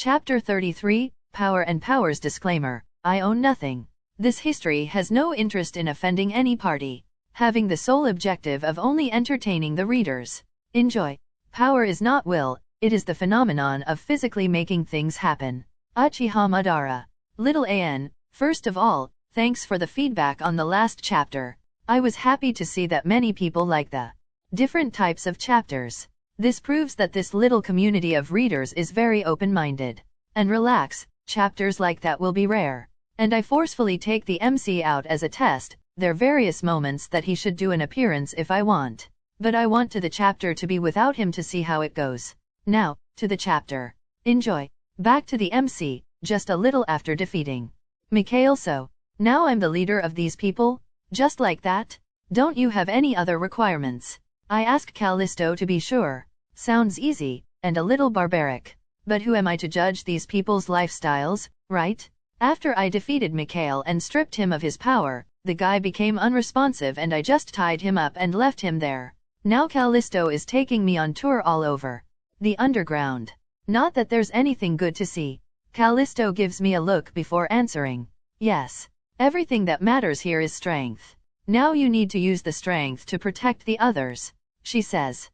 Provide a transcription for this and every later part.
Chapter 33, Power and Powers Disclaimer. I own nothing. This history has no interest in offending any party, having the sole objective of only entertaining the readers. Enjoy. Power is not will, it is the phenomenon of physically making things happen. Uchiha Madara. Little An, first of all, thanks for the feedback on the last chapter. I was happy to see that many people like the different types of chapters. This proves that this little community of readers is very open-minded. And relax, chapters like that will be rare. And I forcefully take the MC out as a test. There are various moments that he should do an appearance if I want. But I want to the chapter to be without him to see how it goes. Now, to the chapter. Enjoy. Back to the MC, just a little after defeating Mikhail. So, now I'm the leader of these people? Just like that? Don't you have any other requirements? I ask Callisto to be sure. Sounds easy, and a little barbaric. But who am I to judge these people's lifestyles, right? After I defeated Mikhail and stripped him of his power, the guy became unresponsive and I just tied him up and left him there. Now Callisto is taking me on tour all over the underground. Not that there's anything good to see. Callisto gives me a look before answering. Yes. Everything that matters here is strength. Now you need to use the strength to protect the others, she says.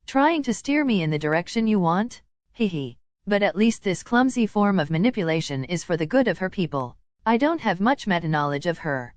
Trying to steer me in the direction you want? Hehe. But at least this clumsy form of manipulation is for the good of her people. I don't have much meta-knowledge of her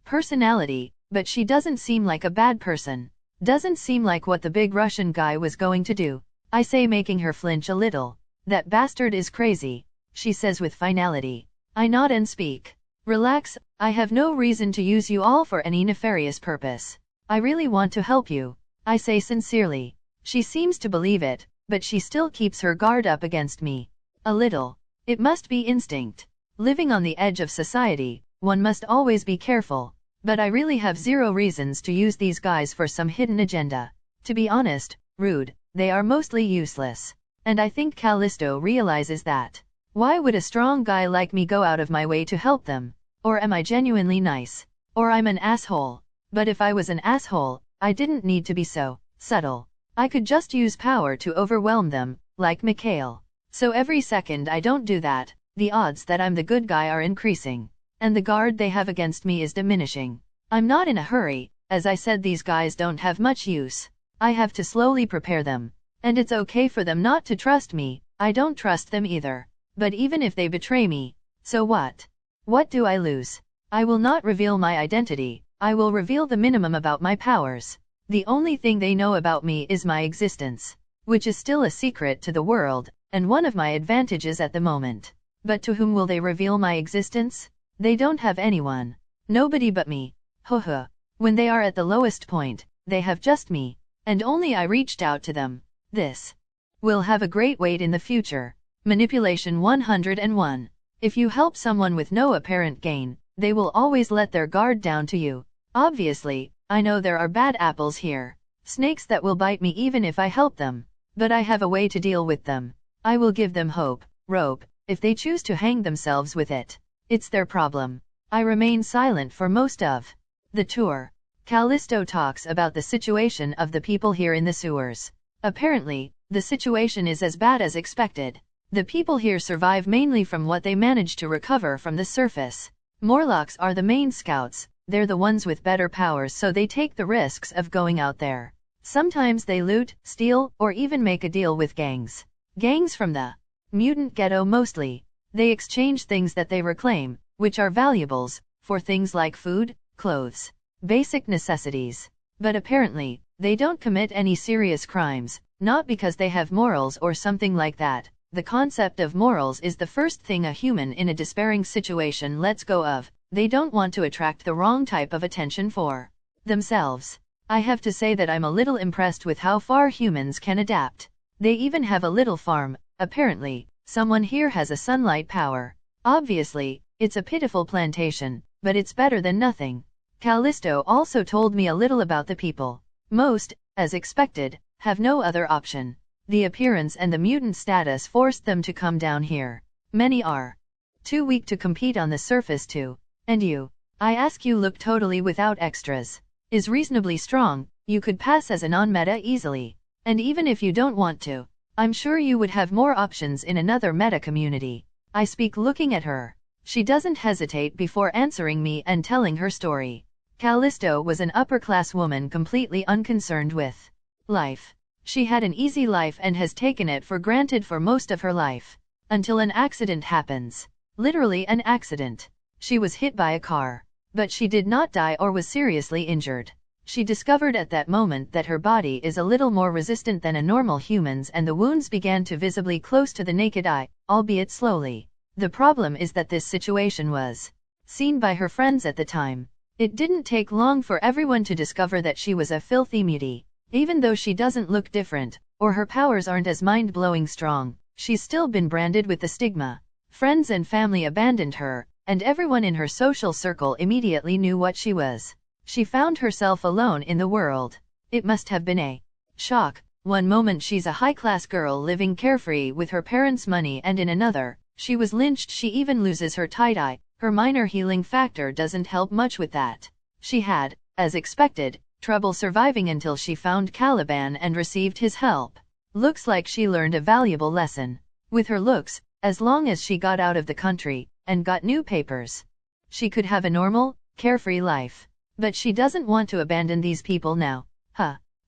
personality, but she doesn't seem like a bad person. Doesn't seem like what the big Russian guy was going to do. I say, making her flinch a little. That bastard is crazy, she says with finality. I nod and speak. Relax, I have no reason to use you all for any nefarious purpose. I really want to help you, I say sincerely. She seems to believe it, but she still keeps her guard up against me. A little. It must be instinct. Living on the edge of society, one must always be careful. But I really have zero reasons to use these guys for some hidden agenda. To be honest, rude, they are mostly useless. And I think Callisto realizes that. Why would a strong guy like me go out of my way to help them? Or am I genuinely nice? Or I'm an asshole? But if I was an asshole, I didn't need to be so subtle. I could just use power to overwhelm them, like Mikhail. So every second I don't do that, the odds that I'm the good guy are increasing. And the guard they have against me is diminishing. I'm not in a hurry, as I said, these guys don't have much use. I have to slowly prepare them. And it's okay for them not to trust me, I don't trust them either. But even if they betray me, so what? What do I lose? I will not reveal my identity, I will reveal the minimum about my powers. The only thing they know about me is my existence, which is still a secret to the world, and one of my advantages at the moment. But to whom will they reveal my existence? They don't have anyone. Nobody but me. Ho. When they are at the lowest point, they have just me. And only I reached out to them. This will have a great weight in the future. Manipulation 101. If you help someone with no apparent gain, they will always let their guard down to you. Obviously, I know there are bad apples here. Snakes that will bite me even if I help them. But I have a way to deal with them. I will give them hope, rope, if they choose to hang themselves with it. It's their problem. I remain silent for most of the tour. Callisto talks about the situation of the people here in the sewers. Apparently, the situation is as bad as expected. The people here survive mainly from what they manage to recover from the surface. Morlocks are the main scouts. They're the ones with better powers, so they take the risks of going out there. Sometimes they loot, steal, or even make a deal with gangs. Gangs from the mutant ghetto mostly. They exchange things that they reclaim, which are valuables, for things like food, clothes, basic necessities. But apparently, they don't commit any serious crimes, not because they have morals or something like that. The concept of morals is the first thing a human in a despairing situation lets go of. They don't want to attract the wrong type of attention for themselves. I have to say that I'm a little impressed with how far humans can adapt. They even have a little farm, apparently. Someone here has a sunlight power. Obviously, it's a pitiful plantation, but it's better than nothing. Callisto also told me a little about the people. Most, as expected, have no other option. The appearance and the mutant status forced them to come down here. Many are too weak to compete on the surface too. And you, I ask you, look totally without extras. Is reasonably strong, you could pass as a non-meta easily. And even if you don't want to, I'm sure you would have more options in another meta community. I speak looking at her. She doesn't hesitate before answering me and telling her story. Callisto was an upper-class woman completely unconcerned with life. She had an easy life and has taken it for granted for most of her life. Until an accident happens. Literally an accident. She was hit by a car. But she did not die or was seriously injured. She discovered at that moment that her body is a little more resistant than a normal human's, and the wounds began to visibly close to the naked eye, albeit slowly. The problem is that this situation was seen by her friends at the time. It didn't take long for everyone to discover that she was a filthy mutie. Even though she doesn't look different, or her powers aren't as mind-blowing strong, she's still been branded with the stigma. Friends and family abandoned her, and everyone in her social circle immediately knew what she was. She found herself alone in the world. It must have been a shock. One moment she's a high-class girl living carefree with her parents' money, and in another, she was lynched. She even loses her tie-dye. Her minor healing factor doesn't help much with that. She had, as expected, trouble surviving until she found Caliban and received his help. Looks like she learned a valuable lesson. With her looks, as long as she got out of the country and got new papers, she could have a normal, carefree life. But she doesn't want to abandon these people now.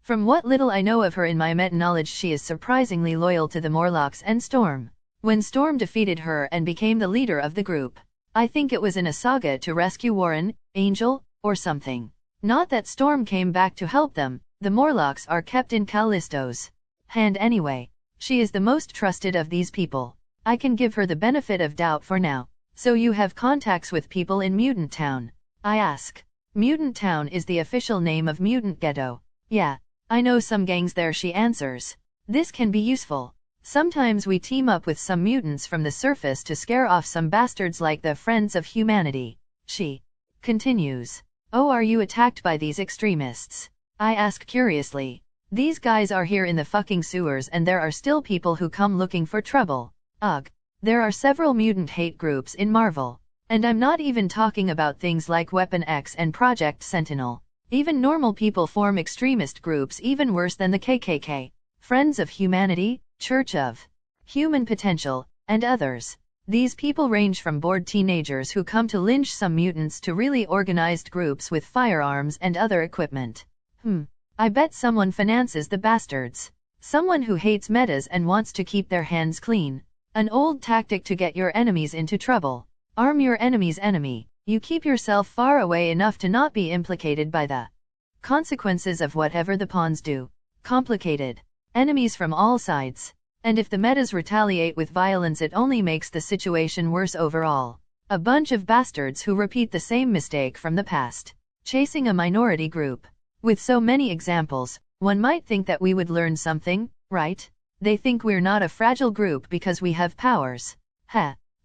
From what little I know of her in my meta-knowledge, she is surprisingly loyal to the Morlocks and Storm. When Storm defeated her and became the leader of the group, I think it was in a saga to rescue Warren, Angel, or something. Not that Storm came back to help them. The Morlocks are kept in Callisto's hand anyway. She is the most trusted of these people. I can give her the benefit of doubt for now. So you have contacts with people in Mutant Town? I ask. Mutant Town is the official name of Mutant Ghetto. Yeah, I know some gangs there, she answers. This can be useful. Sometimes we team up with some mutants from the surface to scare off some bastards like the Friends of Humanity. She continues. Oh, are you attacked by these extremists? I ask curiously. These guys are here in the fucking sewers, and there are still people who come looking for trouble. Ugh. There are several mutant hate groups in Marvel. And I'm not even talking about things like Weapon X and Project Sentinel. Even normal people form extremist groups even worse than the KKK, Friends of Humanity, Church of Human Potential, and others. These people range from bored teenagers who come to lynch some mutants to really organized groups with firearms and other equipment. I bet someone finances the bastards. Someone who hates metas and wants to keep their hands clean. An old tactic to get your enemies into trouble. Arm your enemy's enemy. You keep yourself far away enough to not be implicated by the consequences of whatever the pawns do. Complicated. Enemies from all sides. And if the metas retaliate with violence, it only makes the situation worse overall. A bunch of bastards who repeat the same mistake from the past. Chasing a minority group. With so many examples, one might think that we would learn something, right? They think we're not a fragile group because we have powers.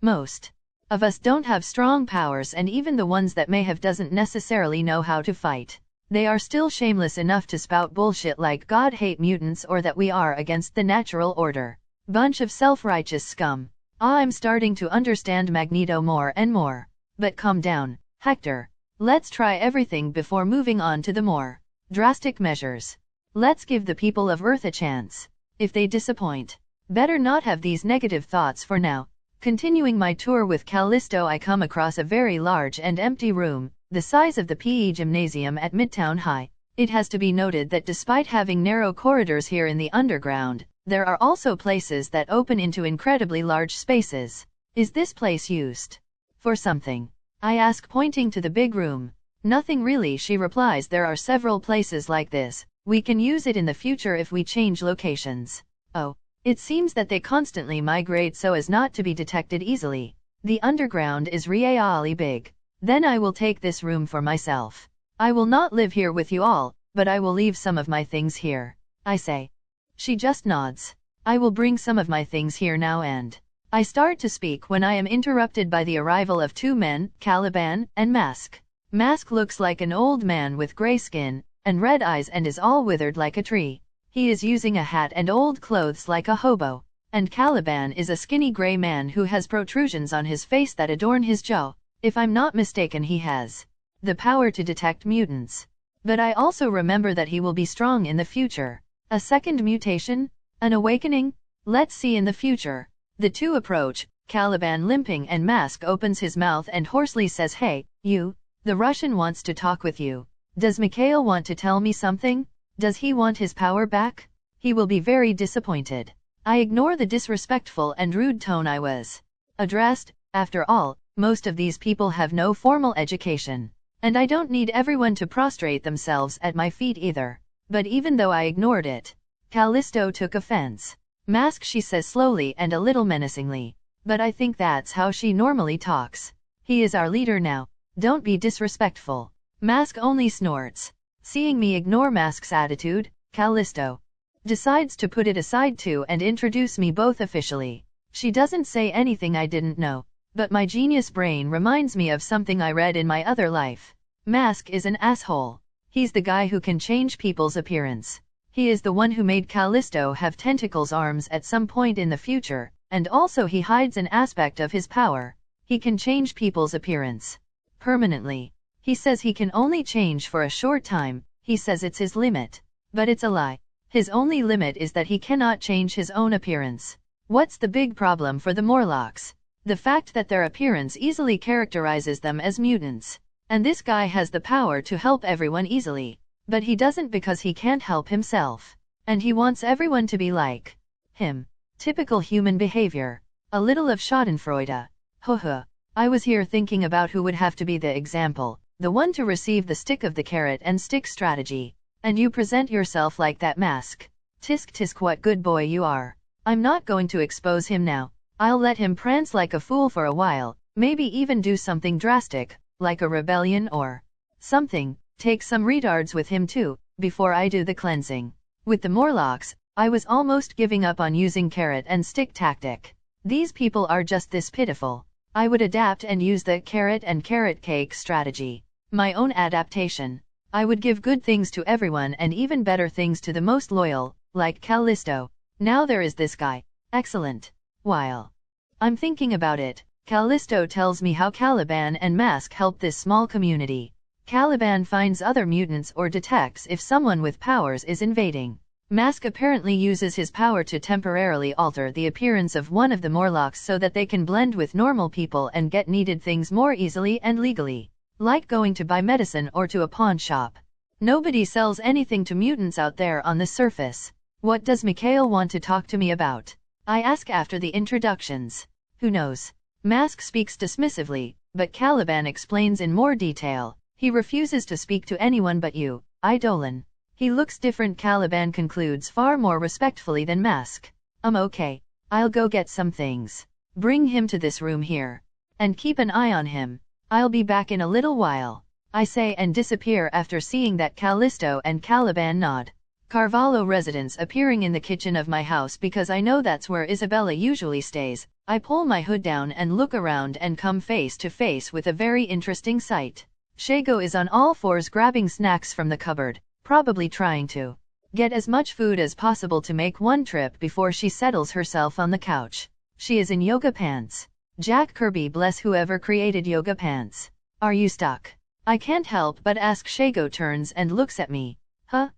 Most of us don't have strong powers, and even the ones that may have doesn't necessarily know how to fight. They are still shameless enough to spout bullshit like God hate mutants or that we are against the natural order. Bunch of self-righteous scum. I'm starting to understand Magneto more and more. But calm down, Hector. Let's try everything before moving on to the more drastic measures. Let's give the people of Earth a chance. If they disappoint, better not have these negative thoughts for now. Continuing my tour with Callisto, I come across a very large and empty room, the size of the PE gymnasium at Midtown High. It has to be noted that despite having narrow corridors here in the underground, there are also places that open into incredibly large spaces. Is this place used for something? I ask, pointing to the big room. Nothing really, she replies. There are several places like this. We can use it in the future if we change locations. Oh, it seems that they constantly migrate so as not to be detected easily. The underground is really big. Then I will take this room for myself. I will not live here with you all, but I will leave some of my things here, I say. She just nods. I will bring some of my things here now, and I start to speak when I am interrupted by the arrival of two men, Caliban and Mask. Mask looks like an old man with gray skin and red eyes and is all withered like a tree. He is using a hat and old clothes like a hobo. And Caliban is a skinny gray man who has protrusions on his face that adorn his jaw. If I'm not mistaken, he has the power to detect mutants. But I also remember that he will be strong in the future. A second mutation? An awakening? Let's see in the future. The two approach, Caliban limping and Mask opens his mouth and hoarsely says, "Hey, you, the Russian wants to talk with you. Does Mikhail want to tell me something? Does he want his power back? He will be very disappointed." I ignore the disrespectful and rude tone I was addressed. After all, most of these people have no formal education. And I don't need everyone to prostrate themselves at my feet either. But even though I ignored it, Callisto took offense. "Mask," she says slowly and a little menacingly. But I think that's how she normally talks. "He is our leader now. Don't be disrespectful." Mask only snorts. Seeing me ignore Mask's attitude, Callisto decides to put it aside too and introduce me both officially. She doesn't say anything I didn't know, but my genius brain reminds me of something I read in my other life. Mask is an asshole. He's the guy who can change people's appearance. He is the one who made Callisto have tentacles arms at some point in the future, and also he hides an aspect of his power. He can change people's appearance permanently. He says he can only change for a short time. He says it's his limit. But it's a lie. His only limit is that he cannot change his own appearance. What's the big problem for the Morlocks? The fact that their appearance easily characterizes them as mutants. And this guy has the power to help everyone easily. But he doesn't because he can't help himself. And he wants everyone to be like him. Typical human behavior. A little of schadenfreude. Hoho. I was here thinking about who would have to be the example, the one to receive the stick of the carrot and stick strategy. And you present yourself like that, Mask. Tisk tisk, what good boy you are. I'm not going to expose him now. I'll let him prance like a fool for a while, maybe even do something drastic, like a rebellion or something. Take some retards with him too, before I do the cleansing. With the Morlocks, I was almost giving up on using carrot and stick tactic. These people are just this pitiful. I would adapt and use the carrot and carrot cake strategy. My own adaptation. I would give good things to everyone and even better things to the most loyal, like Callisto. Now there is this guy. Excellent. While I'm thinking about it, Callisto tells me how Caliban and Mask help this small community. Caliban finds other mutants or detects if someone with powers is invading. Mask apparently uses his power to temporarily alter the appearance of one of the Morlocks so that they can blend with normal people and get needed things more easily and legally. Like going to buy medicine or to a pawn shop. Nobody sells anything to mutants out there on the surface. What does Mikhail want to talk to me about? I ask after the introductions. Who knows? Mask speaks dismissively, but Caliban explains in more detail. He refuses to speak to anyone but you, Idolan. He looks different, Caliban concludes far more respectfully than Mask. Okay. I'll go get some things. Bring him to this room here. And keep an eye on him. I'll be back in a little while. I say and disappear after seeing that Callisto and Caliban nod. Carvalho residence appearing in the kitchen of my house because I know that's where Isabella usually stays. I pull my hood down and look around and come face to face with a very interesting sight. Shago is on all fours grabbing snacks from the cupboard, probably trying to get as much food as possible to make one trip before she settles herself on the couch. She is in yoga pants. Jack Kirby bless whoever created yoga pants. Are you stuck? I can't help but ask. Shago turns and looks at me. Huh?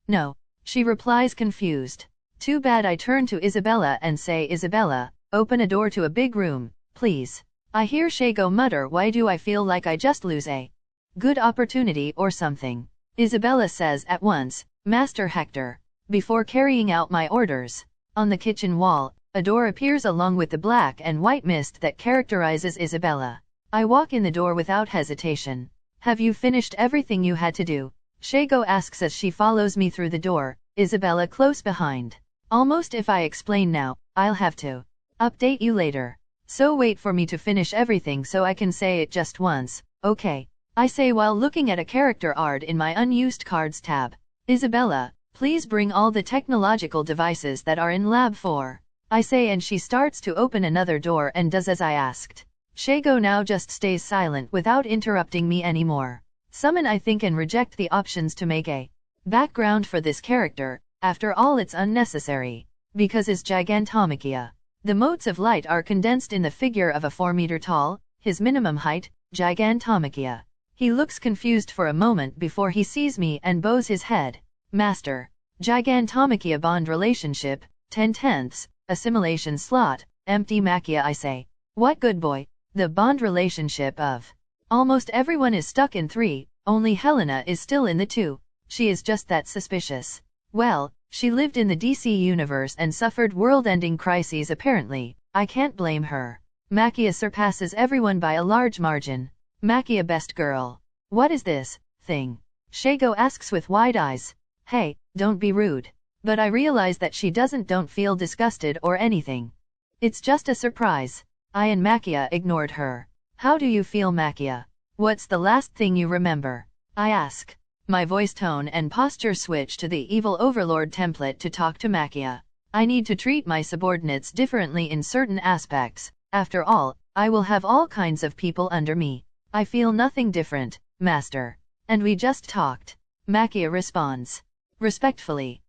No. She replies confused. Too bad. I turn to Isabella and say, Isabella, open a door to a big room, please. I hear Shago mutter, why do I feel like I just lose a good opportunity or something? Isabella says at once, Master Hector. Before carrying out my orders. On the kitchen wall, a door appears along with the black and white mist that characterizes Isabella. I walk in the door without hesitation. Have you finished everything you had to do? Shago asks as she follows me through the door, Isabella close behind. Almost if I explain now, I'll have to update you later. So wait for me to finish everything so I can say it just once, okay? I say while looking at a character art in my unused cards tab. Isabella, please bring all the technological devices that are in Lab 4. I say and she starts to open another door and does as I asked. Shago now just stays silent without interrupting me anymore. Summon I think and reject the options to make a background for this character. After all it's unnecessary. Because his gigantomachia. The motes of light are condensed in the figure of a 4 meter tall, his minimum height, gigantomachia. He looks confused for a moment before he sees me and bows his head. Master. Gigantomachia bond relationship, 10/10, assimilation slot, empty Makia I say. What good boy? The bond relationship of almost everyone is stuck in 3, only Helena is still in the 2. She is just that suspicious. Well, she lived in the DC universe and suffered world-ending crises apparently. I can't blame her. Makia surpasses everyone by a large margin. Makia best girl. What is this thing? Shago asks with wide eyes. Hey, don't be rude. But I realize that she don't feel disgusted or anything. It's just a surprise. I and Makia ignored her. How do you feel, Makia? What's the last thing you remember? I ask. My voice tone and posture switch to the evil overlord template to talk to Makia. I need to treat my subordinates differently in certain aspects. After all, I will have all kinds of people under me. I feel nothing different, Master. And we just talked. Makia responds. Respectfully.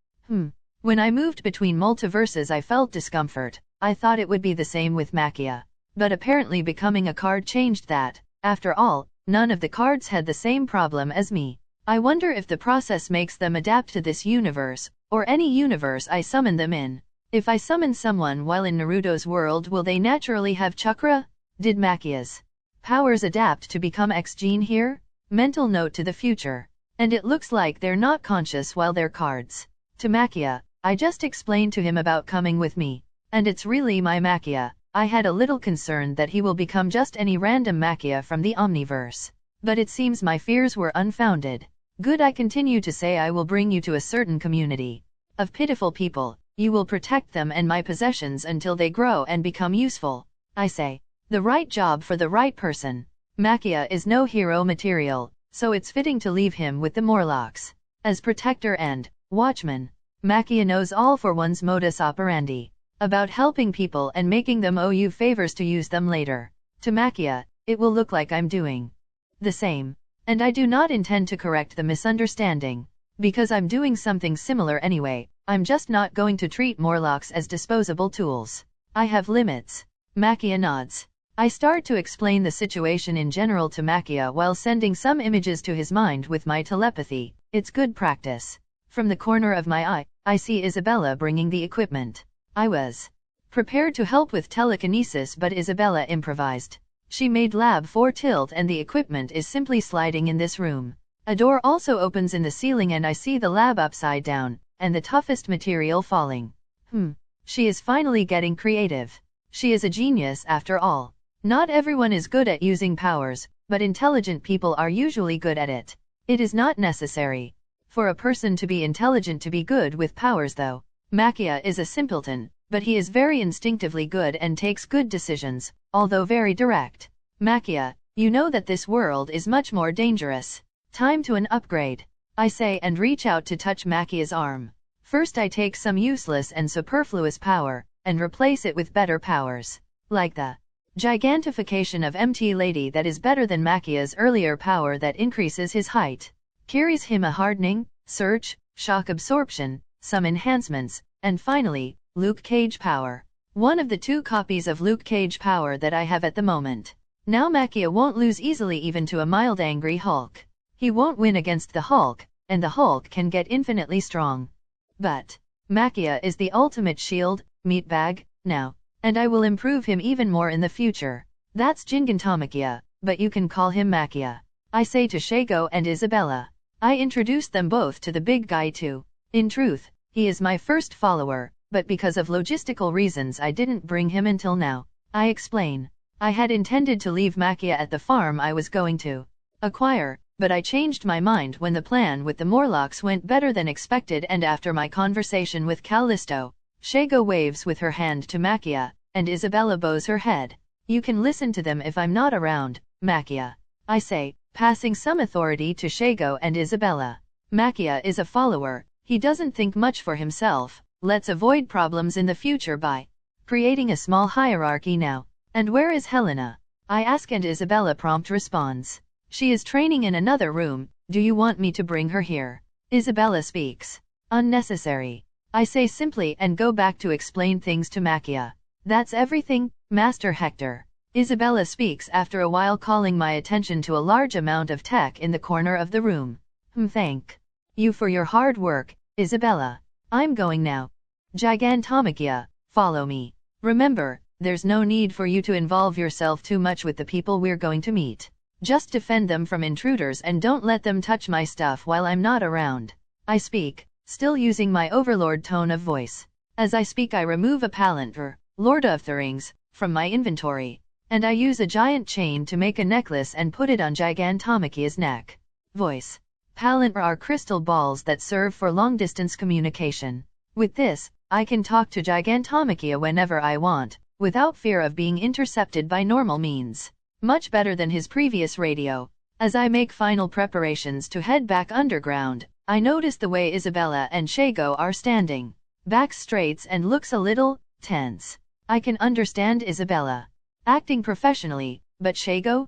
When I moved between multiverses I felt discomfort. I thought it would be the same with Makia. But apparently becoming a card changed that. After all, none of the cards had the same problem as me. I wonder if the process makes them adapt to this universe, or any universe I summon them in. If I summon someone while in Naruto's world, will they naturally have chakra? Did Makia's powers adapt to become X-Gene here? Mental note to the future. And it looks like they're not conscious while they're cards. To Makia, I just explained to him about coming with me. And it's really my Makia. I had a little concern that he will become just any random Makia from the Omniverse. But it seems my fears were unfounded. Good, I continue to say, I will bring you to a certain community of pitiful people. You will protect them and my possessions until they grow and become useful. I say. The right job for the right person. Makia is no hero material, so it's fitting to leave him with the Morlocks. As protector and watchman. Makia knows all for one's modus operandi. About helping people and making them owe you favors to use them later. To Makia, it will look like I'm doing the same. And I do not intend to correct the misunderstanding. Because I'm doing something similar anyway. I'm just not going to treat Morlocks as disposable tools. I have limits. Makia nods. I start to explain the situation in general to Makia while sending some images to his mind with my telepathy. It's good practice. From the corner of my eye, I see Isabella bringing the equipment. I was prepared to help with telekinesis, but Isabella improvised. She made Lab 4 tilt and the equipment is simply sliding in this room. A door also opens in the ceiling and I see the lab upside down, and the toughest material falling. She is finally getting creative. She is a genius after all. Not everyone is good at using powers, but intelligent people are usually good at it. It is not necessary for a person to be intelligent to be good with powers though. Makia is a simpleton, but he is very instinctively good and takes good decisions, although very direct. Makia, you know that this world is much more dangerous. Time to an upgrade. I say and reach out to touch Makia's arm. First I take some useless and superfluous power, and replace it with better powers. Like the gigantification of MT Lady that is better than Makia's earlier power that increases his height. Carries him a hardening, search, shock absorption, some enhancements, and finally, Luke Cage power. One of the 2 copies of Luke Cage power that I have at the moment. Now Makia won't lose easily even to a mild angry Hulk. He won't win against the Hulk, and the Hulk can get infinitely strong. But Makia is the ultimate shield, meatbag, now. And I will improve him even more in the future. That's Gigant, but you can call him Makia. I say to Shago and Isabella. I introduce them both to the big guy too. In truth, he is my first follower, but because of logistical reasons I didn't bring him until now. I explain. I had intended to leave Makia at the farm I was going to acquire, but I changed my mind when the plan with the Morlocks went better than expected and after my conversation with Callisto. Shago waves with her hand to Makia, and Isabella bows her head. You can listen to them if I'm not around, Makia. I say, passing some authority to Shago and Isabella. Makia is a follower, he doesn't think much for himself. Let's avoid problems in the future by creating a small hierarchy now. And where is Helena? I ask and Isabella prompt responds. She is training in another room. Do you want me to bring her here? Isabella speaks. Unnecessary. I say simply and go back to explain things to Makia. That's everything, Master Hector. Isabella speaks after a while, calling my attention to a large amount of tech in the corner of the room. Thank you for your hard work, Isabella. I'm going now. Gigantomachia, follow me. Remember, there's no need for you to involve yourself too much with the people we're going to meet. Just defend them from intruders and don't let them touch my stuff while I'm not around. I speak, still using my overlord tone of voice. As I speak I remove a palantir, Lord of the Rings, from my inventory, and I use a giant chain to make a necklace and put it on Gigantomachia's neck. Voice. Palantir are crystal balls that serve for long-distance communication. With this, I can talk to Gigantomachia whenever I want, without fear of being intercepted by normal means. Much better than his previous radio. As I make final preparations to head back underground, I notice the way Isabella and Shago are standing. Back straight and looks a little tense. I can understand Isabella acting professionally, but Shago?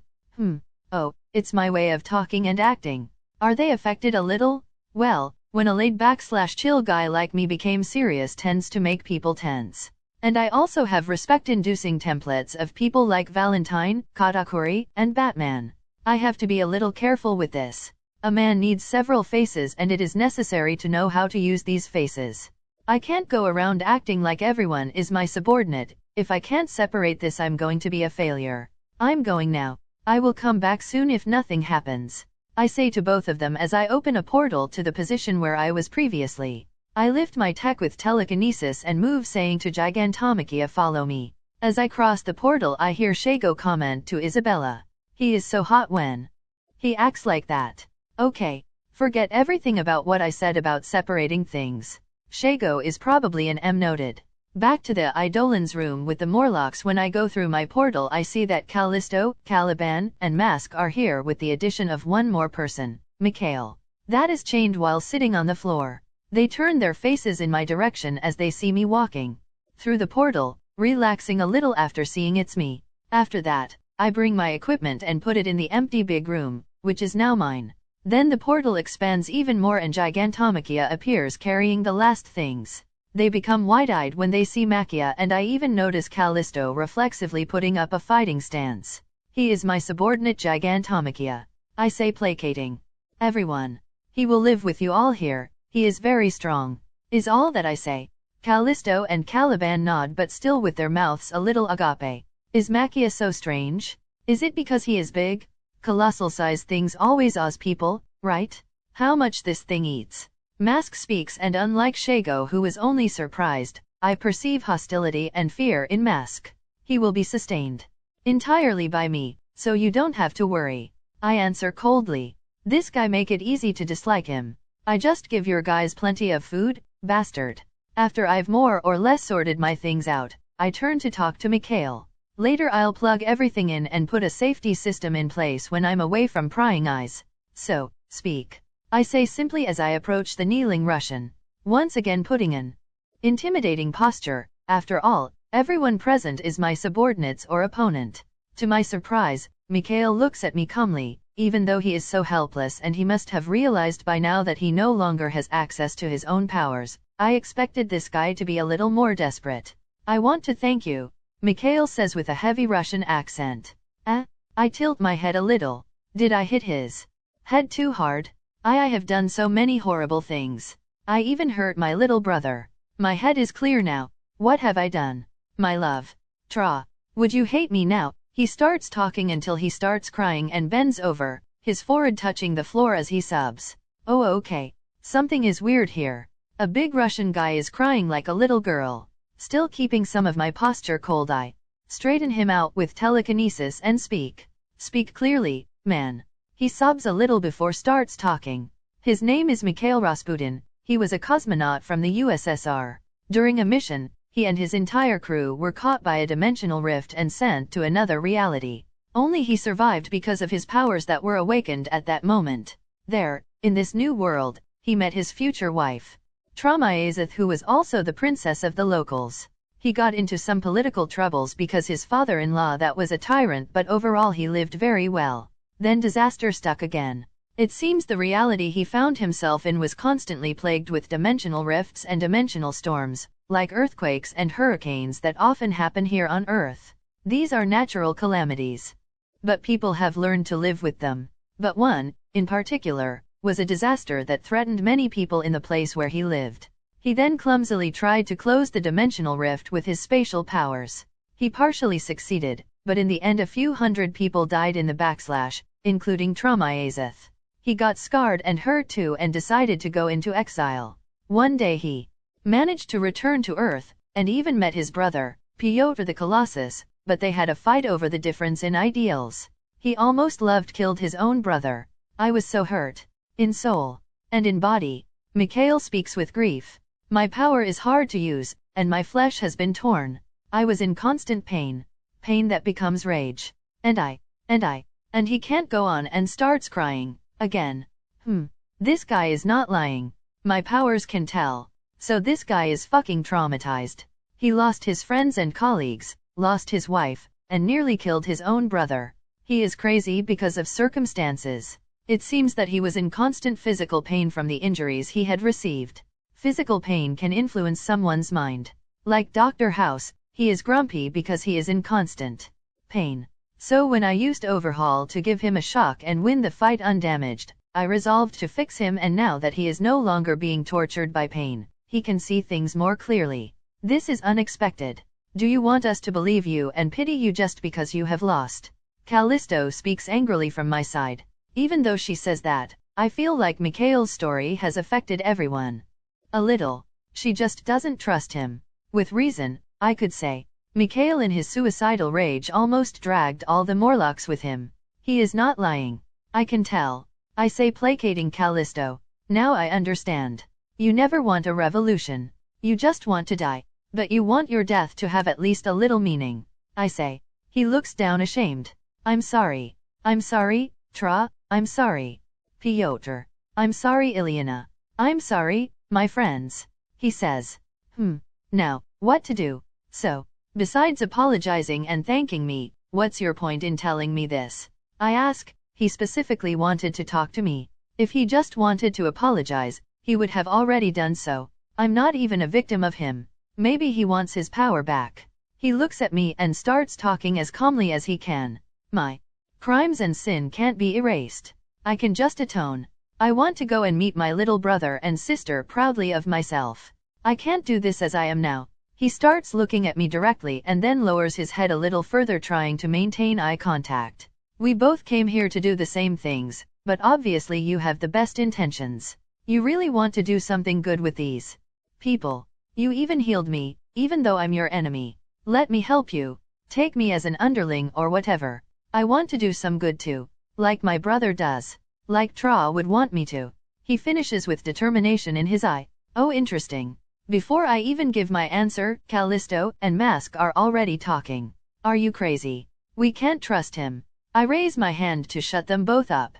Oh, it's my way of talking and acting. Are they affected a little? Well, when a laid-back/chill guy like me became serious tends to make people tense. And I also have respect-inducing templates of people like Valentine, Katakuri, and Batman. I have to be a little careful with this. A man needs several faces and it is necessary to know how to use these faces. I can't go around acting like everyone is my subordinate. If I can't separate this I'm going to be a failure. I'm going now. I will come back soon if nothing happens. I say to both of them as I open a portal to the position where I was previously. I lift my tech with telekinesis and move saying to Gigantomachia follow me. As I cross the portal I hear Shago comment to Isabella. He is so hot when he acts like that. Okay, forget everything about what I said about separating things. Shago is probably an M noted. Back to the Idolan's room with the Morlocks. When I go through my portal I see that Callisto, Caliban, and Mask are here with the addition of one more person, Mikhail. That is chained while sitting on the floor. They turn their faces in my direction as they see me walking through the portal, relaxing a little after seeing it's me. After that, I bring my equipment and put it in the empty big room, which is now mine. Then the portal expands even more and Gigantomachia appears carrying the last things. They become wide-eyed when they see Machia and I even notice Callisto reflexively putting up a fighting stance. He is my subordinate Gigantomachia. I say placating. Everyone. He will live with you all here, he is very strong. Is all that I say. Callisto and Caliban nod but still with their mouths a little agape. Is Machia so strange? Is it because he is big? Colossal-sized things always awes people, right? How much this thing eats. Mask speaks and unlike Shago who is only surprised, I perceive hostility and fear in Mask. He will be sustained entirely by me, so you don't have to worry. I answer coldly. This guy make it easy to dislike him. I just give your guys plenty of food, bastard. After I've more or less sorted my things out, I turn to talk to Mikhail. Later I'll plug everything in and put a safety system in place when I'm away from prying eyes. So, speak. I say simply as I approach the kneeling Russian, once again putting an intimidating posture. After all, everyone present is my subordinates or opponent. To my surprise, Mikhail looks at me calmly, even though he is so helpless and he must have realized by now that he no longer has access to his own powers. I expected this guy to be a little more desperate. I want to thank you, Mikhail says with a heavy Russian accent. I tilt my head a little. Did I hit his head too hard? I have done so many horrible things. I even hurt my little brother. My head is clear now. What have I done? My love. Tra. Would you hate me now? He starts talking until he starts crying and bends over, his forehead touching the floor as he sobs. Oh okay. Something is weird here. A big Russian guy is crying like a little girl. Still keeping some of my posture cold I straighten him out with telekinesis and speak. Speak clearly, man. He sobs a little before starts talking. His name is Mikhail Rasputin. He was a cosmonaut from the USSR. During a mission, he and his entire crew were caught by a dimensional rift and sent to another reality. Only he survived because of his powers that were awakened at that moment. There, in this new world, he met his future wife, Traumaezeth, who was also the princess of the locals. He got into some political troubles because his father-in-law that was a tyrant, but overall he lived very well. Then disaster struck again. It seems the reality he found himself in was constantly plagued with dimensional rifts and dimensional storms, like earthquakes and hurricanes that often happen here on Earth. These are natural calamities. But people have learned to live with them. But one, in particular, was a disaster that threatened many people in the place where he lived. He then clumsily tried to close the dimensional rift with his spatial powers. He partially succeeded, but in the end a few hundred people died in the backslash, including Traumaizeth. He got scarred and hurt too and decided to go into exile. One day he managed to return to Earth, and even met his brother, Piotr the Colossus, but they had a fight over the difference in ideals. He almost killed his own brother. I was so hurt. In soul. And in body. Mikhail speaks with grief. My power is hard to use, and my flesh has been torn. I was in constant pain. Pain that becomes rage. And he can't go on and starts crying. Again. This guy is not lying. My powers can tell. So this guy is fucking traumatized. He lost his friends and colleagues, lost his wife, and nearly killed his own brother. He is crazy because of circumstances. It seems that he was in constant physical pain from the injuries he had received. Physical pain can influence someone's mind. Like Dr. House, he is grumpy because he is in constant pain. So when I used Overhaul to give him a shock and win the fight undamaged, I resolved to fix him, and now that he is no longer being tortured by pain, he can see things more clearly. This is unexpected. Do you want us to believe you and pity you just because you have lost? Callisto speaks angrily from my side. Even though she says that, I feel like Mikhail's story has affected everyone. A little. She just doesn't trust him. With reason, I could say. Mikhail in his suicidal rage almost dragged all the Morlocks with him. He is not lying. I can tell. I say, placating Callisto. Now I understand. You never want a revolution. You just want to die. But you want your death to have at least a little meaning. I say. He looks down ashamed. I'm sorry. I'm sorry, Tra. I'm sorry. Piotr. I'm sorry, Ilyana. I'm sorry, my friends. He says. Now, what to do? So, besides apologizing and thanking me, what's your point in telling me this? I ask. He specifically wanted to talk to me. If he just wanted to apologize, he would have already done so. I'm not even a victim of him. Maybe he wants his power back. He looks at me and starts talking as calmly as he can. My crimes and sin can't be erased. I can just atone. I want to go and meet my little brother and sister proudly of myself. I can't do this as I am now. He starts looking at me directly and then lowers his head a little further, trying to maintain eye contact. We both came here to do the same things, but obviously you have the best intentions. You really want to do something good with these people. You even healed me, even though I'm your enemy. Let me help you. Take me as an underling or whatever. I want to do some good too. Like my brother does. Like Tra would want me to. He finishes with determination in his eye. Oh, interesting. Before I even give my answer, Callisto and Mask are already talking. Are you crazy? We can't trust him. I raise my hand to shut them both up.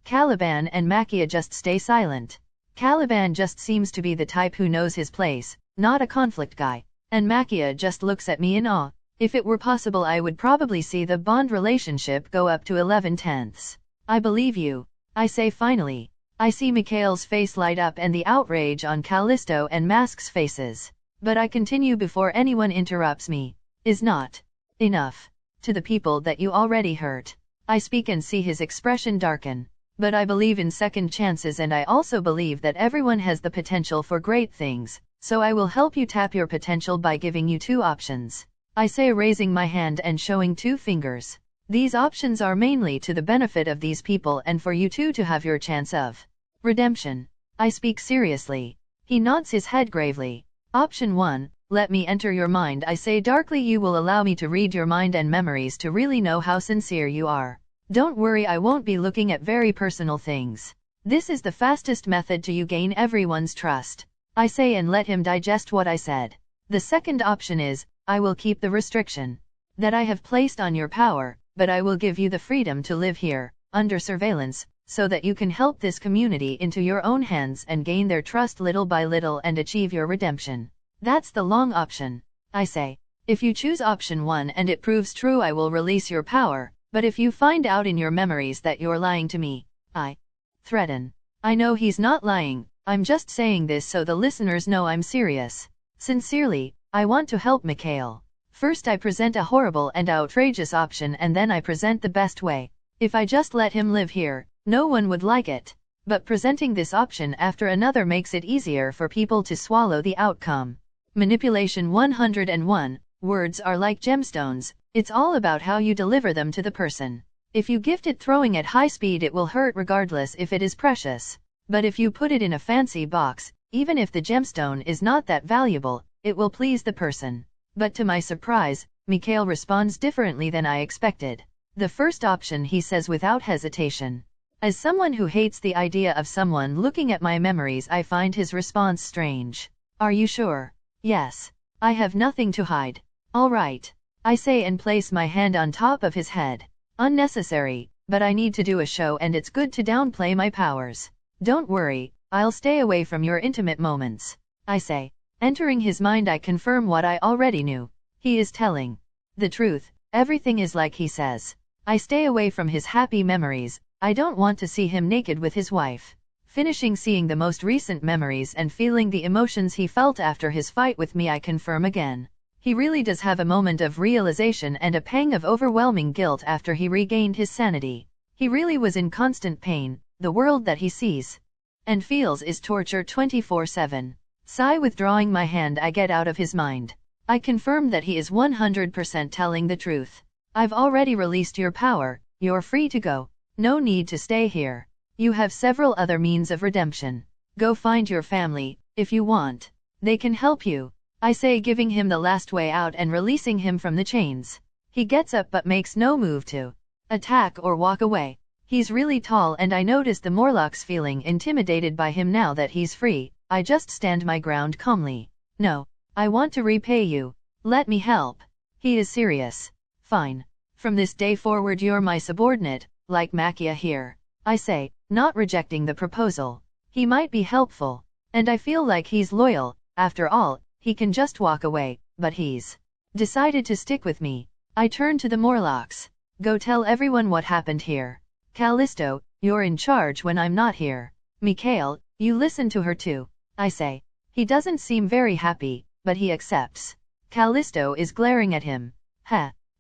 Caliban and Hakia just stay silent. Caliban just seems to be the type who knows his place, not a conflict guy. And Hakia just looks at me in awe. If it were possible, I would probably see the bond relationship go up to 11/10. I believe you. I say finally. I see Mikhail's face light up and the outrage on Callisto and Mask's faces. But I continue before anyone interrupts me. Is not enough. To the people that you already hurt. I speak and see his expression darken. But I believe in second chances, and I also believe that everyone has the potential for great things, so I will help you tap your potential by giving you 2 options. I say, raising my hand and showing 2 fingers. These options are mainly to the benefit of these people and for you two to have your chance of redemption. I speak seriously. He nods his head gravely. Option 1, let me enter your mind. I say darkly, you will allow me to read your mind and memories to really know how sincere you are. Don't worry, I won't be looking at very personal things. This is the fastest method to you gain everyone's trust. I say, and let him digest what I said. The second option is, I will keep the restriction that I have placed on your power, but I will give you the freedom to live here, under surveillance, so that you can help this community into your own hands and gain their trust little by little and achieve your redemption. That's the long option. I say, if you choose option 1 and it proves true, I will release your power, but if you find out in your memories that you're lying to me, I threaten. I know he's not lying, I'm just saying this so the listeners know I'm serious. Sincerely, I want to help Mikhail. First I present a horrible and outrageous option, and then I present the best way. If I just let him live here, no one would like it. but presenting this option after another makes it easier for people to swallow the outcome. Manipulation 101. Words are like gemstones, it's all about how you deliver them to the person. If you gift it throwing at high speed, it will hurt regardless if it is precious. But if you put it in a fancy box, even if the gemstone is not that valuable, it will please the person. But to my surprise, Mikhail responds differently than I expected. The first option, he says without hesitation. As someone who hates the idea of someone looking at my memories, I find his response strange. Are you sure? Yes. I have nothing to hide. All right. I say and place my hand on top of his head. Unnecessary, but I need to do a show and it's good to downplay my powers. Don't worry, I'll stay away from your intimate moments, I say. Entering his mind, I confirm what I already knew. He is telling the truth, everything is like he says. I stay away from his happy memories, I don't want to see him naked with his wife. Finishing seeing the most recent memories and feeling the emotions he felt after his fight with me, I confirm again. He really does have a moment of realization and a pang of overwhelming guilt after he regained his sanity. He really was in constant pain, the world that he sees and feels is torture 24/7. Sigh, withdrawing my hand, I get out of his mind. I confirm that he is 100% telling the truth. I've already released your power, you're free to go. No need to stay here. You have several other means of redemption. Go find your family, if you want. They can help you, I say, giving him the last way out and releasing him from the chains. He gets up but makes no move to attack or walk away. He's really tall and I notice the Morlocks feeling intimidated by him now that he's free. I just stand my ground calmly. No, I want to repay you. Let me help. He is serious. Fine. From this day forward you're my subordinate, like Hakia here, I say, not rejecting the proposal. He might be helpful, and I feel like he's loyal. After all, he can just walk away, but he's decided to stick with me. I turn to the Morlocks. Go tell everyone what happened here. Callisto, you're in charge when I'm not here. Mikhail, you listen to her too, I say. He doesn't seem very happy, but he accepts. Callisto is glaring at him.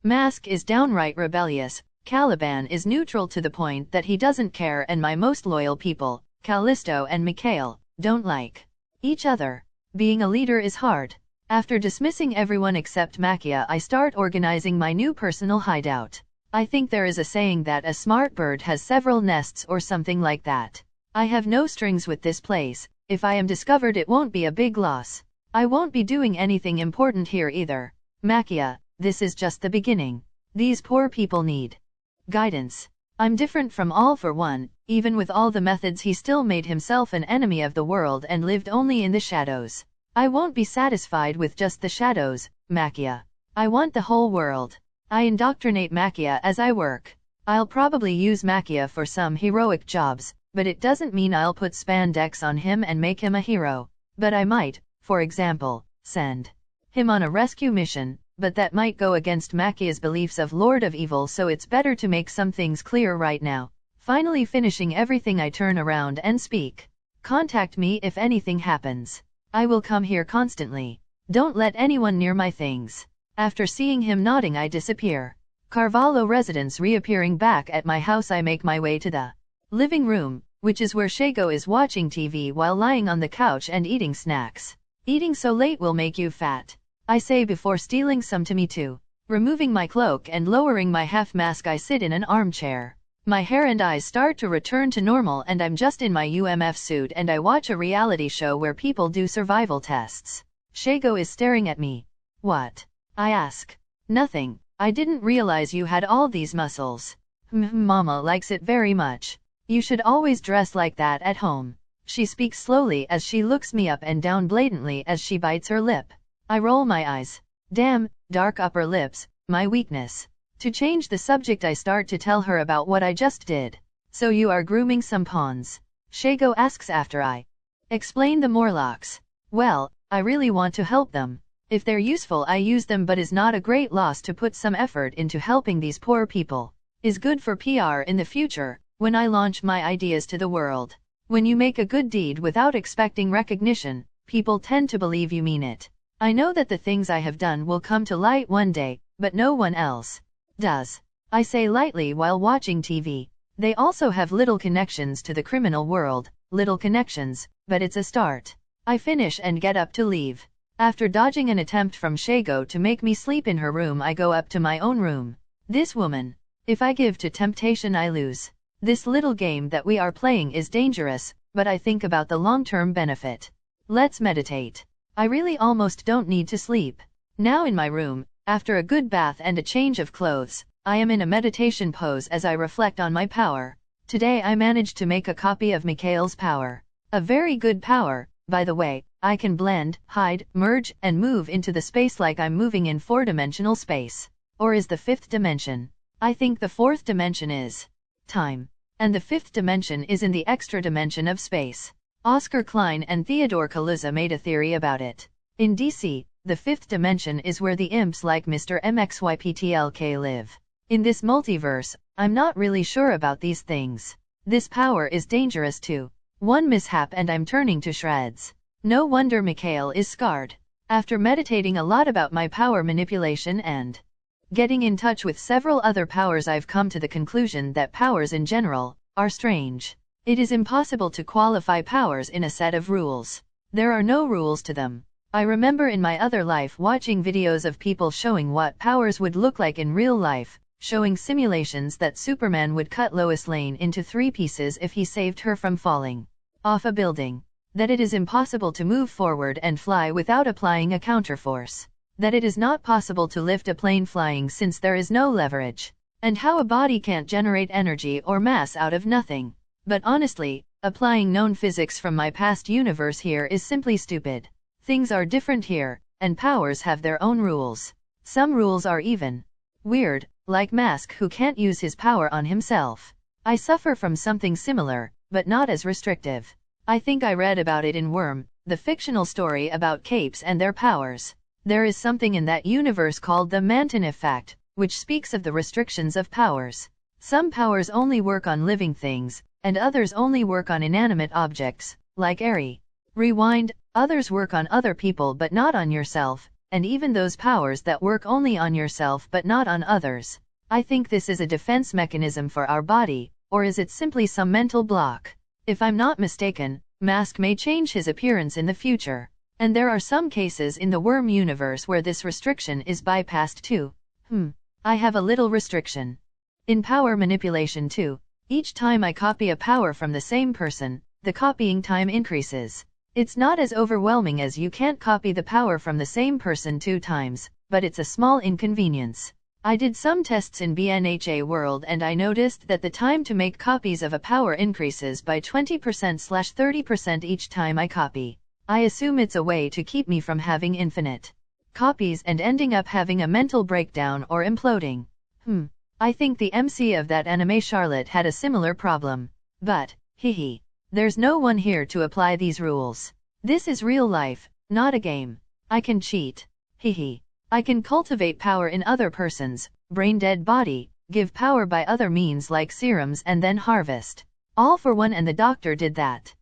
Mask is downright rebellious. Caliban is neutral to the point that he doesn't care, and my most loyal people, Callisto and Mikhail, don't like each other. Being a leader is hard. After dismissing everyone except Hakia, I start organizing my new personal hideout. I think there is a saying that a smart bird has several nests or something like that. I have no strings with this place. If I am discovered, it won't be a big loss. I won't be doing anything important here either. Hakia, this is just the beginning. These poor people need guidance. I'm different from All for One. Even with all the methods, he still made himself an enemy of the world and lived only in the shadows. I won't be satisfied with just the shadows, Hakia. I want the whole world. I indoctrinate Hakia as I work. I'll probably use Hakia for some heroic jobs, but it doesn't mean I'll put spandex on him and make him a hero. But I might, for example, send him on a rescue mission, but that might go against Hakia's beliefs of Lord of Evil, so it's better to make some things clear right now. Finally finishing everything, I turn around and speak. Contact me if anything happens. I will come here constantly. Don't let anyone near my things. After seeing him nodding, I disappear. Carvalho residence reappearing back at my house, I make my way to the living room, which is where Shago is watching TV while lying on the couch and eating snacks. Eating so late will make you fat, I say before stealing some to me too. Removing my cloak and lowering my half mask, I sit in an armchair. My hair and eyes start to return to normal and I'm just in my UMF suit and I watch a reality show where people do survival tests. Shago is staring at me. What? I ask. Nothing. I didn't realize you had all these muscles. Mama likes it very much. You should always dress like that at home. She speaks slowly as she looks me up and down blatantly as she bites her lip. I roll my eyes. Damn, dark upper lips, my weakness. To change the subject, I start to tell her about what I just did. So you are grooming some pawns? Shago asks after I explain the Morlocks. Well, I really want to help them. If they're useful, I use them, but is not a great loss to put some effort into helping these poor people. Is good for PR in the future, when I launch my ideas to the world. When you make a good deed without expecting recognition, people tend to believe you mean it. I know that the things I have done will come to light one day, but no one else does. I say lightly while watching TV. They also have little connections to the criminal world, little connections, but it's a start. I finish and get up to leave. After dodging an attempt from Shago to make me sleep in her room, I go up to my own room. This woman. If I give to temptation, I lose. This little game that we are playing is dangerous, but I think about the long-term benefit. Let's meditate. I really almost don't need to sleep. Now in my room, after a good bath and a change of clothes, I am in a meditation pose as I reflect on my power. Today I managed to make a copy of Mikhail's power. A very good power, by the way. I can blend, hide, merge, and move into the space like I'm moving in 4-dimensional space. Or is the 5th dimension? I think the 4th dimension is time. And the 5th dimension is in the extra dimension of space. Oscar Klein and Theodore Kaluza made a theory about it. In DC, the 5th dimension is where the imps like Mr. MXYPTLK live. In this multiverse, I'm not really sure about these things. This power is dangerous too. One mishap and I'm turning to shreds. No wonder Mikhail is scarred. After meditating a lot about my power manipulation and getting in touch with several other powers, I've come to the conclusion that powers in general are strange. It is impossible to qualify powers in a set of rules. There are no rules to them. I remember in my other life watching videos of people showing what powers would look like in real life, showing simulations that Superman would cut Lois Lane into 3 pieces if he saved her from falling off a building. That it is impossible to move forward and fly without applying a counterforce. That it is not possible to lift a plane flying since there is no leverage. And how a body can't generate energy or mass out of nothing. But honestly, applying known physics from my past universe here is simply stupid. Things are different here, and powers have their own rules. Some rules are even weird, like Mask who can't use his power on himself. I suffer from something similar, but not as restrictive. I think I read about it in Worm, the fictional story about capes and their powers. There is something in that universe called the Manton effect, which speaks of the restrictions of powers. Some powers only work on living things, and others only work on inanimate objects, like Airy. Rewind, others work on other people but not on yourself, and even those powers that work only on yourself but not on others. I think this is a defense mechanism for our body, or is it simply some mental block? If I'm not mistaken, Mask may change his appearance in the future. And there are some cases in the Worm universe where this restriction is bypassed too. I have a little restriction. In power manipulation too, each time I copy a power from the same person, the copying time increases. It's not as overwhelming as you can't copy the power from the same person 2 times, but it's a small inconvenience. I did some tests in BNHA World and I noticed that the time to make copies of a power increases by 20%/30% each time I copy. I assume it's a way to keep me from having infinite copies and ending up having a mental breakdown or imploding. I think the MC of that anime Charlotte had a similar problem. But, there's no one here to apply these rules. This is real life, not a game. I can cheat. I can cultivate power in other persons, brain-dead body, give power by other means like serums and then harvest. All for one, and the doctor did that.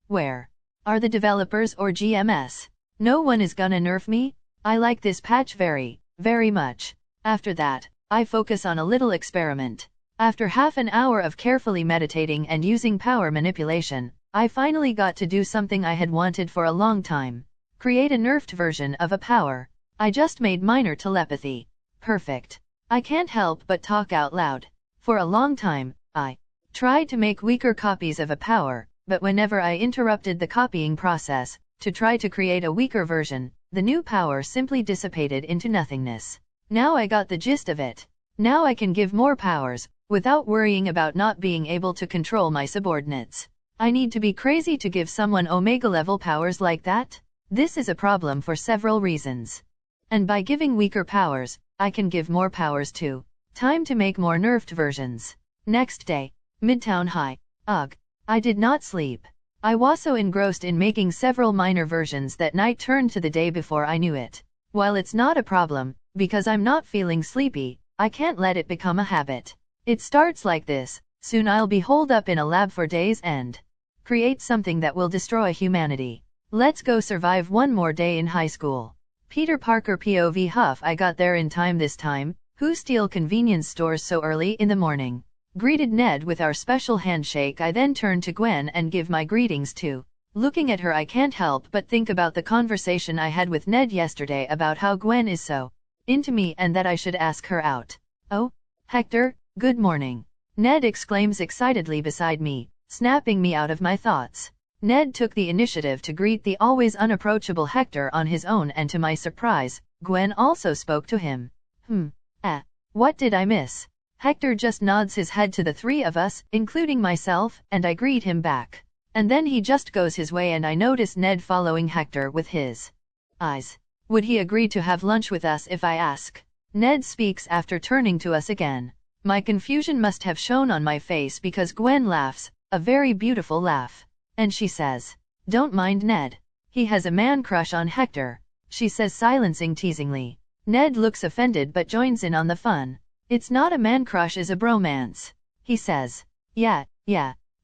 Where are the developers or GMS? No one is gonna nerf me? I like this patch very, very much. After that, I focus on a little experiment. After half an hour of carefully meditating and using power manipulation, I finally got to do something I had wanted for a long time. Create a nerfed version of a power. I just made minor telepathy. Perfect. I can't help but talk out loud. For a long time, I tried to make weaker copies of a power, but whenever I interrupted the copying process, to try to create a weaker version, the new power simply dissipated into nothingness. Now I got the gist of it. Now I can give more powers, without worrying about not being able to control my subordinates. I need to be crazy to give someone Omega-level powers like that? This is a problem for several reasons. And by giving weaker powers, I can give more powers too. Time to make more nerfed versions. Next day, Midtown High. Ugh. I did not sleep. I was so engrossed in making several minor versions that night turned to the day before I knew it. While it's not a problem, because I'm not feeling sleepy, I can't let it become a habit. It starts like this: soon I'll be holed up in a lab for days and create something that will destroy humanity. Let's go survive one more day in high school. Peter Parker POV Huff. I got there in time this time. Who steal convenience stores so early in the morning? Greeted Ned with our special handshake. I then turn to Gwen and give my greetings too. Looking at her I can't help but think about the conversation I had with Ned yesterday about how Gwen is so into me and that I should ask her out. Oh, Hector, good morning. Ned exclaims excitedly beside me, snapping me out of my thoughts. Ned took the initiative to greet the always unapproachable Hector on his own, and to my surprise, Gwen also spoke to him. What did I miss? Hector just nods his head to the three of us, including myself, and I greet him back. And then he just goes his way and I notice Ned following Hector with his eyes. Would he agree to have lunch with us if I ask? Ned speaks after turning to us again. My confusion must have shown on my face because Gwen laughs, a very beautiful laugh. And she says, "Don't mind Ned. He has a man crush on Hector," she says, silencing teasingly. Ned looks offended but joins in on the fun. "It's not a man crush, it's a bromance," he says. Yeah,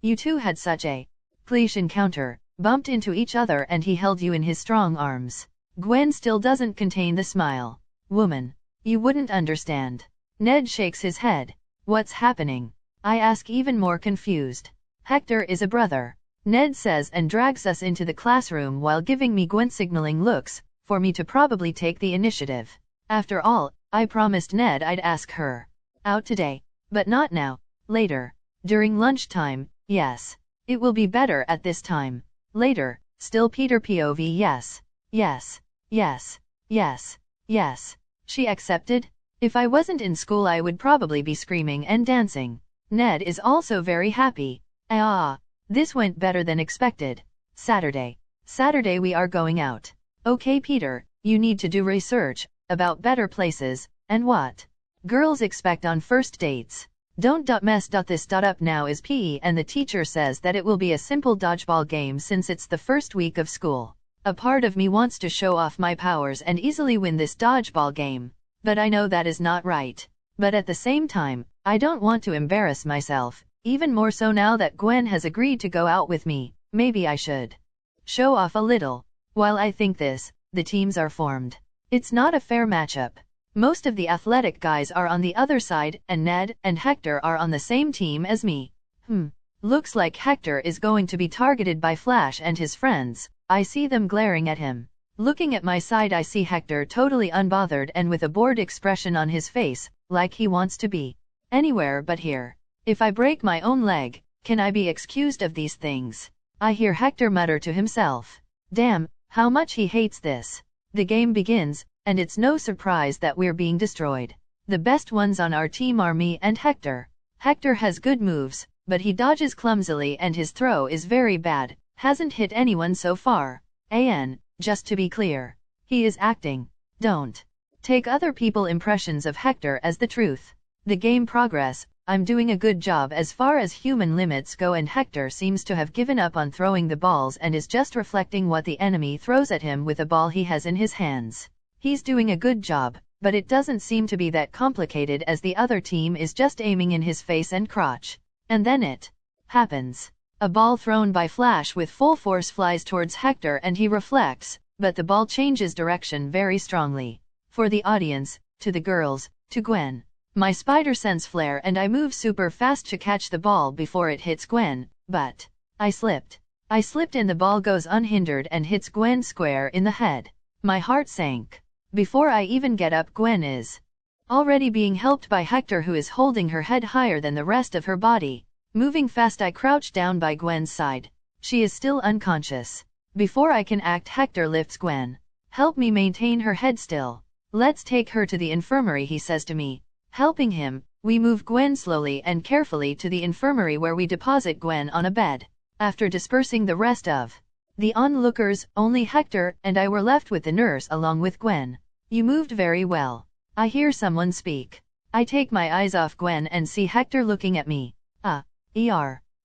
you two had such a pleasant encounter, bumped into each other and he held you in his strong arms." Gwen still doesn't contain the smile. "Woman, you wouldn't understand." Ned shakes his head. "What's happening?" I ask, even more confused. "Hector is a brother," Ned says, and drags us into the classroom while giving me Gwen signaling looks, for me to probably take the initiative. After all, I promised Ned I'd ask her out today. But not now, later. During lunchtime, yes. It will be better at this time. Later, still Peter POV yes. Yes. She accepted? If I wasn't in school I would probably be screaming and dancing. Ned is also very happy. This went better than expected. Saturday we are going out. Okay Peter, you need to do research about better places, and what girls expect on first dates. Don't mess this up. Now is PE and the teacher says that it will be a simple dodgeball game since it's the first week of school. A part of me wants to show off my powers and easily win this dodgeball game. But I know that is not right. But at the same time, I don't want to embarrass myself. Even more so now that Gwen has agreed to go out with me. Maybe I should show off a little. While I think this, the teams are formed. It's not a fair matchup. Most of the athletic guys are on the other side, and Ned and Hector are on the same team as me. Looks like Hector is going to be targeted by Flash and his friends. I see them glaring at him. Looking at my side I see Hector totally unbothered and with a bored expression on his face, like he wants to be anywhere but here. If I break my own leg, can I be excused of these things? I hear Hector mutter to himself. Damn, how much he hates this. The game begins, and it's no surprise that we're being destroyed. The best ones on our team are me and Hector. Hector has good moves, but he dodges clumsily and his throw is very bad. Hasn't hit anyone so far. Just to be clear. He is acting. Don't take other people's impressions of Hector as the truth. The game progress, I'm doing a good job as far as human limits go, and Hector seems to have given up on throwing the balls and is just reflecting what the enemy throws at him with a ball he has in his hands. He's doing a good job, but it doesn't seem to be that complicated as the other team is just aiming in his face and crotch. And then it happens. A ball thrown by Flash with full force flies towards Hector and he reflects, but the ball changes direction very strongly. For the audience, to the girls, to Gwen. My spider sense flare and I move super fast to catch the ball before it hits Gwen, but I slipped and the ball goes unhindered and hits Gwen square in the head. My heart sank. Before I even get up, Gwen is already being helped by Hector, who is holding her head higher than the rest of her body. Moving fast I crouch down by Gwen's side. She is still unconscious. Before I can act, Hector lifts Gwen. Help me maintain her head still. Let's take her to the infirmary, he says to me. Helping him, we move Gwen slowly and carefully to the infirmary where we deposit Gwen on a bed. After dispersing the rest of the onlookers, only Hector and I were left with the nurse along with Gwen. You moved very well. I hear someone speak. I take my eyes off Gwen and see Hector looking at me.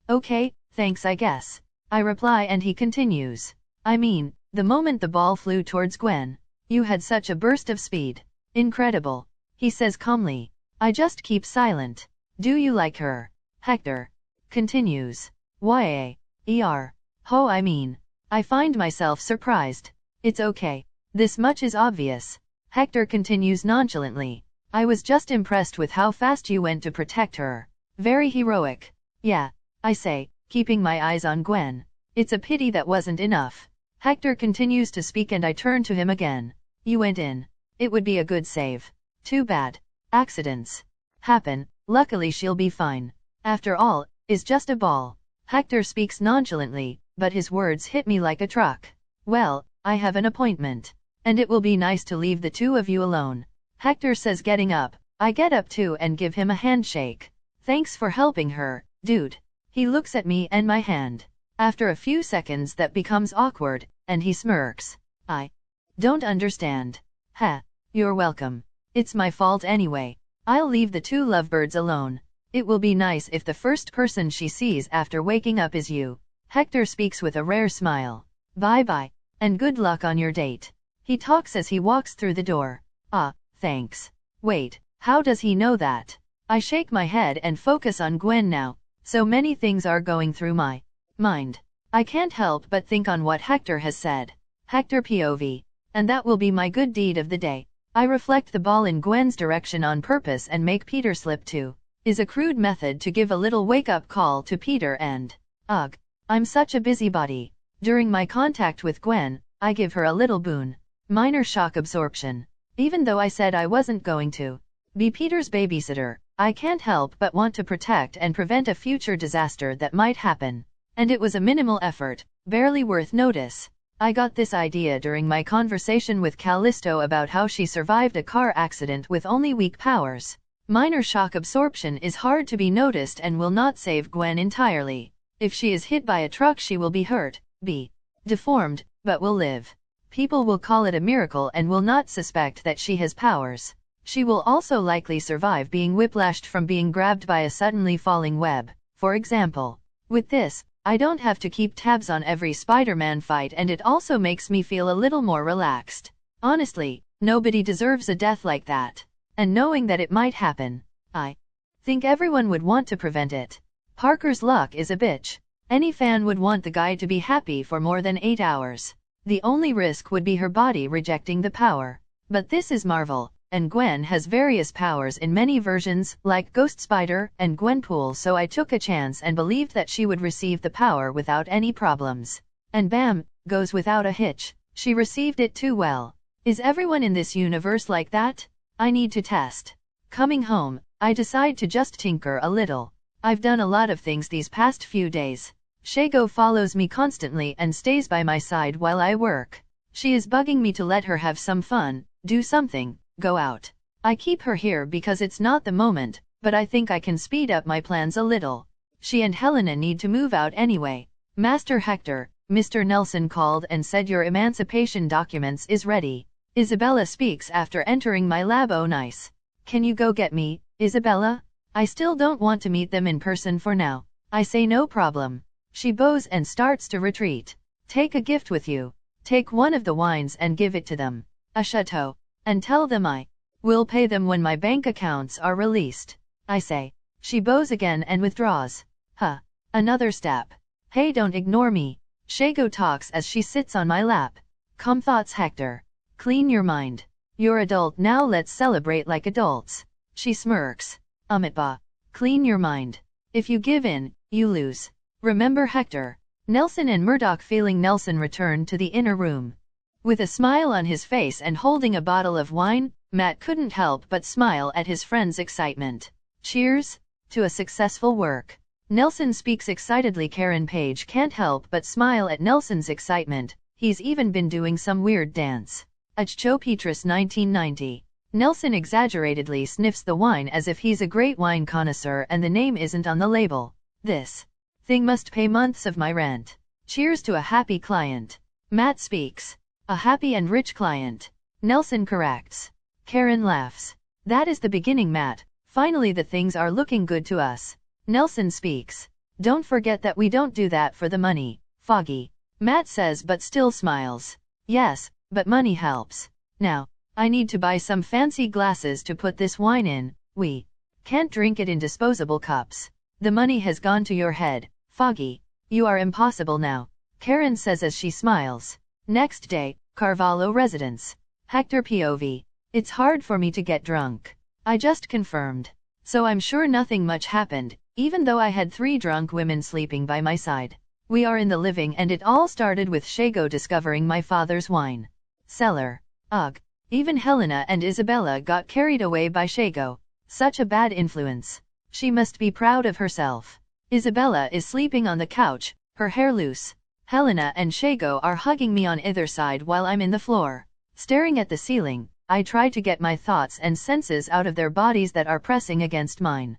Okay, thanks I guess. I reply and he continues. I mean, the moment the ball flew towards Gwen, you had such a burst of speed. Incredible. He says calmly. I just keep silent. Do you like her? Hector continues. I find myself surprised. It's okay. This much is obvious. Hector continues nonchalantly. I was just impressed with how fast you went to protect her. Very heroic. Yeah, I say, keeping my eyes on Gwen. It's a pity that wasn't enough. Hector continues to speak and I turn to him again. You went in. It would be a good save. Too bad. Accidents happen, luckily she'll be fine. After all, it's just a ball. Hector speaks nonchalantly, but his words hit me like a truck. Well, I have an appointment. And it will be nice to leave the two of you alone. Hector says getting up. I get up too and give him a handshake. Thanks for helping her, dude. He looks at me and my hand. After a few seconds that becomes awkward, and he smirks. I don't understand. Heh, you're welcome. It's my fault anyway. I'll leave the two lovebirds alone. It will be nice if the first person she sees after waking up is you. Hector speaks with a rare smile. Bye-bye, and good luck on your date. He talks as he walks through the door. Ah, thanks. Wait, how does he know that? I shake my head and focus on Gwen now. So many things are going through my mind. I can't help but think on what Hector has said. Hector POV. And that will be my good deed of the day. I reflect the ball in Gwen's direction on purpose and make Peter slip too. Is a crude method to give a little wake-up call to Peter and... Ugh. I'm such a busybody. During my contact with Gwen, I give her a little boon. Minor shock absorption. Even though I said I wasn't going to be Peter's babysitter, I can't help but want to protect and prevent a future disaster that might happen. And it was a minimal effort, barely worth notice. I got this idea during my conversation with Callisto about how she survived a car accident with only weak powers. Minor shock absorption is hard to be noticed and will not save Gwen entirely. If she is hit by a truck she will be hurt, be deformed, but will live. People will call it a miracle and will not suspect that she has powers. She will also likely survive being whiplashed from being grabbed by a suddenly falling web, for example. With this, I don't have to keep tabs on every Spider-Man fight and it also makes me feel a little more relaxed. Honestly, nobody deserves a death like that. And knowing that it might happen, I think everyone would want to prevent it. Parker's luck is a bitch. Any fan would want the guy to be happy for more than 8 hours. The only risk would be her body rejecting the power. But this is Marvel, and Gwen has various powers in many versions, like Ghost Spider and Gwenpool, so I took a chance and believed that she would receive the power without any problems. And bam, goes without a hitch. She received it too well. Is everyone in this universe like that? I need to test. Coming home, I decide to just tinker a little. I've done a lot of things these past few days. Shago follows me constantly and stays by my side while I work. She is bugging me to let her have some fun, do something, go out. I keep her here because it's not the moment, but I think I can speed up my plans a little. She and Helena need to move out anyway. Master Hector, Mr. Nelson called and said your emancipation documents is ready. Isabella speaks after entering my lab. Oh nice. Can you go get me, Isabella? I still don't want to meet them in person for now. I say no problem. She bows and starts to retreat. Take a gift with you. Take one of the wines and give it to them. A chateau. And tell them I will pay them when my bank accounts are released. I say. She bows again and withdraws. Huh. Another step. Hey, don't ignore me. Shago talks as she sits on my lap. Calm thoughts, Hector. Clean your mind. You're adult now, let's celebrate like adults. She smirks. Amitba. Clean your mind. If you give in, you lose. Remember Hector. Nelson and Murdoch. Feeling Nelson returned to the inner room. With a smile on his face and holding a bottle of wine, Matt couldn't help but smile at his friend's excitement. Cheers to a successful work. Nelson speaks excitedly. Karen Page can't help but smile at Nelson's excitement. He's even been doing some weird dance. Achcho Petrus 1990. Nelson exaggeratedly sniffs the wine as if he's a great wine connoisseur and the name isn't on the label. This thing must pay months of my rent. Cheers to a happy client. Matt speaks. A happy and rich client. Nelson corrects. Karen laughs. That is the beginning, Matt. Finally the things are looking good to us. Nelson speaks. Don't forget that we don't do that for the money, Foggy. Matt says but still smiles. Yes, but money helps. Now, I need to buy some fancy glasses to put this wine in. We can't drink it in disposable cups. The money has gone to your head, Foggy. You are impossible now, Karen says as she smiles. Next day, Carvalho residence. Hector POV. It's hard for me to get drunk. I just confirmed. so I'm sure nothing much happened, even though I had 3 drunk women sleeping by my side. We are in the living and it all started with Shago discovering my father's wine cellar. Ugh. Even Helena and Isabella got carried away by Shago. Such a bad influence. She must be proud of herself. Isabella is sleeping on the couch, her hair loose. Helena and Shago are hugging me on either side while I'm in the floor. Staring at the ceiling, I try to get my thoughts and senses out of their bodies that are pressing against mine.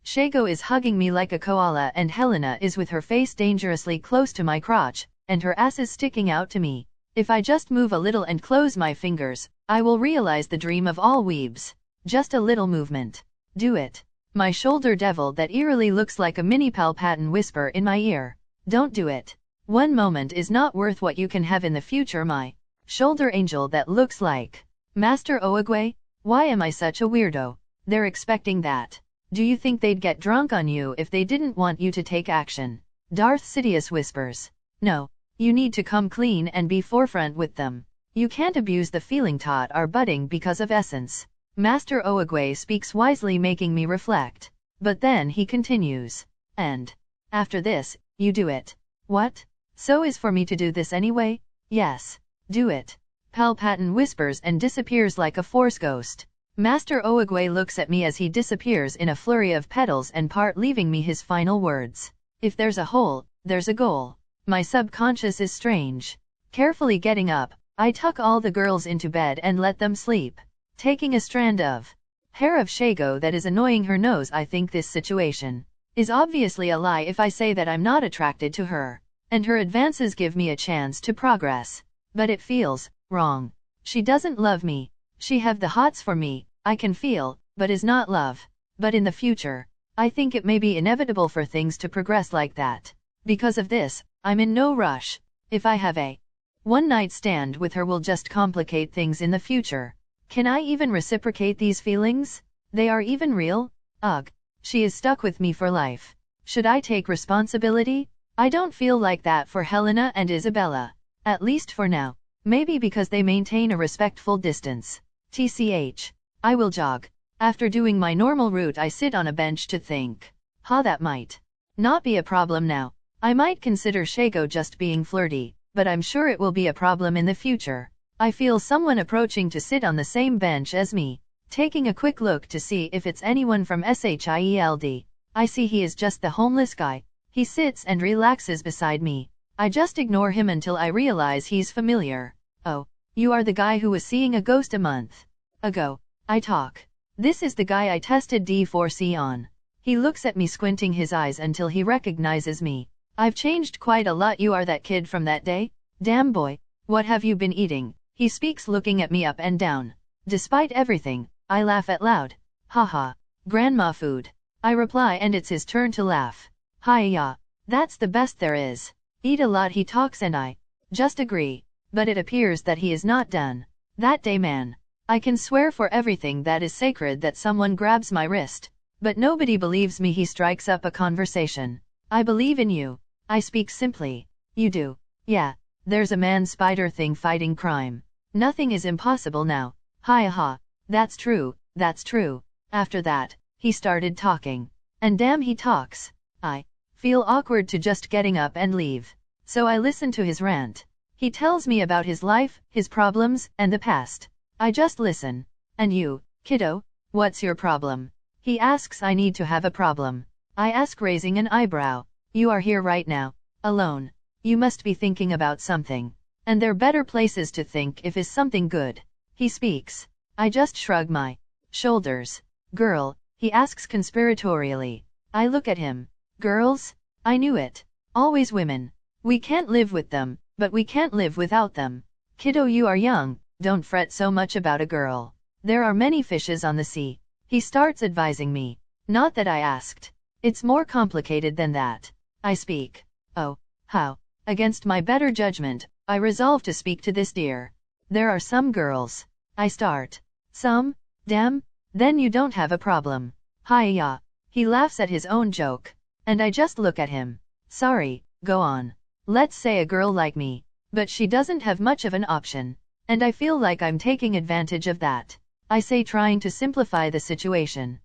Shago is hugging me like a koala and Helena is with her face dangerously close to my crotch, and her ass is sticking out to me. If I just move a little and close my fingers, I will realize the dream of all weebs. Just a little movement. Do it. My shoulder devil that eerily looks like a mini Palpatine whisper in my ear. Don't do it. One moment is not worth what you can have in the future, my shoulder angel that looks like Master Oogway. Why am I such a weirdo? They're expecting that. Do you think they'd get drunk on you if they didn't want you to take action? Darth Sidious whispers. No. You need to come clean and be forefront with them. You can't abuse the feeling taught are budding because of essence. Master Oogway speaks wisely, making me reflect. But then he continues. And after this, you do it. What? So is for me to do this anyway? Yes. Do it. Palpatine whispers and disappears like a force ghost. Master Oogway looks at me as he disappears in a flurry of petals and part, leaving me his final words. If there's a hole, there's a goal. My subconscious is strange. Carefully getting up, I tuck all the girls into bed and let them sleep. Taking a strand of hair of Shago that is annoying her nose, I think this situation is obviously a lie if I say that I'm not attracted to her. And her advances give me a chance to progress. But it feels wrong. She doesn't love me. She have the hots for me, I can feel, but is not love. But in the future, I think it may be inevitable for things to progress like that. Because of this, I'm in no rush. If I have a one-night stand with her will just complicate things in the future. Can I even reciprocate these feelings? They are even real? Ugh. She is stuck with me for life. Should I take responsibility? I don't feel like that for Helena and Isabella. At least for now. Maybe because they maintain a respectful distance. TCH. I will jog. After doing my normal route, I sit on a bench to think. That might not be a problem now. I might consider Shago just being flirty, but I'm sure it will be a problem in the future. I feel someone approaching to sit on the same bench as me. Taking a quick look to see if it's anyone from SHIELD. I see he is just the homeless guy. He sits and relaxes beside me. I just ignore him until I realize he's familiar. Oh, you are the guy who was seeing a ghost a month ago. I talk. This is the guy I tested D4C on. He looks at me, squinting his eyes until he recognizes me. I've changed quite a lot. You are that kid from that day? Damn boy, what have you been eating? He speaks, looking at me up and down. Despite everything, I laugh out loud. Haha, grandma food. I reply, and it's his turn to laugh. Hiya, that's the best there is. Eat a lot, he talks, and I just agree. But it appears that he is not done. That day, man. I can swear for everything that is sacred that someone grabs my wrist. But nobody believes me. He strikes up a conversation. I believe in you. I speak simply. You do? Yeah. There's a man-spider thing fighting crime. Nothing is impossible now. Ha. That's true, that's true. After that, he started talking. And damn, he talks. I feel awkward to just getting up and leave. So I listen to his rant. He tells me about his life, his problems, and the past. I just listen. And you, kiddo, what's your problem? He asks. I need to have a problem. I ask, raising an eyebrow. You are here right now, alone. You must be thinking about something. And there better places to think if is something good. He speaks. I just shrug my shoulders. Girl, he asks conspiratorially. I look at him. Girls? I knew it. Always women. We can't live with them, but we can't live without them. Kiddo, you are young, don't fret so much about a girl. There are many fishes on the sea. He starts advising me. Not that I asked. It's more complicated than that. I speak. Oh, how? Against my better judgment, I resolve to speak to this dear. There are some girls. I start. Some? Damn? Then you don't have a problem. Hiya. He laughs at his own joke. And I just look at him. Sorry, go on. Let's say a girl like me. But she doesn't have much of an option. And I feel like I'm taking advantage of that. I say, trying to simplify the situation.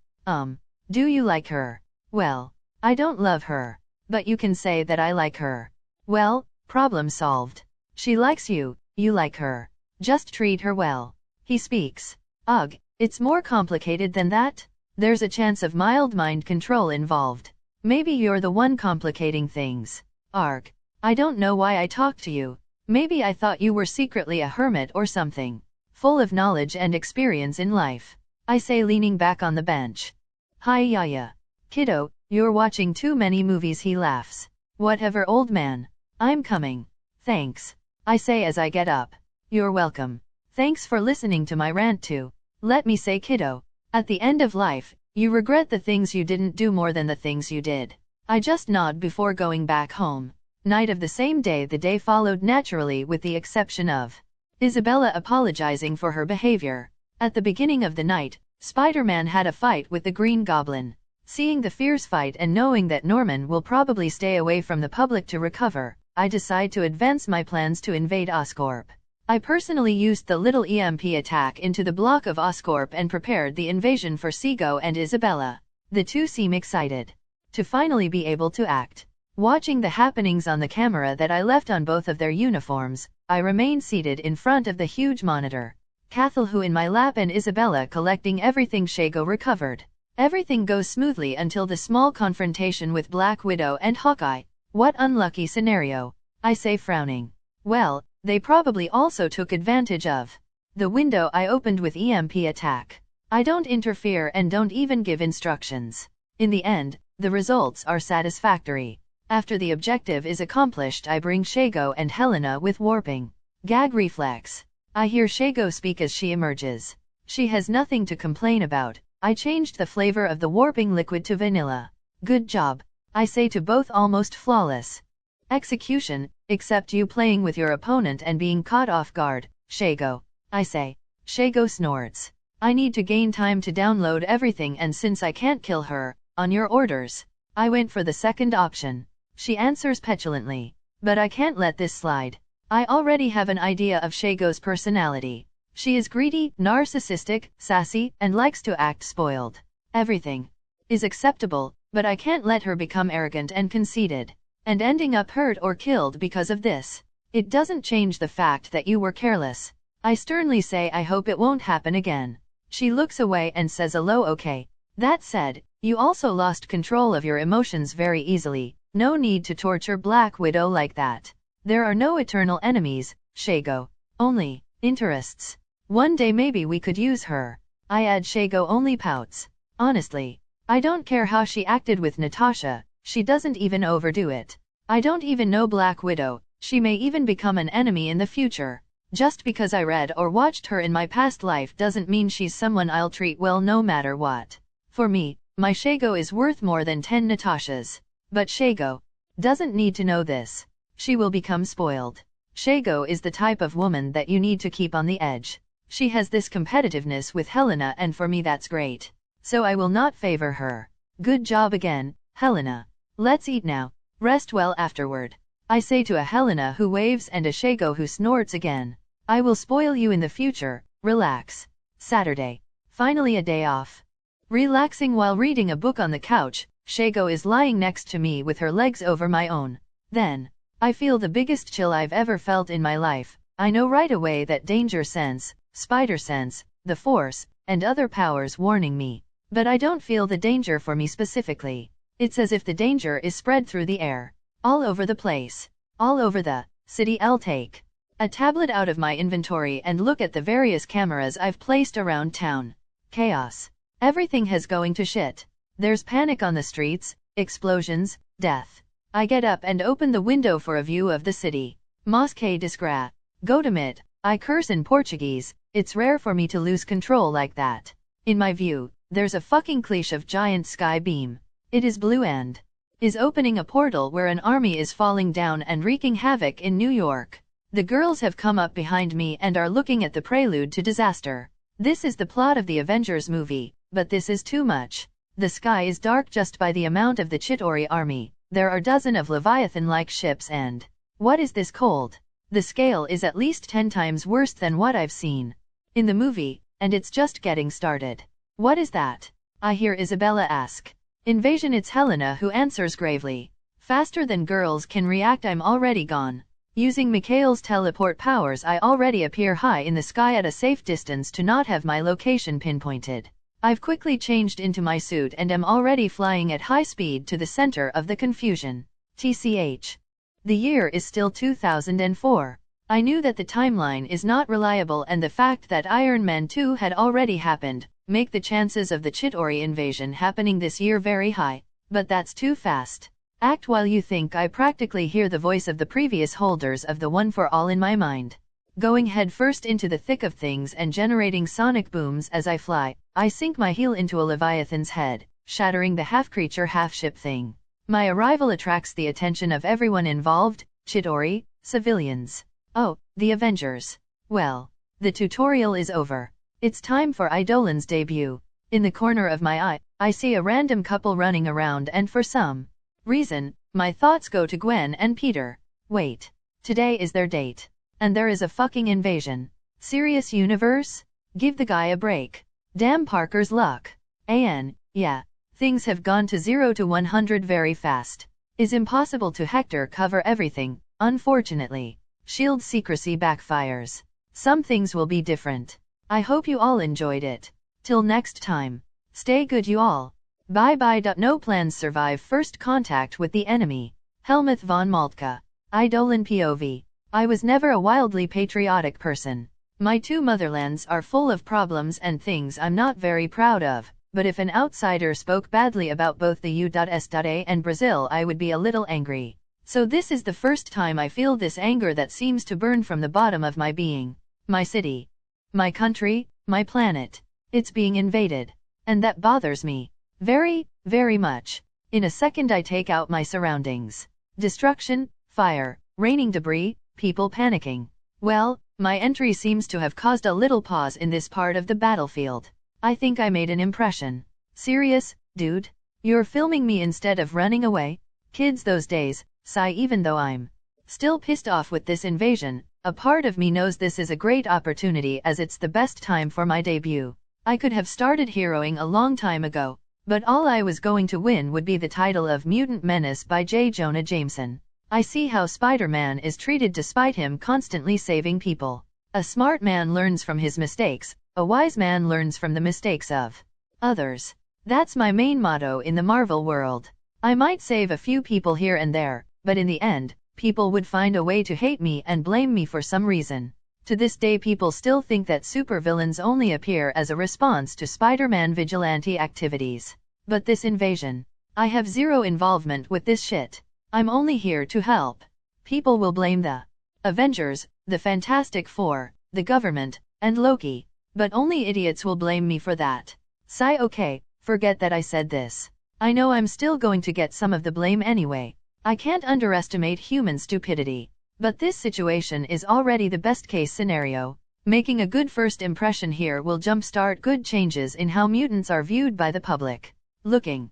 Do you like her? Well, I don't love her. But you can say that I like her. Well, problem solved. She likes you, you like her. Just treat her well. He speaks. Ugh, it's more complicated than that? There's a chance of mild mind control involved. Maybe you're the one complicating things. Arg. I don't know why I talked to you. Maybe I thought you were secretly a hermit or something. Full of knowledge and experience in life. I say, leaning back on the bench. Hi Yaya. Kiddo, you're watching too many movies. He laughs. Whatever, old man. I'm coming. Thanks. I say as I get up. You're welcome. Thanks for listening to my rant too. Let me say, kiddo. At the end of life, you regret the things you didn't do more than the things you did. I just nod before going back home. Night of the same day. The day followed naturally, with the exception of Isabella apologizing for her behavior. At the beginning of the night, Spider-Man had a fight with the Green Goblin. Seeing the fierce fight and knowing that Norman will probably stay away from the public to recover, I decide to advance my plans to invade Oscorp. I personally used the little EMP attack into the block of Oscorp and prepared the invasion for Seago and Isabella. The two seem excited to finally be able to act. Watching the happenings on the camera that I left on both of their uniforms, I remain seated in front of the huge monitor. Cathalhu in my lap and Isabella collecting everything Shago recovered. Everything goes smoothly until the small confrontation with Black Widow and Hawkeye. What unlucky scenario, I say, frowning. Well, they probably also took advantage of the window I opened with EMP attack. I don't interfere and don't even give instructions. In the end, the results are satisfactory. After the objective is accomplished, I bring Shago and Helena with warping gag reflex. I hear Shago speak as she emerges. She has nothing to complain about. I changed the flavor of the warping liquid to vanilla. Good job, I say to both. Almost flawless execution, except you playing with your opponent and being caught off guard, Shago, I say. Shago snorts. I need to gain time to download everything, and since I can't kill her, on your orders, I went for the second option. She answers petulantly. But I can't let this slide. I already have an idea of Shago's personality. She is greedy, narcissistic, sassy, and likes to act spoiled. Everything is acceptable, but I can't let her become arrogant and conceited, and ending up hurt or killed because of this. It doesn't change the fact that you were careless. I sternly say I hope it won't happen again. She looks away and says a low okay. That said, you also lost control of your emotions very easily. No need to torture Black Widow like that. There are no eternal enemies, Shago. Only interests. One day maybe we could use her. I add. Shago only pouts. Honestly, I don't care how she acted with Natasha. She doesn't even overdo it. I don't even know Black Widow. She may even become an enemy in the future. Just because I read or watched her in my past life doesn't mean she's someone I'll treat well no matter what. For me, my Shago is worth more than 10 Natashas. But Shago doesn't need to know this. She will become spoiled. Shago is the type of woman that you need to keep on the edge. She has this competitiveness with Helena, and for me that's great. So I will not favor her. Good job again, Helena. Let's eat now. Rest well afterward. I say to a Helena who waves and a Shago who snorts again. I will spoil you in the future. Relax. Saturday. Finally a day off. Relaxing while reading a book on the couch, Shago is lying next to me with her legs over my own. Then, I feel the biggest chill I've ever felt in my life. I know right away that danger sense, spider sense, the force, and other powers warning me. But I don't feel the danger for me specifically. It's as if the danger is spread through the air. All over the place. All over the city. I'll take a tablet out of my inventory and look at the various cameras I've placed around town. Chaos. Everything has going to shit. There's panic on the streets, explosions, death. I get up and open the window for a view of the city. Mosque desgra. Godamit. I curse in Portuguese. It's rare for me to lose control like that. In my view, there's a fucking cliche of giant sky beam. It is blue and is opening a portal where an army is falling down and wreaking havoc in New York. The girls have come up behind me and are looking at the prelude to disaster. This is the plot of the Avengers movie, but this is too much. The sky is dark just by the amount of the Chitauri army. There are dozens of Leviathan-like ships and what is this cold? The scale is at least 10 times worse than what I've seen in the movie, and it's just getting started. What is that? I hear Isabella ask. Invasion. It's Helena who answers gravely. Faster than girls can react. I'm already gone. Using Mikhail's teleport powers, I already appear high in the sky at a safe distance to not have my location pinpointed. I've quickly changed into my suit and am already flying at high speed to the center of the confusion. TCH. The year is still 2004. I knew that the timeline is not reliable, and the fact that Iron Man 2 had already happened make the chances of the Chitauri invasion happening this year very high. But that's too fast. Act while you think. I practically hear the voice of the previous holders of the One for All in my mind. Going headfirst into the thick of things and generating sonic booms as I fly, I sink my heel into a leviathan's head, shattering the half-creature half-ship thing. My arrival attracts the attention of everyone involved: Chitauri, civilians. Oh, the Avengers. Well, the tutorial is over. It's time for Idolan's debut. In the corner of my eye, I see a random couple running around, and for some reason, my thoughts go to Gwen and Peter. Wait. Today is their date. And there is a fucking invasion. Serious universe? Give the guy a break. Damn Parker's luck. Yeah. Things have gone to 0 to 100 very fast. Is impossible to Hector cover everything, unfortunately. Shield secrecy backfires. Some things will be different. I hope you all enjoyed it. Till next time. Stay good you all. Bye bye. No plans survive first contact with the enemy. Helmuth von Moltke. Idolan POV. I was never a wildly patriotic person. My two motherlands are full of problems and things I'm not very proud of, but if an outsider spoke badly about both the U.S.A and Brazil, I would be a little angry. So this is the first time I feel this anger that seems to burn from the bottom of my being. My city. My country, my planet. It's being invaded. And that bothers me. Very, very much. In a second I take out my surroundings. Destruction, fire, raining debris, people panicking. Well, my entry seems to have caused a little pause in this part of the battlefield. I think I made an impression. Serious, dude? You're filming me instead of running away? Kids those days, sigh. Even though I'm still pissed off with this invasion, a part of me knows this is a great opportunity as it's the best time for my debut. I could have started heroing a long time ago, but all I was going to win would be the title of Mutant Menace by J. Jonah Jameson. I see how Spider-Man is treated despite him constantly saving people. A smart man learns from his mistakes, a wise man learns from the mistakes of others. That's my main motto in the Marvel world. I might save a few people here and there, but in the end, people would find a way to hate me and blame me for some reason. To this day people still think that supervillains only appear as a response to Spider-Man vigilante activities. But this invasion, I have zero involvement with this shit. I'm only here to help. People will blame the Avengers, the Fantastic Four, the government, and Loki, but only idiots will blame me for that. Sigh. Okay, forget that I said this. I know I'm still going to get some of the blame anyway. I can't underestimate human stupidity. But this situation is already the best case scenario. Making a good first impression here will jumpstart good changes in how mutants are viewed by the public. Looking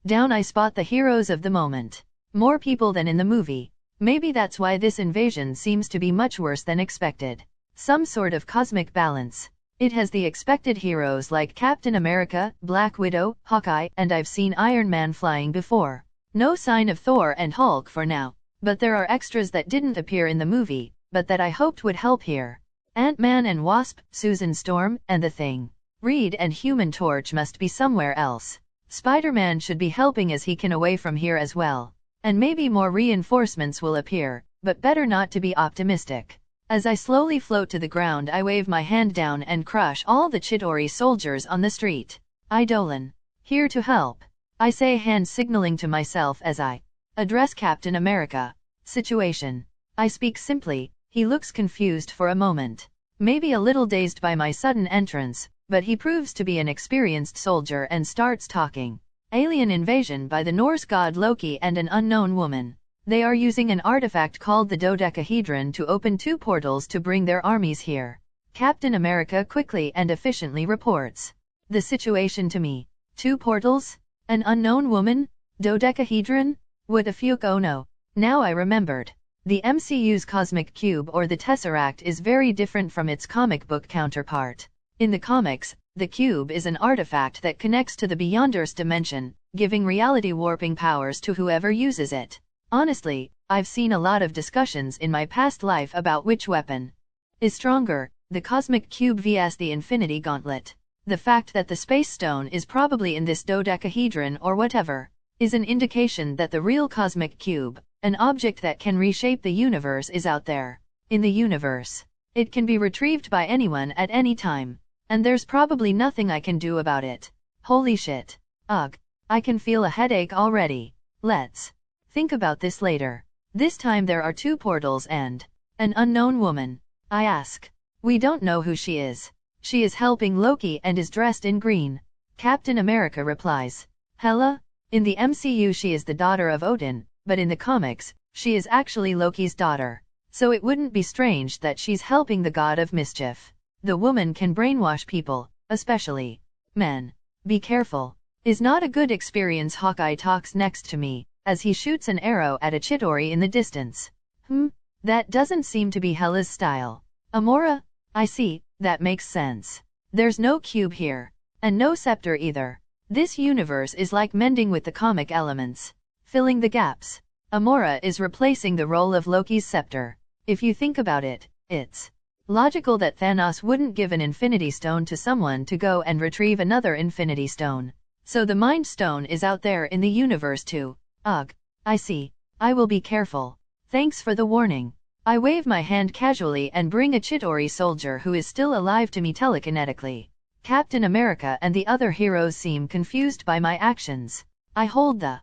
down, I spot the heroes of the moment. More people than in the movie. Maybe that's why this invasion seems to be much worse than expected. Some sort of cosmic balance. It has the expected heroes like Captain America, Black Widow, Hawkeye, and I've seen Iron Man flying before. No sign of Thor and Hulk for now, but there are extras that didn't appear in the movie, but that I hoped would help here. Ant-Man and Wasp, Susan Storm, and the Thing. Reed and Human Torch must be somewhere else. Spider-Man should be helping as he can away from here as well. And maybe more reinforcements will appear, but better not to be optimistic. As I slowly float to the ground, I wave my hand down and crush all the Chitauri soldiers on the street. Idolan. Here to help. I say, hand signaling to myself as I address Captain America. Situation. I speak simply. He looks confused for a moment. Maybe a little dazed by my sudden entrance, but he proves to be an experienced soldier and starts talking. Alien invasion by the Norse god Loki and an unknown woman. They are using an artifact called the dodecahedron to open 2 portals to bring their armies here. Captain America quickly and efficiently reports the situation to me. 2 portals? An unknown woman? Dodecahedron? What a fuck. Oh no. Now I remembered. The MCU's Cosmic Cube or the Tesseract is very different from its comic book counterpart. In the comics, The cube is an artifact that connects to the Beyonders dimension, giving reality warping powers to whoever uses it. Honestly, I've seen a lot of discussions in my past life about which weapon is stronger, the Cosmic Cube vs the Infinity Gauntlet. The fact that the Space Stone is probably in this dodecahedron or whatever, is an indication that the real Cosmic Cube, an object that can reshape the universe, is out there. In the universe. It can be retrieved by anyone at any time. And there's probably nothing I can do about it. Holy shit. Ugh. I can feel a headache already. Let's think about this later. This time there are 2 portals and an unknown woman. I ask. We don't know who she is. She is helping Loki and is dressed in green. Captain America replies. Hela? In the MCU she is the daughter of Odin, but in the comics, she is actually Loki's daughter. So it wouldn't be strange that she's helping the god of mischief. The woman can brainwash people, especially men. Be careful. Is not a good experience. Hawkeye talks next to me, as he shoots an arrow at a Chitauri in the distance. That doesn't seem to be Hela's style. Amora? I see, that makes sense. There's no cube here. And no scepter either. This universe is like mending with the comic elements. Filling the gaps. Amora is replacing the role of Loki's scepter. If you think about it, it's logical that Thanos wouldn't give an Infinity Stone to someone to go and retrieve another Infinity Stone. So the Mind Stone is out there in the universe too. Ugh. I see. I will be careful. Thanks for the warning. I wave my hand casually and bring a Chitauri soldier who is still alive to me telekinetically. Captain America and the other heroes seem confused by my actions. I hold the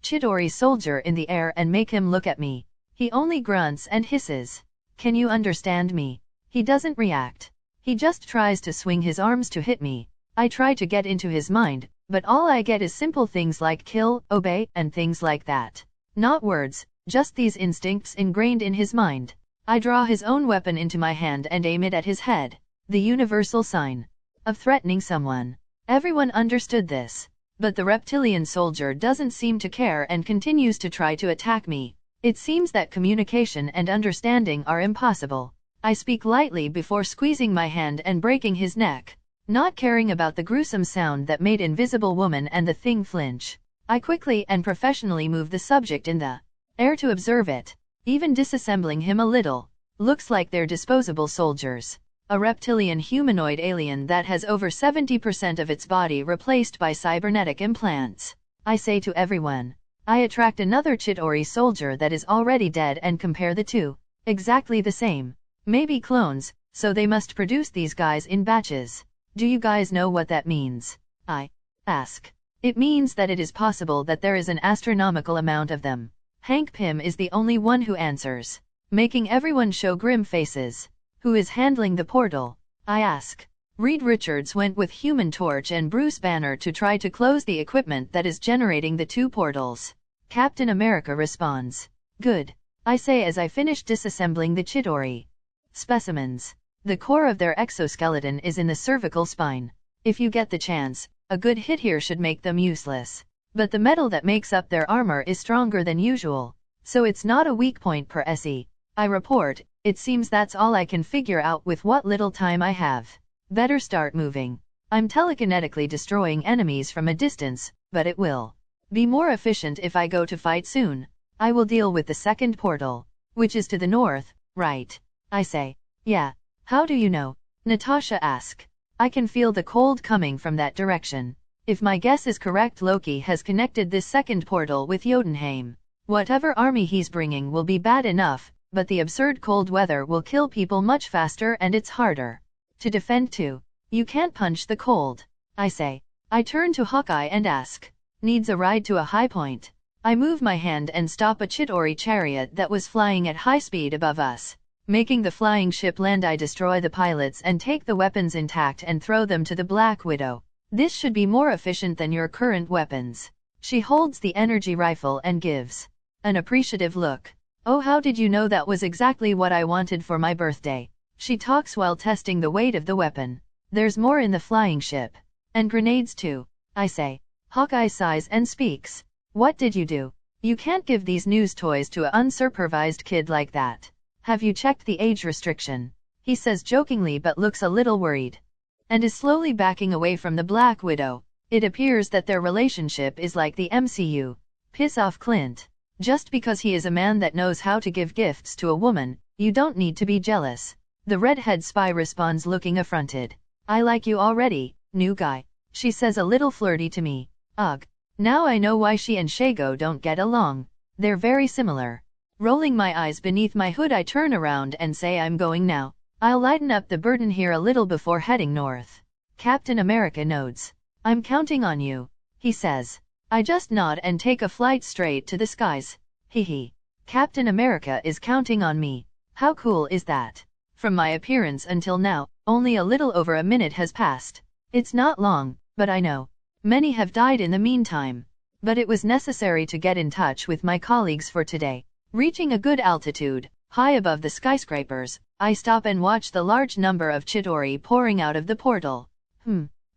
Chitauri soldier in the air and make him look at me. He only grunts and hisses. Can you understand me? He doesn't react. He just tries to swing his arms to hit me. I try to get into his mind, but all I get is simple things like kill, obey, and things like that. Not words, just these instincts ingrained in his mind. I draw his own weapon into my hand and aim it at his head. The universal sign of threatening someone. Everyone understood this. But the reptilian soldier doesn't seem to care and continues to try to attack me. It seems that communication and understanding are impossible. I speak lightly before squeezing my hand and breaking his neck. Not caring about the gruesome sound that made Invisible Woman and the Thing flinch. I quickly and professionally move the subject in the air to observe it. Even disassembling him a little. Looks like they're disposable soldiers. A reptilian humanoid alien that has over 70% of its body replaced by cybernetic implants. I say to everyone. I attract another Chitauri soldier that is already dead and compare the two. Exactly the same. Maybe clones, so they must produce these guys in batches. Do you guys know what that means? I ask. It means that it is possible that there is an astronomical amount of them. Hank Pym is the only one who answers, making everyone show grim faces. Who is handling the portal? I ask. Reed Richards went with Human Torch and Bruce Banner to try to close the equipment that is generating the 2 portals. Captain America responds. Good. I say as I finish disassembling the Chitauri specimens. The core of their exoskeleton is in the cervical spine. If you get the chance, a good hit here should make them useless. But the metal that makes up their armor is stronger than usual. So it's not a weak point per SE. I report, it seems that's all I can figure out with what little time I have. Better start moving. I'm telekinetically destroying enemies from a distance, but it will be more efficient if I go to fight soon. I will deal with the second portal, which is to the north, right? I say. Yeah. How do you know? Natasha asks. I can feel the cold coming from that direction. If my guess is correct, Loki has connected this second portal with Jotunheim. Whatever army he's bringing will be bad enough, but the absurd cold weather will kill people much faster and it's harder to defend too. You can't punch the cold. I say. I turn to Hawkeye and ask. Needs a ride to a high point. I move my hand and stop a Chitauri chariot that was flying at high speed above us. Making the flying ship land, I destroy the pilots and take the weapons intact and throw them to the Black Widow. This should be more efficient than your current weapons. She holds the energy rifle and gives an appreciative look. Oh, how did you know that was exactly what I wanted for my birthday? She talks while testing the weight of the weapon. There's more in the flying ship. And grenades too, I say. Hawkeye sighs and speaks. What did you do? You can't give these news toys to an unsupervised kid like that. Have you checked the age restriction? He says jokingly but looks a little worried. and is slowly backing away from the Black Widow. It appears that their relationship is like the MCU. Piss off, Clint. Just because he is a man that knows how to give gifts to a woman, you don't need to be jealous. The redhead spy responds looking affronted. I like you already, new guy. She says a little flirty to me. Ugh. Now I know why she and Shago don't get along. They're very similar. Rolling my eyes beneath my hood, I turn around and say I'm going now. I'll lighten up the burden here a little before heading north. Captain America nods. I'm counting on you, he says. I just nod and take a flight straight to the skies. Hehe. Captain America is counting on me. How cool is that? From my appearance until now, only a little over a minute has passed. It's not long, but I know. Many have died in the meantime. But it was necessary to get in touch with my colleagues for today. Reaching a good altitude, high above the skyscrapers, I stop and watch the large number of Chitauri pouring out of the portal.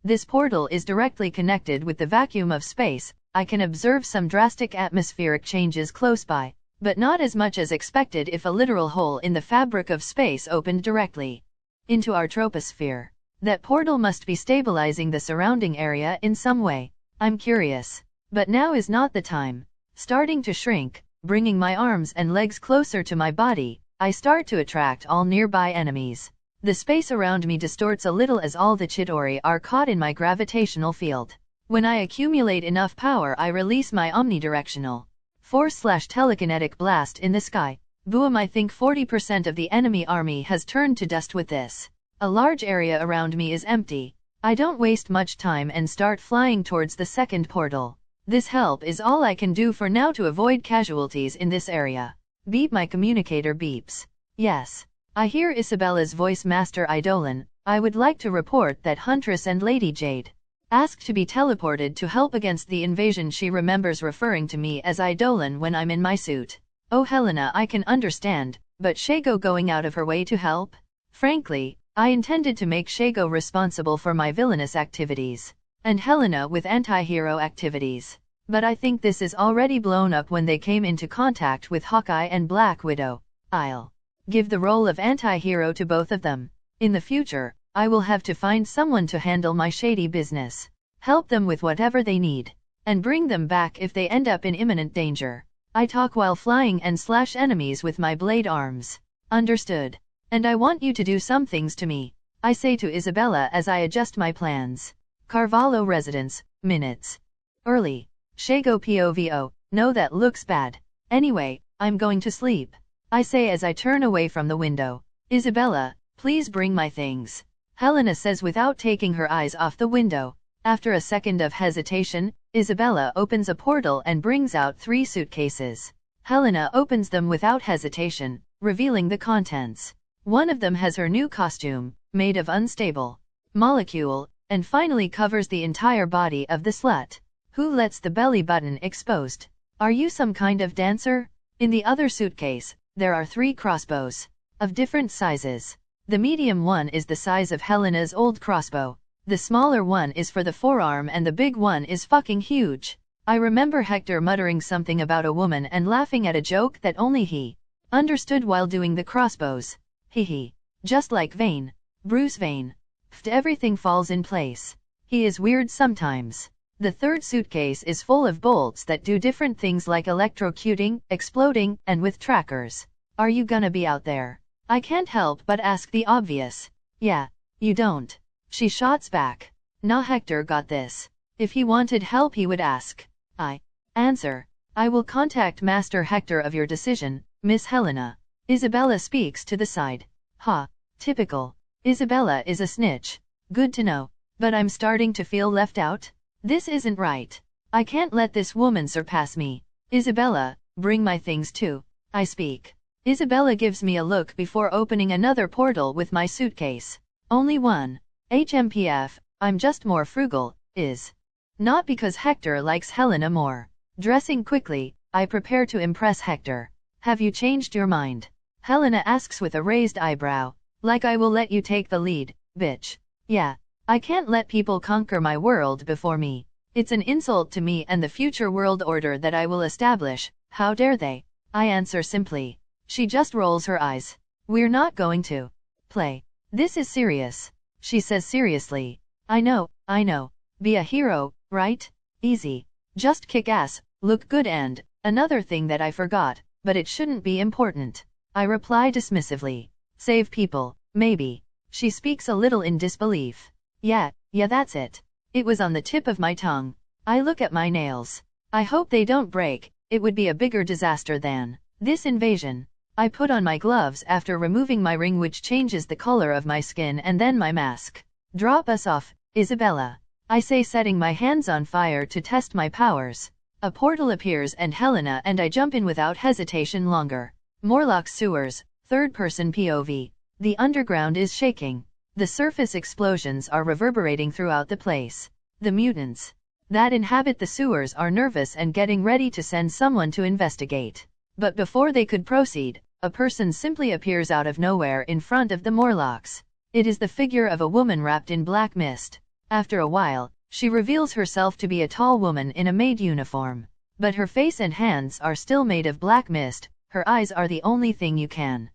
This portal is directly connected with the vacuum of space. I can observe some drastic atmospheric changes close by, but not as much as expected if a literal hole in the fabric of space opened directly into our troposphere. That portal must be stabilizing the surrounding area in some way. I'm curious. But now is not the time. Starting to shrink, bringing my arms and legs closer to my body, I start to attract all nearby enemies. The space around me distorts a little as all the Chitauri are caught in my gravitational field. When I accumulate enough power, I release my omnidirectional force/telekinetic blast in the sky. Boom! I think 40% of the enemy army has turned to dust with this. A large area around me is empty. I don't waste much time and start flying towards the second portal. This help is all I can do for now to avoid casualties in this area. Beep, my communicator beeps. Yes. I hear Isabella's voice, Master Idolan. I would like to report that Huntress and Lady Jade asked to be teleported to help against the invasion. She remembers referring to me as Idolan when I'm in my suit. Oh Helena, I can understand, but Shago going out of her way to help? Frankly, I intended to make Shago responsible for my villainous activities, and Helena with anti-hero activities. But I think this is already blown up when they came into contact with Hawkeye and Black Widow. I'll give the role of anti-hero to both of them. In the future, I will have to find someone to handle my shady business, help them with whatever they need, and bring them back if they end up in imminent danger. I talk while flying and slash enemies with my blade arms. Understood. And I want you to do some things to me, I say to Isabella as I adjust my plans. Carvalho residence, minutes early. Shago POVO, no, that looks bad. Anyway, I'm going to sleep, I say as I turn away from the window. Isabella, please bring my things, Helena says without taking her eyes off the window. After a second of hesitation, Isabella opens a portal and brings out 3 suitcases. Helena opens them without hesitation, revealing the contents. One of them has her new costume, made of unstable molecule, and finally covers the entire body of the slut, who lets the belly button exposed. Are you some kind of dancer? In the other suitcase, there are 3 crossbows, of different sizes. The medium one is the size of Helena's old crossbow. The smaller one is for the forearm and the big one is fucking huge. I remember Hector muttering something about a woman and laughing at a joke that only he understood while doing the crossbows. Hehe. Just like Vane. Bruce Vane. Pfft, everything falls in place. He is weird sometimes. The third suitcase is full of bolts that do different things like electrocuting, exploding, and with trackers. Are you gonna be out there? I can't help but ask the obvious. Yeah, you don't. She shots back. Nah, Hector got this. If he wanted help he would ask. I answer. I will contact Master Hector of your decision, Miss Helena. Isabella speaks to the side. Ha, typical. Isabella is a snitch. Good to know. But I'm starting to feel left out. This isn't right. I can't let this woman surpass me. Isabella, bring my things too. I speak. Isabella gives me a look before opening another portal with my suitcase. Only one. HMPF, I'm just more frugal, is. Not because Hector likes Helena more. Dressing quickly, I prepare to impress Hector. Have you changed your mind? Helena asks with a raised eyebrow. Like I will let you take the lead, bitch. Yeah. I can't let people conquer my world before me. It's an insult to me and the future world order that I will establish. How dare they? I answer simply. She just rolls her eyes. We're not going to play. This is serious. she says seriously. I know. Be a hero, right? Easy. Just kick ass, look good and, another thing that I forgot, but it shouldn't be important. I reply dismissively. Save people, maybe. She speaks a little in disbelief. Yeah, that's it. It was on the tip of my tongue. I look at my nails. I hope they don't break, it would be a bigger disaster than this invasion. I put on my gloves after removing my ring which changes the color of my skin and then my mask. Drop us off, Isabella. I say setting my hands on fire to test my powers. A portal appears and Helena and I jump in without hesitation longer. Morlock sewers, third-person POV. The underground is shaking. The surface explosions are reverberating throughout the place. The mutants that inhabit the sewers are nervous and getting ready to send someone to investigate. But before they could proceed, a person simply appears out of nowhere in front of the Morlocks. It is the figure of a woman wrapped in black mist. After a while, she reveals herself to be a tall woman in a maid uniform. But her face and hands are still made of black mist, her eyes are the only thing you can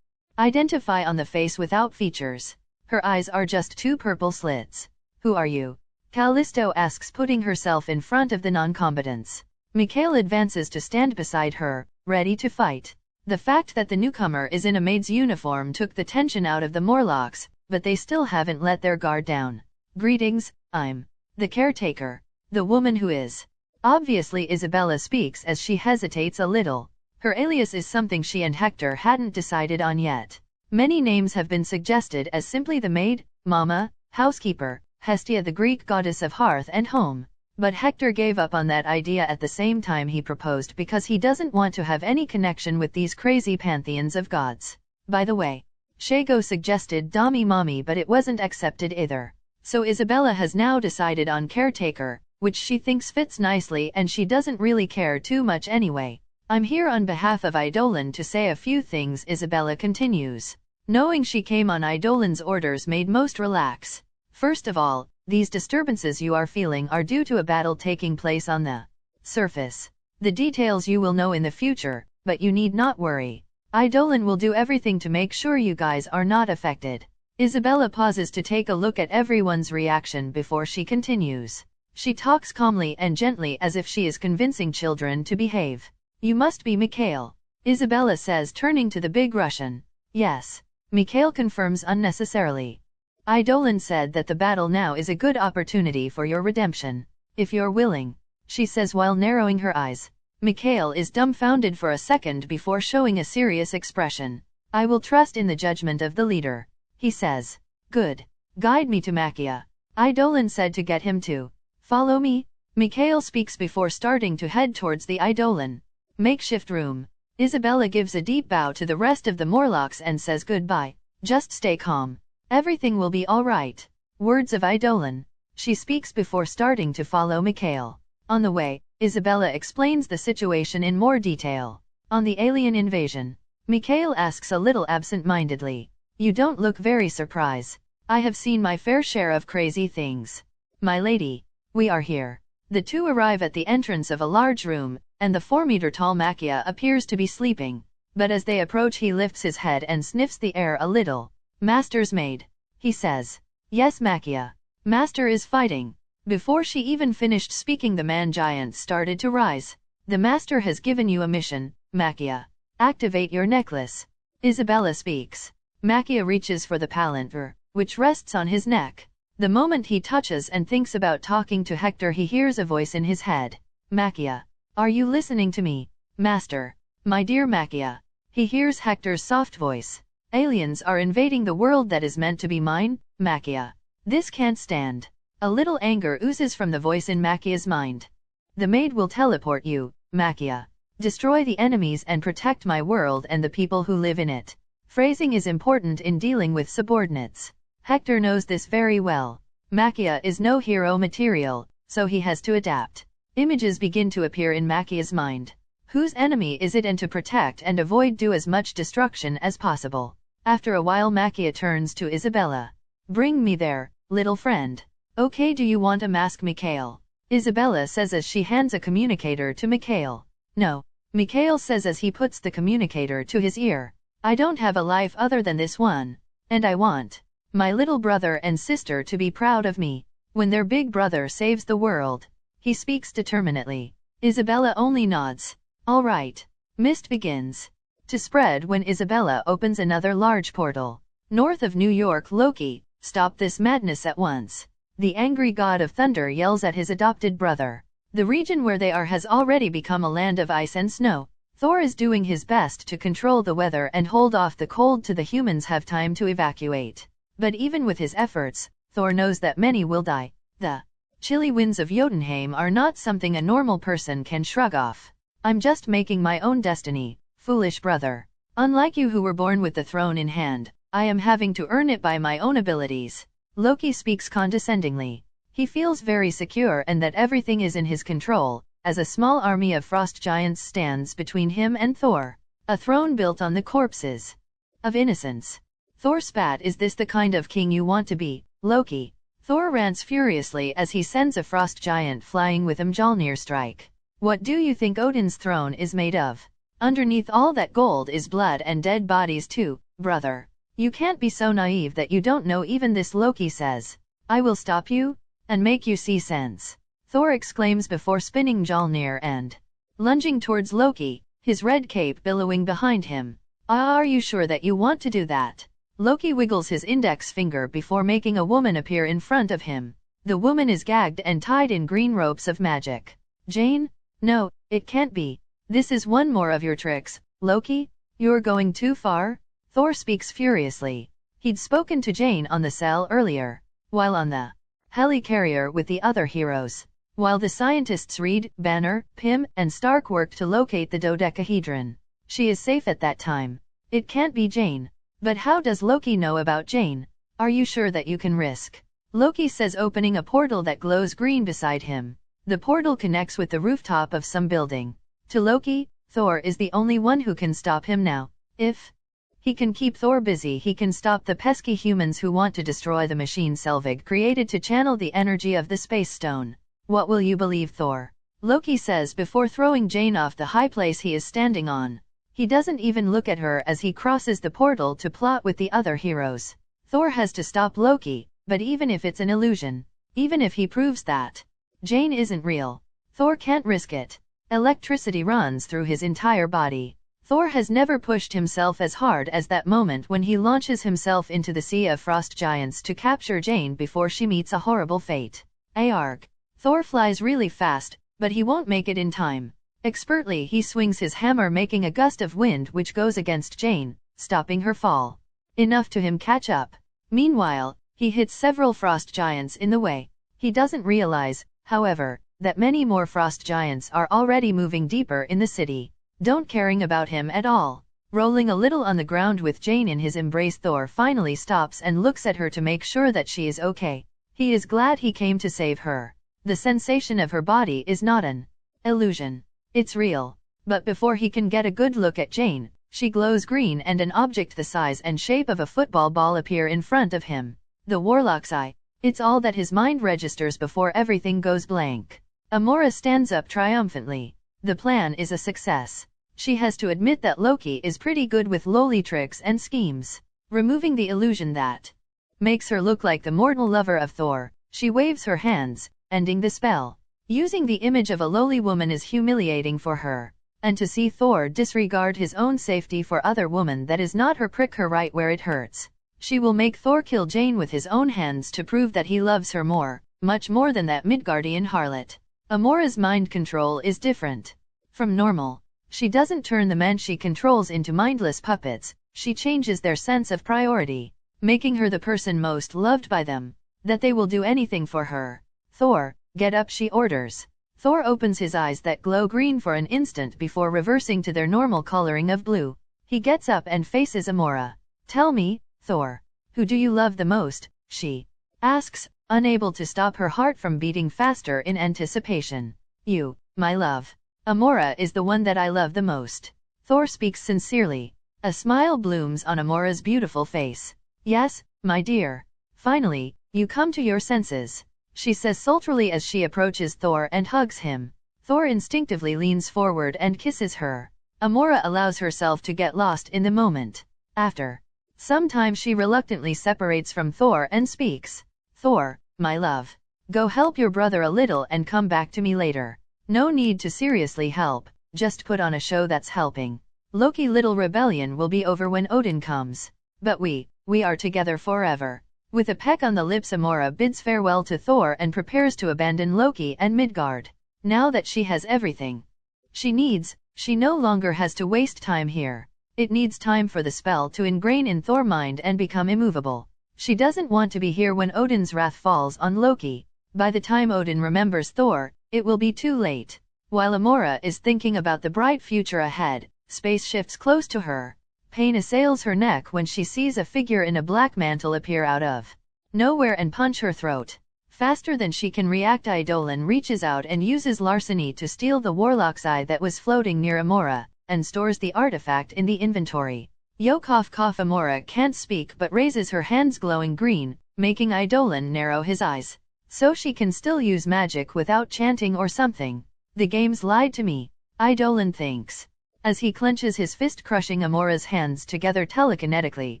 identify on the face without features. Her eyes are just two purple slits. Who are you? Callisto asks, putting herself in front of the non-combatants. Mikhail advances to stand beside her, ready to fight. The fact that the newcomer is in a maid's uniform took the tension out of the Morlocks, but they still haven't let their guard down. Greetings, I'm the caretaker. The woman who is. Obviously Isabella speaks as she hesitates a little. Her alias is something she and Hector hadn't decided on yet. Many names have been suggested as simply the maid, mama, housekeeper, Hestia the Greek goddess of hearth and home. But Hector gave up on that idea at the same time he proposed because he doesn't want to have any connection with these crazy pantheons of gods. By the way, Shago suggested Dami Mommy but it wasn't accepted either. So Isabella has now decided on caretaker, which she thinks fits nicely and she doesn't really care too much anyway. I'm here on behalf of Idolan to say a few things, Isabella continues. Knowing she came on Idolan's orders made most relax. First of all, these disturbances you are feeling are due to a battle taking place on the surface. The details you will know in the future, but you need not worry. Idolan will do everything to make sure you guys are not affected. Isabella pauses to take a look at everyone's reaction before she continues. She talks calmly and gently as if she is convincing children to behave. You must be Mikhail, Isabella says, turning to the big Russian. Yes. Mikhail confirms unnecessarily. Idolan said that the battle now is a good opportunity for your redemption. If you're willing, she says while narrowing her eyes. Mikhail is dumbfounded for a second before showing a serious expression. I will trust in the judgment of the leader, he says. Good. Guide me to Hakia, Idolan said to get him to follow me. Mikhail speaks before starting to head towards the Idolan makeshift room. Isabella gives a deep bow to the rest of the Morlocks and says goodbye. Just stay calm. Everything will be alright. Words of Idolan. She speaks before starting to follow Mikhail. On the way, Isabella explains the situation in more detail. On the alien invasion, Mikhail asks a little absent-mindedly. You don't look very surprised. I have seen my fair share of crazy things. My lady, we are here. The two arrive at the entrance of a large room, and the 4-meter-tall Hakia appears to be sleeping. But as they approach he lifts his head and sniffs the air a little. Master's maid, he says. Yes, Hakia. Master is fighting. Before she even finished speaking the man-giant started to rise. The master has given you a mission, Hakia. Activate your necklace. Isabella speaks. Hakia reaches for the palantir, which rests on his neck. The moment he touches and thinks about talking to Hector he hears a voice in his head. Hakia. Are you listening to me, Master? My dear Hakia. He hears Hector's soft voice. Aliens are invading the world that is meant to be mine, Hakia. This can't stand. A little anger oozes from the voice in Hakia's mind. The maid will teleport you, Hakia. Destroy the enemies and protect my world and the people who live in it. Phrasing is important in dealing with subordinates. Hector knows this very well. Hakia is no hero material, so he has to adapt. Images begin to appear in Hakia's mind. Whose enemy is it, and to protect and avoid do as much destruction as possible. After a while Hakia turns to Isabella. Bring me there, little friend. Okay, do you want a mask, Mikhail? Isabella says as she hands a communicator to Mikhail. No, Mikhail says as he puts the communicator to his ear. I don't have a life other than this one. And I want my little brother and sister to be proud of me, when their big brother saves the world. He speaks determinedly. Isabella only nods. All right. Mist begins to spread when Isabella opens another large portal. North of New York. Loki, stop this madness at once. The angry god of thunder yells at his adopted brother. The region where they are has already become a land of ice and snow. Thor is doing his best to control the weather and hold off the cold till the humans have time to evacuate. But even with his efforts, Thor knows that many will die. The chilly winds of Jotunheim are not something a normal person can shrug off. I'm just making my own destiny, foolish brother. Unlike you who were born with the throne in hand, I am having to earn it by my own abilities. Loki speaks condescendingly. He feels very secure and that everything is in his control, as a small army of frost giants stands between him and Thor. A throne built on the corpses of innocence. Thor spat. Is this the kind of king you want to be, Loki? Thor rants furiously as he sends a frost giant flying with Mjolnir strike. What do you think Odin's throne is made of? Underneath all that gold is blood and dead bodies too, brother. You can't be so naive that you don't know even this. Loki says. I will stop you and make you see sense, Thor exclaims before spinning Mjolnir and lunging towards Loki, his red cape billowing behind him. Are you sure that you want to do that? Loki wiggles his index finger before making a woman appear in front of him. The woman is gagged and tied in green ropes of magic. Jane? No, it can't be. This is one more of your tricks, Loki. You're going too far. Thor speaks furiously. He'd spoken to Jane on the cell earlier, while on the helicarrier with the other heroes. While the scientists Reed, Banner, Pym, and Stark worked to locate the dodecahedron. She is safe at that time. It can't be Jane. But how does Loki know about Jane? Are you sure that you can risk? Loki says, opening a portal that glows green beside him. The portal connects with the rooftop of some building. To Loki, Thor is the only one who can stop him now. If he can keep Thor busy, he can stop the pesky humans who want to destroy the machine Selvig created to channel the energy of the space stone. What will you believe, Thor? Loki says before throwing Jane off the high place he is standing on. He doesn't even look at her as he crosses the portal to plot with the other heroes. Thor has to stop Loki, but even if it's an illusion, even if he proves that Jane isn't real, Thor can't risk it. Electricity runs through his entire body. Thor has never pushed himself as hard as that moment when he launches himself into the sea of frost giants to capture Jane before she meets a horrible fate. Arg. Thor flies really fast, but he won't make it in time. Expertly he swings his hammer, making a gust of wind which goes against Jane, stopping her fall. Enough to him catch up. Meanwhile, he hits several frost giants in the way. He doesn't realize, however, that many more frost giants are already moving deeper in the city. Don't caring about him at all. Rolling a little on the ground with Jane in his embrace, Thor finally stops and looks at her to make sure that she is okay. He is glad he came to save her. The sensation of her body is not an illusion. It's real. But before he can get a good look at Jane, she glows green and an object the size and shape of a football ball appear in front of him. The Warlock's eye. It's all that his mind registers before everything goes blank. Amora stands up triumphantly. The plan is a success. She has to admit that Loki is pretty good with lowly tricks and schemes. Removing the illusion that makes her look like the mortal lover of Thor, she waves her hands, ending the spell. Using the image of a lowly woman is humiliating for her. And to see Thor disregard his own safety for other woman that is not her prick her right where it hurts. She will make Thor kill Jane with his own hands to prove that he loves her more, much more than that Midgardian harlot. Amora's mind control is different from normal. She doesn't turn the men she controls into mindless puppets, she changes their sense of priority, making her the person most loved by them, that they will do anything for her. Thor, get up, she orders. Thor opens his eyes that glow green for an instant before reversing to their normal coloring of blue. He gets up and faces Amora. Tell me, Thor, who do you love the most? She asks, unable to stop her heart from beating faster in anticipation. You, my love. Amora is the one that I love the most. Thor speaks sincerely. A smile blooms on Amora's beautiful face. Yes, my dear. Finally, you come to your senses, she says sultrily as she approaches Thor and hugs him. Thor instinctively leans forward and kisses her. Amora allows herself to get lost in the moment. After Sometimes she reluctantly separates from Thor and speaks. Thor, my love. Go help your brother a little and come back to me later. No need to seriously help, just put on a show that's helping. Loki little rebellion will be over when Odin comes. But we are together forever. With a peck on the lips, Amora bids farewell to Thor and prepares to abandon Loki and Midgard. Now that she has everything she needs, she no longer has to waste time here. It needs time for the spell to ingrain in Thor's mind and become immovable. She doesn't want to be here when Odin's wrath falls on Loki. By the time Odin remembers Thor, it will be too late. While Amora is thinking about the bright future ahead, space shifts close to her. Pain assails her neck when she sees a figure in a black mantle appear out of nowhere and punch her throat. Faster than she can react, Idolan reaches out and uses larceny to steal the warlock's eye that was floating near Amora, and stores the artifact in the inventory. Yo cough cough. Amora can't speak but raises her hands glowing green, making Idolan narrow his eyes. So she can still use magic without chanting or something. The game's lied to me, Idolan thinks, as he clenches his fist, crushing Amora's hands together telekinetically,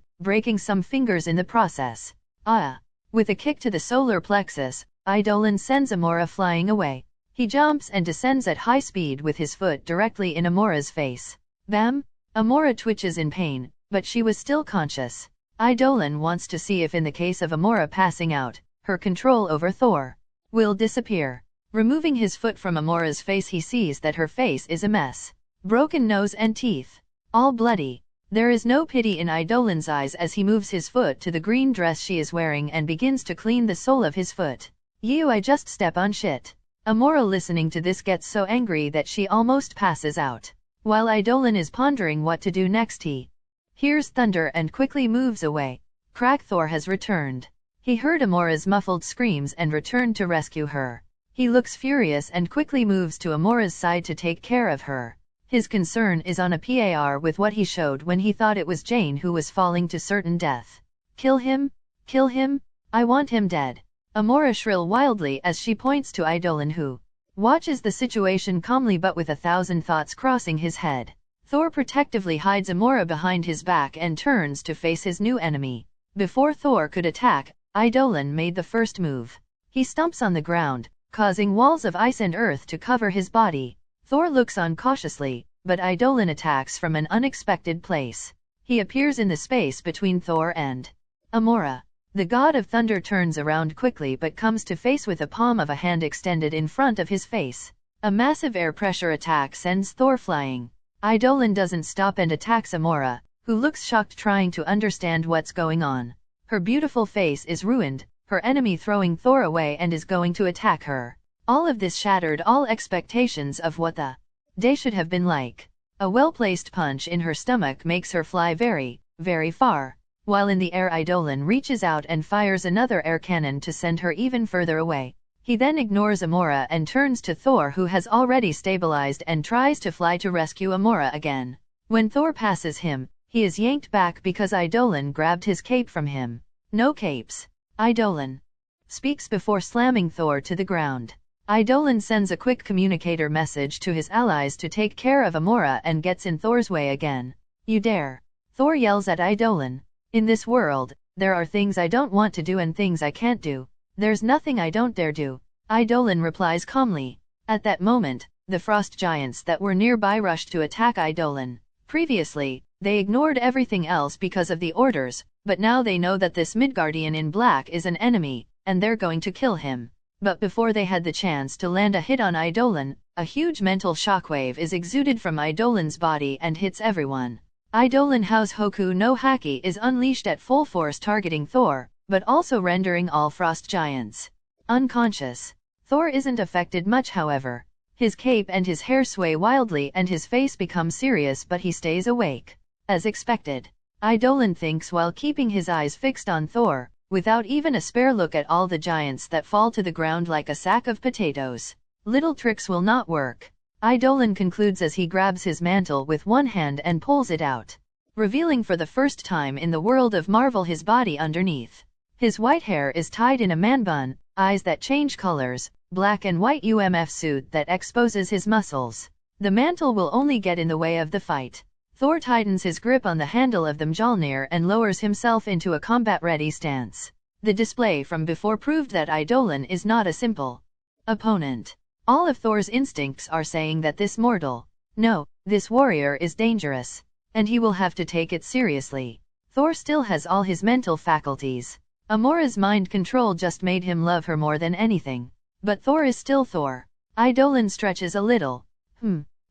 breaking some fingers in the process. With a kick to the solar plexus, Idolan sends Amora flying away. He jumps and descends at high speed with his foot directly in Amora's face. Bam! Amora twitches in pain, but she was still conscious. Idolan wants to see if in the case of Amora passing out, her control over Thor will disappear. Removing his foot from Amora's face, he sees that her face is a mess. Broken nose and teeth. All bloody. There is no pity in Idolan's eyes as he moves his foot to the green dress she is wearing and begins to clean the sole of his foot. You, I just step on shit. Amora, listening to this, gets so angry that she almost passes out. While Idolan is pondering what to do next, he hears thunder and quickly moves away. Crack, Thor has returned. He heard Amora's muffled screams and returned to rescue her. He looks furious and quickly moves to Amora's side to take care of her. His concern is on a par with what he showed when he thought it was Jane who was falling to certain death. Kill him? Kill him? I want him dead. Amora shrill wildly as she points to Idolan, who watches the situation calmly but with 1,000 thoughts crossing his head. Thor protectively hides Amora behind his back and turns to face his new enemy. Before Thor could attack, Idolan made the first move. He stumps on the ground, causing walls of ice and earth to cover his body. Thor looks on cautiously, but Idolan attacks from an unexpected place. He appears in the space between Thor and Amora. The god of thunder turns around quickly but comes to face with the palm of a hand extended in front of his face. A massive air pressure attack sends Thor flying. Idolan doesn't stop and attacks Amora, who looks shocked, trying to understand what's going on. Her beautiful face is ruined, her enemy throwing Thor away and is going to attack her. All of this shattered all expectations of what the day should have been like. A well-placed punch in her stomach makes her fly very, very far. While in the air, Idolan reaches out and fires another air cannon to send her even further away. He then ignores Amora and turns to Thor, who has already stabilized, and tries to fly to rescue Amora again. When Thor passes him, he is yanked back because Idolan grabbed his cape from him. No capes. Idolan speaks before slamming Thor to the ground. Idolan sends a quick communicator message to his allies to take care of Amora and gets in Thor's way again. You dare! Thor yells at Idolan. In this world, there are things I don't want to do and things I can't do. There's nothing I don't dare do. Idolan replies calmly. At that moment, the frost giants that were nearby rushed to attack Idolan. Previously, they ignored everything else because of the orders, but now they know that this Midgardian in black is an enemy, and they're going to kill him. But before they had the chance to land a hit on Idolan, a huge mental shockwave is exuded from Idolan's body and hits everyone. Idolan House Hoku no Haki is unleashed at full force, targeting Thor, but also rendering all frost giants unconscious. Thor isn't affected much, however. His cape and his hair sway wildly and his face becomes serious, but he stays awake. As expected, Idolan thinks while keeping his eyes fixed on Thor, without even a spare look at all the giants that fall to the ground like a sack of potatoes. Little tricks will not work. Idolan concludes as he grabs his mantle with one hand and pulls it out, revealing for the first time in the world of Marvel his body underneath. His white hair is tied in a man bun, eyes that change colors, black and white UMF suit that exposes his muscles. The mantle will only get in the way of the fight. Thor tightens his grip on the handle of the Mjolnir and lowers himself into a combat-ready stance. The display from before proved that Idolan is not a simple opponent. All of Thor's instincts are saying that this mortal, no, this warrior is dangerous, and he will have to take it seriously. Thor still has all his mental faculties. Amora's mind control just made him love her more than anything. But Thor is still Thor. Idolan stretches a little.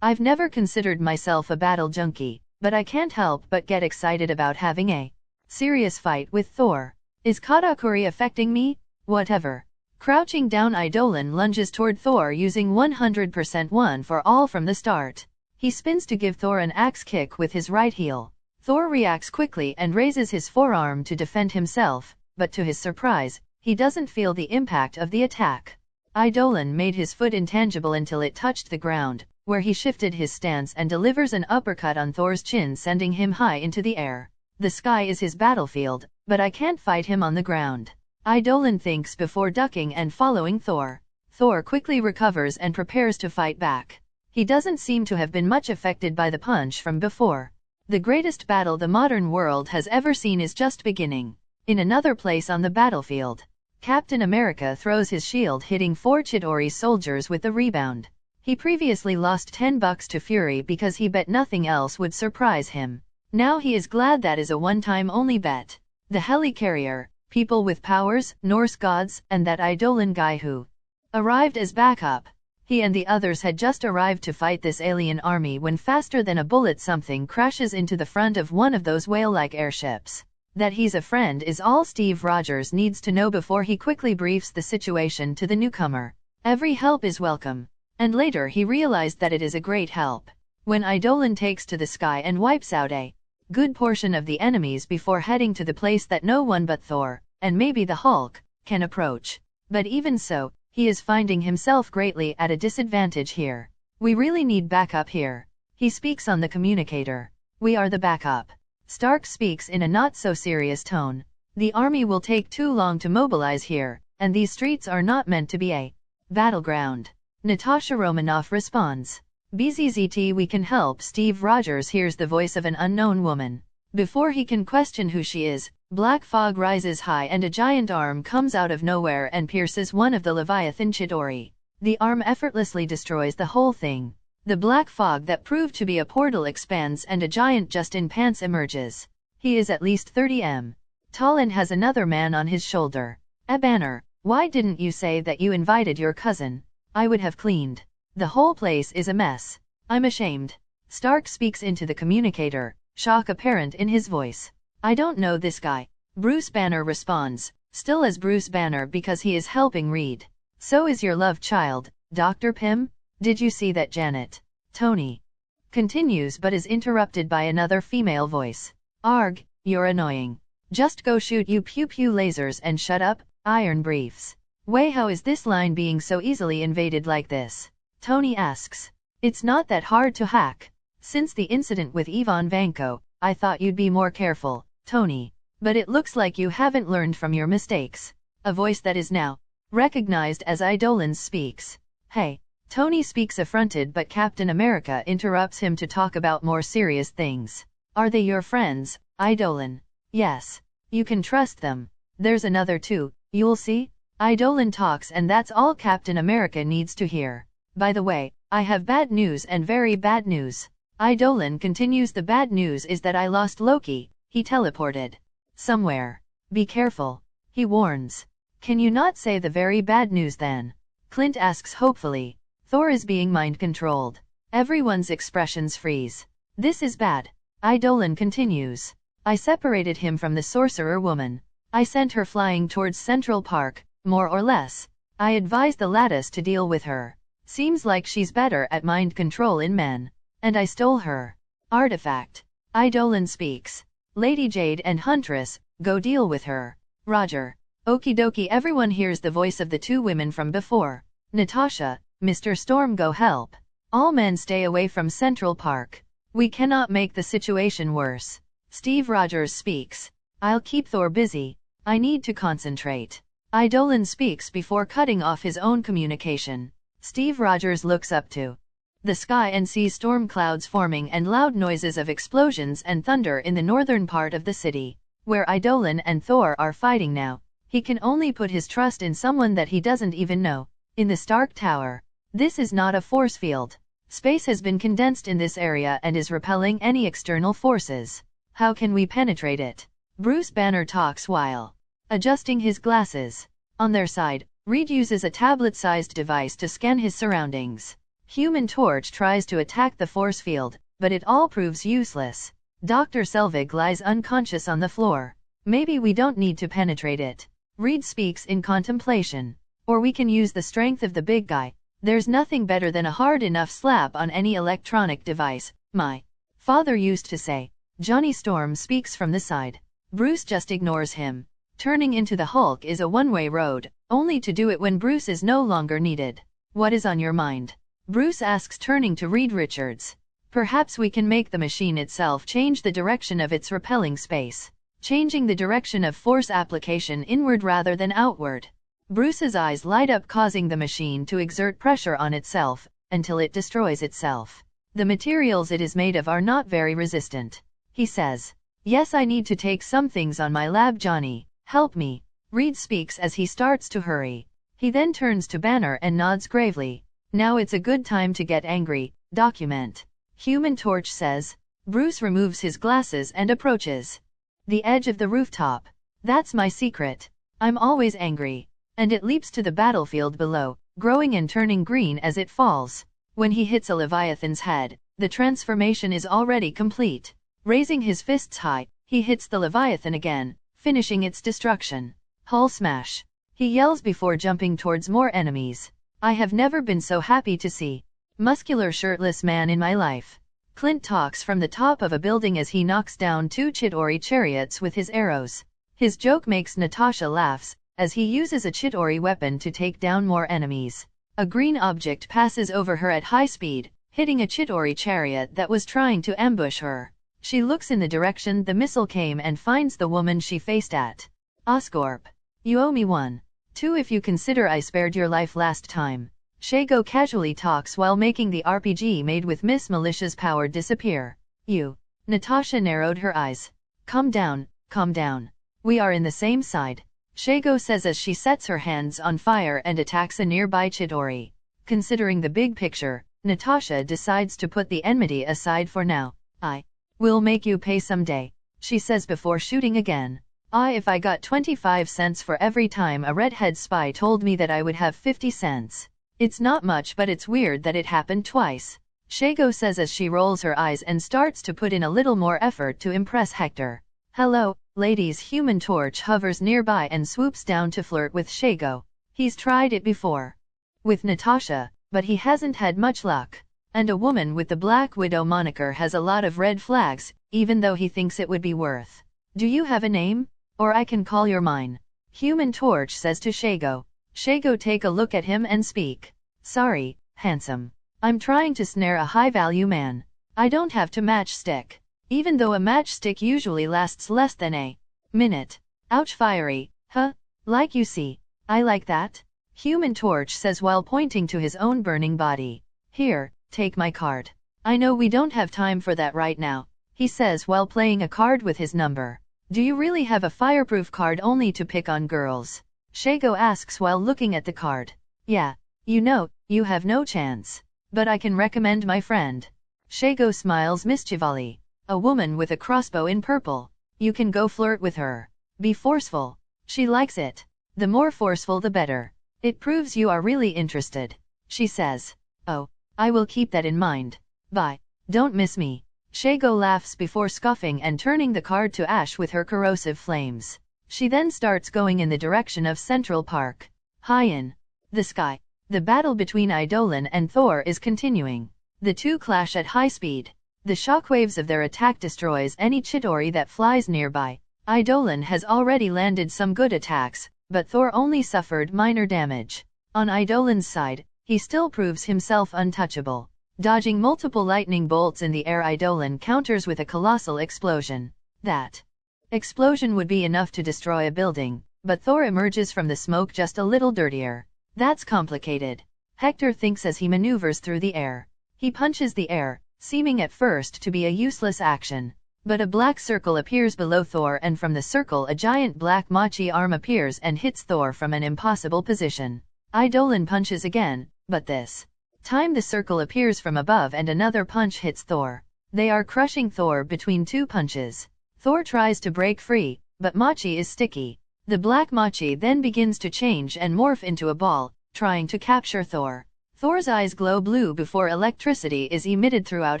I've never considered myself a battle junkie, but I can't help but get excited about having a serious fight with Thor. Is Katakuri affecting me? Whatever. Crouching down, Idolan lunges toward Thor using 100% one for all from the start. He spins to give Thor an axe kick with his right heel. Thor reacts quickly and raises his forearm to defend himself, but to his surprise, he doesn't feel the impact of the attack. Idolan made his foot intangible until it touched the ground, where he shifted his stance and delivers an uppercut on Thor's chin, sending him high into the air. The sky is his battlefield, but I can't fight him on the ground. Idolan thinks before ducking and following Thor. Thor quickly recovers and prepares to fight back. He doesn't seem to have been much affected by the punch from before. The greatest battle the modern world has ever seen is just beginning. In another place on the battlefield, Captain America throws his shield, hitting 4 Chitauri soldiers with the rebound. He previously lost $10 to Fury because he bet nothing else would surprise him. Now he is glad that is a one-time only bet. The helicarrier, people with powers, Norse gods, and that Idolan guy who arrived as backup. He and the others had just arrived to fight this alien army when faster than a bullet something crashes into the front of one of those whale-like airships. That he's a friend is all Steve Rogers needs to know before he quickly briefs the situation to the newcomer. Every help is welcome. And later he realized that it is a great help. When Idolan takes to the sky and wipes out a good portion of the enemies before heading to the place that no one but Thor, and maybe the Hulk, can approach. But even so, he is finding himself greatly at a disadvantage here. We really need backup here. He speaks on the communicator. We are the backup. Stark speaks in a not-so-serious tone. The army will take too long to mobilize here, and these streets are not meant to be a battleground. Natasha Romanoff responds. BZZT, we can help. Steve Rogers hears the voice of an unknown woman. Before he can question who she is, black fog rises high and a giant arm comes out of nowhere and pierces one of the Leviathan Chitauri. The arm effortlessly destroys the whole thing. The black fog that proved to be a portal expands and a giant just in pants emerges. He is at least 30 m tall and has another man on his shoulder. A banner. Why didn't you say that you invited your cousin? I would have cleaned. The whole place is a mess. I'm ashamed. Stark speaks into the communicator, shock apparent in his voice. I don't know this guy. Bruce Banner responds, still as Bruce Banner because he is helping Reed. So is your love child, Dr. Pym? Did you see that Janet? Tony continues but is interrupted by another female voice. Arg, you're annoying. Just go shoot you pew pew lasers and shut up, Iron Briefs. Way, how is this line being so easily invaded like this? Tony asks. It's not that hard to hack. Since the incident with Ivan Vanko, I thought you'd be more careful, Tony. But it looks like you haven't learned from your mistakes. A voice that is now recognized as Idolan's speaks. Hey. Tony speaks affronted, but Captain America interrupts him to talk about more serious things. Are they your friends, Idolan? Yes. You can trust them. There's another too, you'll see. Idolan talks and that's all Captain America needs to hear. By the way, I have bad news and very bad news. Idolan continues. The bad news is that I lost Loki. He teleported somewhere. Be careful, he warns. Can you not say the very bad news then? Clint asks hopefully. Thor is being mind-controlled. Everyone's expressions freeze. This is bad. Idolan continues. I separated him from the sorcerer woman. I sent her flying towards Central Park, more or less. I advised the Lattice to deal with her. Seems like she's better at mind control in men. And I stole her artifact. Idolan speaks. Lady Jade and Huntress, go deal with her. Roger. Okie dokie. Everyone hears the voice of the two women from before. Natasha, Mr. Storm, go help. All men stay away from Central Park. We cannot make the situation worse. Steve Rogers speaks. I'll keep Thor busy. I need to concentrate. Idolan speaks before cutting off his own communication. Steve Rogers looks up to the sky and sees storm clouds forming and loud noises of explosions and thunder in the northern part of the city, where Idolan and Thor are fighting now. He can only put his trust in someone that he doesn't even know. In the Stark Tower. This is not a force field. Space has been condensed in this area and is repelling any external forces. How can we penetrate it? Bruce Banner talks while adjusting his glasses. On their side, Reed uses a tablet-sized device to scan his surroundings. Human Torch tries to attack the force field, but it all proves useless. Dr. Selvig lies unconscious on the floor. Maybe we don't need to penetrate it. Reed speaks in contemplation. Or we can use the strength of the big guy. There's nothing better than a hard enough slap on any electronic device, my father used to say. Johnny Storm speaks from the side. Bruce just ignores him. Turning into the Hulk is a one-way road, only to do it when Bruce is no longer needed. What is on your mind? Bruce asks, turning to Reed Richards. Perhaps we can make the machine itself change the direction of its repelling space, changing the direction of force application inward rather than outward. Bruce's eyes light up, causing the machine to exert pressure on itself, until it destroys itself. The materials it is made of are not very resistant. He says, "Yes, I need to take some things on my lab, Johnny, help me." Reed speaks as he starts to hurry. He then turns to Banner and nods gravely. "Now it's a good time to get angry, document." Human Torch says. Bruce removes his glasses and approaches the edge of the rooftop. "That's my secret. I'm always angry." And it leaps to the battlefield below, growing and turning green as it falls. When he hits a Leviathan's head, the transformation is already complete. Raising his fists high, he hits the Leviathan again, finishing its destruction. Hull smash. He yells before jumping towards more enemies. "I have never been so happy to see muscular shirtless man in my life." Clint talks from the top of a building as he knocks down 2 Chitauri chariots with his arrows. His joke makes Natasha laughs, as he uses a Chitauri weapon to take down more enemies. A green object passes over her at high speed, hitting a Chitauri chariot that was trying to ambush her. She looks in the direction the missile came and finds the woman she faced at. "Oscorp. You owe me one. 2 if you consider I spared your life last time." Shago casually talks while making the RPG made with Miss Militia's power disappear. "You." Natasha narrowed her eyes. Calm down, calm down. We are in the same side." Shago says as she sets her hands on fire and attacks a nearby Chitauri. Considering the big picture, Natasha decides to put the enmity aside for now. "I will make you pay someday," she says before shooting again. If I got 25 cents for every time a redhead spy told me that I would have 50 cents. It's not much, but it's weird that it happened twice," Shago says as she rolls her eyes and starts to put in a little more effort to impress Hector. "Hello, ladies." Human Torch hovers nearby and swoops down to flirt with Shago. He's tried it before with Natasha, but he hasn't had much luck. And a woman with the Black Widow moniker has a lot of red flags, even though he thinks it would be worth. "Do you have a name? Or I can call your mine," Human Torch says to Shago. Shago take a look at him and speak. "Sorry, handsome. I'm trying to snare a high-value man. I don't have to matchstick. Even though a matchstick usually lasts less than a minute." "Ouch, fiery, huh? Like you see. I like that," Human Torch says while pointing to his own burning body. "Here, take my card." "I know we don't have time for that right now," he says while playing a card with his number. "Do you really have a fireproof card only to pick on girls?" Shago asks while looking at the card. "Yeah, you know, you have no chance. But I can recommend my friend." Shago smiles mischievously. "A woman with a crossbow in purple. You can go flirt with her. Be forceful. She likes it. The more forceful the better. It proves you are really interested," she says. "Oh, I will keep that in mind. Bye. Don't miss me." Shago laughs before scoffing and turning the card to ash with her corrosive flames. She then starts going in the direction of Central Park. High in the sky, the battle between Idolan and Thor is continuing. The two clash at high speed. The shockwaves of their attack destroys any Chitauri that flies nearby. Idolan has already landed some good attacks, but Thor only suffered minor damage. On Idolan's side, he still proves himself untouchable. Dodging multiple lightning bolts in the air, Idolan counters with a colossal explosion. That explosion would be enough to destroy a building, but Thor emerges from the smoke just a little dirtier. "That's complicated," Hector thinks as he maneuvers through the air. He punches the air, seeming at first to be a useless action. But a black circle appears below Thor, and from the circle a giant black machi arm appears and hits Thor from an impossible position. Idolan punches again, but this time the circle appears from above and another punch hits Thor. They are crushing Thor between two punches. Thor tries to break free, but machi is sticky. The black machi then begins to change and morph into a ball, trying to capture Thor. Thor's eyes glow blue before electricity is emitted throughout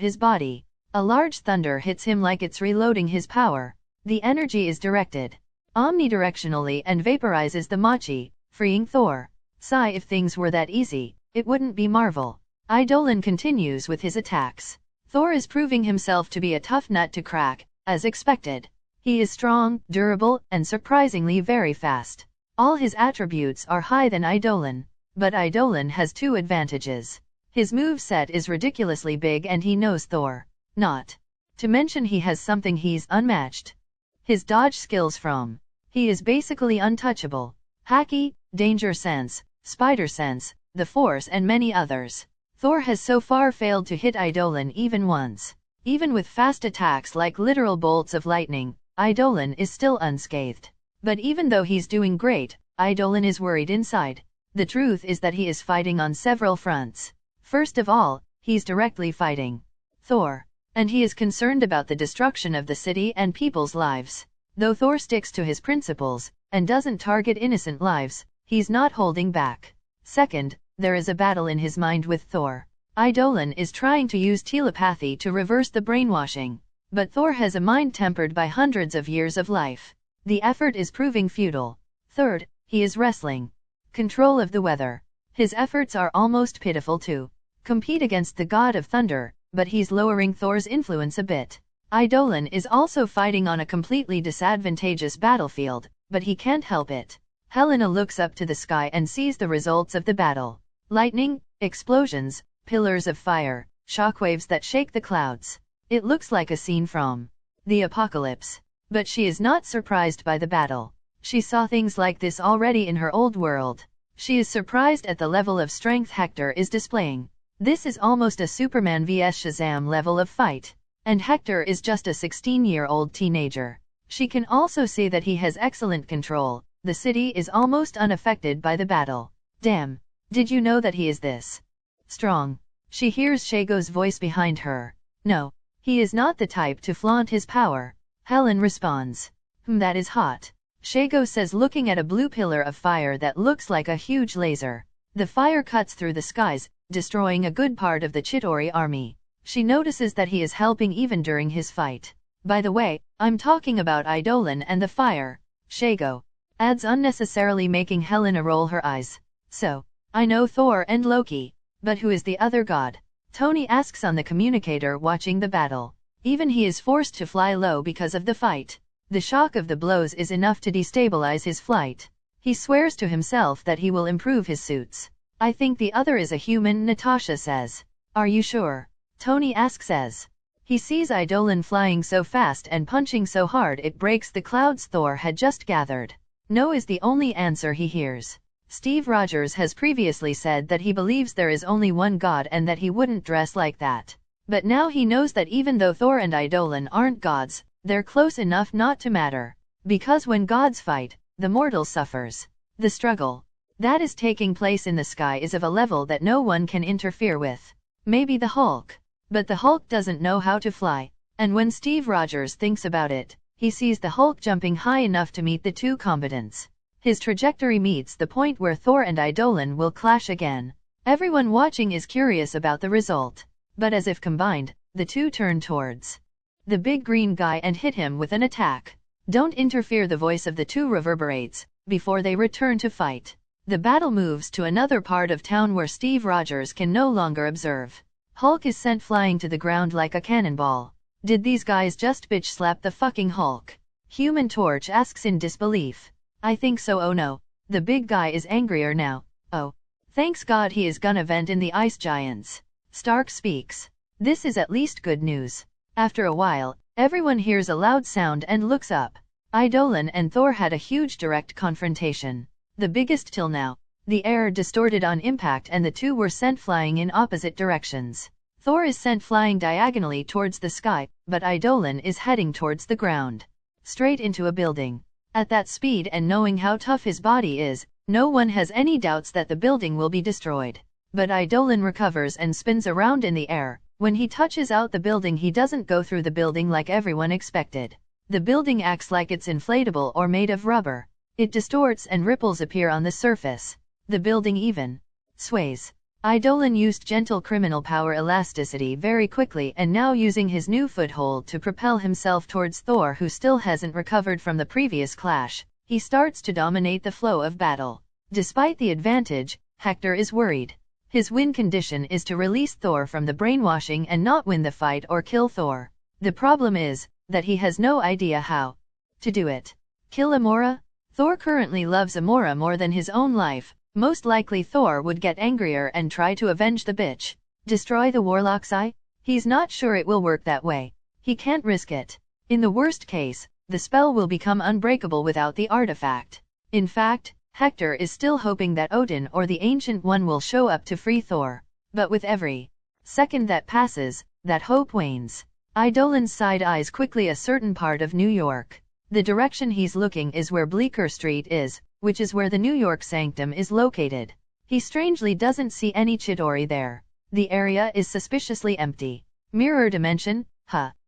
his body. A large thunder hits him like it's reloading his power. The energy is directed omnidirectionally and vaporizes the machi, freeing Thor. Sigh, if things were that easy, it wouldn't be Marvel. Idolan continues with his attacks. Thor is proving himself to be a tough nut to crack, as expected. He is strong, durable, and surprisingly very fast. All his attributes are higher than Idolan. But Idolan has two advantages. His moveset is ridiculously big and he knows Thor. Not to mention he has something he's unmatched. His dodge skills from. He is basically untouchable. Hakia, danger sense, spider sense, the force and many others. Thor has so far failed to hit Idolan even once. Even with fast attacks like literal bolts of lightning, Idolan is still unscathed. But even though he's doing great, Idolan is worried inside. The truth is that he is fighting on several fronts. First of all, he's directly fighting Thor. And he is concerned about the destruction of the city and people's lives. Though Thor sticks to his principles, and doesn't target innocent lives, he's not holding back. Second, there is a battle in his mind with Thor. Idolan is trying to use telepathy to reverse the brainwashing. But Thor has a mind tempered by hundreds of years of life. The effort is proving futile. Third, he is wrestling control of the weather. His efforts are almost pitiful to compete against the god of thunder, but he's lowering Thor's influence a bit. Idolan is also fighting on a completely disadvantageous battlefield, but he can't help it. Helena looks up to the sky and sees the results of the battle. Lightning, explosions, pillars of fire, shockwaves that shake the clouds. It looks like a scene from the apocalypse. But she is not surprised by the battle. She saw things like this already in her old world. She is surprised at the level of strength Hector is displaying. This is almost a Superman vs Shazam level of fight. And Hector is just a 16-year-old teenager. She can also see that he has excellent control. The city is almost unaffected by the battle. Damn. Did you know that he is this strong? She hears Shago's voice behind her. No. He is not the type to flaunt his power. Helen responds. That is hot. Shago says, looking at a blue pillar of fire that looks like a huge laser. The fire cuts through the skies, destroying a good part of the Chitauri army. She notices that he is helping even during his fight. By the way, I'm talking about Idolan and the fire. Shago adds, unnecessarily making Helena roll her eyes. So, I know Thor and Loki. But who is the other god? Tony asks on the communicator watching the battle. Even he is forced to fly low because of the fight. The shock of the blows is enough to destabilize his flight. He swears to himself that he will improve his suits. I think the other is a human, Natasha says. Are you sure? Tony asks as he sees Idolan flying so fast and punching so hard it breaks the clouds Thor had just gathered. No is the only answer he hears. Steve Rogers has previously said that he believes there is only one god and that he wouldn't dress like that. But now he knows that even though Thor and Idolan aren't gods, they're close enough not to matter. Because when gods fight, the mortal suffers. The struggle that is taking place in the sky is of a level that no one can interfere with. Maybe the Hulk. But the Hulk doesn't know how to fly. And when Steve Rogers thinks about it, he sees the Hulk jumping high enough to meet the two combatants. His trajectory meets the point where Thor and Idolan will clash again. Everyone watching is curious about the result. But as if combined, the two turn towards the big green guy and hit him with an attack. Don't interfere, the voice of the two reverberates, before they return to fight. The battle moves to another part of town where Steve Rogers can no longer observe. Hulk is sent flying to the ground like a cannonball. Did these guys just bitch slap the fucking Hulk? Human Torch asks in disbelief. I think so. Oh no. The big guy is angrier now. Oh. Thanks God he is gonna vent in the ice giants. Stark speaks. This is at least good news. After a while, everyone hears a loud sound and looks up. Idolan and Thor had a huge direct confrontation. The biggest till now. The air distorted on impact and the two were sent flying in opposite directions. Thor is sent flying diagonally towards the sky, but Idolan is heading towards the ground. Straight into a building. At that speed and knowing how tough his body is, no one has any doubts that the building will be destroyed. But Idolan recovers and spins around in the air. When he touches out the building, he doesn't go through the building like everyone expected. The building acts like it's inflatable or made of rubber. It distorts and ripples appear on the surface. The building even sways. Idolan used gentle criminal power elasticity very quickly and now using his new foothold to propel himself towards Thor, who still hasn't recovered from the previous clash. He starts to dominate the flow of battle. Despite the advantage, Hector is worried. His win condition is to release Thor from the brainwashing and not win the fight or kill Thor. The problem is that he has no idea how to do it. Kill Amora? Thor currently loves Amora more than his own life. Most likely Thor would get angrier and try to avenge the bitch. Destroy the Warlock's eye? He's not sure it will work that way. He can't risk it. In the worst case, the spell will become unbreakable without the artifact. In fact, Hector is still hoping that Odin or the Ancient One will show up to free Thor. But with every second that passes, that hope wanes. Idolan's side eyes quickly a certain part of New York. The direction he's looking is where Bleecker Street is, which is where the New York Sanctum is located. He strangely doesn't see any Chitauri there. The area is suspiciously empty. Mirror dimension?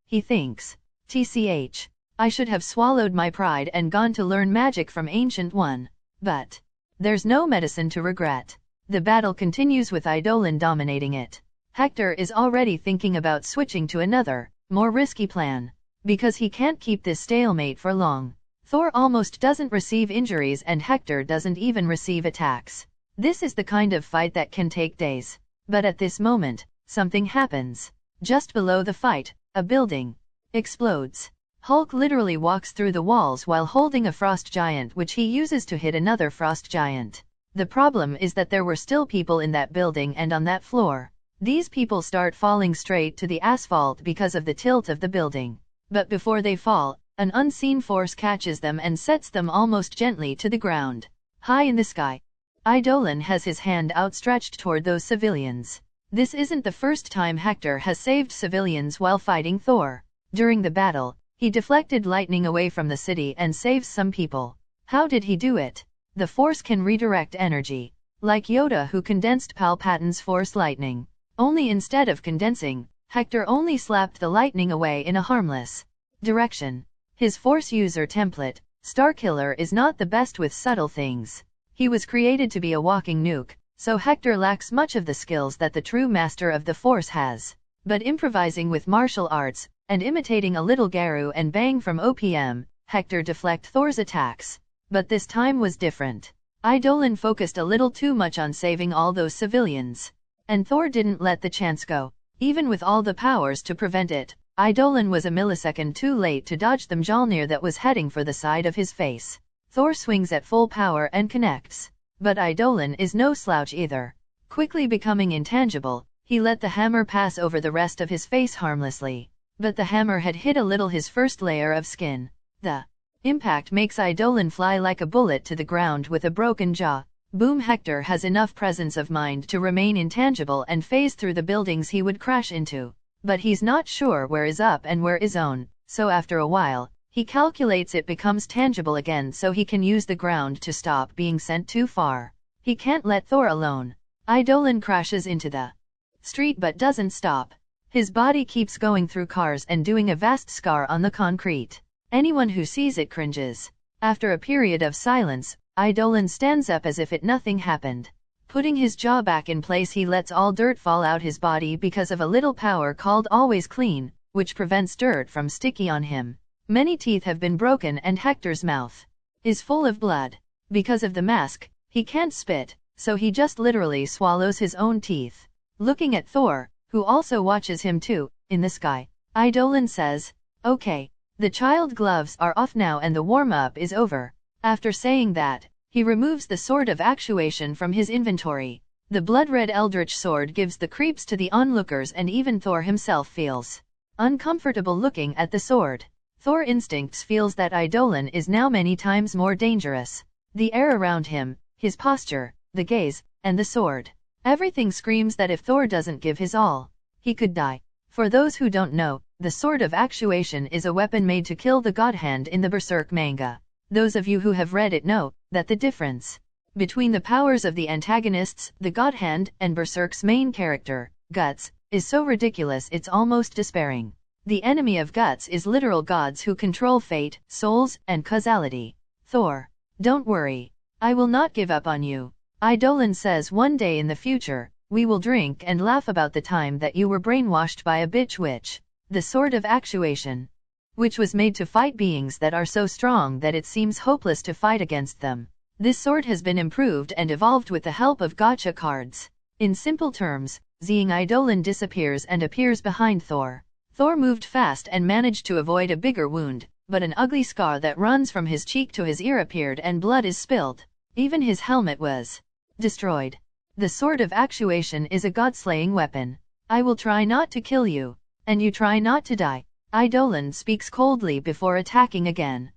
He thinks. TCH. I should have swallowed my pride and gone to learn magic from Ancient One. But there's no medicine to regret. The battle continues with Idolan dominating it. Hector is already thinking about switching to another, more risky plan. Because he can't keep this stalemate for long. Thor almost doesn't receive injuries and Hector doesn't even receive attacks. This is the kind of fight that can take days. But at this moment, something happens. Just below the fight, a building explodes. Hulk literally walks through the walls while holding a frost giant, which he uses to hit another frost giant. The problem is that there were still people in that building and on that floor. These people start falling straight to the asphalt because of the tilt of the building. But before they fall, an unseen force catches them and sets them almost gently to the ground. High in the sky, Idolan has his hand outstretched toward those civilians. This isn't the first time Hector has saved civilians while fighting Thor. During the battle, he deflected lightning away from the city and saves some people. How did he do it? The force can redirect energy. Like Yoda, who condensed Palpatine's force lightning. Only instead of condensing, Hector only slapped the lightning away in a harmless direction. His force user template, Starkiller, is not the best with subtle things. He was created to be a walking nuke, so Hector lacks much of the skills that the true master of the force has. But improvising with martial arts, and imitating a little Garu and Bang from OPM, Hector deflect Thor's attacks. But this time was different. Idolan focused a little too much on saving all those civilians. And Thor didn't let the chance go. Even with all the powers to prevent it, Idolan was a millisecond too late to dodge the Mjolnir that was heading for the side of his face. Thor swings at full power and connects. But Idolan is no slouch either. Quickly becoming intangible, he let the hammer pass over the rest of his face harmlessly. But the hammer had hit a little his first layer of skin. The impact makes Idolan fly like a bullet to the ground with a broken jaw. Boom! Hector has enough presence of mind to remain intangible and phase through the buildings he would crash into. But he's not sure where is up and where is on, so after a while, he calculates it becomes tangible again so he can use the ground to stop being sent too far. He can't let Thor alone. Idolan crashes into the street but doesn't stop. His body keeps going through cars and doing a vast scar on the concrete. Anyone who sees it cringes. After a period of silence, Idolan stands up as if nothing happened. Putting his jaw back in place, he lets all dirt fall out his body because of a little power called Always Clean, which prevents dirt from sticky on him. Many teeth have been broken and Hector's mouth is full of blood. Because of the mask, he can't spit, so he just literally swallows his own teeth. Looking at Thor, who also watches him too, in the sky, Idolan says, "Okay, the child gloves are off now and the warm-up is over." After saying that, he removes the sword of actuation from his inventory. The blood-red eldritch sword gives the creeps to the onlookers, and even Thor himself feels uncomfortable looking at the sword. Thor instincts feels that Idolan is now many times more dangerous. The air around him, his posture, the gaze, and the sword. Everything screams that if Thor doesn't give his all, he could die. For those who don't know, the Sword of Actuation is a weapon made to kill the God Hand in the Berserk manga. Those of you who have read it know that the difference between the powers of the antagonists, the God Hand, and Berserk's main character, Guts, is so ridiculous it's almost despairing. The enemy of Guts is literal gods who control fate, souls, and causality. Thor. Don't worry. I will not give up on you. Idolan says one day in the future, we will drink and laugh about the time that you were brainwashed by a bitch witch. The Sword of Actuation, which was made to fight beings that are so strong that it seems hopeless to fight against them. This sword has been improved and evolved with the help of Gatcha cards. In simple terms, seeing Idolan disappears and appears behind Thor. Thor moved fast and managed to avoid a bigger wound, but an ugly scar that runs from his cheek to his ear appeared and blood is spilled. Even his helmet was destroyed. The Sword of Actuation is a god-slaying weapon. I will try not to kill you, and you try not to die. Idolan speaks coldly before attacking again.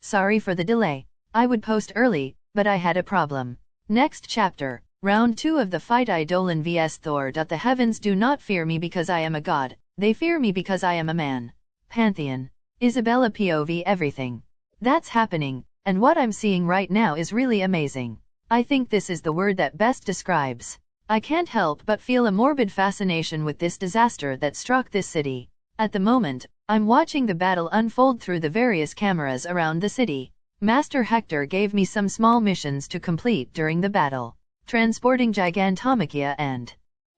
Sorry for the delay. I would post early, but I had a problem. Next chapter, round 2 of the fight Idolan vs Thor. The heavens do not fear me because I am a god, they fear me because I am a man. Pantheon. Isabella POV everything. That's happening, and what I'm seeing right now is really amazing. I think this is the word that best describes. I can't help but feel a morbid fascination with this disaster that struck this city. At the moment, I'm watching the battle unfold through the various cameras around the city. Master Hector gave me some small missions to complete during the battle. Transporting Gigantomachia and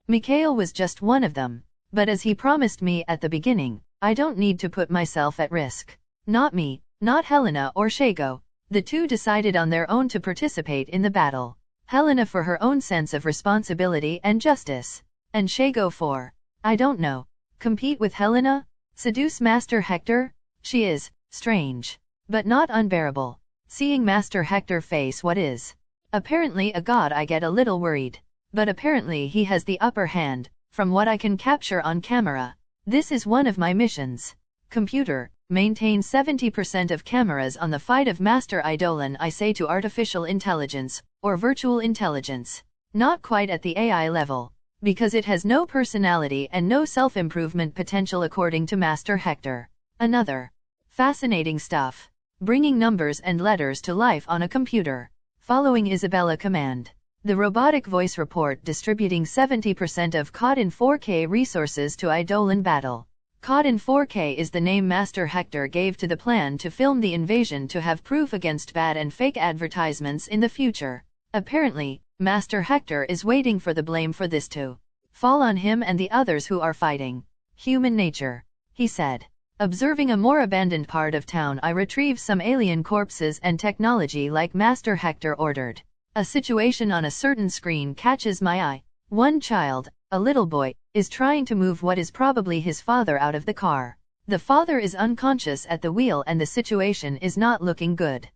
Mikhail was just one of them. But as he promised me at the beginning, I don't need to put myself at risk. Not me, not Helena or Shago. The two decided on their own to participate in the battle. Helena for her own sense of responsibility and justice. And Shago for, I don't know. Compete with Helena? Seduce Master Hector? She is strange, but not unbearable. Seeing Master Hector face what is apparently a god, I get a little worried. But apparently he has the upper hand, from what I can capture on camera. This is one of my missions. Computer, maintain 70% of cameras on the fight of Master Idolan, I say to artificial intelligence, or virtual intelligence. Not quite at the AI level, because it has no personality and no self-improvement potential according to Master Hector. Another fascinating stuff. Bringing numbers and letters to life on a computer. Following Isabella command. The robotic voice report distributing 70% of COD in 4K resources to Idolan battle. COD in 4K is the name Master Hector gave to the plan to film the invasion to have proof against bad and fake advertisements in the future. Apparently, Master Hector is waiting for the blame for this to fall on him and the others who are fighting. Human nature, he said. Observing a more abandoned part of town, I retrieve some alien corpses and technology like Master Hector ordered. A situation on a certain screen catches my eye. One child, a little boy, is trying to move what is probably his father out of the car. The father is unconscious at the wheel and the situation is not looking good.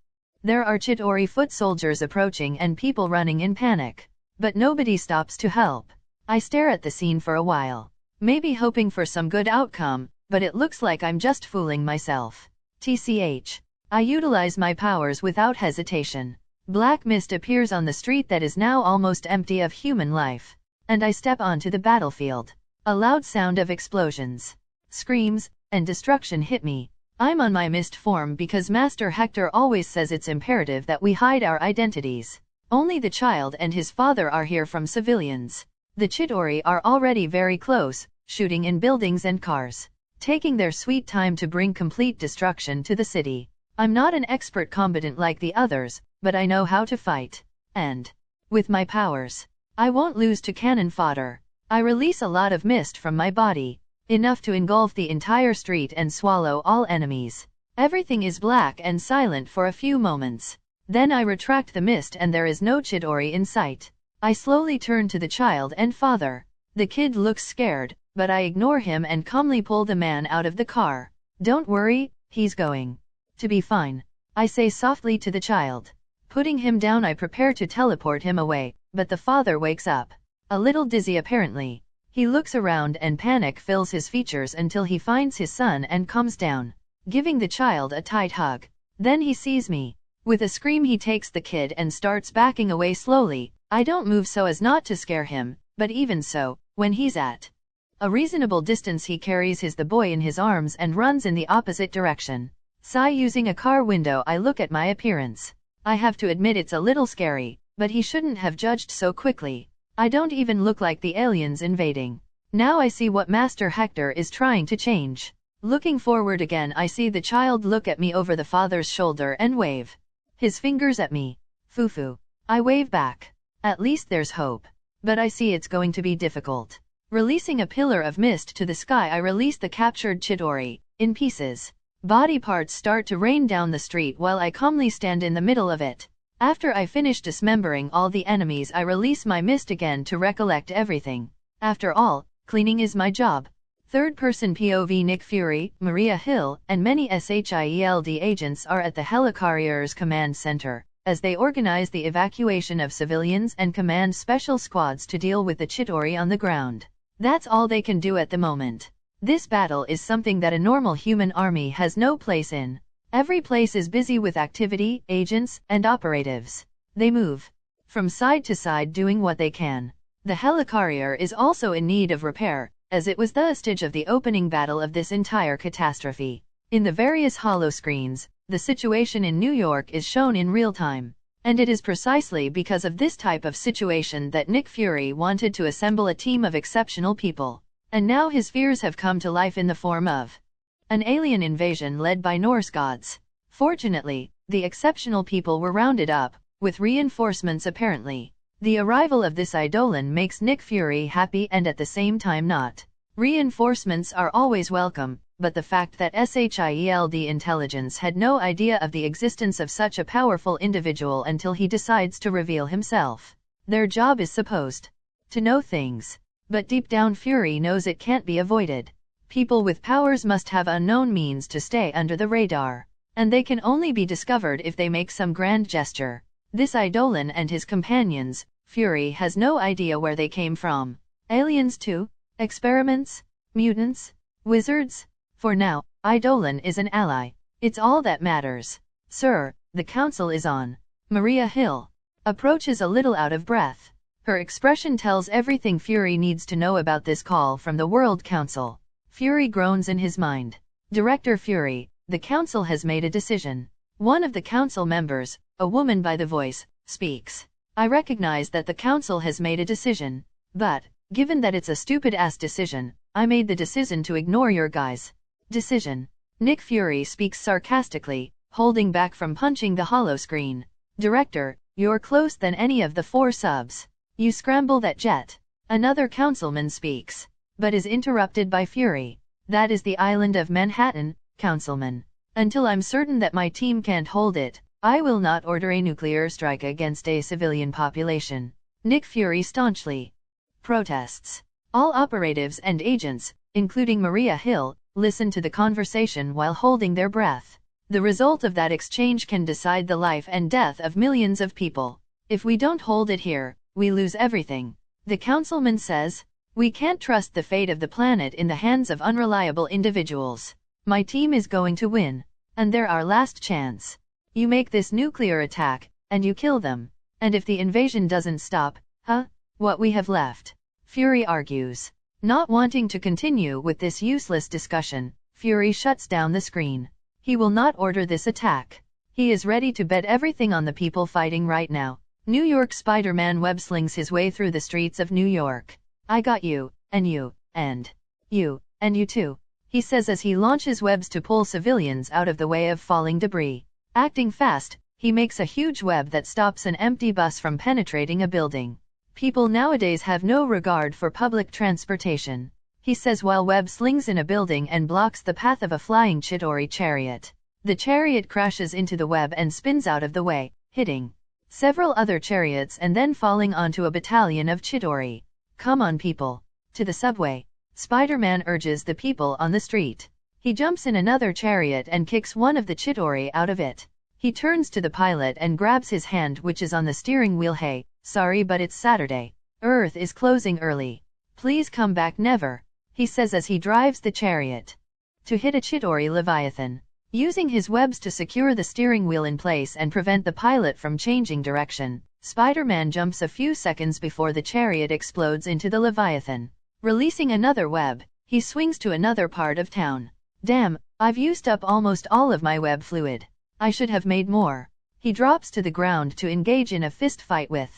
There are Chitauri foot soldiers approaching and people running in panic. But nobody stops to help. I stare at the scene for a while, maybe hoping for some good outcome, but it looks like I'm just fooling myself. TCH. I utilize my powers without hesitation. Black mist appears on the street that is now almost empty of human life. And I step onto the battlefield. A loud sound of explosions, screams, and destruction hit me. I'm on my mist form because Master Hector always says it's imperative that we hide our identities. Only the child and his father are here from civilians. The Chitauri are already very close, shooting in buildings and cars, taking their sweet time to bring complete destruction to the city. I'm not an expert combatant like the others, but I know how to fight. And with my powers, I won't lose to cannon fodder. I release a lot of mist from my body, enough to engulf the entire street and swallow all enemies. Everything is black and silent for a few moments. Then I retract the mist and there is no Chitauri in sight. I slowly turn to the child and father. The kid looks scared, but I ignore him and calmly pull the man out of the car. Don't worry, he's going to be fine, I say softly to the child. Putting him down, I prepare to teleport him away, but the father wakes up, a little dizzy apparently. He looks around and panic fills his features until he finds his son and calms down, giving the child a tight hug. Then he sees me. With a scream he takes the kid and starts backing away slowly. I don't move so as not to scare him, but even so, when he's at A reasonable distance he carries the boy in his arms and runs in the opposite direction. Sigh. Using a car window I look at my appearance. I have to admit it's a little scary, but he shouldn't have judged so quickly. I don't even look like the aliens invading. Now I see what Master Hector is trying to change. Looking forward again I see the child look at me over the father's shoulder and wave his fingers at me. Foo-foo. I wave back. At least there's hope. But I see it's going to be difficult. Releasing a pillar of mist to the sky I release the captured Chitauri, in pieces. Body parts start to rain down the street while I calmly stand in the middle of it. After I finish dismembering all the enemies I release my mist again to recollect everything. After all, cleaning is my job. Third-person POV. Nick Fury, Maria Hill, and many SHIELD agents are at the Helicarrier's command center, as they organize the evacuation of civilians and command special squads to deal with the Chitauri on the ground. That's all they can do at the moment. This battle is something that a normal human army has no place in. Every place is busy with activity, agents, and operatives. They move from side to side doing what they can. The Helicarrier is also in need of repair, as it was the stage of the opening battle of this entire catastrophe. In the various holoscreens, the situation in New York is shown in real time. And it is precisely because of this type of situation that Nick Fury wanted to assemble a team of exceptional people. And now his fears have come to life in the form of an alien invasion led by Norse gods. Fortunately, the exceptional people were rounded up, with reinforcements apparently. The arrival of this Idolan makes Nick Fury happy and at the same time not. Reinforcements are always welcome, but the fact that SHIELD intelligence had no idea of the existence of such a powerful individual until he decides to reveal himself. Their job is supposed to know things. But deep down Fury knows it can't be avoided. People with powers must have unknown means to stay under the radar. And they can only be discovered if they make some grand gesture. This Idolan and his companions, Fury has no idea where they came from. Aliens too? Experiments? Mutants? Wizards? For now, Idolan is an ally. It's all that matters. Sir, the council is on. Maria Hill approaches a little out of breath. Her expression tells everything Fury needs to know about this call from the World Council. Fury groans in his mind. Director Fury, the council has made a decision. One of the council members, a woman by the voice, speaks. I recognize that the council has made a decision. But, given that it's a stupid-ass decision, I made the decision to ignore your guys' decision. Nick Fury speaks sarcastically, holding back from punching the holoscreen. Director, you're closer than any of the 4 subs. You scramble that jet. Another councilman speaks, but is interrupted by Fury. That is the island of Manhattan, councilman. Until I'm certain that my team can't hold it, I will not order a nuclear strike against a civilian population. Nick Fury staunchly protests. All operatives and agents, including Maria Hill, listen to the conversation while holding their breath. The result of that exchange can decide the life and death of millions of people. If we don't hold it here, we lose everything. The councilman says, we can't trust the fate of the planet in the hands of unreliable individuals. My team is going to win. And they're our last chance. You make this nuclear attack, and you kill them. And if the invasion doesn't stop, what we have left? Fury argues. Not wanting to continue with this useless discussion, Fury shuts down the screen. He will not order this attack. He is ready to bet everything on the people fighting right now. New York Spider-Man web slings his way through the streets of New York. I got you, and you, and you, and you too, he says as he launches webs to pull civilians out of the way of falling debris. Acting fast, he makes a huge web that stops an empty bus from penetrating a building. People nowadays have no regard for public transportation, he says while web slings in a building and blocks the path of a flying Chitauri chariot. The chariot crashes into the web and spins out of the way, hitting several other chariots and then falling onto a battalion of Chitauri. Come on people. To the subway. Spider-Man urges the people on the street. He jumps in another chariot and kicks one of the Chitauri out of it. He turns to the pilot and grabs his hand which is on the steering wheel. Hey, sorry but it's Saturday. Earth is closing early. Please come back never, he says as he drives the chariot to hit a Chitauri Leviathan. Using his webs to secure the steering wheel in place and prevent the pilot from changing direction, Spider-Man jumps a few seconds before the chariot explodes into the Leviathan. Releasing another web, he swings to another part of town. Damn, I've used up almost all of my web fluid. I should have made more. He drops to the ground to engage in a fist fight with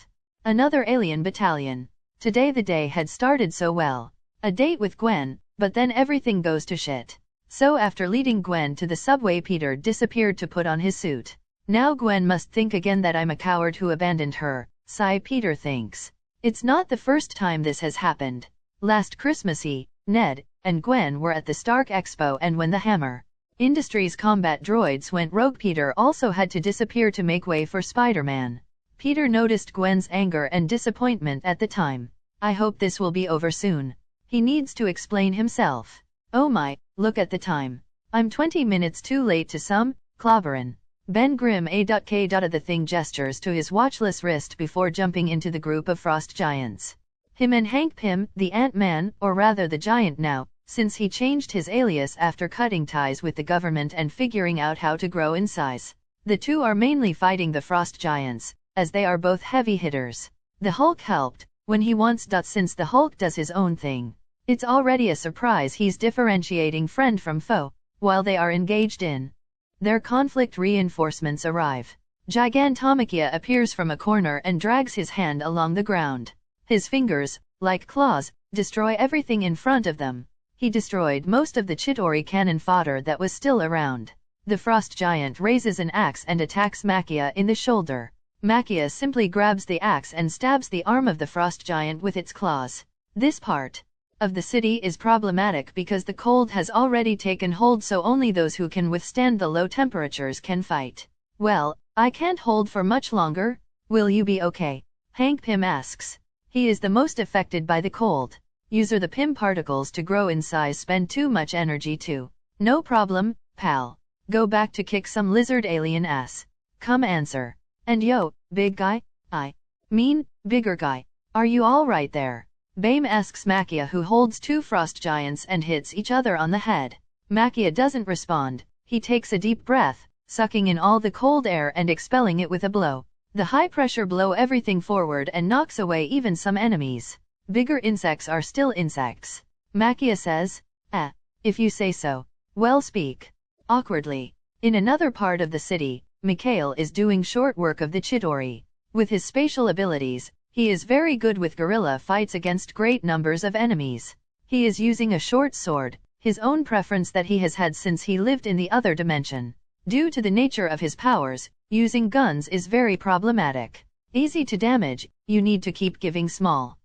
another alien battalion. Today the day had started so well. A date with Gwen, but then everything goes to shit. So after leading Gwen to the subway, Peter disappeared to put on his suit. Now Gwen must think again that I'm a coward who abandoned her, sigh Peter thinks. It's not the first time this has happened. Last Christmas he, Ned, and Gwen were at the Stark Expo, and when the Hammer Industries combat droids went rogue, Peter also had to disappear to make way for Spider-Man. Peter noticed Gwen's anger and disappointment at the time. I hope this will be over soon. He needs to explain himself. Oh my, look at the time. I'm 20 minutes too late to some, clobberin'. Ben Grimm A.K. The Thing gestures to his watchless wrist before jumping into the group of frost giants. Him and Hank Pym, the Ant-Man, or rather the Giant now, since he changed his alias after cutting ties with the government and figuring out how to grow in size. The two are mainly fighting the frost giants, as they are both heavy hitters. The Hulk helped, when he wants. Since the Hulk does his own thing, it's already a surprise he's differentiating friend from foe. While they are engaged in their conflict, reinforcements arrive. Gigantomachia appears from a corner and drags his hand along the ground. His fingers, like claws, destroy everything in front of them. He destroyed most of the Chitauri cannon fodder that was still around. The frost giant raises an axe and attacks Hakia in the shoulder. Hakia simply grabs the axe and stabs the arm of the frost giant with its claws. This part of the city is problematic because the cold has already taken hold, so only those who can withstand the low temperatures can fight. Well, I can't hold for much longer. Will you be okay? Hank Pym asks. He is the most affected by the cold. User the Pym particles to grow in size spend too much energy too. No problem, pal. Go back to kick some lizard alien ass. Come answer. And yo, big guy? I mean, bigger guy. Are you all right there? Bame asks Hakia, who holds two frost giants and hits each other on the head. Hakia doesn't respond. He takes a deep breath, sucking in all the cold air and expelling it with a blow. The high pressure blow everything forward and knocks away even some enemies. Bigger insects are still insects. Hakia says, if you say so. Well, speak. Awkwardly. In another part of the city, Mikhail is doing short work of the Chitauri. With his spatial abilities, he is very good with guerrilla fights against great numbers of enemies. He is using a short sword, his own preference that he has had since he lived in the other dimension. Due to the nature of his powers, using guns is very problematic. Easy to damage, you need to keep giving small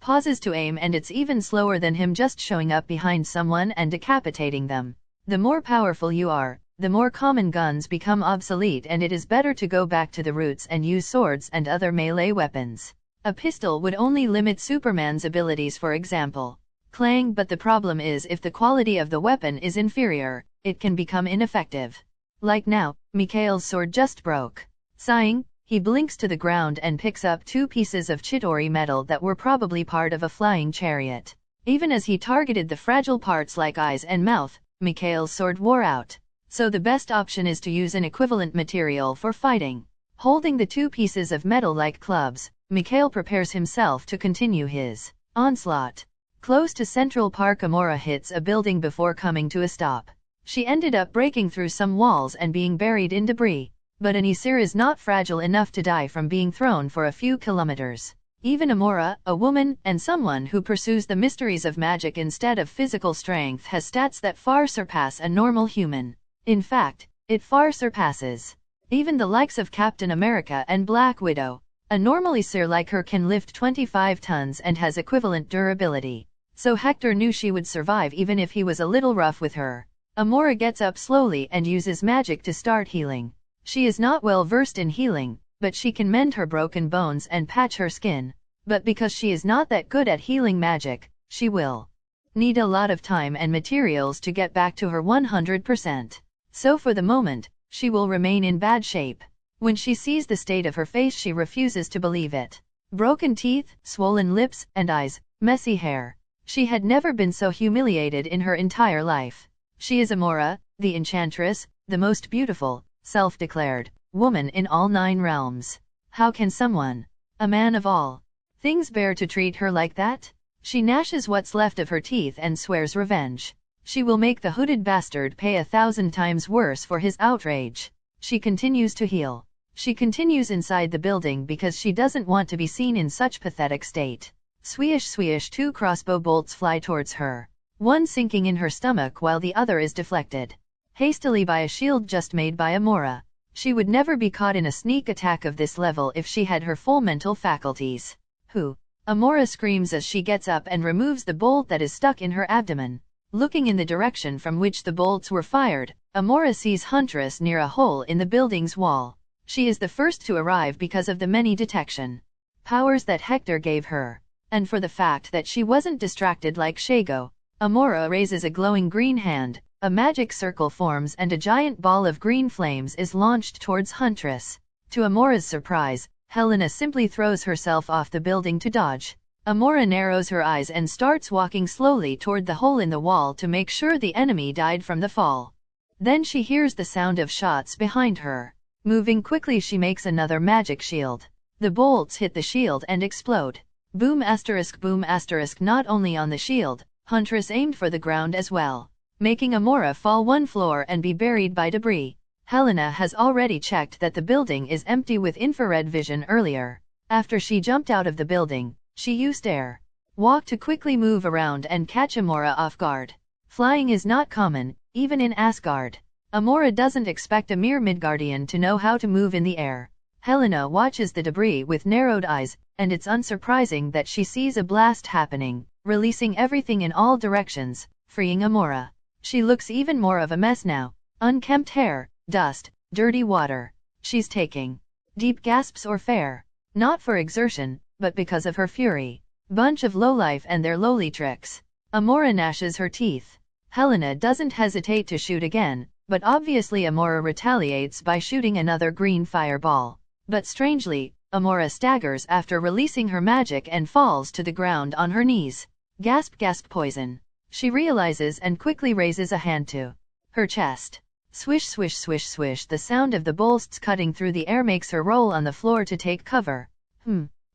pauses to aim, and it's even slower than him just showing up behind someone and decapitating them. The more powerful you are, the more common guns become obsolete, and it is better to go back to the roots and use swords and other melee weapons. A pistol would only limit Superman's abilities, for example. Clang, but the problem is if the quality of the weapon is inferior, it can become ineffective. Like now, Mikhail's sword just broke. Sighing, he blinks to the ground and picks up two pieces of Chitauri metal that were probably part of a flying chariot. Even as he targeted the fragile parts like eyes and mouth, Mikhail's sword wore out. So the best option is to use an equivalent material for fighting. Holding the two pieces of metal like clubs, Mikhail prepares himself to continue his onslaught. Close to Central Park, Amora hits a building before coming to a stop. She ended up breaking through some walls and being buried in debris. But an Aesir is not fragile enough to die from being thrown for a few kilometers. Even Amora, a woman, and someone who pursues the mysteries of magic instead of physical strength, has stats that far surpass a normal human. In fact, it far surpasses even the likes of Captain America and Black Widow. A normal Aesir like her can lift 25 tons and has equivalent durability. So Hector knew she would survive even if he was a little rough with her. Amora gets up slowly and uses magic to start healing. She is not well versed in healing, but she can mend her broken bones and patch her skin. But because she is not that good at healing magic, she will need a lot of time and materials to get back to her 100%. So for the moment, she will remain in bad shape. When she sees the state of her face, she refuses to believe it. Broken teeth, swollen lips, and eyes, messy hair. She had never been so humiliated in her entire life. She is Amora, the Enchantress, the most beautiful, self-declared woman in all 9 realms. How can someone, a man of all things, bear to treat her like that? She gnashes what's left of her teeth and swears revenge. She will make the hooded bastard pay 1,000 times worse for his outrage. She continues to heal. She continues inside the building because she doesn't want to be seen in such pathetic state. Swish swish, 2 crossbow bolts fly towards her, one sinking in her stomach while the other is deflected hastily by a shield just made by Amora. She would never be caught in a sneak attack of this level if she had her full mental faculties. Who? Amora screams as she gets up and removes the bolt that is stuck in her abdomen. Looking in the direction from which the bolts were fired, Amora sees Huntress near a hole in the building's wall. She is the first to arrive because of the many detection powers that Hector gave her, and for the fact that she wasn't distracted like Shago. Amora raises a glowing green hand, a magic circle forms and a giant ball of green flames is launched towards Huntress. To Amora's surprise, Helena simply throws herself off the building to dodge. Amora narrows her eyes and starts walking slowly toward the hole in the wall to make sure the enemy died from the fall. Then she hears the sound of shots behind her. Moving quickly, she makes another magic shield. The bolts hit the shield and explode. Boom asterisk boom asterisk. Not only on the shield, Huntress aimed for the ground as well, making Amora fall 1 floor and be buried by debris. Helena has already checked that the building is empty with infrared vision earlier. After she jumped out of the building, she used air walk to quickly move around and catch Amora off guard. Flying is not common, even in Asgard. Amora doesn't expect a mere Midgardian to know how to move in the air. Helena watches the debris with narrowed eyes, and it's unsurprising that she sees a blast happening, releasing everything in all directions, freeing Amora. She looks even more of a mess now. Unkempt hair, dust, dirty water. She's taking deep gasps or fair, not for exertion, but because of her fury. Bunch of lowlife and their lowly tricks. Amora gnashes her teeth. Helena doesn't hesitate to shoot again, but obviously Amora retaliates by shooting another green fireball. But strangely, Amora staggers after releasing her magic and falls to the ground on her knees. Gasp gasp, poison. She realizes and quickly raises a hand to her chest. Swish swish swish swish. The sound of the bolts cutting through the air makes her roll on the floor to take cover.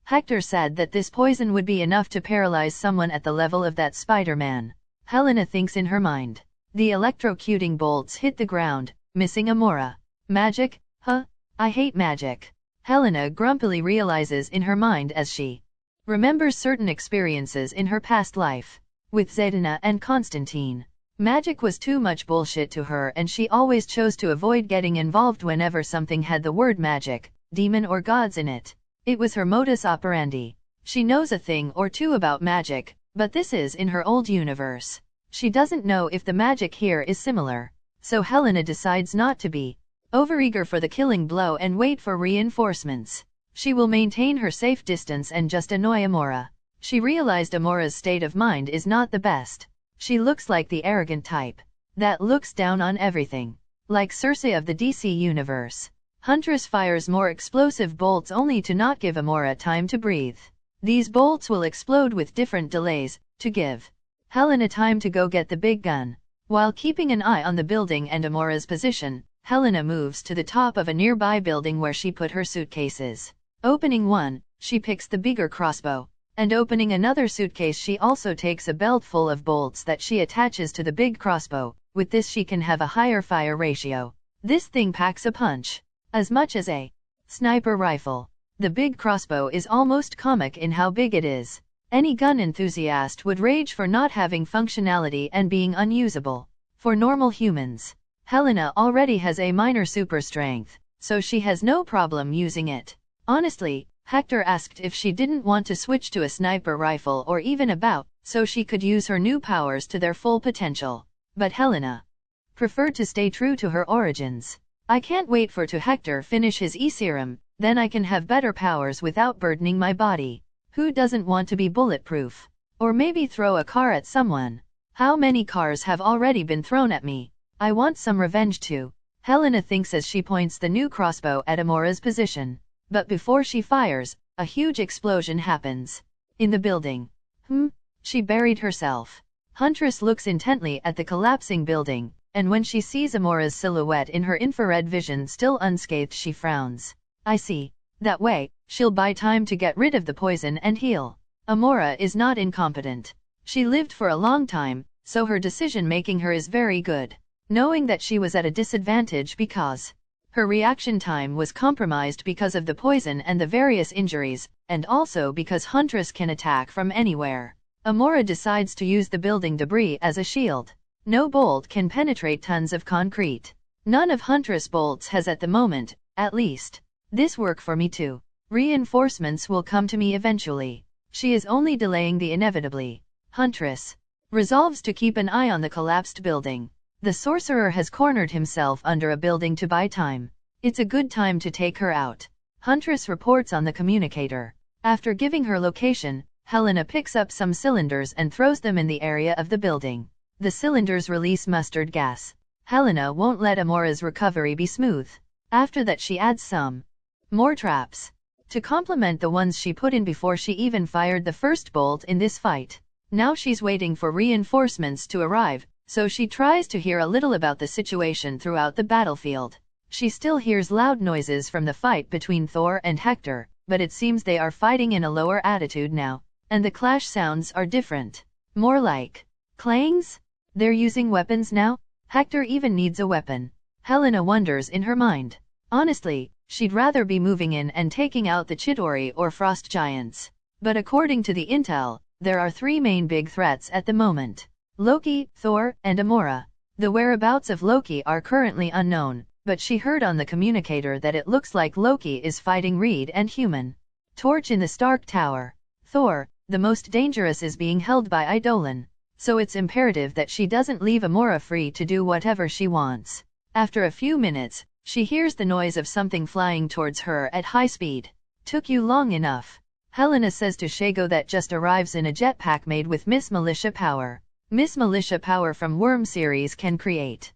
Hector said that this poison would be enough to paralyze someone at the level of that Spider-Man. Helena thinks in her mind. The electrocuting bolts hit the ground, missing Amora. Magic? Huh? I hate magic. Helena grumpily realizes in her mind as she remembers certain experiences in her past life. With Zedina and Constantine. Magic was too much bullshit to her, and she always chose to avoid getting involved whenever something had the word magic, demon or gods in it. It was her modus operandi. She knows a thing or two about magic, but this is in her old universe. She doesn't know if the magic here is similar. So Helena decides not to be overeager for the killing blow and wait for reinforcements. She will maintain her safe distance and just annoy Amora. She realized Amora's state of mind is not the best. She looks like the arrogant type that looks down on everything. Like Circe of the DC universe. Huntress fires more explosive bolts only to not give Amora time to breathe. These bolts will explode with different delays, to give Helena time to go get the big gun. While keeping an eye on the building and Amora's position, Helena moves to the top of a nearby building where she put her suitcases. Opening one, she picks the bigger crossbow. And opening another suitcase, she also takes a belt full of bolts that she attaches to the big crossbow. With this she can have a higher fire ratio. This thing packs a punch. As much as a sniper rifle. The big crossbow is almost comic in how big it is. Any gun enthusiast would rage for not having functionality and being unusable. For normal humans. Helena already has a minor super strength, so she has no problem using it. Honestly, Hector asked if she didn't want to switch to a sniper rifle or even a bow, so she could use her new powers to their full potential. But Helena preferred to stay true to her origins. I can't wait for to Hector finish his E-serum, then I can have better powers without burdening my body. Who doesn't want to be bulletproof? Or maybe throw a car at someone? How many cars have already been thrown at me? I want some revenge too. Helena thinks as she points the new crossbow at Amora's position. But before she fires, a huge explosion happens. In the building. She buried herself. Huntress looks intently at the collapsing building, and when she sees Amora's silhouette in her infrared vision still unscathed, she frowns. I see. That way, she'll buy time to get rid of the poison and heal. Amora is not incompetent. She lived for a long time, so her decision-making her is very good. Knowing that she was at a disadvantage because her reaction time was compromised because of the poison and the various injuries, and also because Huntress can attack from anywhere, Amora decides to use the building debris as a shield. No bolt can penetrate tons of concrete. None of Huntress' bolts has at the moment, at least. This work for me too. Reinforcements will come to me eventually. She is only delaying the inevitably. Huntress resolves to keep an eye on the collapsed building. The sorcerer has cornered himself under a building to buy time. It's a good time to take her out. Huntress reports on the communicator. After giving her location, Helena picks up some cylinders and throws them in the area of the building. The cylinders release mustard gas. Helena won't let Amora's recovery be smooth. After that she adds some more traps to complement the ones she put in before she even fired the first bolt in this fight. Now she's waiting for reinforcements to arrive, so she tries to hear a little about the situation throughout the battlefield. She still hears loud noises from the fight between Thor and Hector, but it seems they are fighting in a lower attitude now, and the clash sounds are different. More like clangs? They're using weapons now? Hector even needs a weapon. Helena wonders in her mind. Honestly, she'd rather be moving in and taking out the Chitauri or frost giants. But according to the intel, there are three main big threats at the moment: Loki, Thor, and Amora. The whereabouts of Loki are currently unknown, but she heard on the communicator that it looks like Loki is fighting Reed and Human Torch in the Stark Tower. Thor, the most dangerous, is being held by Idolan, so it's imperative that she doesn't leave Amora free to do whatever she wants. After a few minutes, she hears the noise of something flying towards her at high speed. Took you long enough. Helena says to Shago that just arrives in a jetpack made with Miss Militia power. Miss Militia power from Worm series can create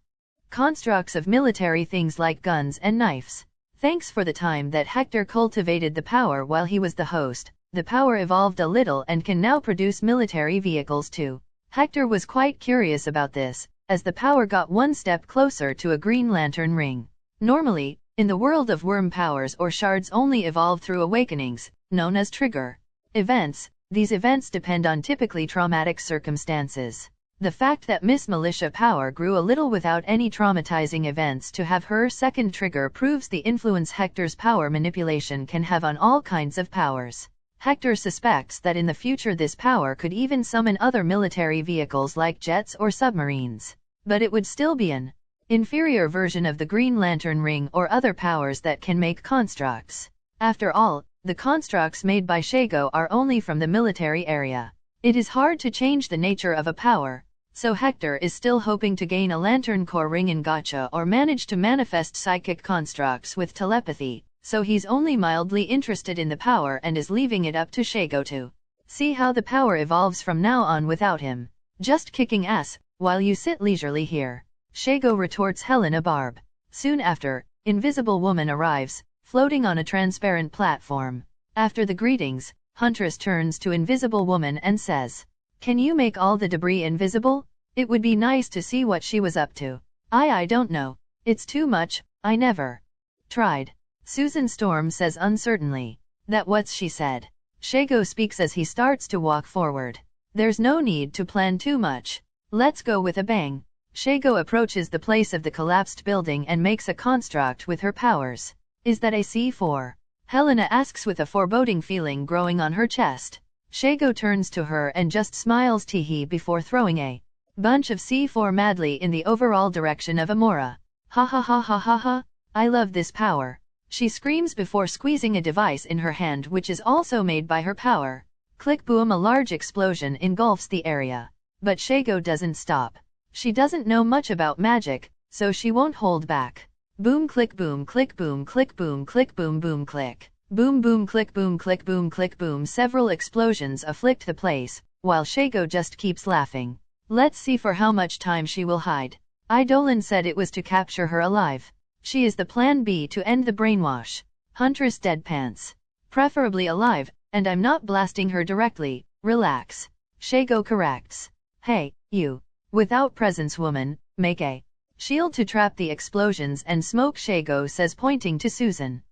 constructs of military things like guns and knives. Thanks for the time that Hector cultivated the power while he was the host, the power evolved a little and can now produce military vehicles too. Hector was quite curious about this, as the power got one step closer to a Green Lantern ring. Normally, in the world of worm, powers or shards only evolve through awakenings, known as trigger events. These events depend on typically traumatic circumstances. The fact that Miss Militia power grew a little without any traumatizing events to have her second trigger proves the influence Hector's power manipulation can have on all kinds of powers. Hector suspects that in the future this power could even summon other military vehicles like jets or submarines. But it would still be an inferior version of the Green Lantern ring or other powers that can make constructs. After all, the constructs made by Shago are only from the military area. It is hard to change the nature of a power, so Hector is still hoping to gain a Lantern Core ring in Gatcha or manage to manifest psychic constructs with telepathy, so he's only mildly interested in the power and is leaving it up to Shago to see how the power evolves from now on without him. Just kicking ass, while you sit leisurely here. Shago retorts Helena Barb. Soon after, Invisible Woman arrives, floating on a transparent platform. After the greetings, Huntress turns to Invisible Woman and says, "Can you make all the debris invisible? It would be nice to see what she was up to." I don't know. It's too much, I never tried." Susan Storm says uncertainly. "That what's she said." Shago speaks as he starts to walk forward. "There's no need to plan too much. Let's go with a bang." Shago approaches the place of the collapsed building and makes a construct with her powers. "Is that a C4? Helena asks with a foreboding feeling growing on her chest. Shago turns to her and just smiles tee-hee before throwing a bunch of C4 madly in the overall direction of Amora. "Ha ha ha ha ha ha, I love this power," she screams before squeezing a device in her hand which is also made by her power. Click boom, a large explosion engulfs the area. But Shago doesn't stop. She doesn't know much about magic, so she won't hold back. Boom click boom click boom click boom click boom boom click. Boom boom click boom click boom click boom. Several explosions afflict the place, while Shago just keeps laughing. Let's see for how much time she will hide. Idolan said it was to capture her alive. She is the plan B to end the brainwash. Huntress deadpants. Preferably alive, and I'm not blasting her directly, relax. Shago corrects. "Hey, you. Without presence woman, make a shield to trap the explosions and smoke," Shago says, pointing to Susan.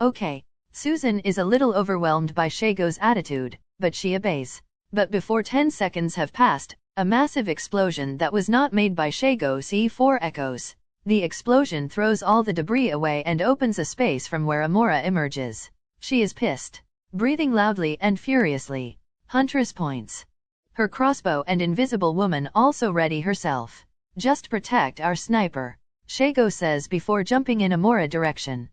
Okay. Susan is a little overwhelmed by Shago's attitude, but she obeys. But before 10 seconds have passed, a massive explosion that was not made by Shago C4 echoes. The explosion throws all the debris away and opens a space from where Amora emerges. She is pissed, breathing loudly and furiously. Huntress points her crossbow and Invisible Woman also ready herself. Just protect our sniper, Shago says before jumping in Amora direction.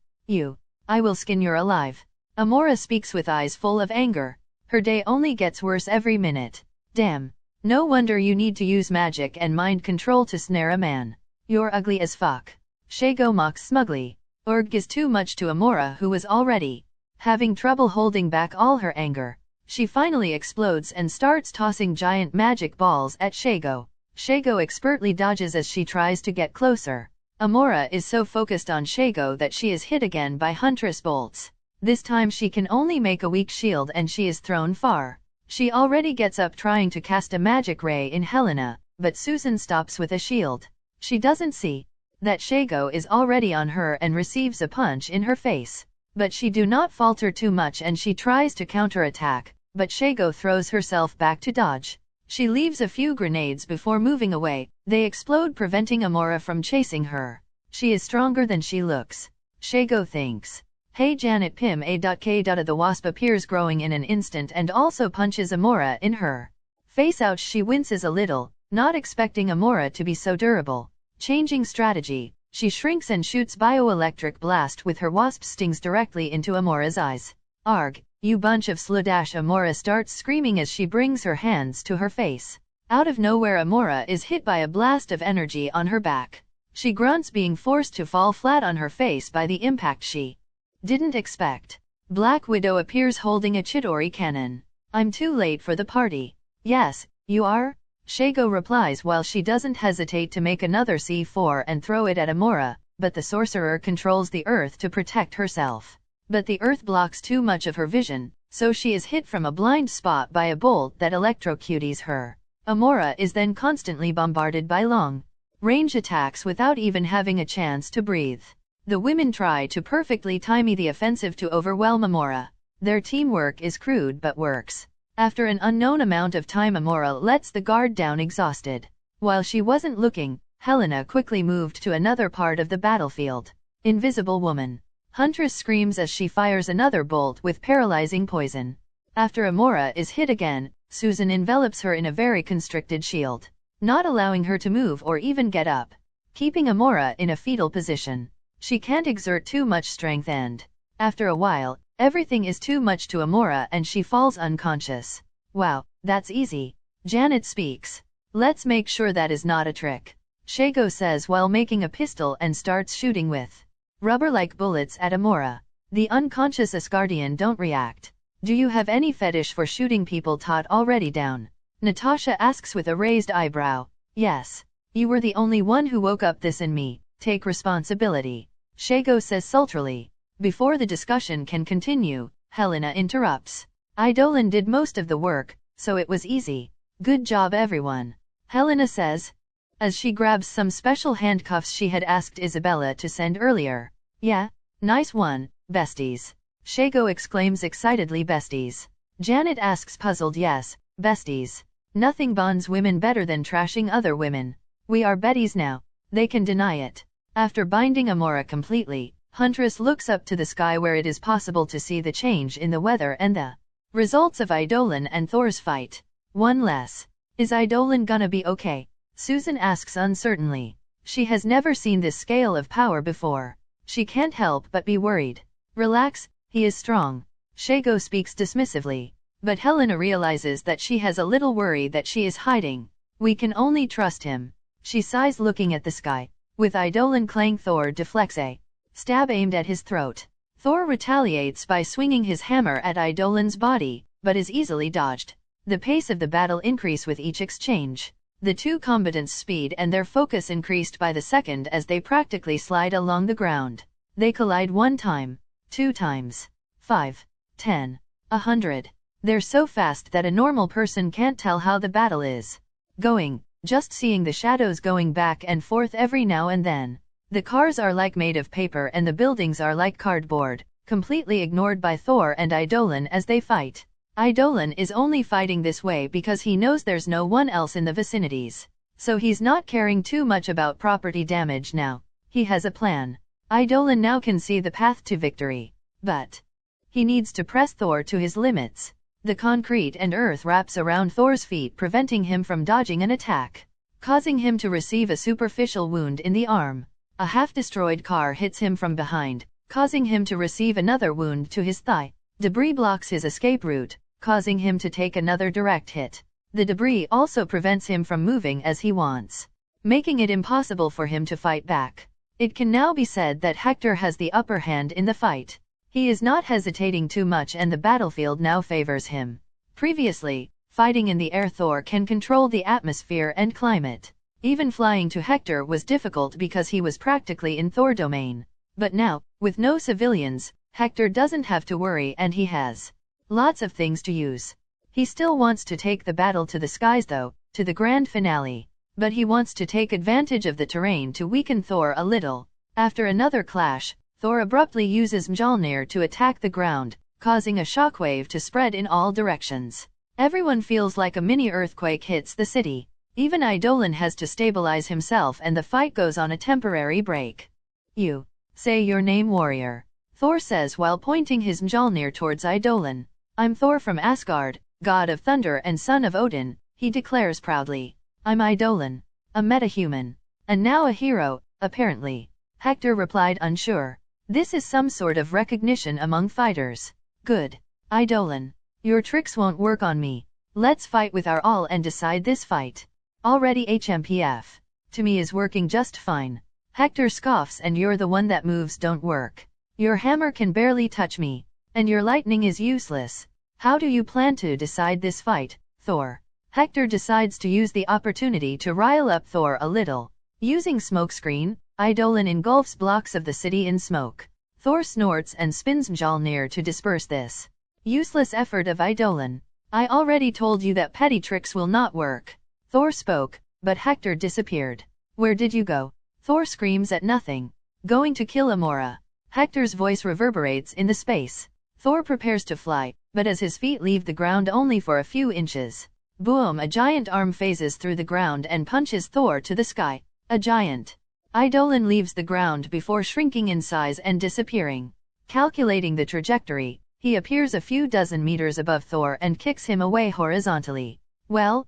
I will skin you alive. Amora speaks with eyes full of anger. Her day only gets worse every minute. Damn. No wonder you need to use magic and mind control to snare a man. You're ugly as fuck. Shago mocks smugly. Urg is too much to Amora, who was already having trouble holding back all her anger. She finally explodes and starts tossing giant magic balls at Shago. Shago expertly dodges as she tries to get closer. Amora is so focused on Shago that she is hit again by Huntress bolts. This time she can only make a weak shield and she is thrown far. She already gets up trying to cast a magic ray in Helena, but Susan stops with a shield. She doesn't see that Shago is already on her and receives a punch in her face. But she do not falter too much and she tries to counterattack, but Shago throws herself back to dodge. She leaves a few grenades before moving away. They explode, preventing Amora from chasing her. She is stronger than she looks, Shago thinks. Hey Janet Pim A.K. The wasp appears growing in an instant and also punches Amora in her face. Ouch, she winces a little, not expecting Amora to be so durable. Changing strategy, she shrinks and shoots bioelectric blast with her wasp stings directly into Amora's eyes. Arg, you bunch of sludash. Amora starts screaming as she brings her hands to her face. Out of nowhere Amora is hit by a blast of energy on her back. She grunts, being forced to fall flat on her face by the impact she didn't expect. Black Widow appears holding a Chitauri cannon. I'm too late for the party. Yes, you are? Shago replies while she doesn't hesitate to make another C4 and throw it at Amora, but the sorcerer controls the earth to protect herself. But the earth blocks too much of her vision, so she is hit from a blind spot by a bolt that electrocutes her. Amora is then constantly bombarded by long-range attacks without even having a chance to breathe. The women try to perfectly time the offensive to overwhelm Amora. Their teamwork is crude but works. After an unknown amount of time Amora lets the guard down exhausted. While she wasn't looking, Helena quickly moved to another part of the battlefield. Invisible Woman. Huntress screams as she fires another bolt with paralyzing poison. After Amora is hit again, Susan envelops her in a very constricted shield, not allowing her to move or even get up, keeping Amora in a fetal position. She can't exert too much strength and, after a while, everything is too much to Amora and she falls unconscious. Wow, that's easy. Janet speaks. Let's make sure that is not a trick, Shago says while making a pistol and starts shooting with rubber-like bullets at Amora. The unconscious Asgardian don't react. Do you have any fetish for shooting people taught already down? Natasha asks with a raised eyebrow. Yes. You were the only one who woke up this in me. Take responsibility, Shago says sultrily. Before the discussion can continue, Helena interrupts. Idolan did most of the work, so it was easy. Good job everyone, Helena says, as she grabs some special handcuffs she had asked Isabella to send earlier. Yeah, nice one, besties, Shago exclaims excitedly. Besties? Janet asks puzzled. Yes, besties. Nothing bonds women better than trashing other women. We are Betties now. They can deny it. After binding Amora completely, Huntress looks up to the sky where it is possible to see the change in the weather and the results of Idolan and Thor's fight. One less. Is Idolan gonna be okay? Susan asks uncertainly. She has never seen this scale of power before. She can't help but be worried. Relax, he is strong, Shago speaks dismissively. But Helena realizes that she has a little worry that she is hiding. We can only trust him, she sighs looking at the sky. With Idolan clang, Thor deflects a stab aimed at his throat. Thor retaliates by swinging his hammer at Idolan's body, but is easily dodged. The pace of the battle increased with each exchange. The two combatants' speed and their focus increased by the second as they practically slide along the ground. They collide 1 time, 2 times, 5, 10, 100. They're so fast that a normal person can't tell how the battle is going, just seeing the shadows going back and forth every now and then. The cars are like made of paper and the buildings are like cardboard. completely ignored by Thor and Idolan as they fight. Idolan is only fighting this way because he knows there's no one else in the vicinities. So he's not caring too much about property damage now. He has a plan. Idolan now can see the path to victory. But he needs to press Thor to his limits. The concrete and earth wraps around Thor's feet, preventing him from dodging an attack, causing him to receive a superficial wound in the arm. A half-destroyed car hits him from behind, causing him to receive another wound to his thigh. Debris blocks his escape route, causing him to take another direct hit. The debris also prevents him from moving as he wants, making it impossible for him to fight back. It can now be said that Hector has the upper hand in the fight. He is not hesitating too much and the battlefield now favors him. Previously, fighting in the air, Thor can control the atmosphere and climate. Even flying to Hector was difficult because he was practically in Thor domain. But now, with no civilians, Hector doesn't have to worry and he has lots of things to use. He still wants to take the battle to the skies though, to the grand finale. But he wants to take advantage of the terrain to weaken Thor a little. After another clash, Thor abruptly uses Mjolnir to attack the ground, causing a shockwave to spread in all directions. Everyone feels like a mini earthquake hits the city. Even Idolan has to stabilize himself and the fight goes on a temporary break. "You say your name, warrior," Thor says while pointing his Mjolnir towards Idolan. "I'm Thor from Asgard, god of thunder and son of Odin," he declares proudly. "I'm Idolan, a metahuman. And now a hero, apparently," Hector replied, unsure. This is some sort of recognition among fighters. "Good. Idolan. Your tricks won't work on me. Let's fight with our all and decide this fight. Already HMPF. To me is working just fine." Hector scoffs, "And you're the one that moves don't work. Your hammer can barely touch me. And your lightning is useless. How do you plan to decide this fight, Thor?" Hector decides to use the opportunity to rile up Thor a little. Using smokescreen, Idolan engulfs blocks of the city in smoke. Thor snorts and spins Mjolnir to disperse this useless effort of Idolan. "I already told you that petty tricks will not work." Thor spoke, but Hector disappeared. "Where did you go?" Thor screams at nothing. "Going to kill Amora." Hector's voice reverberates in the space. Thor prepares to fly, but as his feet leave the ground only for a few inches, boom, a giant arm phases through the ground and punches Thor to the sky. A giant. Idolan leaves the ground before shrinking in size and disappearing. Calculating the trajectory, he appears a few dozen meters above Thor and kicks him away horizontally. Well,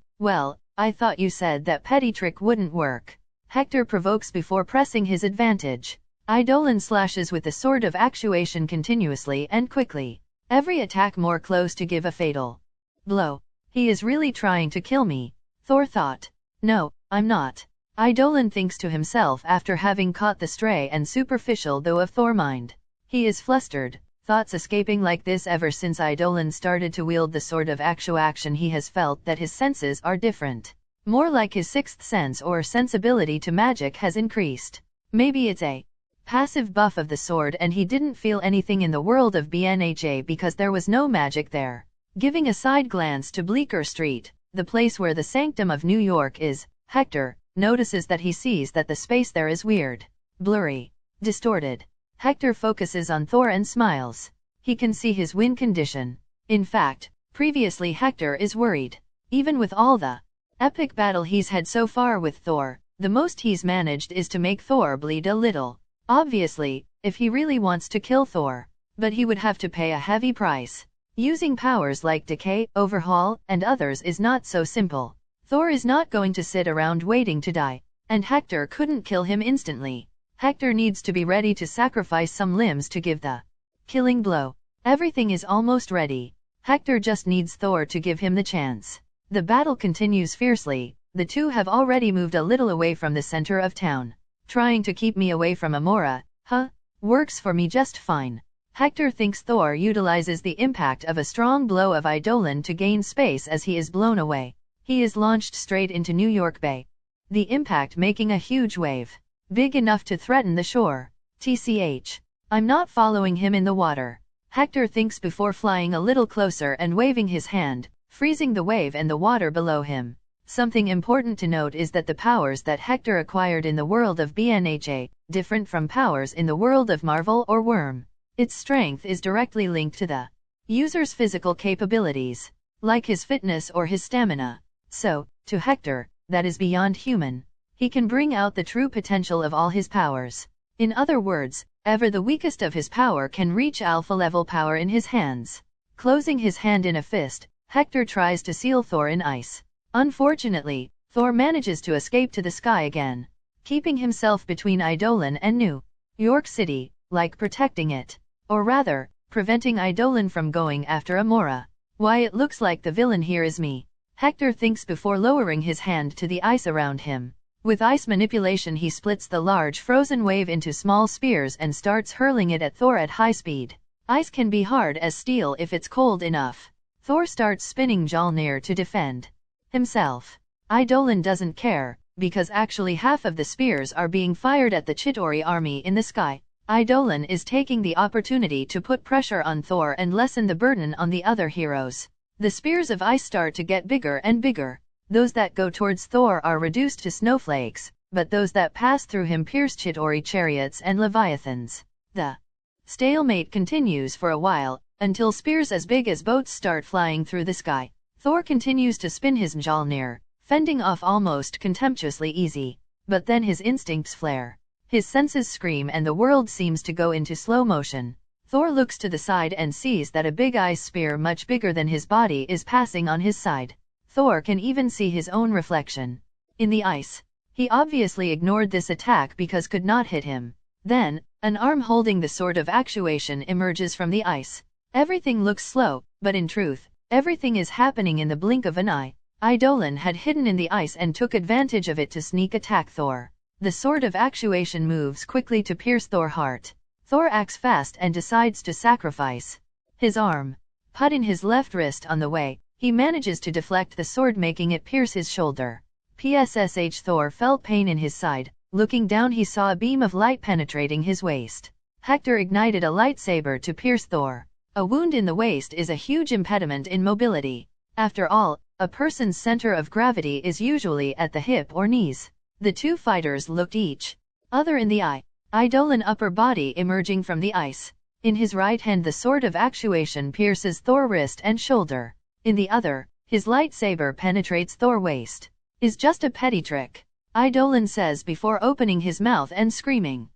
I thought you said that petty trick wouldn't work." Hector provokes before pressing his advantage. Idolan slashes with the sword of actuation continuously and quickly. Every attack more close to give a fatal blow. "He is really trying to kill me," Thor thought. "No, I'm not." Idolan thinks to himself after having caught the stray and superficial though of Thor mind. He is flustered, thoughts escaping like this ever since Idolan started to wield the sword of actuation. He has felt that his senses are different. More like his sixth sense or sensibility to magic has increased. Maybe it's a passive buff of the sword and he didn't feel anything in the world of BNHA because there was no magic there. Giving a side glance to Bleecker Street, the place where the Sanctum of New York is, Hector notices that he sees that the space there is weird, blurry, distorted. Hector focuses on Thor and smiles. He can see his win condition. In fact, previously Hector is worried. Even with all the epic battle he's had so far with Thor, the most he's managed is to make Thor bleed a little. Obviously, if he really wants to kill Thor, but he would have to pay a heavy price. Using powers like Decay, Overhaul, and others is not so simple. Thor is not going to sit around waiting to die, and Hector couldn't kill him instantly. Hector needs to be ready to sacrifice some limbs to give the killing blow. Everything is almost ready. Hector just needs Thor to give him the chance. The battle continues fiercely. The two have already moved a little away from the center of town. "Trying to keep me away from Amora, huh? Works for me just fine." Hector thinks Thor utilizes the impact of a strong blow of Idolan to gain space as he is blown away. He is launched straight into New York Bay, the impact making a huge wave, big enough to threaten the shore. "TCH. I'm not following him in the water," Hector thinks before flying a little closer and waving his hand, freezing the wave and the water below him. Something important to note is that the powers that Hector acquired in the world of BNHA, different from powers in the world of Marvel or Worm. Its strength is directly linked to the user's physical capabilities, like his fitness or his stamina. So, to Hector, that is beyond human. He can bring out the true potential of all his powers. In other words, ever the weakest of his power can reach alpha-level power in his hands. Closing his hand in a fist, Hector tries to seal Thor in ice. Unfortunately, Thor manages to escape to the sky again, keeping himself between Idolan and New York City, like protecting it. Or rather, preventing Idolan from going after Amora. Why, it looks like the villain here is me. Hector thinks before lowering his hand to the ice around him. With ice manipulation he splits the large frozen wave into small spears and starts hurling it at Thor at high speed. Ice can be hard as steel if it's cold enough. Thor starts spinning Mjolnir to defend himself. Idolan doesn't care, because actually half of the spears are being fired at the Chitauri army in the sky. Idolan is taking the opportunity to put pressure on Thor and lessen the burden on the other heroes. The spears of ice start to get bigger and bigger. Those that go towards Thor are reduced to snowflakes, but those that pass through him pierce Chitauri chariots and leviathans. The stalemate continues for a while, until spears as big as boats start flying through the sky. Thor continues to spin his Mjolnir, fending off almost contemptuously easy. But then his instincts flare. His senses scream and the world seems to go into slow motion. Thor looks to the side and sees that a big ice spear much bigger than his body is passing on his side. Thor can even see his own reflection in the ice. He obviously ignored this attack because could not hit him. Then, an arm holding the sword of actuation emerges from the ice. Everything looks slow, but in truth, everything is happening in the blink of an eye. Idolan had hidden in the ice and took advantage of it to sneak attack Thor. The sword of actuation moves quickly to pierce Thor's heart. Thor acts fast and decides to sacrifice his arm. Put in his left wrist on the way, he manages to deflect the sword making it pierce his shoulder. PSSH Thor felt pain in his side. Looking down he saw a beam of light penetrating his waist. Hector ignited a lightsaber to pierce Thor. A wound in the waist is a huge impediment in mobility. After all, a person's center of gravity is usually at the hip or knees. The two fighters looked each other in the eye. Idolan upper body emerging from the ice. In his right hand the sword of actuation pierces Thor's wrist and shoulder. In the other, his lightsaber penetrates Thor's waist. Is just a petty trick, Idolan says before opening his mouth and screaming.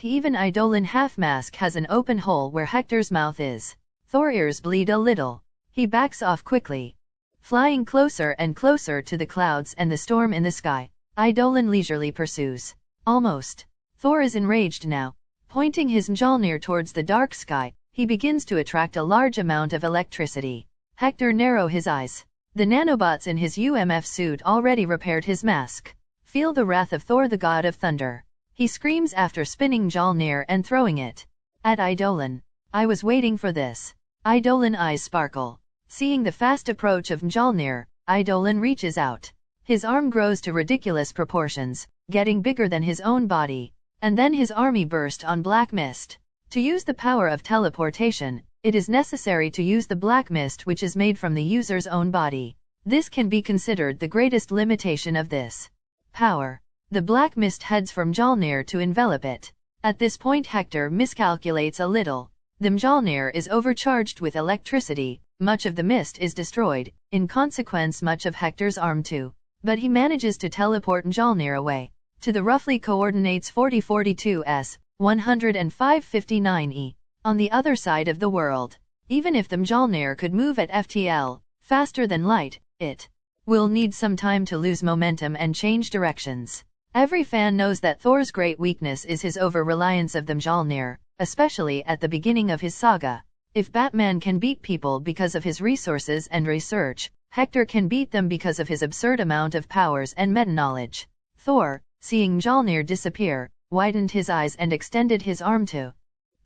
Even Idolan half-mask has an open hole where Hector's mouth is. Thor's ears bleed a little. He backs off quickly, flying closer and closer to the clouds and the storm in the sky. Idolan leisurely pursues. Almost. Thor is enraged now. Pointing his Mjolnir towards the dark sky, he begins to attract a large amount of electricity. Hector narrows his eyes. The nanobots in his UMF suit already repaired his mask. Feel the wrath of Thor, the god of thunder. He screams after spinning Mjolnir and throwing it at Idolan. I was waiting for this. Idolan eyes sparkle. Seeing the fast approach of Mjolnir, Idolan reaches out. His arm grows to ridiculous proportions, getting bigger than his own body. And then his army burst on black mist. To use the power of teleportation, it is necessary to use the black mist which is made from the user's own body. This can be considered the greatest limitation of this power. The black mist heads for Mjolnir to envelop it. At this point Hector miscalculates a little. The Mjolnir is overcharged with electricity, much of the mist is destroyed, in consequence much of Hector's arm too. But he manages to teleport Mjolnir away to the roughly coordinates 4042s, 10559e, on the other side of the world. Even if the Mjolnir could move at FTL, faster than light, it will need some time to lose momentum and change directions. Every fan knows that Thor's great weakness is his over-reliance of the Mjolnir, especially at the beginning of his saga. If Batman can beat people because of his resources and research, Hector can beat them because of his absurd amount of powers and meta-knowledge. Thor, seeing Mjolnir disappear, widened his eyes and extended his arm to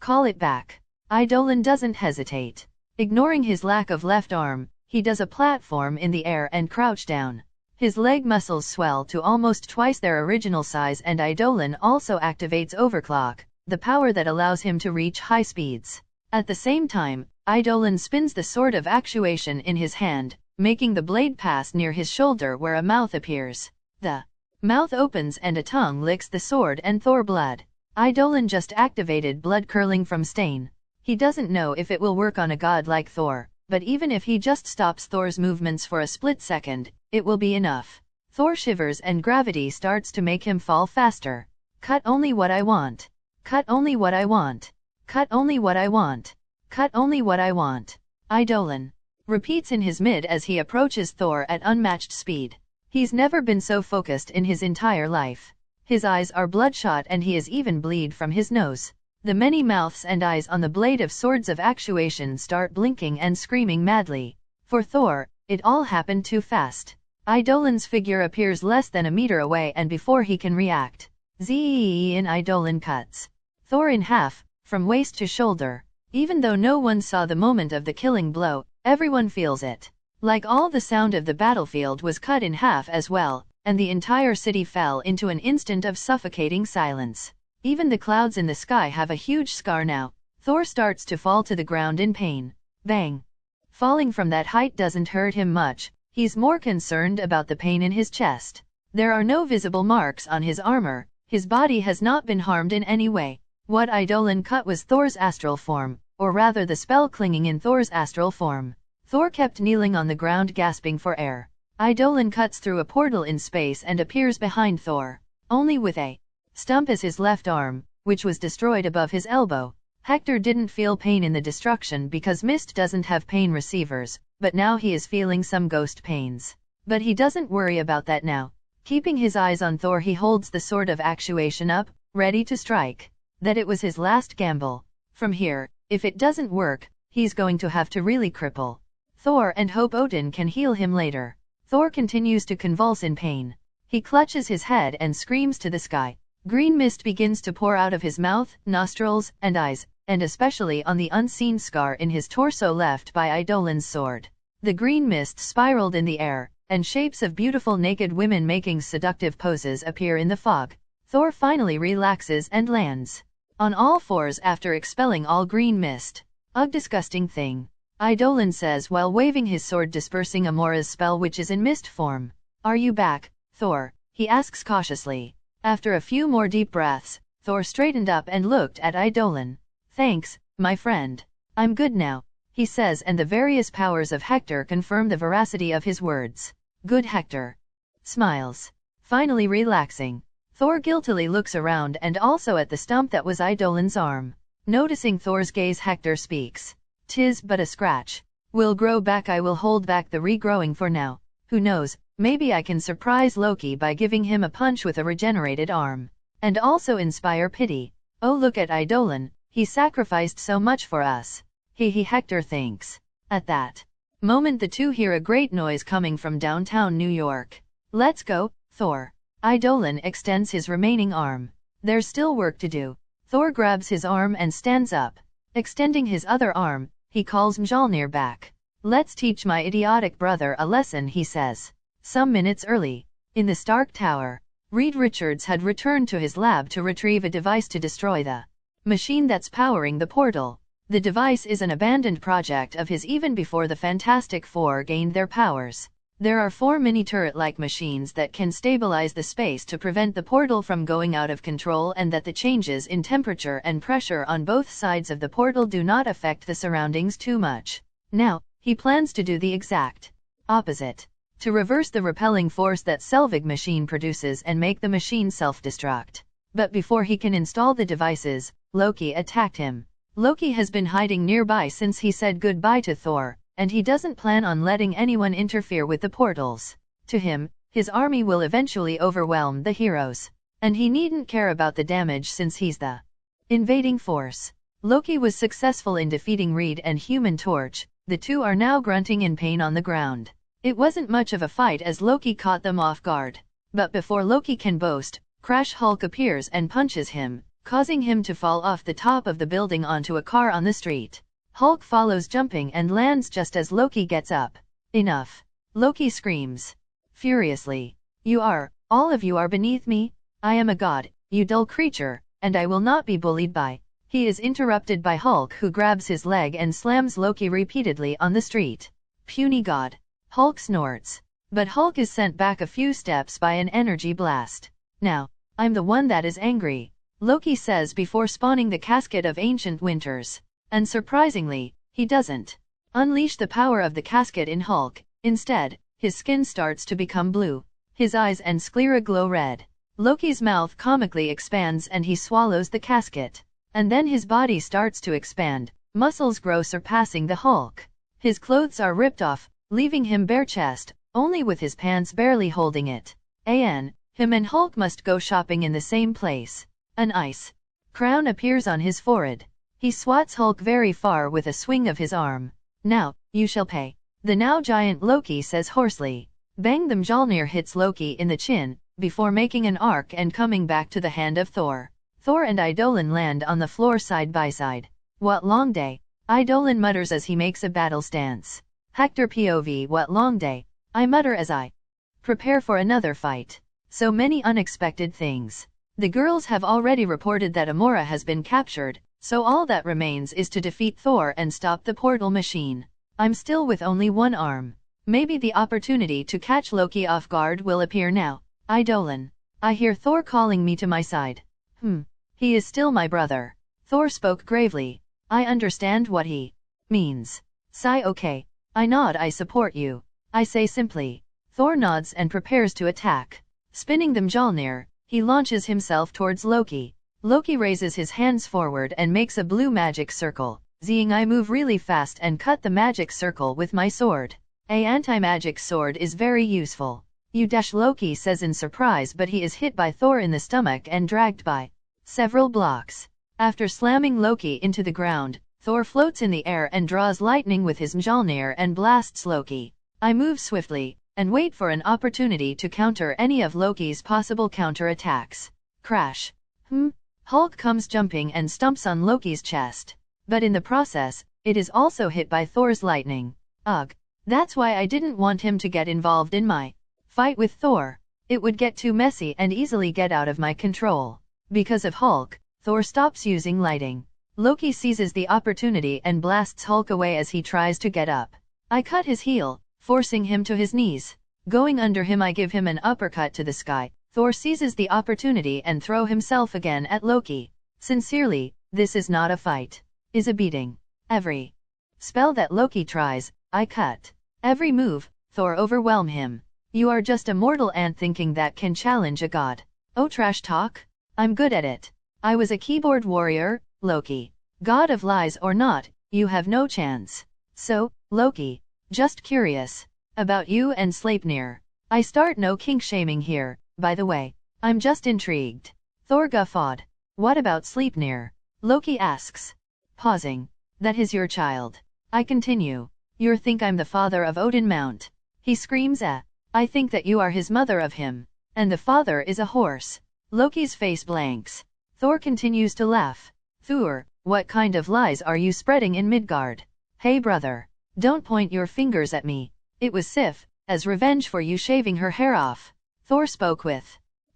call it back. Idolan doesn't hesitate. Ignoring his lack of left arm, he does a platform in the air and crouch down. His leg muscles swell to almost twice their original size and Idolan also activates overclock, the power that allows him to reach high speeds. At the same time, Idolan spins the sword of actuation in his hand, making the blade pass near his shoulder where a mouth appears. The mouth opens and a tongue licks the sword and Thor blood. Idolan just activated blood curling from stain. He doesn't know if it will work on a god like Thor, but even if he just stops Thor's movements for a split second, it will be enough. Thor shivers and gravity starts to make him fall faster. Cut only what I want. Cut only what I want. Cut only what I want. Cut only what I want. Idolan repeats in his mid as he approaches Thor at unmatched speed. He's never been so focused in his entire life. His eyes are bloodshot and he is even bleed from his nose. The many mouths and eyes on the blade of swords of actuation start blinking and screaming madly. For Thor, it all happened too fast. Idolan's figure appears less than a meter away and before he can react, in Idolan cuts Thor in half, from waist to shoulder. Even though no one saw the moment of the killing blow, everyone feels it. Like all the sound of the battlefield was cut in half as well, and the entire city fell into an instant of suffocating silence. Even the clouds in the sky have a huge scar now. Thor starts to fall to the ground in pain. Bang! Falling from that height doesn't hurt him much, he's more concerned about the pain in his chest. There are no visible marks on his armor, his body has not been harmed in any way. What Idolan cut was Thor's astral form, or rather the spell clinging in Thor's astral form. Thor kept kneeling on the ground gasping for air. Idolan cuts through a portal in space and appears behind Thor, only with a stump as his left arm, which was destroyed above his elbow. Hector didn't feel pain in the destruction because Mist doesn't have pain receivers, but now he is feeling some ghost pains. But he doesn't worry about that now. Keeping his eyes on Thor, he holds the sword of actuation up, ready to strike. That it was his last gamble. From here, if it doesn't work, he's going to have to really cripple Thor and hope Odin can heal him later. Thor continues to convulse in pain. He clutches his head and screams to the sky. Green mist begins to pour out of his mouth, nostrils, and eyes, and especially on the unseen scar in his torso left by Idolan's sword. The green mist spiraled in the air, and shapes of beautiful naked women making seductive poses appear in the fog. Thor finally relaxes and lands on all fours after expelling all green mist. Ugh, disgusting thing, Idolan says while waving his sword dispersing Amora's spell which is in mist form. Are you back, Thor? He asks cautiously. After a few more deep breaths, Thor straightened up and looked at Idolan. Thanks, my friend. I'm good now, he says, and the various powers of Hector confirm the veracity of his words. Good. Hector smiles, finally relaxing. Thor guiltily looks around and also at the stump that was Idolan's arm. Noticing Thor's gaze, Hector speaks. 'Tis but a scratch. Will grow back. I will hold back the regrowing for now. Who knows, maybe I can surprise Loki by giving him a punch with a regenerated arm. And also inspire pity. Oh, look at Idolan, he sacrificed so much for us. Hector thinks. At that moment the two hear a great noise coming from downtown New York. Let's go, Thor. Idolan extends his remaining arm. There's still work to do. Thor grabs his arm and stands up. Extending his other arm, he calls Mjolnir back. Let's teach my idiotic brother a lesson, he says. Some minutes early, in the Stark Tower, Reed Richards had returned to his lab to retrieve a device to destroy the machine that's powering the portal. The device is an abandoned project of his even before the Fantastic Four gained their powers. There are 4 mini turret-like machines that can stabilize the space to prevent the portal from going out of control and that the changes in temperature and pressure on both sides of the portal do not affect the surroundings too much. Now, he plans to do the exact opposite. To reverse the repelling force that Selvig machine produces and make the machine self-destruct. But before he can install the devices, Loki attacked him. Loki has been hiding nearby since he said goodbye to Thor, and he doesn't plan on letting anyone interfere with the portals. To him, his army will eventually overwhelm the heroes. And he needn't care about the damage since he's the invading force. Loki was successful in defeating Reed and Human Torch. The two are now grunting in pain on the ground. It wasn't much of a fight as Loki caught them off guard. But before Loki can boast, Crash Hulk appears and punches him, causing him to fall off the top of the building onto a car on the street. Hulk follows jumping and lands just as Loki gets up. Enough! Loki screams furiously. All of you are beneath me. I am a god, you dull creature, and I will not be bullied by. He is interrupted by Hulk, who grabs his leg and slams Loki repeatedly on the street. Puny god! Hulk snorts. But Hulk is sent back a few steps by an energy blast. Now, I'm the one that is angry. Loki says before spawning the casket of ancient winters. And surprisingly, he doesn't unleash the power of the casket in Hulk. Instead, his skin starts to become blue. His eyes and sclera glow red. Loki's mouth comically expands and he swallows the casket. And then his body starts to expand. Muscles grow surpassing the Hulk. His clothes are ripped off, leaving him bare chest, only with his pants barely holding it. Him and Hulk must go shopping in the same place. An ice crown appears on his forehead. He swats Hulk very far with a swing of his arm. Now, you shall pay. The now giant Loki says hoarsely. Bang! The Mjolnir hits Loki in the chin, before making an arc and coming back to the hand of Thor. Thor and Idolan land on the floor side by side. What long day? Idolan mutters as he makes a battle stance. Hector POV. What long day? I mutter as I prepare for another fight. So many unexpected things. The girls have already reported that Amora has been captured, so all that remains is to defeat Thor and stop the portal machine. I'm still with only one arm. Maybe the opportunity to catch Loki off guard will appear now. Idolan. I hear Thor calling me to my side. He is still my brother. Thor spoke gravely. I understand what he means. Sigh. Okay. I nod. I support you. I say simply. Thor nods and prepares to attack. Spinning the Mjolnir, he launches himself towards Loki. Loki raises his hands forward and makes a blue magic circle. Zing! I move really fast and cut the magic circle with my sword. A anti-magic sword is very useful. You dash, Loki says in surprise, but he is hit by Thor in the stomach and dragged by several blocks. After slamming Loki into the ground, Thor floats in the air and draws lightning with his Mjolnir and blasts Loki. I move swiftly and wait for an opportunity to counter any of Loki's possible counter-attacks. Crash. Hulk comes jumping and stumps on Loki's chest. But in the process, it is also hit by Thor's lightning. Ugh. That's why I didn't want him to get involved in my fight with Thor. It would get too messy and easily get out of my control. Because of Hulk, Thor stops using lighting. Loki seizes the opportunity and blasts Hulk away as he tries to get up. I cut his heel, forcing him to his knees. Going under him, I give him an uppercut to the sky. Thor seizes the opportunity and throws himself again at Loki. Sincerely, this is not a fight. Is a beating. Every spell that Loki tries, I cut. Every move, Thor overwhelm him. You are just a mortal ant thinking that can challenge a god. Oh, trash talk? I'm good at it. I was a keyboard warrior, Loki. God of lies or not, you have no chance. So, Loki. Just curious about you and Sleipnir. I start no kink shaming here, by the way. I'm just intrigued. Thor guffawed. What about Sleipnir? Loki asks. Pausing. That is your child. I continue. You think I'm the father of Odin Mount. He screams. I think that you are his mother of him. And the father is a horse. Loki's face blanks. Thor continues to laugh. Thor, what kind of lies are you spreading in Midgard? Hey brother. Don't point your fingers at me. It was Sif, as revenge for you shaving her hair off. Thor spoke with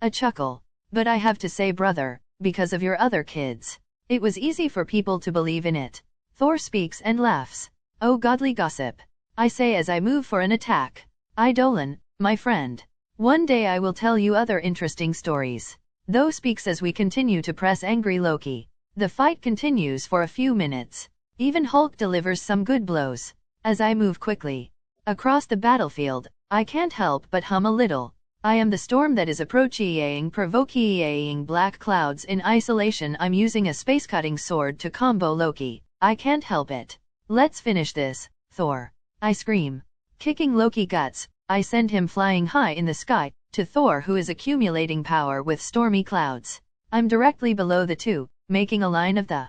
a chuckle. But I have to say brother, because of your other kids. It was easy for people to believe in it. Thor speaks and laughs. Oh godly gossip. I say as I move for an attack. Idolan, my friend. One day I will tell you other interesting stories. Thor speaks as we continue to press angry Loki. The fight continues for a few minutes. Even Hulk delivers some good blows. As I move quickly across the battlefield, I can't help but hum a little. I am the storm that is approaching, provoking black clouds in isolation. I'm using a space-cutting sword to combo Loki. I can't help it. Let's finish this, Thor. I scream. Kicking Loki guts, I send him flying high in the sky, to Thor who is accumulating power with stormy clouds. I'm directly below the two, making a line of the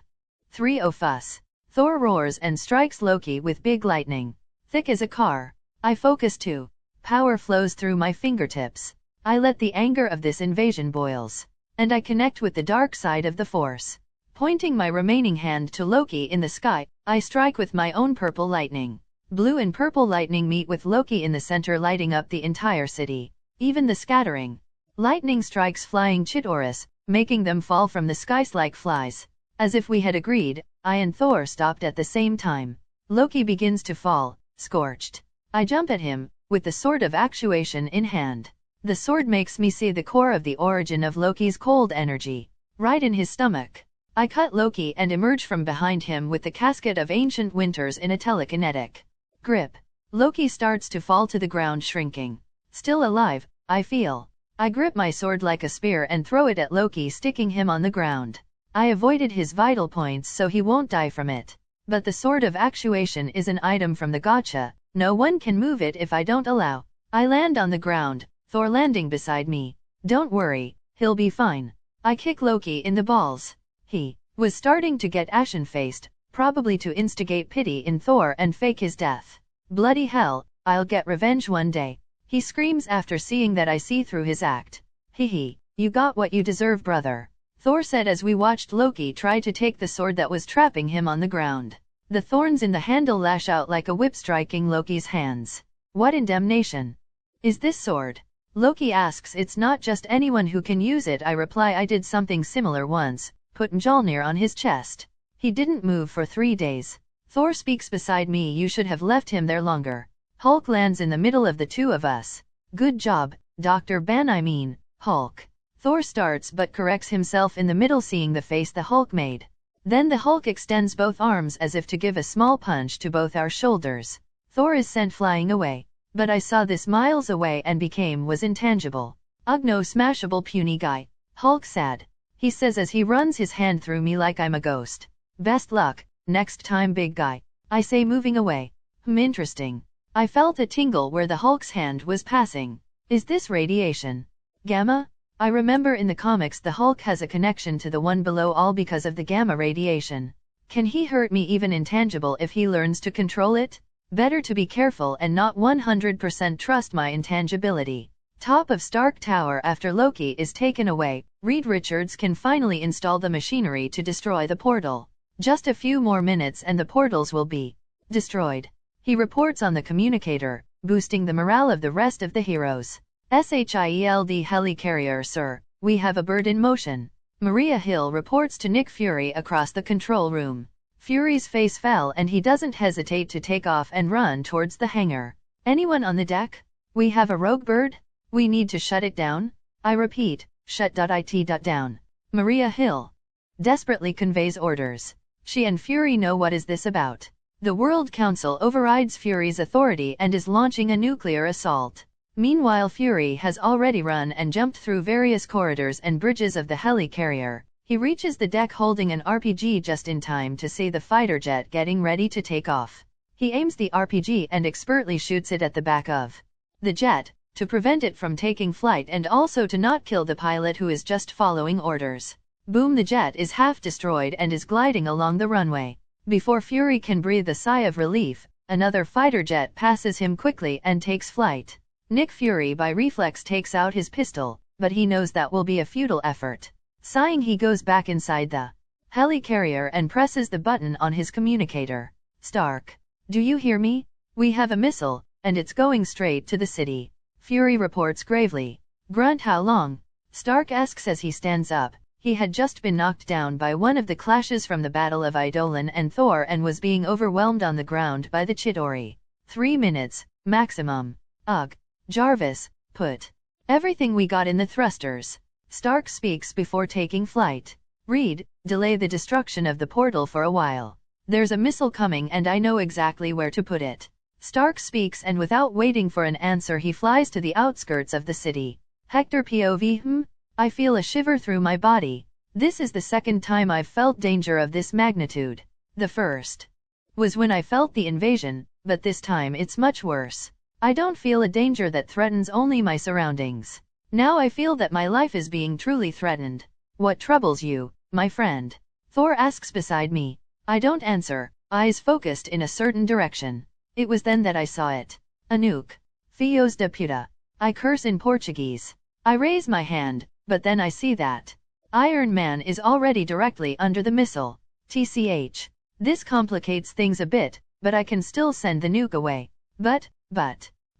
three of us. Thor roars and strikes Loki with big lightning. Thick as a car. I focus too. Power flows through my fingertips. I let the anger of this invasion boils. And I connect with the dark side of the force. Pointing my remaining hand to Loki in the sky, I strike with my own purple lightning. Blue and purple lightning meet with Loki in the center, lighting up the entire city. Even the scattering lightning strikes flying Chitauris, making them fall from the skies like flies. As if we had agreed, I and Thor stopped at the same time. Loki begins to fall, scorched. I jump at him, with the sword of actuation in hand. The sword makes me see the core of the origin of Loki's cold energy. right in his stomach. I cut Loki and emerge from behind him with the casket of ancient winters in a telekinetic grip. Loki starts to fall to the ground, shrinking. Still alive, I feel. I grip my sword like a spear and throw it at Loki, sticking him on the ground. I avoided his vital points so he won't die from it. But the sword of actuation is an item from the Gatcha. No one can move it if I don't allow. I land on the ground, Thor landing beside me. Don't worry, he'll be fine. I kick Loki in the balls. He was starting to get ashen-faced, probably to instigate pity in Thor and fake his death. Bloody hell, I'll get revenge one day, he screams after seeing that I see through his act. Hee, you got what you deserve, brother, Thor said as we watched Loki try to take the sword that was trapping him on the ground. The thorns in the handle lash out like a whip, striking Loki's hands. What in damnation is this sword? Loki asks. It's not just anyone who can use it, I reply. I did something similar once, put Mjolnir on his chest. He didn't move for 3 days. Thor speaks beside me. You should have left him there longer. Hulk lands in the middle of the two of us. Good job, Dr. Ban, I mean, Hulk. Thor starts but corrects himself in the middle, seeing the face the Hulk made. Then the Hulk extends both arms as if to give a small punch to both our shoulders. Thor is sent flying away. But I saw this miles away and was intangible. Ugh, no smashable puny guy. Hulk sad. He says as he runs his hand through me like I'm a ghost. Best luck, next time, big guy, I say, moving away. Interesting. I felt a tingle where the Hulk's hand was passing. Is this radiation? Gamma? I remember in the comics the Hulk has a connection to the one below, all because of the gamma radiation. Can he hurt me even intangible if he learns to control it? Better to be careful and not 100% trust my intangibility. Top of Stark Tower. After Loki is taken away, Reed Richards can finally install the machinery to destroy the portal. Just a few more minutes and the portals will be destroyed. He reports on the communicator, boosting the morale of the rest of the heroes. SHIELD helicarrier, sir, we have a bird in motion. Maria Hill reports to Nick Fury across the control room. Fury's face fell and he doesn't hesitate to take off and run towards the hangar. Anyone on the deck? We have a rogue bird? We need to shut it down? I repeat, shut.it down. Maria Hill desperately conveys orders. She and Fury know what is this about. The World Council overrides Fury's authority and is launching a nuclear assault. Meanwhile, Fury has already run and jumped through various corridors and bridges of the helicarrier. He reaches the deck holding an RPG just in time to see the fighter jet getting ready to take off. He aims the RPG and expertly shoots it at the back of the jet, to prevent it from taking flight and also to not kill the pilot who is just following orders. Boom, the jet is half destroyed and is gliding along the runway. Before Fury can breathe a sigh of relief, another fighter jet passes him quickly and takes flight. Nick Fury by reflex takes out his pistol, but he knows that will be a futile effort. Sighing, he goes back inside the helicarrier and presses the button on his communicator. Stark, do you hear me? We have a missile, and it's going straight to the city. Fury reports gravely. Grunt, how long? Stark asks as he stands up. He had just been knocked down by one of the clashes from the Battle of Idolan and Thor and was being overwhelmed on the ground by the Chitauri. 3 minutes, maximum. Ugh. Jarvis, put everything we got in the thrusters. Stark speaks before taking flight. Reed, delay the destruction of the portal for a while. There's a missile coming and I know exactly where to put it. Stark speaks and without waiting for an answer he flies to the outskirts of the city. Hector POV, I feel a shiver through my body. This is the second time I've felt danger of this magnitude. The first was when I felt the invasion, but this time it's much worse. I don't feel a danger that threatens only my surroundings. Now I feel that my life is being truly threatened. What troubles you, my friend? Thor asks beside me. I don't answer, eyes focused in a certain direction. It was then that I saw it. A nuke. Filhos da puta. I curse in Portuguese. I raise my hand, but then I see that Iron Man is already directly under the missile. TCH. This complicates things a bit, but I can still send the nuke away. But,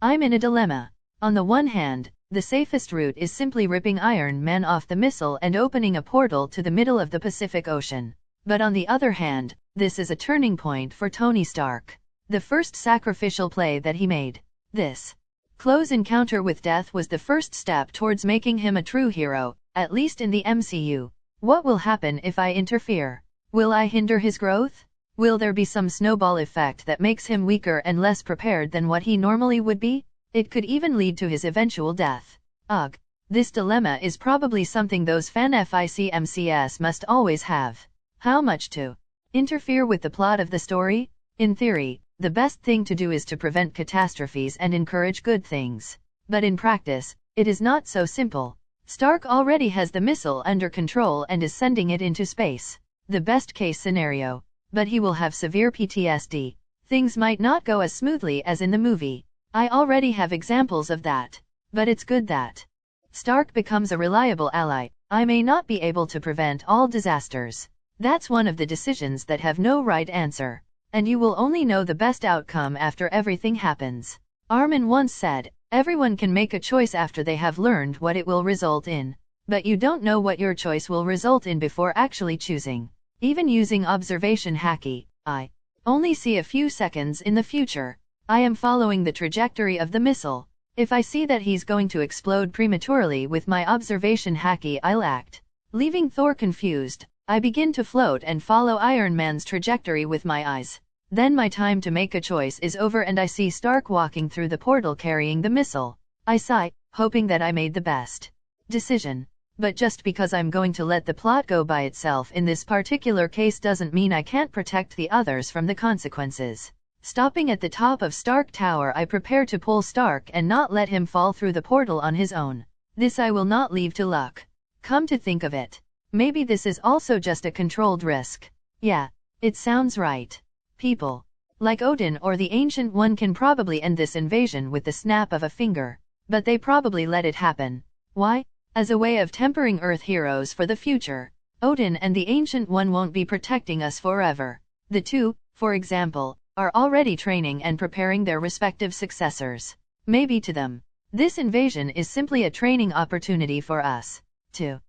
I'm in a dilemma. On the one hand, the safest route is simply ripping Iron Man off the missile and opening a portal to the middle of the Pacific Ocean. But on the other hand, this is a turning point for Tony Stark. The first sacrificial play that he made. This close encounter with death was the first step towards making him a true hero, at least in the MCU. What will happen if I interfere? Will I hinder his growth? Will there be some snowball effect that makes him weaker and less prepared than what he normally would be? It could even lead to his eventual death. Ugh. This dilemma is probably something those fan-FICMCs must always have. How much to interfere with the plot of the story? In theory, the best thing to do is to prevent catastrophes and encourage good things. But in practice, it is not so simple. Stark already has the missile under control and is sending it into space. The best case scenario. But he will have severe PTSD. Things might not go as smoothly as in the movie. I already have examples of that. But it's good that Stark becomes a reliable ally. I may not be able to prevent all disasters. That's one of the decisions that have no right answer. And you will only know the best outcome after everything happens. Armin once said, everyone can make a choice after they have learned what it will result in. But you don't know what your choice will result in before actually choosing. Even using observation Hakia, I only see a few seconds in the future. I am following the trajectory of the missile. If I see that he's going to explode prematurely with my observation Hakia, I'll act. Leaving Thor confused, I begin to float and follow Iron Man's trajectory with my eyes. Then my time to make a choice is over and I see Stark walking through the portal carrying the missile. I sigh, hoping that I made the best decision. But just because I'm going to let the plot go by itself in this particular case doesn't mean I can't protect the others from the consequences. Stopping at the top of Stark Tower, I prepare to pull Stark and not let him fall through the portal on his own. This I will not leave to luck. Come to think of it, maybe this is also just a controlled risk. Yeah, it sounds right. People like Odin or the Ancient One can probably end this invasion with the snap of a finger. But they probably let it happen. Why? As a way of tempering Earth heroes for the future. Odin and the Ancient One won't be protecting us forever. The two, for example, are already training and preparing their respective successors. Maybe to them, this invasion is simply a training opportunity for us to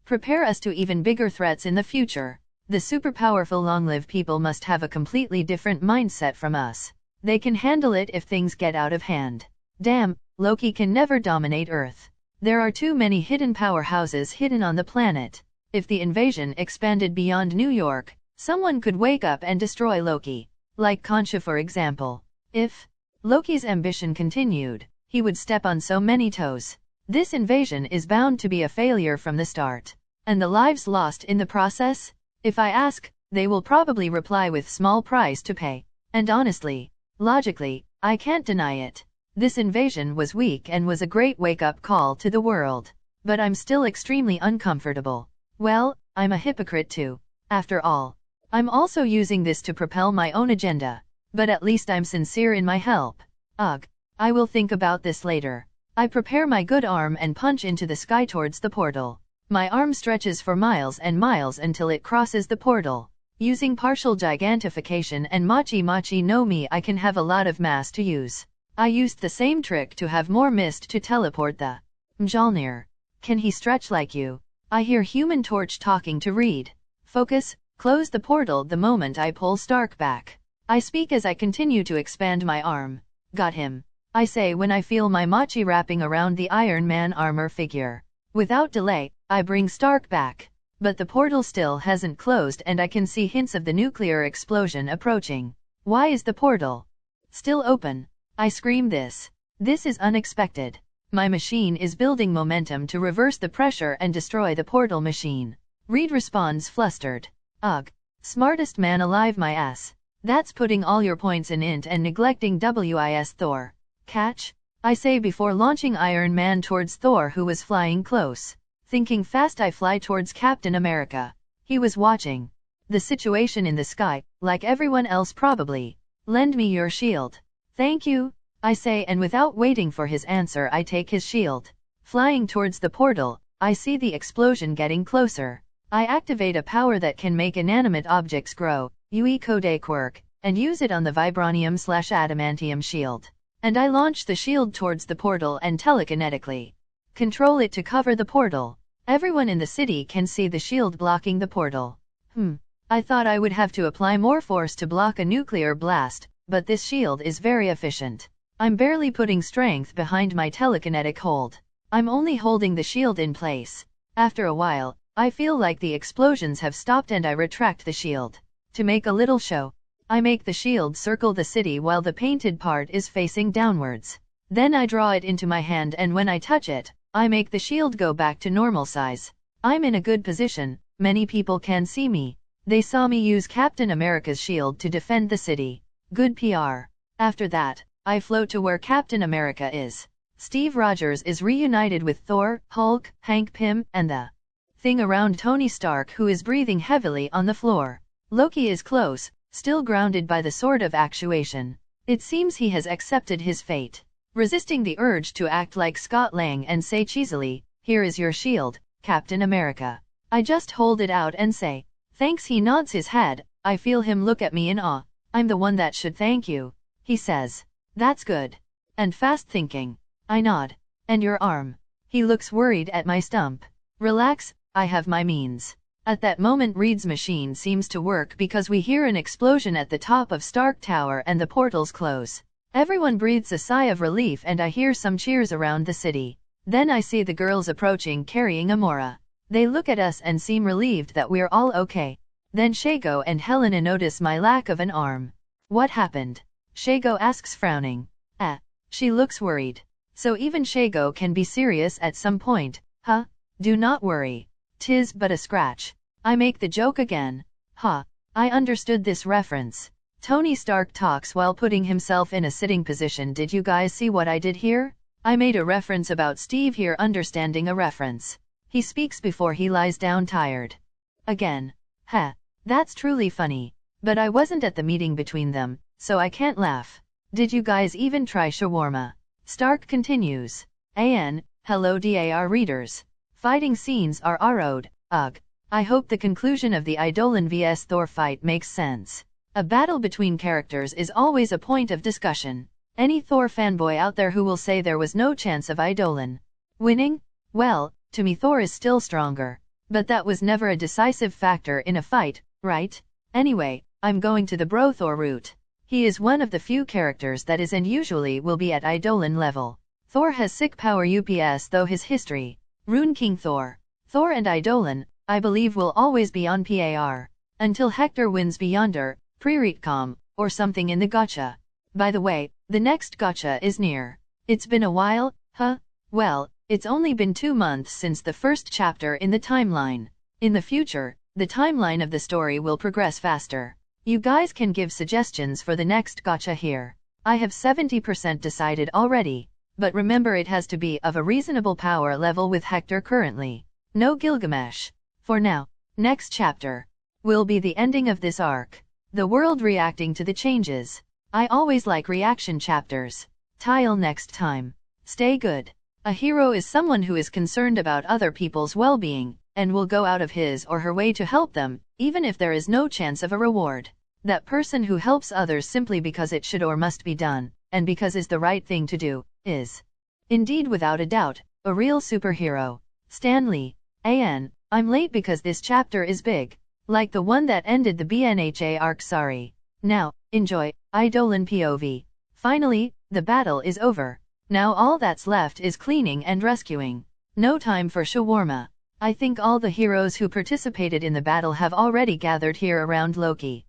prepare us to even bigger threats in the future. The super-powerful long-lived people must have a completely different mindset from us. They can handle it if things get out of hand. Damn, Loki can never dominate Earth. There are too many hidden powerhouses hidden on the planet. If the invasion expanded beyond New York, someone could wake up and destroy Loki. Like Concha, for example. If Loki's ambition continued, he would step on so many toes. This invasion is bound to be a failure from the start. And the lives lost in the process? If I ask, they will probably reply with small price to pay. And honestly, logically, I can't deny it. This invasion was weak and was a great wake-up call to the world. But I'm still extremely uncomfortable. Well, I'm a hypocrite too. After all, I'm also using this to propel my own agenda. But at least I'm sincere in my help. Ugh. I will think about this later. I prepare my good arm and punch into the sky towards the portal. My arm stretches for miles and miles until it crosses the portal. Using partial gigantification and Machi no Mi, I can have a lot of mass to use. I used the same trick to have more mist to teleport the Mjolnir. Can he stretch like you? I hear Human Torch talking to Reed. Focus, close the portal the moment I pull Stark back. I speak as I continue to expand my arm. Got him, I say when I feel my Machi wrapping around the Iron Man armor figure. Without delay, I bring Stark back. But the portal still hasn't closed and I can see hints of the nuclear explosion approaching. Why is the portal still open? I scream this. This is unexpected. My machine is building momentum to reverse the pressure and destroy the portal machine. Reed responds flustered. Ugh. Smartest man alive, my ass. That's putting all your points in int and neglecting WIS Thor. Catch? I say before launching Iron Man towards Thor, who was flying close. Thinking fast, I fly towards Captain America. He was watching the situation in the sky, like everyone else probably. Lend me your shield. Thank you, I say, and without waiting for his answer I take his shield. Flying towards the portal, I see the explosion getting closer. I activate a power that can make inanimate objects grow, UE Code quirk, and use it on the Vibranium/Adamantium shield. And I launch the shield towards the portal and telekinetically control it to cover the portal. Everyone in the city can see the shield blocking the portal. I thought I would have to apply more force to block a nuclear blast, but this shield is very efficient. I'm barely putting strength behind my telekinetic hold. I'm only holding the shield in place. After a while, I feel like the explosions have stopped and I retract the shield. To make a little show, I make the shield circle the city while the painted part is facing downwards. Then I draw it into my hand and when I touch it, I make the shield go back to normal size. I'm in a good position, many people can see me. They saw me use Captain America's shield to defend the city. Good PR. After that, I float to where Captain America is. Steve Rogers is reunited with Thor, Hulk, Hank Pym, and the thing around Tony Stark who is breathing heavily on the floor. Loki is close, still grounded by the sword of actuation. It seems he has accepted his fate. Resisting the urge to act like Scott Lang and say cheesily, "Here is your shield, Captain America." I just hold it out and say, "Thanks." He nods his head. I feel him look at me in awe. "I'm the one that should thank you," he says. "That's good. And fast thinking." I nod. "And your arm?" He looks worried at my stump. "Relax, I have my means." At that moment Reed's machine seems to work because we hear an explosion at the top of Stark Tower and the portals close. Everyone breathes a sigh of relief and I hear some cheers around the city. Then I see the girls approaching carrying Amora. They look at us and seem relieved that we're all okay. Then Shago and Helena notice my lack of an arm. "What happened?" Shago asks frowning. She looks worried. So even Shago can be serious at some point, huh? "Do not worry. 'Tis but a scratch." I make the joke again. I understood this reference. Tony Stark talks while putting himself in a sitting position. Did you guys see what I did here? I made a reference about Steve here understanding a reference. He speaks before he lies down tired. Again. That's truly funny. But I wasn't at the meeting between them, so I can't laugh. Did you guys even try shawarma? Stark continues. Hello DAR readers. Fighting scenes are RO'd, ugh. I hope the conclusion of the Idolan vs Thor fight makes sense. A battle between characters is always a point of discussion. Any Thor fanboy out there who will say there was no chance of Idolan winning? Well, to me Thor is still stronger. But that was never a decisive factor in a fight, right? Anyway, I'm going to the bro Thor route. He is one of the few characters that is and usually will be at Idolan level. Thor has sick power UPS though his history. Rune King Thor. Thor and Idolan, I believe will always be on par. Until Hector wins Beyonder, Pre-Retcom, or something in the Gatcha. By the way, the next Gatcha is near. It's been a while, huh? Well, it's only been 2 months since the first chapter in the timeline. In the future, the timeline of the story will progress faster. You guys can give suggestions for the next Gatcha here. I have 70% decided already. But remember it has to be of a reasonable power level with Hector currently. No Gilgamesh. For now, next chapter will be the ending of this arc. The world reacting to the changes. I always like reaction chapters. Till next time. Stay good. A hero is someone who is concerned about other people's well-being, and will go out of his or her way to help them, even if there is no chance of a reward. That person who helps others simply because it should or must be done, and because is the right thing to do, is indeed without a doubt, a real superhero. Stan Lee. I'm late because this chapter is big. Like the one that ended the BNHA arc. Sorry. Now, enjoy, Idolan POV. Finally, the battle is over. Now all that's left is cleaning and rescuing. No time for shawarma. I think all the heroes who participated in the battle have already gathered here around Loki.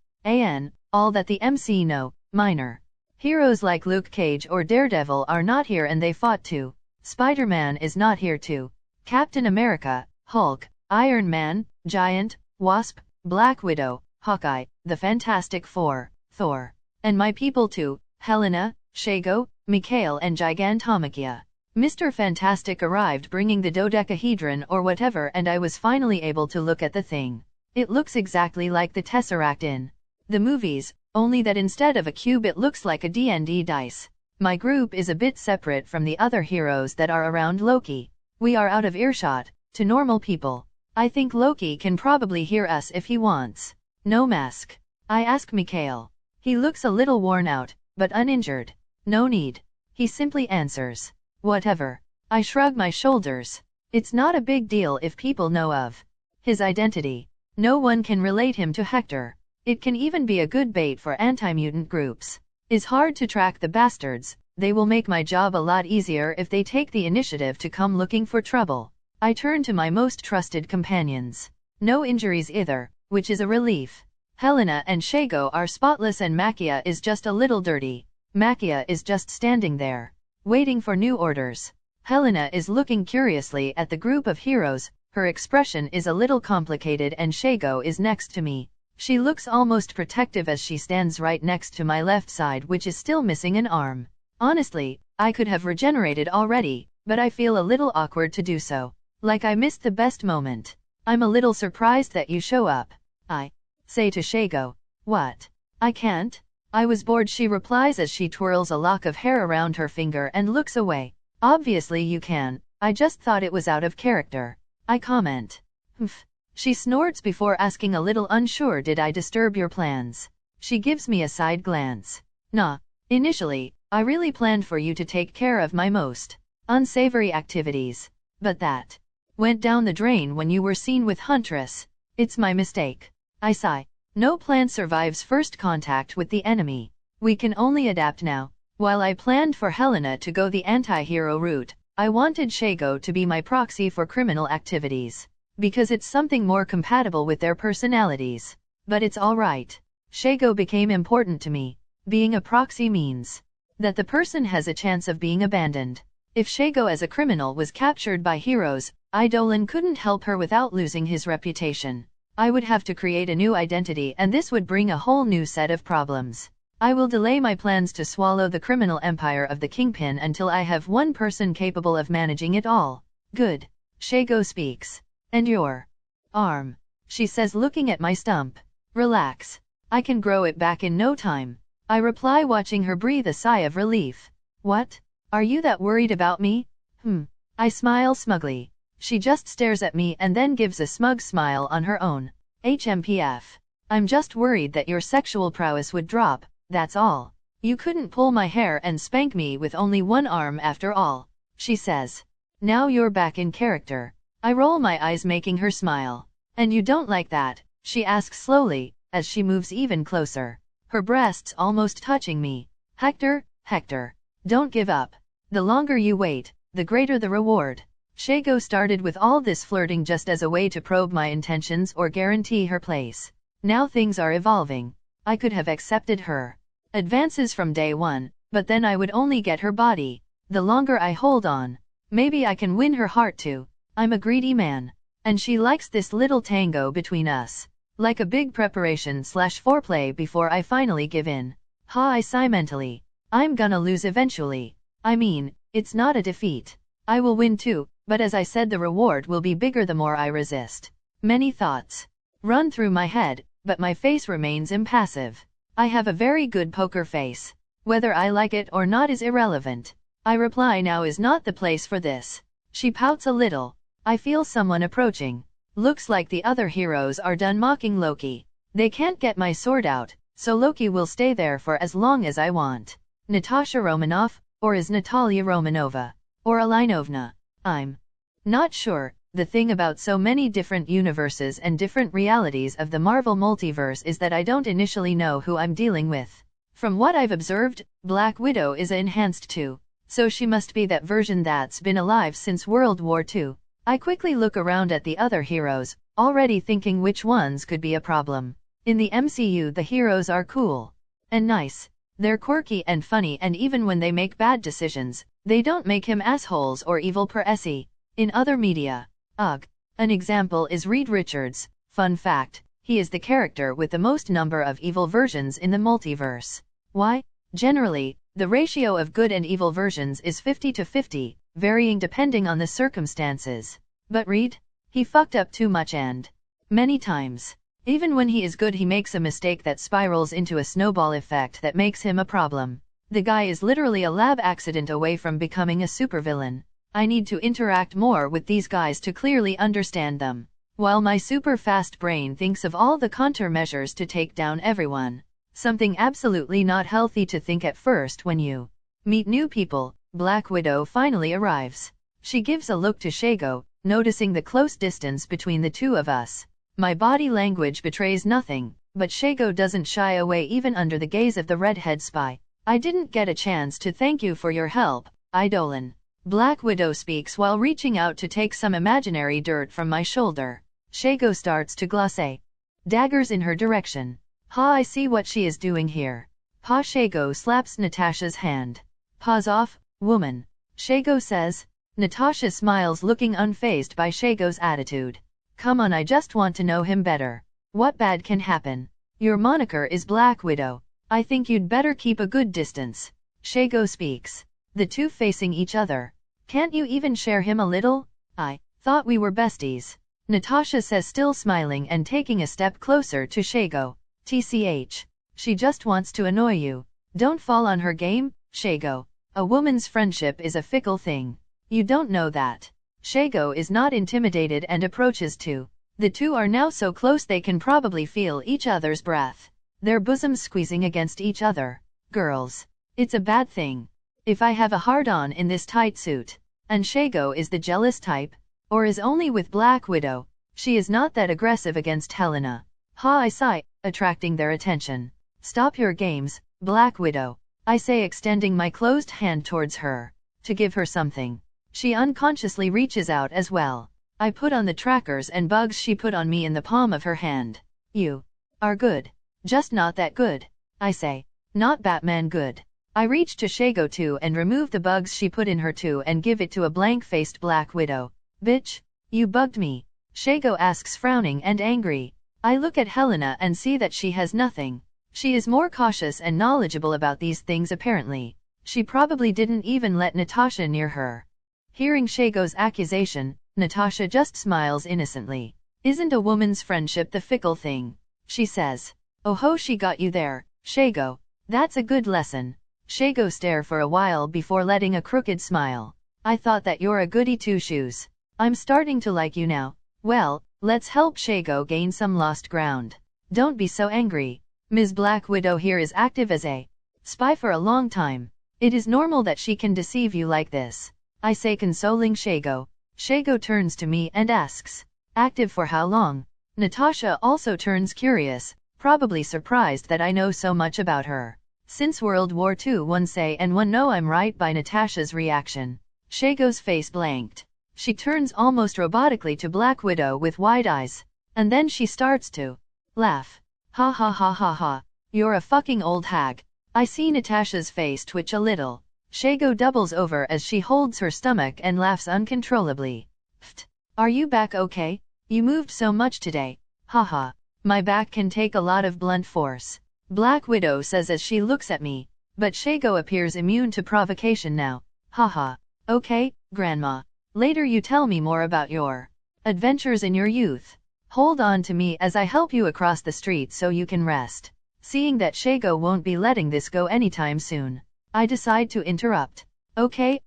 All that the MC know, minor. Heroes like Luke Cage or Daredevil are not here and they fought too. Spider-Man is not here too. Captain America, Hulk, Iron Man, Giant, Wasp, Black Widow, Hawkeye, the Fantastic Four, Thor. And my people too, Helena, Shago, Mikhail and Gigantomachia. Mr. Fantastic arrived bringing the dodecahedron or whatever and I was finally able to look at the thing. It looks exactly like the Tesseract in the movies, only that instead of a cube it looks like a D&D dice. My group is a bit separate from the other heroes that are around Loki. We are out of earshot, to normal people. I think Loki can probably hear us if he wants. No mask. I ask Mikhail. He looks a little worn out, but uninjured. No need. He simply answers. Whatever. I shrug my shoulders. It's not a big deal if people know of his identity. No one can relate him to Hector. It can even be a good bait for anti-mutant groups. It's hard to track the bastards. They will make my job a lot easier if they take the initiative to come looking for trouble. I turn to my most trusted companions. No injuries either, which is a relief. Helena and Shago are spotless and Makia is just a little dirty. Makia is just standing there, waiting for new orders. Helena is looking curiously at the group of heroes, her expression is a little complicated and Shago is next to me. She looks almost protective as she stands right next to my left side which is still missing an arm. Honestly, I could have regenerated already, but I feel a little awkward to do so. Like I missed the best moment. I'm a little surprised that you show up. I say to Shago. What? I can't? I was bored, she replies as she twirls a lock of hair around her finger and looks away. Obviously you can, I just thought it was out of character. I comment. Humph. She snorts before asking, a little unsure, did I disturb your plans? She gives me a side glance. Nah. Initially, I really planned for you to take care of my most unsavory activities. But that went down the drain when you were seen with Huntress. It's my mistake. I sigh. No plan survives first contact with the enemy. We can only adapt now. While I planned for Helena to go the anti-hero route, I wanted Shago to be my proxy for criminal activities. Because it's something more compatible with their personalities. But it's alright. Shago became important to me. Being a proxy means that the person has a chance of being abandoned. If Shago as a criminal was captured by heroes, Idolan couldn't help her without losing his reputation. I would have to create a new identity and this would bring a whole new set of problems. I will delay my plans to swallow the criminal empire of the Kingpin until I have one person capable of managing it all. Good. Shago speaks. And your arm, she says, looking at my stump. Relax. I can grow it back in no time. I reply, watching her breathe a sigh of relief. What? Are you that worried about me? I smile smugly. She just stares at me and then gives a smug smile on her own. HMPF. I'm just worried that your sexual prowess would drop, that's all. You couldn't pull my hair and spank me with only one arm after all, she says. Now you're back in character. I roll my eyes, making her smile. And you don't like that? She asks slowly, as she moves even closer. Her breasts almost touching me. Hector, don't give up. The longer you wait, the greater the reward. Shago started with all this flirting just as a way to probe my intentions or guarantee her place. Now things are evolving. I could have accepted her advances from day one, but then I would only get her body. The longer I hold on, maybe I can win her heart too. I'm a greedy man. And she likes this little tango between us. Like a big preparation / foreplay before I finally give in. I sigh mentally. I'm gonna lose eventually. I mean, it's not a defeat. I will win too, but as I said, the reward will be bigger the more I resist. Many thoughts run through my head, but my face remains impassive. I have a very good poker face. Whether I like it or not is irrelevant. I reply, now is not the place for this. She pouts a little. I feel someone approaching. Looks like the other heroes are done mocking Loki. They can't get my sword out, so Loki will stay there for as long as I want. Natasha Romanoff, or is Natalia Romanova? Or Alinovna? I'm not sure. The thing about so many different universes and different realities of the Marvel multiverse is that I don't initially know who I'm dealing with. From what I've observed, Black Widow is enhanced too. So she must be that version that's been alive since World War II. I quickly look around at the other heroes, already thinking which ones could be a problem. In the MCU, the heroes are cool and nice. They're quirky and funny, and even when they make bad decisions, they don't make him assholes or evil per se. In other media, an example is Reed Richards. Fun fact, he is the character with the most number of evil versions in the multiverse. Why? Generally, the ratio of good and evil versions is 50-50, varying depending on the circumstances. But Reed? He fucked up too much, and many times. Even when he is good, he makes a mistake that spirals into a snowball effect that makes him a problem. The guy is literally a lab accident away from becoming a supervillain. I need to interact more with these guys to clearly understand them. While my super fast brain thinks of all the countermeasures to take down everyone. Something absolutely not healthy to think at first when you meet new people. Black Widow finally arrives. She gives a look to Shago, noticing the close distance between the two of us. My body language betrays nothing, but Shago doesn't shy away even under the gaze of the redhead spy. I didn't get a chance to thank you for your help, Idolan. Black Widow speaks while reaching out to take some imaginary dirt from my shoulder. Shago starts to glance daggers in her direction. Ha, I see what she is doing here. Pa. Shago slaps Natasha's hand. Paws off, woman. Shago says. Natasha smiles, looking unfazed by Shago's attitude. Come on, I just want to know him better. What bad can happen? Your moniker is Black Widow. I think you'd better keep a good distance. Shago speaks. The two facing each other. Can't you even share him a little? I thought we were besties. Natasha says, still smiling and taking a step closer to Shago. TCH. She just wants to annoy you. Don't fall on her game, Shago. A woman's friendship is a fickle thing. You don't know that. Shago is not intimidated and approaches to. The two are now so close they can probably feel each other's breath. Their bosoms squeezing against each other. Girls. It's a bad thing. If I have a hard-on in this tight suit, and Shago is the jealous type, or is only with Black Widow, she is not that aggressive against Helena. Ha, I sigh, attracting their attention. Stop your games, Black Widow. I say, extending my closed hand towards her. To give her something. She unconsciously reaches out as well. I put on the trackers and bugs she put on me in the palm of her hand. You are good. Just not that good. I say. Not Batman good. I reach to Shago too and remove the bugs she put in her too and give it to a blank-faced Black Widow. Bitch, you bugged me. Shago asks, frowning and angry. I look at Helena and see that she has nothing. She is more cautious and knowledgeable about these things apparently. She probably didn't even let Natasha near her. Hearing Shago's accusation, Natasha just smiles innocently. Isn't a woman's friendship the fickle thing? She says. Oh ho, she got you there, Shago. That's a good lesson. Shago stare for a while before letting a crooked smile. I thought that you're a goody two-shoes. I'm starting to like you now. Well, let's help Shago gain some lost ground. Don't be so angry. Ms. Black Widow here is active as a spy for a long time. It is normal that she can deceive you like this. I say, consoling Shago. Shago turns to me and asks. Active for how long? Natasha also turns curious, probably surprised that I know so much about her. Since World War II, one say and one know I'm right by Natasha's reaction. Shago's face blanked. She turns almost robotically to Black Widow with wide eyes. And then she starts to laugh. Ha ha ha ha ha. You're a fucking old hag. I see Natasha's face twitch a little. Shago doubles over as she holds her stomach and laughs uncontrollably. Pfft. Are you back okay? You moved so much today. Haha. My back can take a lot of blunt force. Black Widow says as she looks at me, but Shago appears immune to provocation now. Haha. Okay, Grandma. Later you tell me more about your adventures in your youth. Hold on to me as I help you across the street so you can rest. Seeing that Shago won't be letting this go anytime soon, I decide to interrupt. Okay,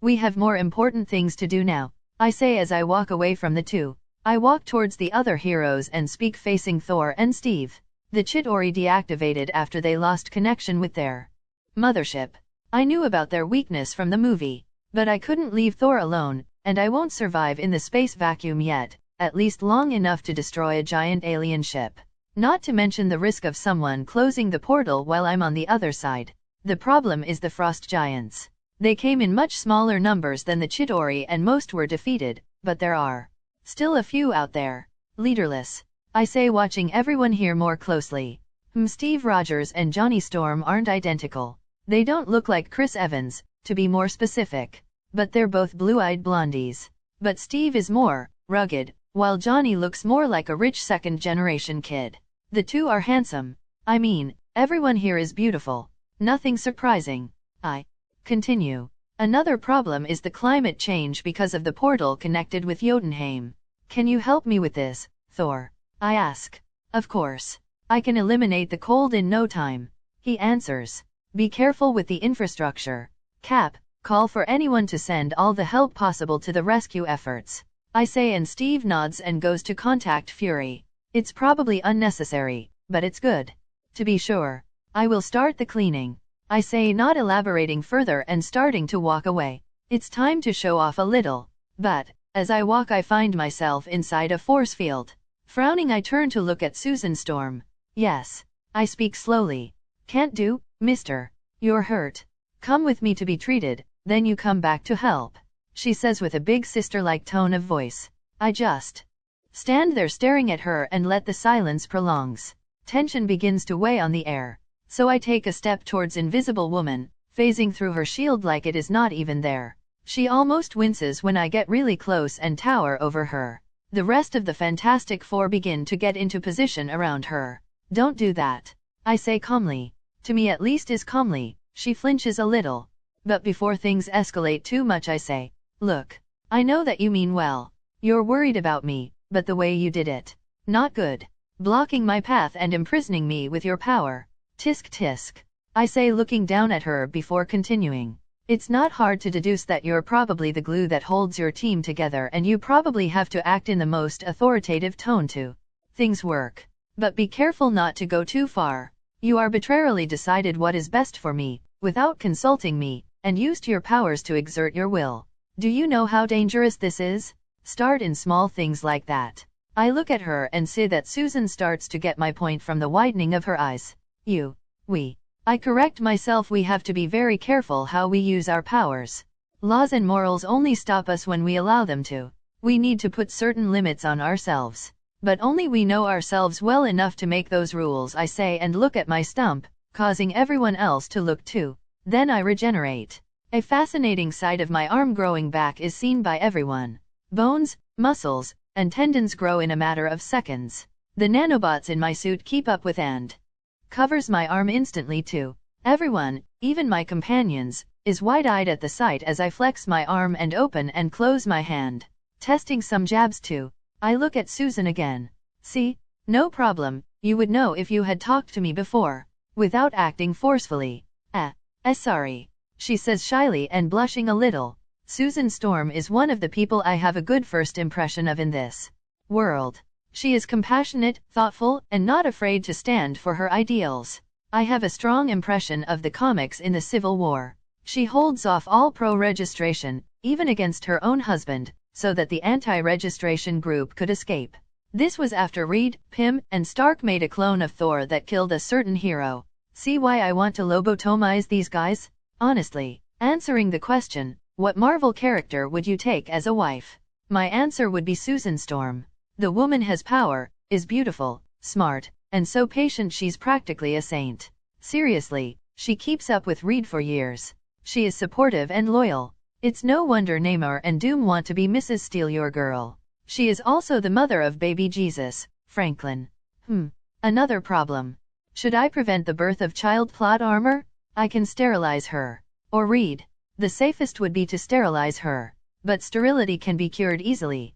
we have more important things to do now, I say as I walk away from the two. I walk towards the other heroes and speak facing Thor and Steve. The Chitauri deactivated after they lost connection with their mothership. I knew about their weakness from the movie, but I couldn't leave Thor alone, and I won't survive in the space vacuum yet, at least long enough to destroy a giant alien ship. Not to mention the risk of someone closing the portal while I'm on the other side. The problem is the frost giants. They came in much smaller numbers than the Chitauri and most were defeated, but there are still a few out there. Leaderless. I say, watching everyone here more closely. Steve Rogers and Johnny Storm aren't identical. They don't look like Chris Evans, to be more specific. But they're both blue-eyed blondies. But Steve is more rugged, while Johnny looks more like a rich second-generation kid. The two are handsome. I mean, everyone here is beautiful. Nothing surprising. I continue. Another problem is the climate change because of the portal connected with Jotunheim. Can you help me with this, Thor? I ask. Of course. I can eliminate the cold in no time. He answers. Be careful with the infrastructure. Cap, call for anyone to send all the help possible to the rescue efforts. I say, and Steve nods and goes to contact Fury. It's probably unnecessary, but it's good to be sure. I will start the cleaning. I say, not elaborating further and starting to walk away. It's time to show off a little. But, as I walk I find myself inside a force field. Frowning I turn to look at Susan Storm. Yes. I speak slowly. Can't do, mister. You're hurt. Come with me to be treated. then you come back to help, she says with a big sister-like tone of voice. I just stand there staring at her and let the silence prolongs. Tension begins to weigh on the air. So I take a step towards Invisible Woman, phasing through her shield like it is not even there. She almost winces when I get really close and tower over her. The rest of the Fantastic Four begin to get into position around her. Don't do that, I say calmly. To me at least is calmly. She flinches a little. But before things escalate too much I say, look, I know that you mean well. You're worried about me, but the way you did it, not good. Blocking my path and imprisoning me with your power. Tisk tisk, I say looking down at her before continuing. It's not hard to deduce that you're probably the glue that holds your team together and you probably have to act in the most authoritative tone to things work. But be careful not to go too far. You arbitrarily decided what is best for me, without consulting me, and used your powers to exert your will. Do you know how dangerous this is? Start in small things like that. I look at her and see that Susan starts to get my point from the widening of her eyes. I correct myself, we have to be very careful how we use our powers. Laws and morals only stop us when we allow them to. We need to put certain limits on ourselves. But only we know ourselves well enough to make those rules, I say and look at my stump, causing everyone else to look too. Then I regenerate. A fascinating side of my arm growing back is seen by everyone. Bones, muscles, and tendons grow in a matter of seconds. The nanobots in my suit keep up with and covers my arm instantly too. Everyone, even my companions, is wide-eyed at the sight as I flex my arm and open and close my hand. Testing some jabs too. I look at Susan again. See? No problem, you would know if you had talked to me before. Without acting forcefully. Sorry, she says shyly and blushing a little. Susan Storm is one of the people I have a good first impression of in this world. She is compassionate, thoughtful, and not afraid to stand for her ideals. I have a strong impression of the comics in the Civil War. She holds off all pro-registration, even against her own husband, so that the anti-registration group could escape. This was after Reed, Pym, and Stark made a clone of Thor that killed a certain hero. See why I want to lobotomize these guys? Honestly, answering the question, what Marvel character would you take as a wife? My answer would be Susan Storm. The woman has power, is beautiful, smart, and so patient she's practically a saint. Seriously, she keeps up with Reed for years. She is supportive and loyal. It's no wonder Namor and Doom want to be Mrs. Steal Your Girl. She is also the mother of baby Jesus, Franklin. Another problem. Should I prevent the birth of child plot armor? I can sterilize her. Or Reed. The safest would be to sterilize her. But sterility can be cured easily.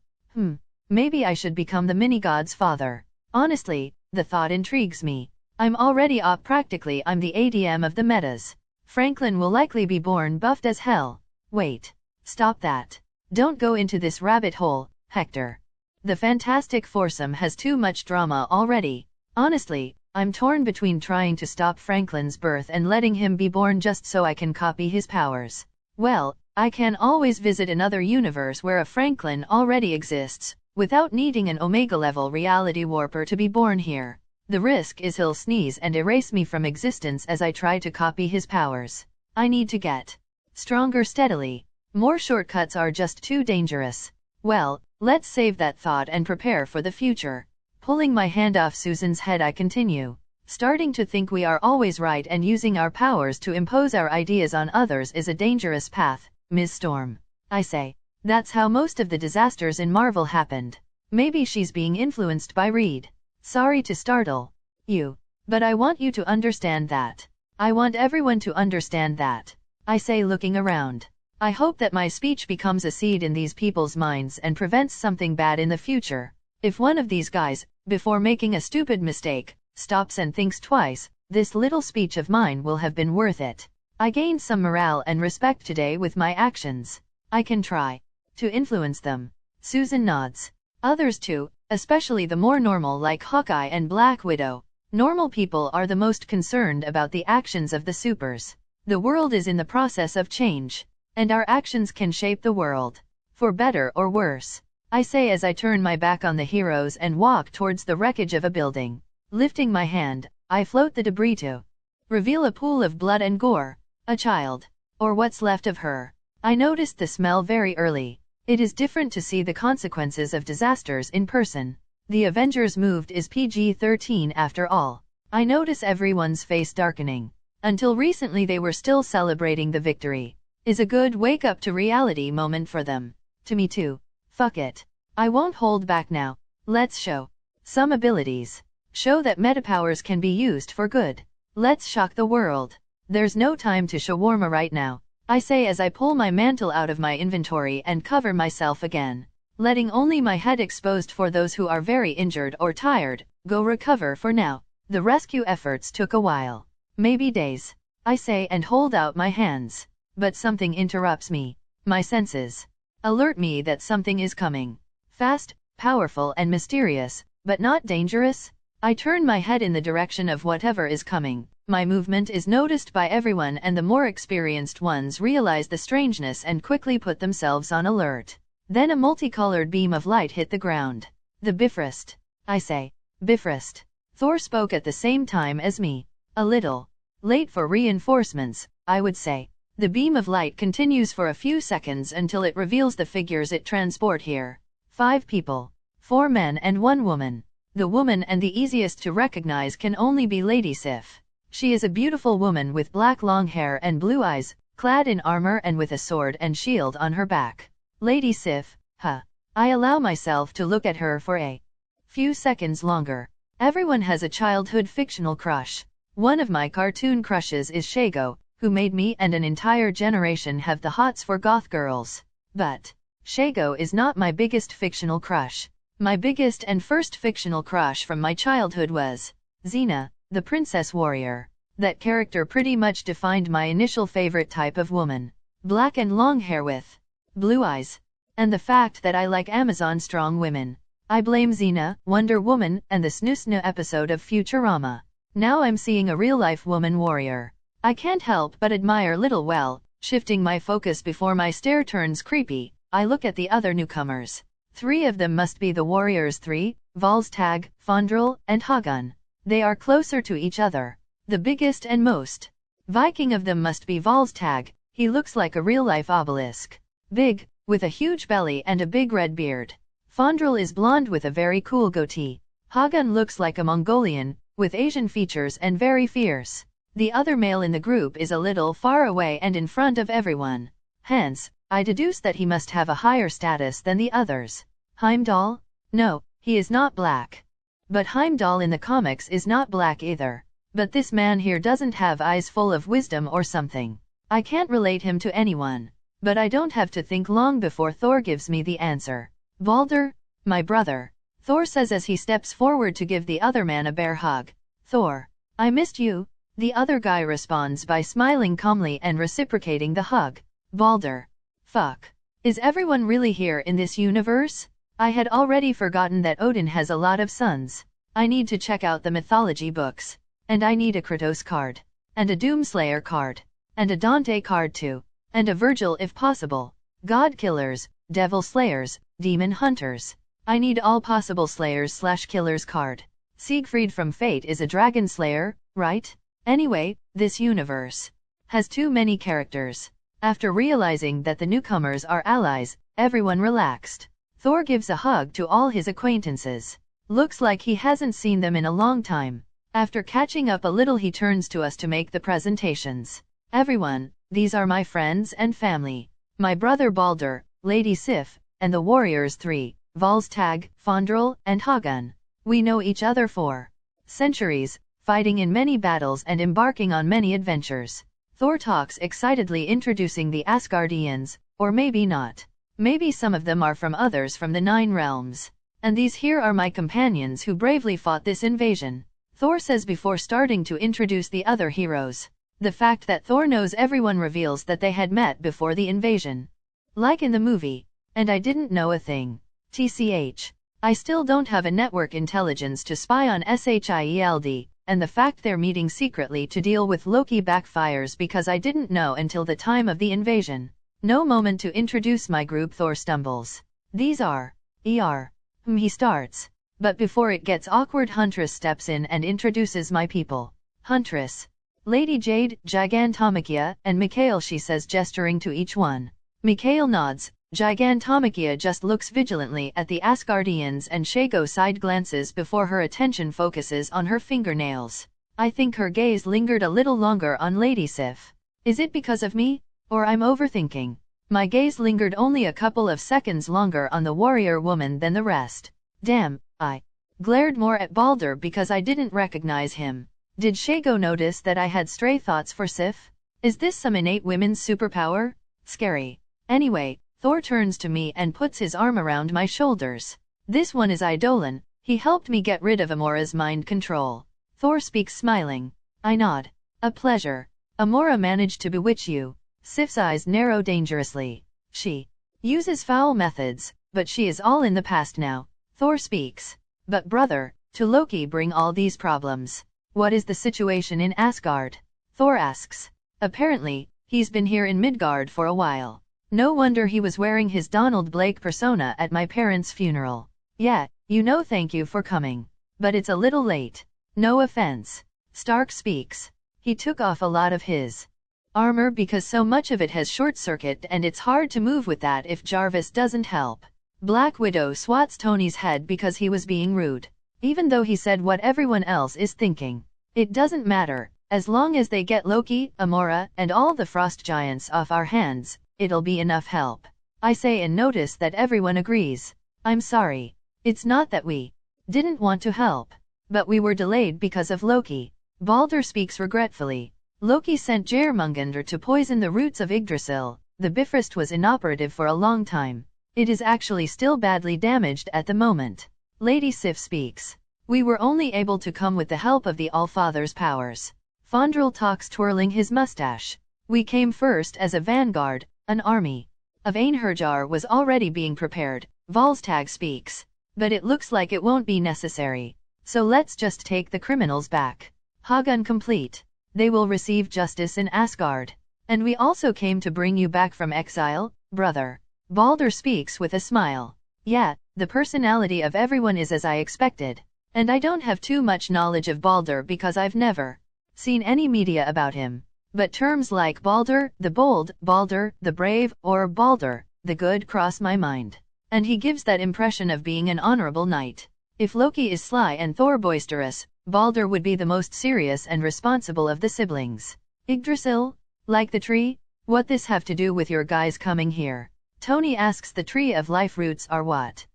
Maybe I should become the mini-god's father. Honestly, the thought intrigues me. I'm already practically I'm the ADM of the metas. Franklin will likely be born buffed as hell. Wait. Stop that. Don't go into this rabbit hole, Hector. The Fantastic Foursome has too much drama already. Honestly, I'm torn between trying to stop Franklin's birth and letting him be born just so I can copy his powers. Well, I can always visit another universe where a Franklin already exists, without needing an Omega-level reality warper to be born here. The risk is he'll sneeze and erase me from existence as I try to copy his powers. I need to get stronger steadily. More shortcuts are just too dangerous. Well, let's save that thought and prepare for the future. Pulling my hand off Susan's head I continue. Starting to think we are always right and using our powers to impose our ideas on others is a dangerous path, Ms. Storm. I say. That's how most of the disasters in Marvel happened. Maybe she's being influenced by Reed. Sorry to startle you, but I want you to understand that. I want everyone to understand that. I say looking around. I hope that my speech becomes a seed in these people's minds and prevents something bad in the future. If one of these guys, before making a stupid mistake, stops and thinks twice, this little speech of mine will have been worth it. I gained some morale and respect today with my actions. I can try to influence them. Susan nods. Others too, especially the more normal like Hawkeye and Black Widow. Normal people are the most concerned about the actions of the supers. The world is in the process of change, and our actions can shape the world, for better or worse. I say as I turn my back on the heroes and walk towards the wreckage of a building. Lifting my hand, I float the debris to reveal a pool of blood and gore. A child, or what's left of her. I noticed the smell very early. It is different to see the consequences of disasters in person. The Avengers moved is PG-13 after all. I notice everyone's face darkening. Until recently they were still celebrating the victory. Is a good wake-up to reality moment for them. To me too. Fuck it. I won't hold back now. Let's show some abilities. Show that metapowers can be used for good. Let's shock the world. There's no time to shawarma right now, I say as I pull my mantle out of my inventory and cover myself again, letting only my head exposed for those who are very injured or tired, go recover for now. The rescue efforts took a while. Maybe days, I say and hold out my hands. But something interrupts me. My senses alert me that something is coming. Fast, powerful and mysterious, but not dangerous. I turn my head in the direction of whatever is coming. My movement is noticed by everyone and the more experienced ones realize the strangeness and quickly put themselves on alert. Then a multicolored beam of light hit the ground. The Bifrost, I say. Bifrost. Thor spoke at the same time as me. A little late for reinforcements, I would say. The beam of light continues for a few seconds until it reveals the figures it transport here. 5 people. 4 men and 1 woman. The woman and the easiest to recognize can only be Lady Sif. She is a beautiful woman with black long hair and blue eyes, clad in armor and with a sword and shield on her back. Lady Sif, huh. I allow myself to look at her for a few seconds longer. Everyone has a childhood fictional crush. One of my cartoon crushes is Shago, who made me and an entire generation have the hots for goth girls. But Shago is not my biggest fictional crush. My biggest and first fictional crush from my childhood was Xena, the princess warrior. That character pretty much defined my initial favorite type of woman. Black and long hair with blue eyes. And the fact that I like Amazon strong women. I blame Xena, Wonder Woman, and the Snoo episode of Futurama. Now I'm seeing a real-life woman warrior. I can't help but admire Little Well. Shifting my focus before my stare turns creepy, I look at the other newcomers. 3 of them must be the Warriors 3, Volstagg, Fondrel, and Hagun. They are closer to each other. The biggest and most Viking of them must be Volstagg. He looks like a real-life obelisk. Big, with a huge belly and a big red beard. Fondrel is blonde with a very cool goatee. Hagun looks like a Mongolian, with Asian features and very fierce. The other male in the group is a little far away and in front of everyone. Hence, I deduce that he must have a higher status than the others. Heimdall? No, he is not black. But Heimdall in the comics is not black either. But this man here doesn't have eyes full of wisdom or something. I can't relate him to anyone. But I don't have to think long before Thor gives me the answer. Balder, my brother. Thor says as he steps forward to give the other man a bear hug. Thor, I missed you. The other guy responds by smiling calmly and reciprocating the hug. Balder. Fuck. Is everyone really here in this universe? I had already forgotten that Odin has a lot of sons. I need to check out the mythology books. And I need a Kratos card. And a Doomslayer card. And a Dante card too. And a Virgil if possible. God killers, devil slayers, demon hunters. I need all possible slayers/killers card. Siegfried from Fate is a dragon slayer, right? Anyway, this universe has too many characters. After realizing that the newcomers are allies, everyone relaxed. Thor gives a hug to all his acquaintances. Looks like he hasn't seen them in a long time. After catching up a little he turns to us to make the presentations. Everyone, these are my friends and family. My brother Balder, Lady Sif, and the Warriors 3, Volstagg, Fondrel, and Hagun. We know each other for centuries, fighting in many battles and embarking on many adventures. Thor talks excitedly introducing the Asgardians, or maybe not. Maybe some of them are from others from the 9 realms. And these here are my companions who bravely fought this invasion. Thor says before starting to introduce the other heroes. The fact that Thor knows everyone reveals that they had met before the invasion. Like in the movie. And I didn't know a thing. TCH. I still don't have a network intelligence to spy on SHIELD, and the fact they're meeting secretly to deal with Loki backfires because I didn't know until the time of the invasion. No moment to introduce my group. Thor stumbles. These are he starts. But before it gets awkward Huntress steps in and introduces my people. Huntress. Lady Jade, Gigantomakia, and Mikhail she says gesturing to each one. Mikhail nods. Gigantomachia just looks vigilantly at the Asgardians and Shago side glances before her attention focuses on her fingernails. I think her gaze lingered a little longer on Lady Sif. Is it because of me? Or I'm overthinking? My gaze lingered only a couple of seconds longer on the warrior woman than the rest. Damn, I glared more at Balder because I didn't recognize him. Did Shago notice that I had stray thoughts for Sif? Is this some innate women's superpower? Scary. Anyway, Thor turns to me and puts his arm around my shoulders. This one is Idolan. He helped me get rid of Amora's mind control. Thor speaks smiling. I nod. A pleasure. Amora managed to bewitch you. Sif's eyes narrow dangerously. She uses foul methods, but she is all in the past now. Thor speaks. But brother, to Loki bring all these problems. What is the situation in Asgard? Thor asks. Apparently, he's been here in Midgard for a while. No wonder he was wearing his Donald Blake persona at my parents' funeral. Yeah, thank you for coming. But it's a little late. No offense. Stark speaks. He took off a lot of his armor because so much of it has short-circuit and it's hard to move with that if Jarvis doesn't help. Black Widow swats Tony's head because he was being rude. Even though he said what everyone else is thinking. It doesn't matter. As long as they get Loki, Amora, and all the frost giants off our hands, it'll be enough help. I say and notice that everyone agrees. I'm sorry. It's not that we didn't want to help. But we were delayed because of Loki. Balder speaks regretfully. Loki sent Geirmungander to poison the roots of Yggdrasil. The Bifrost was inoperative for a long time. It is actually still badly damaged at the moment. Lady Sif speaks. We were only able to come with the help of the Allfather's powers. Fandral talks, twirling his mustache. We came first as a vanguard. An army of Einherjar was already being prepared. Volstagg speaks. But it looks like it won't be necessary. So let's just take the criminals back. Hagun complete. They will receive justice in Asgard. And we also came to bring you back from exile, brother. Balder speaks with a smile. Yeah, the personality of everyone is as I expected. And I don't have too much knowledge of Balder because I've never seen any media about him. But terms like Balder, the bold, Balder, the brave, or Balder, the good cross my mind. And he gives that impression of being an honorable knight. If Loki is sly and Thor boisterous, Balder would be the most serious and responsible of the siblings. Yggdrasil? Like the tree? What this have to do with your guys coming here? Tony asks. The tree of life roots are what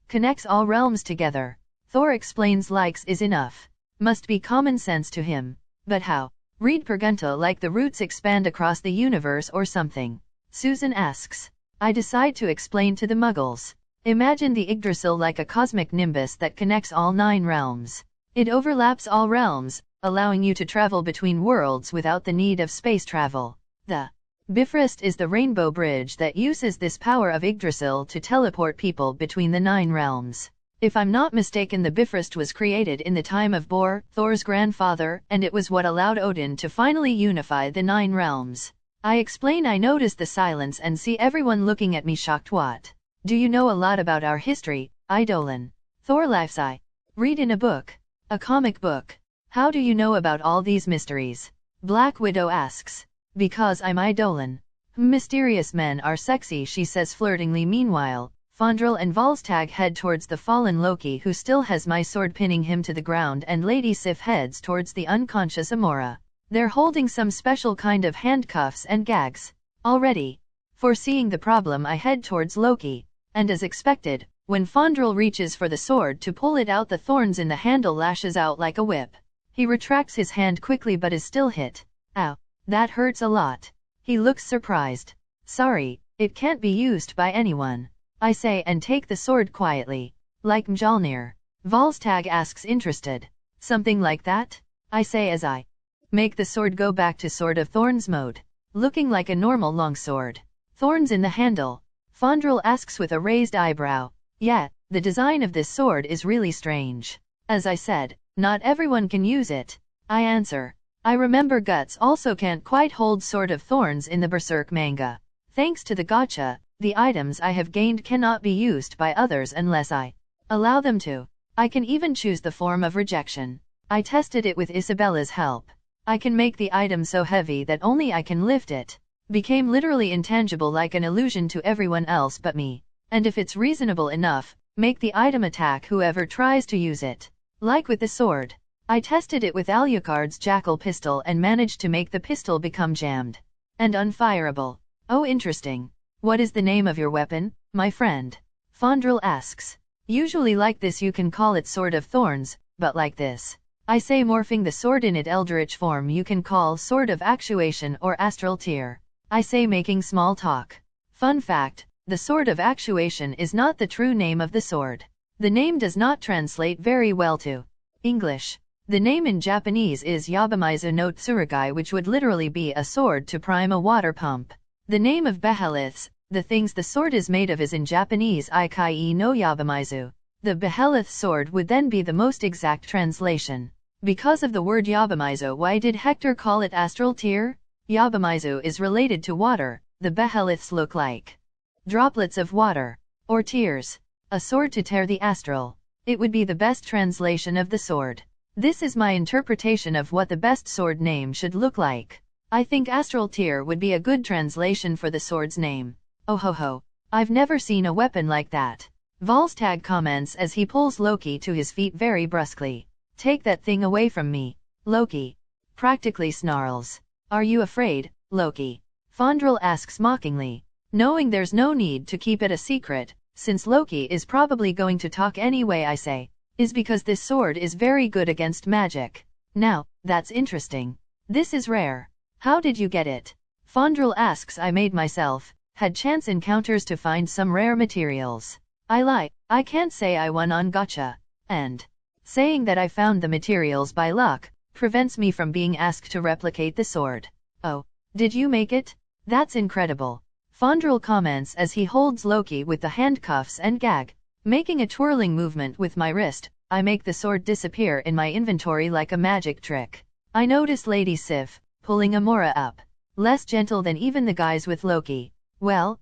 connects all realms together. Thor explains likes is enough. Must be common sense to him. But how? Read Pergunta like the roots expand across the universe or something. Susan asks. I decide to explain to the muggles. Imagine the Yggdrasil like a cosmic nimbus that connects all 9 realms. It overlaps all realms, allowing you to travel between worlds without the need of space travel. The Bifrost is the rainbow bridge that uses this power of Yggdrasil to teleport people between the 9 realms. If I'm not mistaken, the Bifrost was created in the time of Bor, Thor's grandfather, and it was what allowed Odin to finally unify the 9 realms. I explain. I notice the silence and see everyone looking at me shocked. What? Do you know a lot about our history, Idolan? Thor laughs. I read in a book. A comic book. How do you know about all these mysteries? Black Widow asks. Because I'm Idolan. Mysterious men are sexy, she says flirtingly. Meanwhile, Fandral and Volstagg head towards the fallen Loki, who still has my sword, pinning him to the ground, and Lady Sif heads towards the unconscious Amora. They're holding some special kind of handcuffs and gags. Already foreseeing the problem, I head towards Loki. And as expected, when Fandral reaches for the sword to pull it out, the thorns in the handle lashes out like a whip. He retracts his hand quickly but is still hit. Ow, that hurts a lot. He looks surprised. Sorry, it can't be used by anyone, I say, and take the sword quietly. Like Mjolnir? Volstagg asks, interested. Something like that? I say as I make the sword go back to Sword of Thorns mode. Looking like a normal longsword. Thorns in the handle? Fandral asks with a raised eyebrow. Yeah, the design of this sword is really strange. As I said, not everyone can use it. I answer. I remember Guts also can't quite hold Sword of Thorns in the Berserk manga. Thanks to the Gatcha, the items I have gained cannot be used by others unless I allow them to. I can even choose the form of rejection. I tested it with Isabella's help. I can make the item so heavy that only I can lift it. became literally intangible like an illusion to everyone else but me. And if it's reasonable enough, make the item attack whoever tries to use it. Like with the sword. I tested it with Alucard's jackal pistol and managed to make the pistol become jammed and unfireable. Oh, interesting. What is the name of your weapon, my friend? Fondrel asks. Usually like this you can call it Sword of Thorns, but like this, I say morphing the sword in its eldritch form you can call Sword of Actuation or Astral Tear. I say making small talk. Fun fact, the Sword of Actuation is not the true name of the sword. The name does not translate very well to English. The name in Japanese is Yabamizu no Tsurugai, which would literally be a sword to prime a water pump. The name of behemoths, the things the sword is made of, is in Japanese Ikai no Yabamizu. The behemoth sword would then be the most exact translation. Because of the word Yabamizu, why did Hector call it Astral Tear? Yabamizu is related to water, the behemoths look like droplets of water, or tears. A sword to tear the astral. It would be the best translation of the sword. This is my interpretation of what the best sword name should look like. I think Astral Tear would be a good translation for the sword's name. Oh ho ho. I've never seen a weapon like that. Volstagg comments as he pulls Loki to his feet very brusquely. Take that thing away from me. Loki practically snarls. Are you afraid, Loki? Fondrel asks mockingly. Knowing there's no need to keep it a secret, since Loki is probably going to talk anyway, I say, is because this sword is very good against magic. Now, that's interesting. This is rare. How did you get it? Fondrel asks. I made myself, had chance encounters to find some rare materials. I lie, I can't say I won on Gatcha. And saying that I found the materials by luck, prevents me from being asked to replicate the sword. Oh, did you make it? That's incredible. Fondrel comments as he holds Loki with the handcuffs and gag. Making a twirling movement with my wrist, I make the sword disappear in my inventory like a magic trick. I notice Lady Sif, pulling Amora up. Less gentle than even the guys with Loki. Well,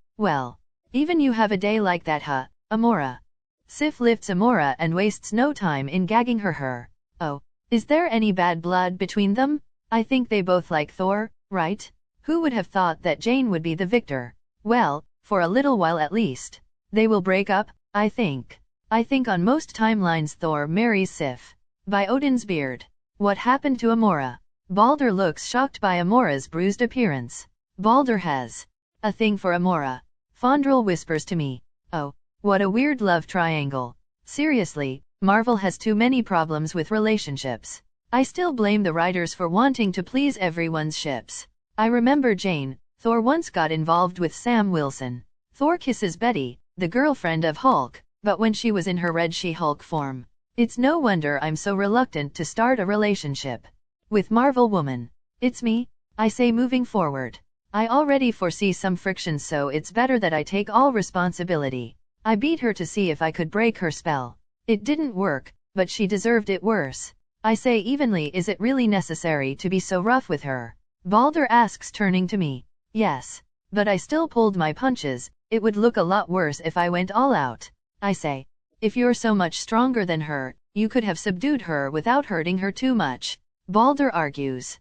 even you have a day like that, huh, Amora? Sif lifts Amora and wastes no time in gagging her. Oh, is there any bad blood between them? I think they both like Thor, right? Who would have thought that Jane would be the victor? Well, for a little while at least. They will break up, I think. I think on most timelines Thor marries Sif. By Odin's beard. What happened to Amora? Balder looks shocked by Amora's bruised appearance. Balder has a thing for Amora. Fondrel whispers to me. Oh, what a weird love triangle. Seriously, Marvel has too many problems with relationships. I still blame the writers for wanting to please everyone's ships. I remember Jane, Thor once got involved with Sam Wilson. Thor kisses Betty, the girlfriend of Hulk, but when she was in her Red She-Hulk form. It's no wonder I'm so reluctant to start a relationship with Marvel Woman. It's me, I say moving forward. I already foresee some friction, so it's better that I take all responsibility. I beat her to see if I could break her spell. It didn't work, but she deserved it worse. I say evenly, is it really necessary to be so rough with her? Balder asks, turning to me. Yes. But I still pulled my punches. It would look a lot worse if I went all out. I say. If you're so much stronger than her, you could have subdued her without hurting her too much. Balder argues.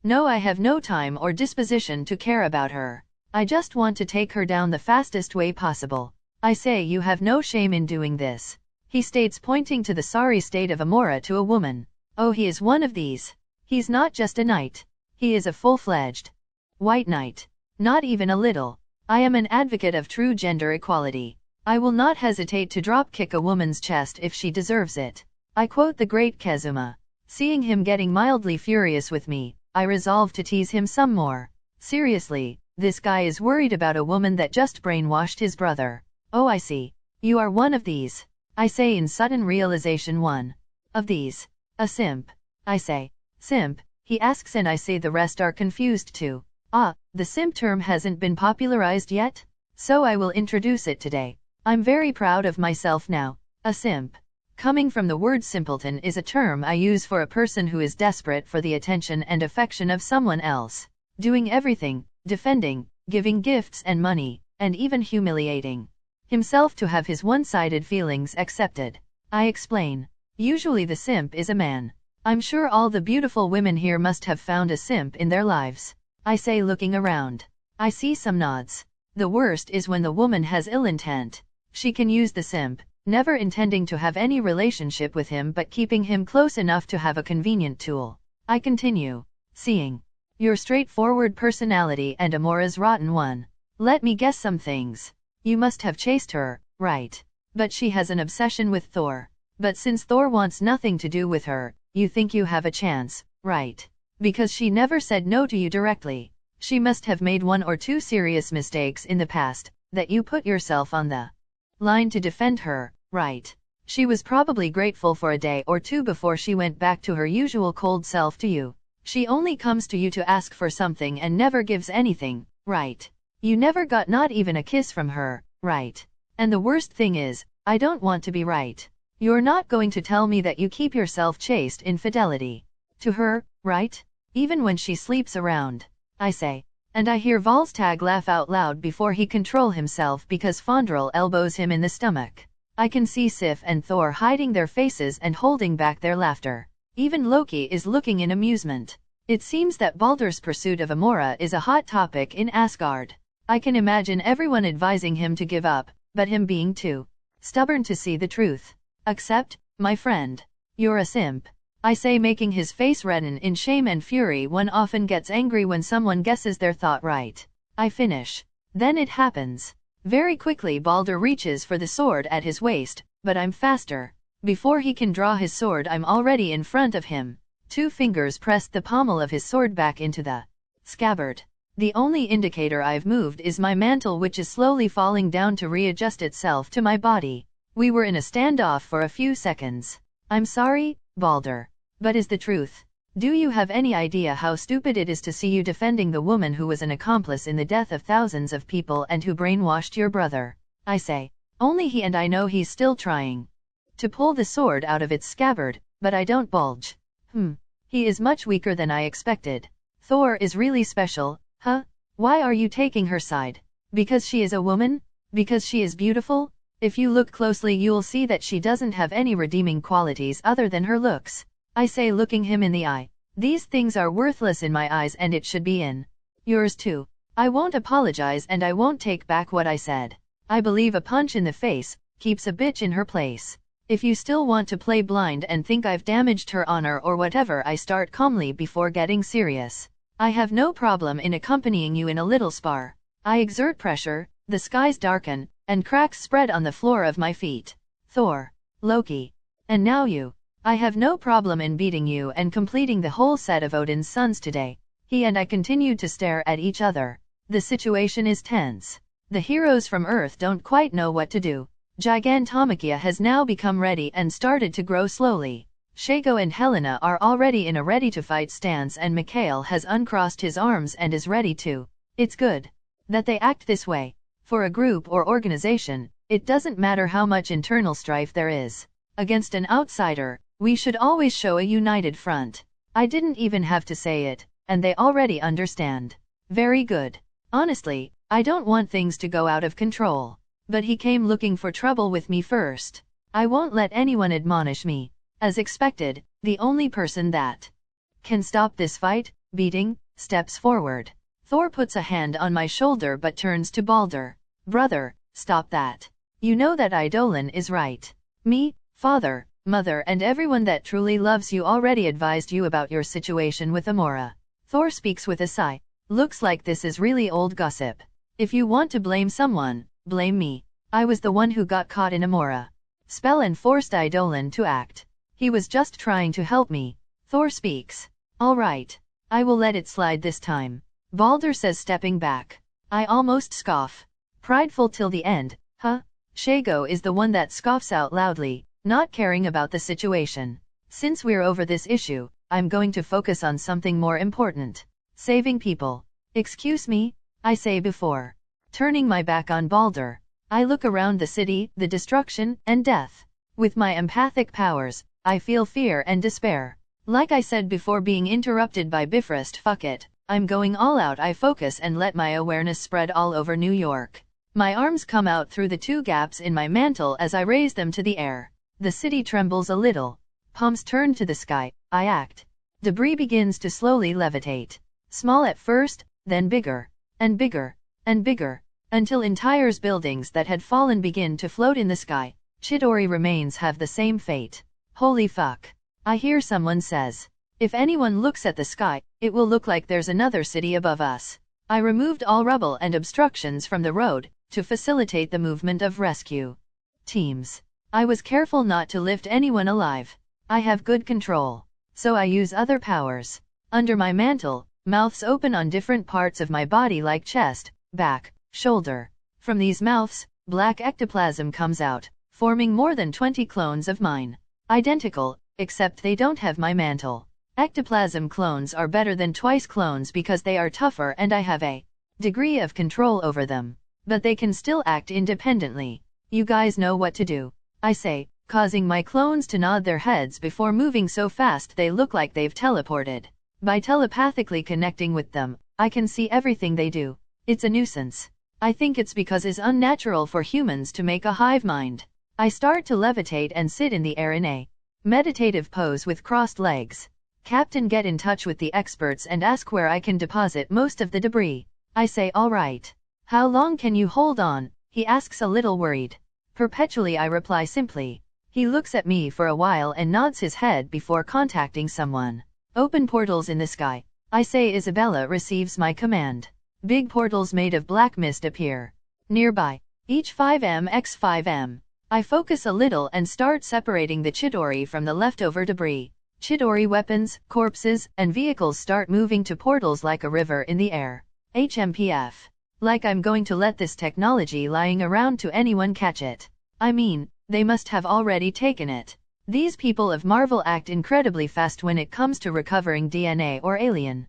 No, I have no time or disposition to care about her. I just want to take her down the fastest way possible. I say, you have no shame in doing this. He states, pointing to the sorry state of Amora to a woman. Oh, he is one of these. He's not just a knight. He is a full-fledged white knight. Not even a little. I am an advocate of true gender equality. I will not hesitate to drop-kick a woman's chest if she deserves it. I quote the great Kazuma. Seeing him getting mildly furious with me, I resolve to tease him some more. Seriously, this guy is worried about a woman that just brainwashed his brother. Oh, I see. You are one of these. I say in sudden realization. One of these. A simp. I say. Simp? He asks, and I say the rest are confused too. Ah, the simp term hasn't been popularized yet? So I will introduce it today. I'm very proud of myself now. A simp, coming from the word simpleton, is a term I use for a person who is desperate for the attention and affection of someone else. Doing everything, defending, giving gifts and money, and even humiliating himself to have his one-sided feelings accepted. I explain. Usually the simp is a man. I'm sure all the beautiful women here must have found a simp in their lives. I say, looking around. I see some nods. The worst is when the woman has ill intent. She can use the simp, never intending to have any relationship with him but keeping him close enough to have a convenient tool. I continue. Seeing your straightforward personality and Amora's rotten one. Let me guess some things. You must have chased her, right? But she has an obsession with Thor. But since Thor wants nothing to do with her, you think you have a chance, right? Because she never said no to you directly. She must have made one or two serious mistakes in the past, that you put yourself on the line to defend her, right? She was probably grateful for a day or two before she went back to her usual cold self to you. She only comes to you to ask for something and never gives anything, right? You never got not even a kiss from her, right? And the worst thing is, I don't want to be right. You're not going to tell me that you keep yourself chaste in fidelity to her, right? Even when she sleeps around. I say. And I hear Volstagg laugh out loud before he control himself because Fondrel elbows him in the stomach. I can see Sif and Thor hiding their faces and holding back their laughter. Even Loki is looking in amusement. It seems that Baldur's pursuit of Amora is a hot topic in Asgard. I can imagine everyone advising him to give up, but him being too stubborn to see the truth. Accept, my friend. You're a simp. I say, making his face redden in shame and fury. One often gets angry when someone guesses their thought right. I finish. Then it happens. Very quickly Baldur reaches for the sword at his waist, but I'm faster. Before he can draw his sword I'm already in front of him. 2 fingers pressed the pommel of his sword back into the scabbard. The only indicator I've moved is my mantle, which is slowly falling down to readjust itself to my body. We were in a standoff for a few seconds. I'm sorry, Baldur. But is the truth. Do you have any idea how stupid it is to see you defending the woman who was an accomplice in the death of thousands of people and who brainwashed your brother? I say. Only he and I know he's still trying to pull the sword out of its scabbard, but I don't bulge. He is much weaker than I expected. Thor is really special, huh? Why are you taking her side? Because she is a woman? Because she is beautiful? If you look closely you'll see that she doesn't have any redeeming qualities other than her looks. I say, looking him in the eye. These things are worthless in my eyes and it should be in yours too. I won't apologize and I won't take back what I said. I believe a punch in the face keeps a bitch in her place. If you still want to play blind and think I've damaged her honor or whatever, I start calmly before getting serious. I have no problem in accompanying you in a little spar. I exert pressure, the skies darken, and cracks spread on the floor of my feet. Thor. Loki. And now you. I have no problem in beating you and completing the whole set of Odin's sons today. He and I continued to stare at each other. The situation is tense. The heroes from Earth don't quite know what to do. Gigantomachia has now become ready and started to grow slowly. Shago and Helena are already in a ready-to-fight stance and Mikhail has uncrossed his arms and is ready to. It's good that they act this way. For a group or organization, it doesn't matter how much internal strife there is. Against an outsider, we should always show a united front. I didn't even have to say it, and they already understand. Very good. Honestly, I don't want things to go out of control. But he came looking for trouble with me first. I won't let anyone admonish me. As expected, the only person that can stop this fight, beating, steps forward. Thor puts a hand on my shoulder but turns to Baldur. Brother, stop that. You know that Idolan is right. Me, father, mother and everyone that truly loves you already advised you about your situation with Amora. Thor speaks with a sigh. Looks like this is really old gossip. If you want to blame someone, blame me. I was the one who got caught in Amora spell and forced Idolan to act. He was just trying to help me. Thor speaks. All right. I will let it slide this time. Baldur says, stepping back. I almost scoff. Prideful till the end, huh? Shago is the one that scoffs out loudly, not caring about the situation. Since we're over this issue, I'm going to focus on something more important. Saving people. Excuse me? I say before turning my back on Baldur. I look around the city, the destruction, and death. With my empathic powers, I feel fear and despair. Like I said before being interrupted by Bifrost, fuck it. I'm going all out. I focus and let my awareness spread all over New York. My arms come out through the 2 gaps in my mantle as I raise them to the air. The city trembles a little. Palms turn to the sky. I act. Debris begins to slowly levitate. Small at first, then bigger, and bigger, and bigger, until entire buildings that had fallen begin to float in the sky. Chitauri remains have the same fate. Holy fuck. I hear someone says. If anyone looks at the sky, it will look like there's another city above us. I removed all rubble and obstructions from the road, to facilitate the movement of rescue teams. I was careful not to lift anyone alive. I have good control. So I use other powers. Under my mantle, mouths open on different parts of my body like chest, back, shoulder. From these mouths, black ectoplasm comes out, forming more than 20 clones of mine. Identical, except they don't have my mantle. Ectoplasm clones are better than twice clones because they are tougher and I have a degree of control over them. But they can still act independently. You guys know what to do, I say, causing my clones to nod their heads before moving so fast they look like they've teleported. By telepathically connecting with them, I can see everything they do. It's a nuisance. I think it's because it's unnatural for humans to make a hive mind. I start to levitate and sit in the air in a meditative pose with crossed legs. Captain, get in touch with the experts and ask where I can deposit most of the debris. I say all right. How long can you hold on? He asks a little worried. Perpetually, I reply simply. He looks at me for a while and nods his head before contacting someone. Open portals in the sky. I say. Isabella receives my command. Big portals made of black mist appear nearby, each 5m x 5m. I focus a little and start separating the Chitauri from the leftover debris. Chitauri weapons, corpses, and vehicles start moving to portals like a river in the air. HMPF. Like I'm going to let this technology lying around to anyone catch it. I mean, they must have already taken it. These people of Marvel act incredibly fast when it comes to recovering DNA or alien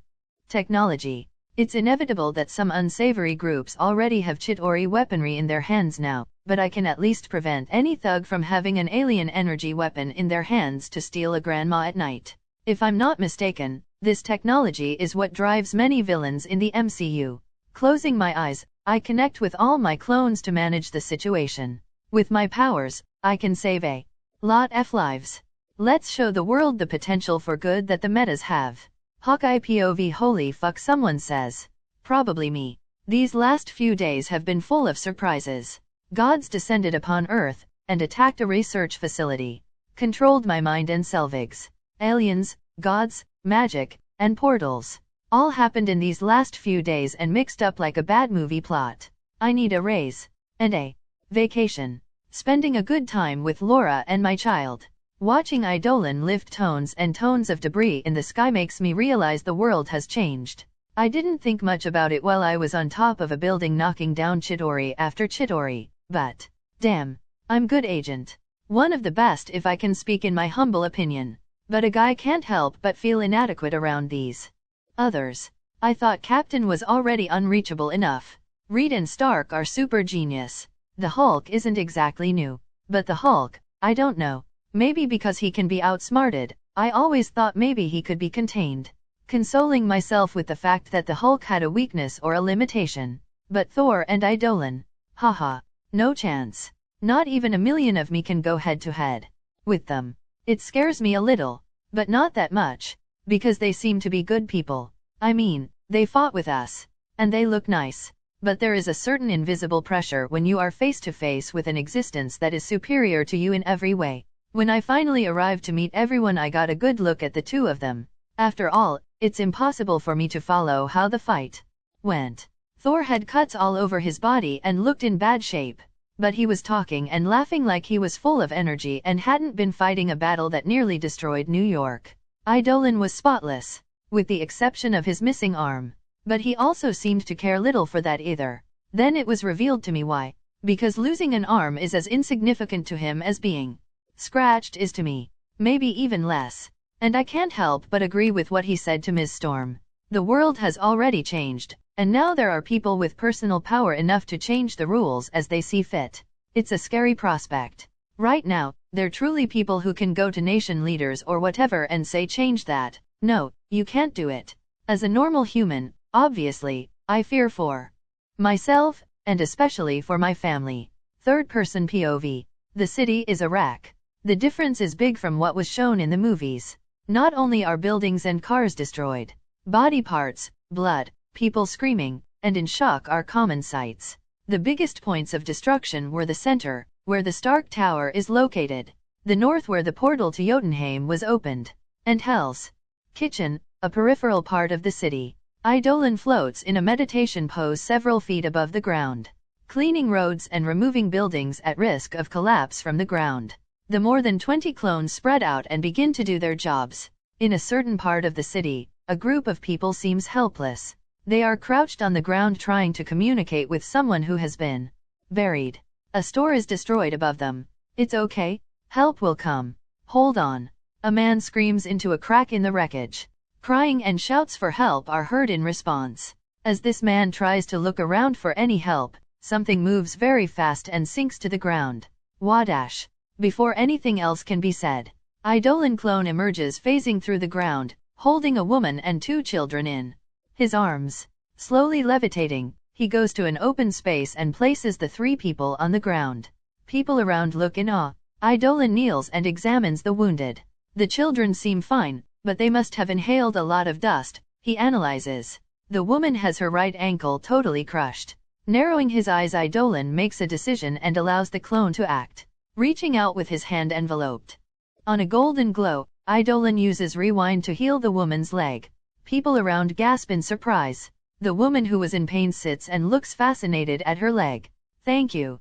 technology. It's inevitable that some unsavory groups already have Chitauri weaponry in their hands now, but I can at least prevent any thug from having an alien energy weapon in their hands to steal a grandma at night. If I'm not mistaken, this technology is what drives many villains in the MCU. Closing my eyes, I connect with all my clones to manage the situation. With my powers, I can save a lot of lives. Let's show the world the potential for good that the metas have. Hawkeye POV. Holy fuck, someone says. Probably me. These last few days have been full of surprises. Gods descended upon Earth, and attacked a research facility. Controlled my mind and Selvigs. Aliens, gods, magic, and portals. All happened in these last few days and mixed up like a bad movie plot. I need a raise. And a vacation. Spending a good time with Laura and my child. Watching Idolan lift tones and tones of debris in the sky makes me realize the world has changed. I didn't think much about it while I was on top of a building knocking down Chitauri after Chitauri, but damn, I'm good agent. One of the best if I can speak in my humble opinion. But a guy can't help but feel inadequate around these others. I thought Captain was already unreachable enough. Reed and Stark are super genius. The Hulk isn't exactly new. But the Hulk, I don't know. Maybe because he can be outsmarted, I always thought maybe he could be contained. Consoling myself with the fact that the Hulk had a weakness or a limitation. But Thor and Idolan, haha, no chance. Not even a million of me can go head to head with them. It scares me a little, but not that much, because they seem to be good people. I mean, they fought with us, and they look nice. But there is a certain invisible pressure when you are face to face with an existence that is superior to you in every way. When I finally arrived to meet everyone, I got a good look at the two of them. After all, it's impossible for me to follow how the fight went. Thor had cuts all over his body and looked in bad shape. But he was talking and laughing like he was full of energy and hadn't been fighting a battle that nearly destroyed New York. Idolan was spotless, with the exception of his missing arm. But he also seemed to care little for that either. Then it was revealed to me why. Because losing an arm is as insignificant to him as being scratched is to me. Maybe even less. And I can't help but agree with what he said to Ms. Storm. The world has already changed, and now there are people with personal power enough to change the rules as they see fit. It's a scary prospect. Right now, they're truly people who can go to nation leaders or whatever and say change that. No, you can't do it. As a normal human, obviously, I fear for myself, and especially for my family. Third person POV. The city is a wreck. The difference is big from what was shown in the movies. Not only are buildings and cars destroyed, body parts, blood, People screaming and in shock are common sights. The biggest points of destruction were the center, where the Stark Tower is located, the north where the portal to Jotunheim was opened, and Hell's Kitchen, a peripheral part of the city. Idolan floats in a meditation pose several feet above the ground, cleaning roads and removing buildings at risk of collapse from the ground. The more than 20 clones spread out and begin to do their jobs. In a certain part of the city, a group of people seems helpless. They are crouched on the ground trying to communicate with someone who has been buried. A store is destroyed above them. It's okay. Help will come. Hold on. A man screams into a crack in the wreckage. Crying and shouts for help are heard in response. As this man tries to look around for any help, something moves very fast and sinks to the ground. Wadash. Before anything else can be said, Idolan clone emerges phasing through the ground, holding a woman and 2 children in his arms. Slowly levitating, he goes to an open space and places the 3 people on the ground. People around look in awe. Idolan kneels and examines the wounded. The children seem fine, but they must have inhaled a lot of dust, he analyzes. The woman has her right ankle totally crushed. Narrowing his eyes, Idolan makes a decision and allows the clone to act. Reaching out with his hand enveloped on a golden glow, Idolan uses rewind to heal the woman's leg. People around gasp in surprise. The woman who was in pain sits and looks fascinated at her leg. Thank you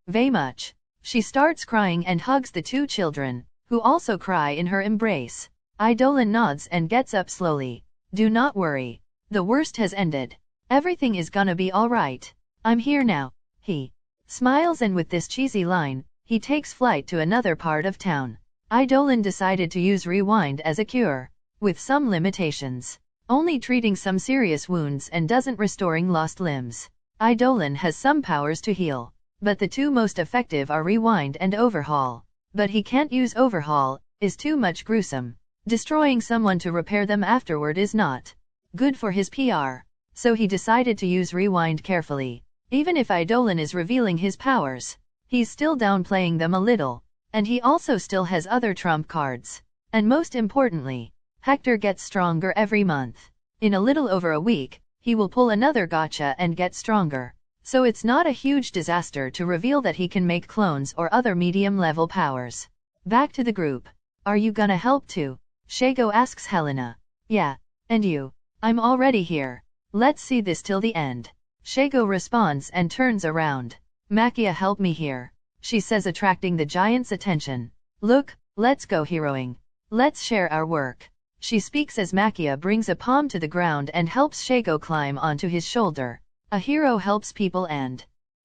very much. She starts crying and hugs the 2 children, who also cry in her embrace. Idolan nods and gets up slowly. Do not worry. The worst has ended. Everything is gonna be alright. I'm here now. He smiles, and with this cheesy line, he takes flight to another part of town. Idolan decided to use rewind as a cure, with some limitations. Only treating some serious wounds and doesn't restoring lost limbs. Idolan has some powers to heal, but the 2 most effective are rewind and overhaul. But he can't use overhaul, is too much gruesome. Destroying someone to repair them afterward is not good for his PR. So he decided to use rewind carefully. Even if Idolan is revealing his powers, he's still downplaying them a little. And he also still has other trump cards. And most importantly, Hector gets stronger every month. In a little over a week, he will pull another Gatcha and get stronger. So it's not a huge disaster to reveal that he can make clones or other medium-level powers. Back to the group. Are you gonna help too? Shago asks Helena. Yeah. And you? I'm already here. Let's see this till the end. Shago responds and turns around. Makia, help me here, she says, attracting the giant's attention. Look, let's go heroing. Let's share our work. She speaks as Makia brings a palm to the ground and helps Shago climb onto his shoulder. A hero helps people and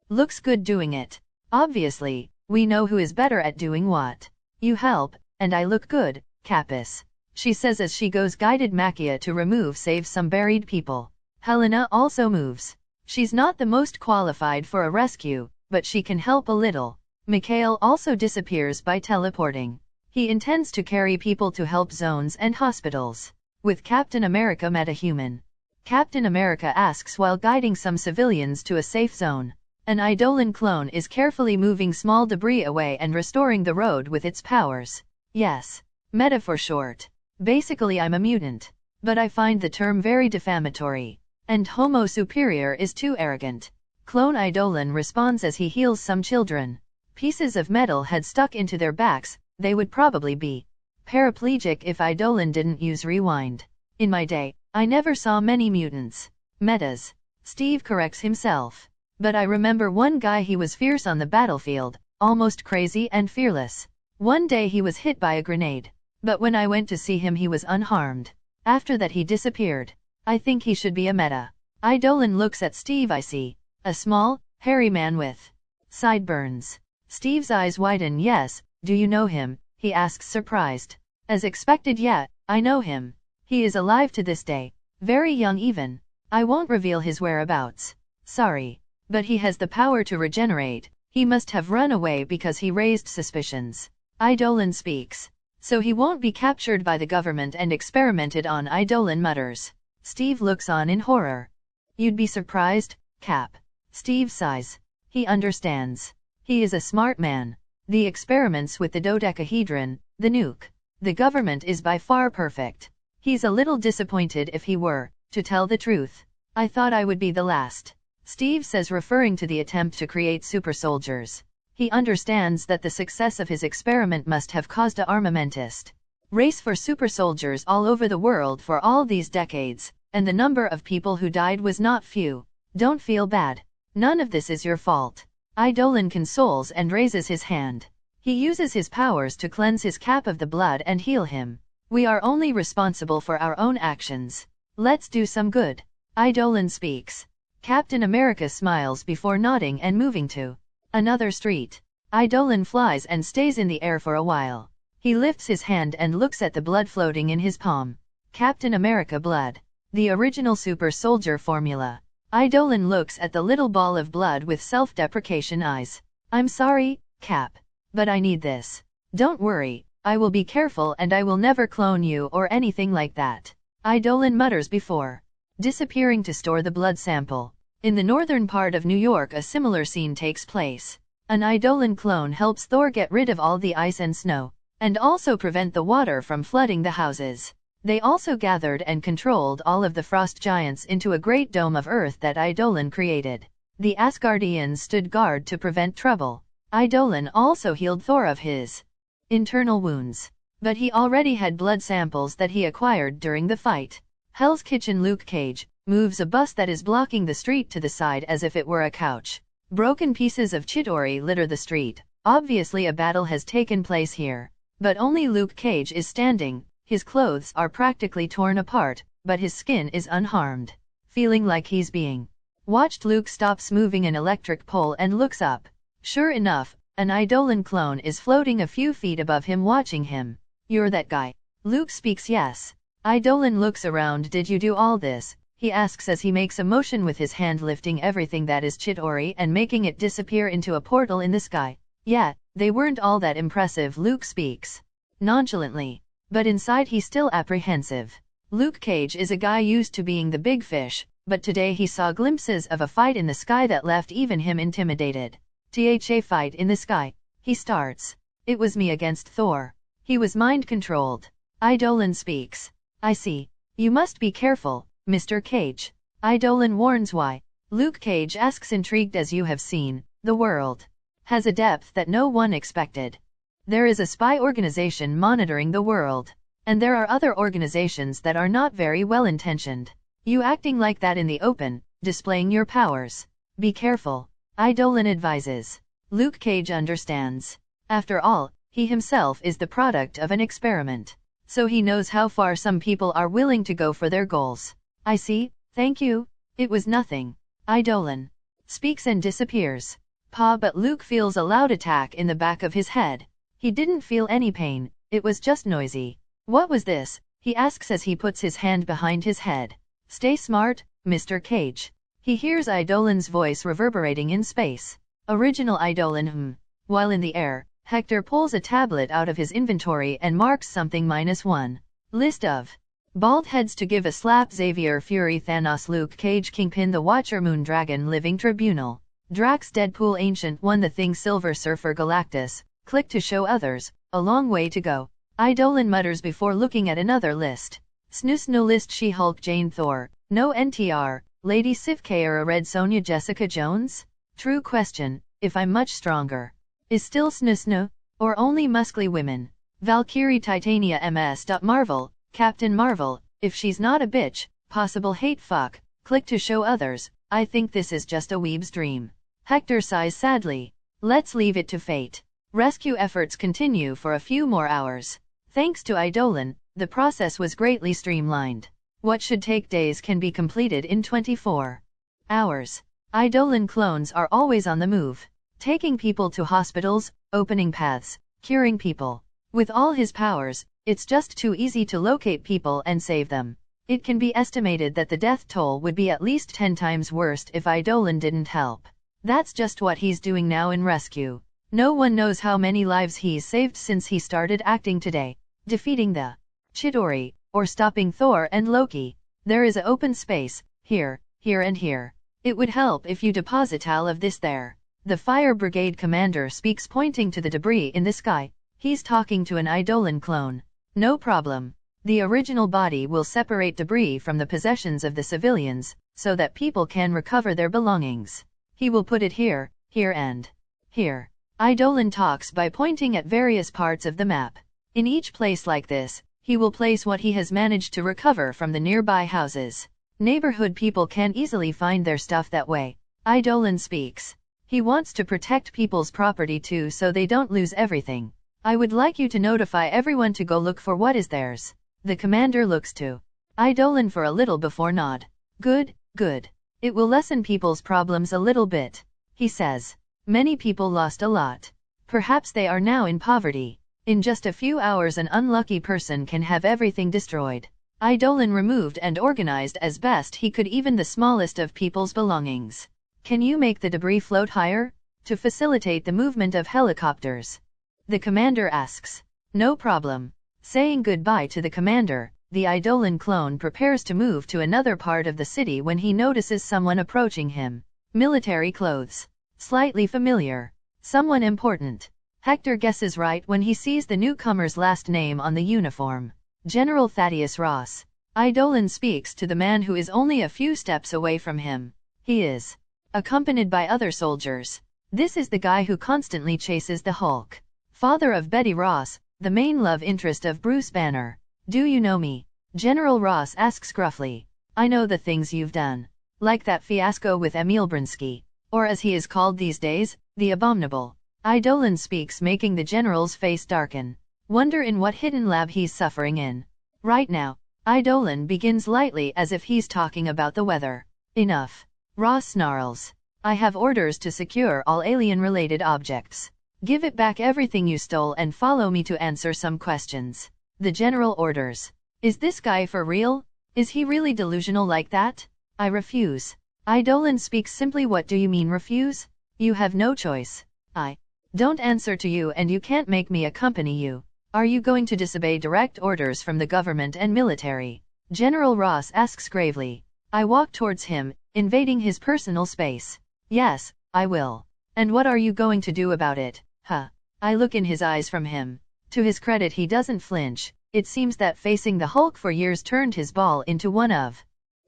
looks good doing it. Obviously, we know who is better at doing what. You help, and I look good, Kapis, she says as she goes guided Makia to save some buried people. Helena also moves. She's not the most qualified for a rescue, but she can help a little. Mikhail also disappears by teleporting. He intends to carry people to help zones and hospitals. With Captain America metahuman. Captain America asks while guiding some civilians to a safe zone. An Idolan clone is carefully moving small debris away and restoring the road with its powers. Yes. Meta for short. Basically, I'm a mutant. But I find the term very defamatory. And Homo superior is too arrogant. Clone Idolan responds as he heals some children. Pieces of metal had stuck into their backs. They would probably be paraplegic if Idolan didn't use rewind. In my day, I never saw many mutants. Metas. Steve corrects himself. But I remember one guy, he was fierce on the battlefield, almost crazy and fearless. One day he was hit by a grenade. But when I went to see him he was unharmed. After that he disappeared. I think he should be a meta. Idolan looks at Steve. I see a small, hairy man with sideburns. Steve's eyes widen. Yes, do you know him? He asks, surprised. As expected, yeah, I know him. He is alive to this day. Very young even. I won't reveal his whereabouts. Sorry. But he has the power to regenerate. He must have run away because he raised suspicions. Idolan speaks. So he won't be captured by the government and experimented on, Idolan mutters. Steve looks on in horror. You'd be surprised, Cap. Steve sighs. He understands. He is a smart man. The experiments with the dodecahedron, the nuke. The government is by far perfect. He's a little disappointed if he were, To tell the truth, I thought I would be the last. Steve says, referring to the attempt to create super soldiers. He understands that the success of his experiment must have caused an armamentist race for super soldiers all over the world for all these decades, and the number of people who died was not few. Don't feel bad. None of this is your fault. Idolan consoles and raises his hand. He uses his powers to cleanse his cap of the blood and heal him. We are only responsible for our own actions. Let's do some good. Idolan speaks. Captain America smiles before nodding and moving to another street. Idolan flies and stays in the air for a while. He lifts his hand and looks at the blood floating in his palm. Captain America blood. The original super soldier formula. Idolan looks at the little ball of blood with self-deprecation eyes. I'm sorry, Cap. But I need this. Don't worry, I will be careful and I will never clone you or anything like that. Idolan mutters before disappearing to store the blood sample. In the northern part of New York, a similar scene takes place. An Idolan clone helps Thor get rid of all the ice and snow, and also prevent the water from flooding the houses. They also gathered and controlled all of the frost giants into a great dome of earth that Idolan created. The Asgardians stood guard to prevent trouble. Idolan also healed Thor of his internal wounds, but he already had blood samples that he acquired during the fight. Hell's Kitchen Luke Cage moves a bus that is blocking the street to the side as if it were a couch. Broken pieces of Chitauri litter the street. Obviously a battle has taken place here. But only Luke Cage is standing. His clothes are practically torn apart, but his skin is unharmed. Feeling like he's being watched, Luke stops moving an electric pole and looks up. Sure enough, an Idolan clone is floating a few feet above him watching him. You're that guy. Luke speaks. Yes. Idolan looks around. Did you do all this? He asks as he makes a motion with his hand, lifting everything that is Chitauri and making it disappear into a portal in the sky. Yeah, they weren't all that impressive, Luke speaks nonchalantly. But inside he's still apprehensive. Luke Cage is a guy used to being the big fish, but today he saw glimpses of a fight in the sky that left even him intimidated. A fight in the sky. He starts. It was me against Thor. He was mind-controlled. Idolan speaks. I see. You must be careful, Mr. Cage. Idolan warns. Why? Luke Cage asks, intrigued. As you have seen, the world has a depth that no one expected. There is a spy organization monitoring the world. And there are other organizations that are not very well-intentioned. You acting like that in the open, displaying your powers. Be careful. Idolan advises. Luke Cage understands. After all, he himself is the product of an experiment. So he knows how far some people are willing to go for their goals. I see, thank you. It was nothing. Idolan speaks and disappears. But Luke feels a loud attack in the back of his head. He didn't feel any pain, it was just noisy. What was this? He asks as he puts his hand behind his head. Stay smart, Mr. Cage. He hears Idolan's voice reverberating in space. Original Idolan. While in the air, Hector pulls a tablet out of his inventory and marks something -1. List of bald heads to give a slap. Xavier, Fury, Thanos, Luke Cage, Kingpin, the Watcher, Moondragon, Living Tribunal, Drax, Deadpool, Ancient One, The Thing, Silver Surfer, Galactus. Click to show others. A long way to go. Idolan mutters before looking at another list. Snooze, no list. She-Hulk, Jane, Thor. No NTR. Lady Sif, Kara, Red Sonja, Jessica Jones? True question. If I'm much stronger. Is still Snusno? Or only muscly women? Valkyrie, Titania, MS. Marvel. Captain Marvel. If she's not a bitch. Possible hate. Fuck. Click to show others. I think this is just a weeb's dream. Hector sighs sadly. Let's leave it to fate. Rescue efforts continue for a few more hours. Thanks to Idolan, the process was greatly streamlined. What should take days can be completed in 24 hours. Idolan clones are always on the move, taking people to hospitals, opening paths, curing people. With all his powers, it's just too easy to locate people and save them. It can be estimated that the death toll would be at least 10 times worse if Idolan didn't help. That's just what he's doing now in rescue. No one knows how many lives he's saved since he started acting today. Defeating the Chitauri, or stopping Thor and Loki. There is an open space, here, here and here. It would help if you deposit all of this there. The fire brigade commander speaks, pointing to the debris in the sky. He's talking to an Idolan clone. No problem. The original body will separate debris from the possessions of the civilians, so that people can recover their belongings. He will put it here, here and here. Idolan talks by pointing at various parts of the map. In each place like this, he will place what he has managed to recover from the nearby houses. Neighborhood people can easily find their stuff that way. Idolan speaks. He wants to protect people's property too so they don't lose everything. I would like you to notify everyone to go look for what is theirs. The commander looks to Idolan for a little before nod. Good, good. It will lessen people's problems a little bit, he says. Many people lost a lot. Perhaps they are now in poverty. In just a few hours an unlucky person can have everything destroyed. Idolan removed and organized as best he could even the smallest of people's belongings. Can you make the debris float higher? To facilitate the movement of helicopters. The commander asks. No problem. Saying goodbye to the commander, the Idolan clone prepares to move to another part of the city when he notices someone approaching him. Military clothes. Slightly familiar. Someone important. Hector guesses right when he sees the newcomer's last name on the uniform. General Thaddeus Ross. Idolan speaks to the man who is only a few steps away from him. He is accompanied by other soldiers. This is the guy who constantly chases the Hulk. Father of Betty Ross, the main love interest of Bruce Banner. Do you know me? General Ross asks gruffly. I know the things you've done. Like that fiasco with Emil Brinsky. Or as he is called these days, the Abominable. Idolan speaks making the general's face darken. Wonder in what hidden lab he's suffering in. Right now, Idolan begins lightly as if he's talking about the weather. Enough. Ross snarls. I have orders to secure all alien-related objects. Give it back everything you stole and follow me to answer some questions. The general orders. Is this guy for real? Is he really delusional like that? I refuse. Idolan speaks simply. What do you mean refuse? You have no choice. I don't answer to you and you can't make me accompany you. Are you going to disobey direct orders from the government and military? General Ross asks gravely. I walk towards him, invading his personal space. Yes, I will. And what are you going to do about it? Huh. I look in his eyes from him. To his credit he doesn't flinch. It seems that facing the Hulk for years turned his ball into one of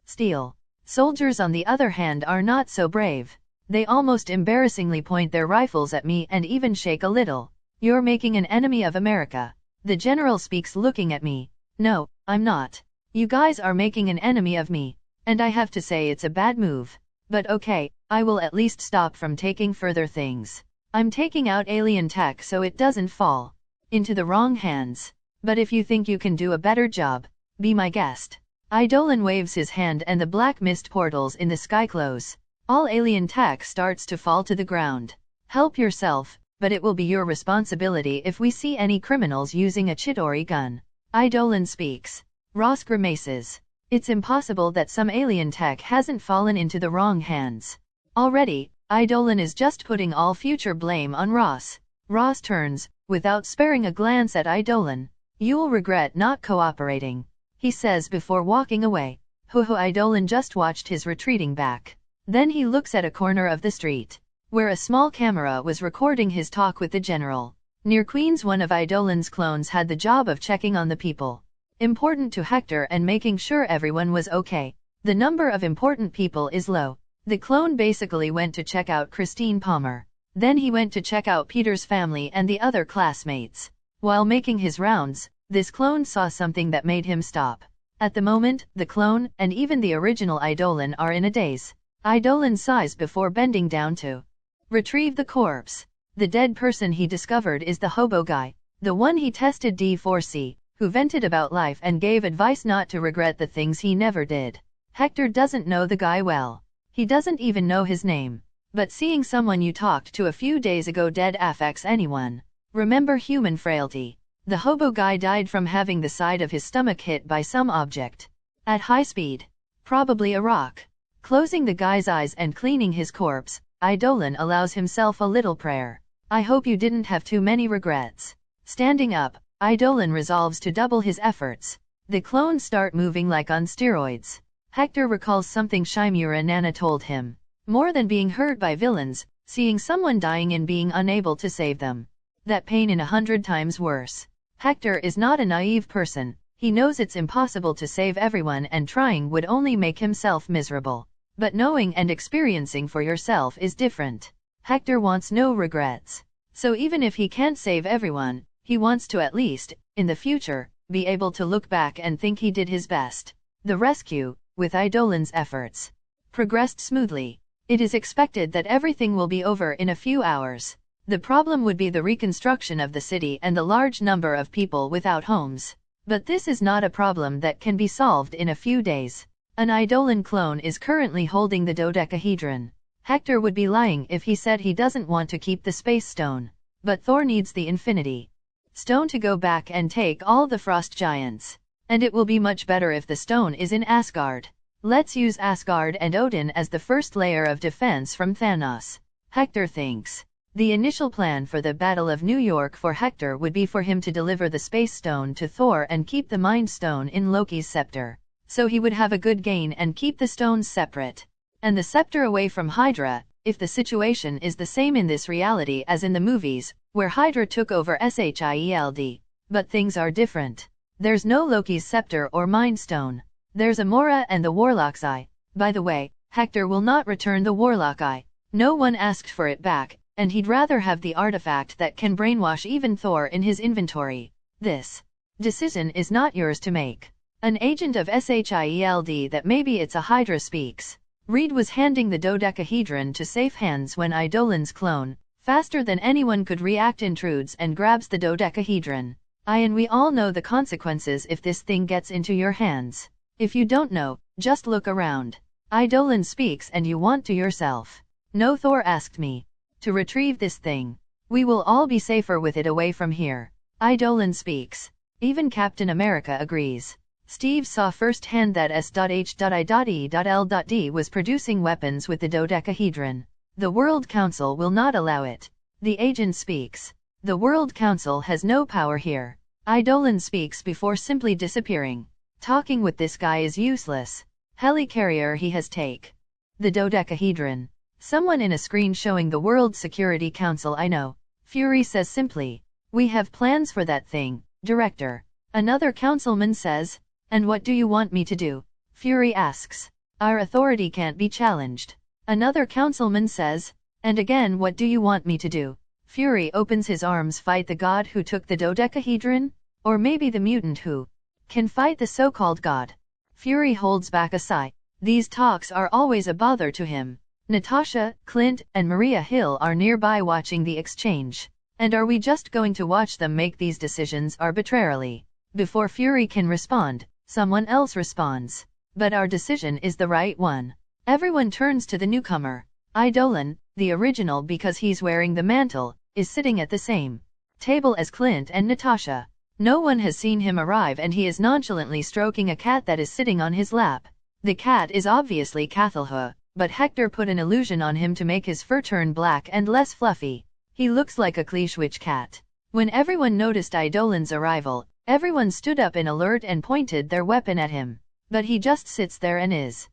steel. Soldiers on the other hand are not so brave. They almost embarrassingly point their rifles at me and even shake a little. You're making an enemy of America. The general speaks looking at me. No, I'm not. You guys are making an enemy of me. And I have to say it's a bad move. But okay, I will at least stop from taking further things. I'm taking out alien tech so it doesn't fall into the wrong hands. But if you think you can do a better job, be my guest. Idolan waves his hand and the black mist portals in the sky close. All alien tech starts to fall to the ground. Help yourself, but it will be your responsibility if we see any criminals using a Chitauri gun. Idolan speaks. Ross grimaces. It's impossible that some alien tech hasn't fallen into the wrong hands. Already, Idolan is just putting all future blame on Ross. Ross turns, without sparing a glance at Idolan. You'll regret not cooperating, he says before walking away. Idolan just watched his retreating back. Then he looks at a corner of the street, where a small camera was recording his talk with the general. Near Queens, one of Idolan's clones had the job of checking on the people important to Hector and making sure everyone was okay. The number of important people is low. The clone basically went to check out Christine Palmer. Then he went to check out Peter's family and the other classmates. While making his rounds, this clone saw something that made him stop. At the moment, the clone, and even the original Idolan are in a daze. Idolan sighs before bending down to retrieve the corpse. The dead person he discovered is the hobo guy, the one he tested D4C, who vented about life and gave advice not to regret the things he never did. Hector doesn't know the guy well. He doesn't even know his name. But seeing someone you talked to a few days ago dead affects anyone. Remember human frailty. The hobo guy died from having the side of his stomach hit by some object. At high speed. Probably a rock. Closing the guy's eyes and cleaning his corpse, Idolan allows himself a little prayer. I hope you didn't have too many regrets. Standing up, Idolan resolves to double his efforts. The clones start moving like on steroids. Hector recalls something Shimura Nana told him. More than being hurt by villains, seeing someone dying and being unable to save them. That pain in 100 times worse. Hector is not a naive person. He knows it's impossible to save everyone and trying would only make himself miserable. But knowing and experiencing for yourself is different. Hector wants no regrets. So even if he can't save everyone, he wants to at least, in the future, be able to look back and think he did his best. The rescue, with Idolan's efforts, progressed smoothly. It is expected that everything will be over in a few hours. The problem would be the reconstruction of the city and the large number of people without homes. But this is not a problem that can be solved in a few days. An Idolan clone is currently holding the dodecahedron. Hector would be lying if he said he doesn't want to keep the space stone. But Thor needs the Infinity Stone to go back and take all the frost giants. And it will be much better if the stone is in Asgard. Let's use Asgard and Odin as the first layer of defense from Thanos. Hector thinks. The initial plan for the Battle of New York for Hector would be for him to deliver the Space Stone to Thor and keep the Mind Stone in Loki's scepter. So he would have a good gain and keep the stones separate. And the scepter away from Hydra, if the situation is the same in this reality as in the movies, where Hydra took over Shield. But things are different. There's no Loki's scepter or Mind Stone. There's Amora and the Warlock's Eye. By the way, Hector will not return the Warlock Eye. No one asked for it back, and he'd rather have the artifact that can brainwash even Thor in his inventory. This decision is not yours to make. An agent of Shield that maybe it's a Hydra speaks. Reed was handing the dodecahedron to safe hands when Idolan's clone, faster than anyone could react, intrudes and grabs the dodecahedron. And we all know the consequences if this thing gets into your hands. If you don't know, just look around. Idolan speaks and you want to yourself. No, Thor asked me to retrieve this thing. We will all be safer with it away from here. Idolan speaks. Even Captain America agrees. Steve saw firsthand that S.H.I.E.L.D. was producing weapons with the dodecahedron. The World Council will not allow it. The agent speaks. The World Council has no power here. Idolan speaks before simply disappearing. Talking with this guy is useless. Helicarrier he has take. The dodecahedron. Someone in a screen showing the World Security Council. I know. Fury says simply. We have plans for that thing, Director. Another councilman says. And what do you want me to do? Fury asks. Our authority can't be challenged. Another councilman says. And again, what do you want me to do? Fury opens his arms. Fight the god who took the dodecahedron? Or maybe the mutant who can fight the so-called god? Fury holds back a sigh. These talks are always a bother to him. Natasha, Clint, and Maria Hill are nearby watching the exchange. And are we just going to watch them make these decisions arbitrarily? Before Fury can respond, someone else responds. But our decision is the right one. Everyone turns to the newcomer. Idolan, the original because he's wearing the mantle, is sitting at the same table as Clint and Natasha. No one has seen him arrive and he is nonchalantly stroking a cat that is sitting on his lap. The cat is obviously Cathalha, but Hector put an illusion on him to make his fur turn black and less fluffy. He looks like a cliche witch cat. When everyone noticed Idolan's arrival, everyone stood up in alert and pointed their weapon at him. But he just sits there and is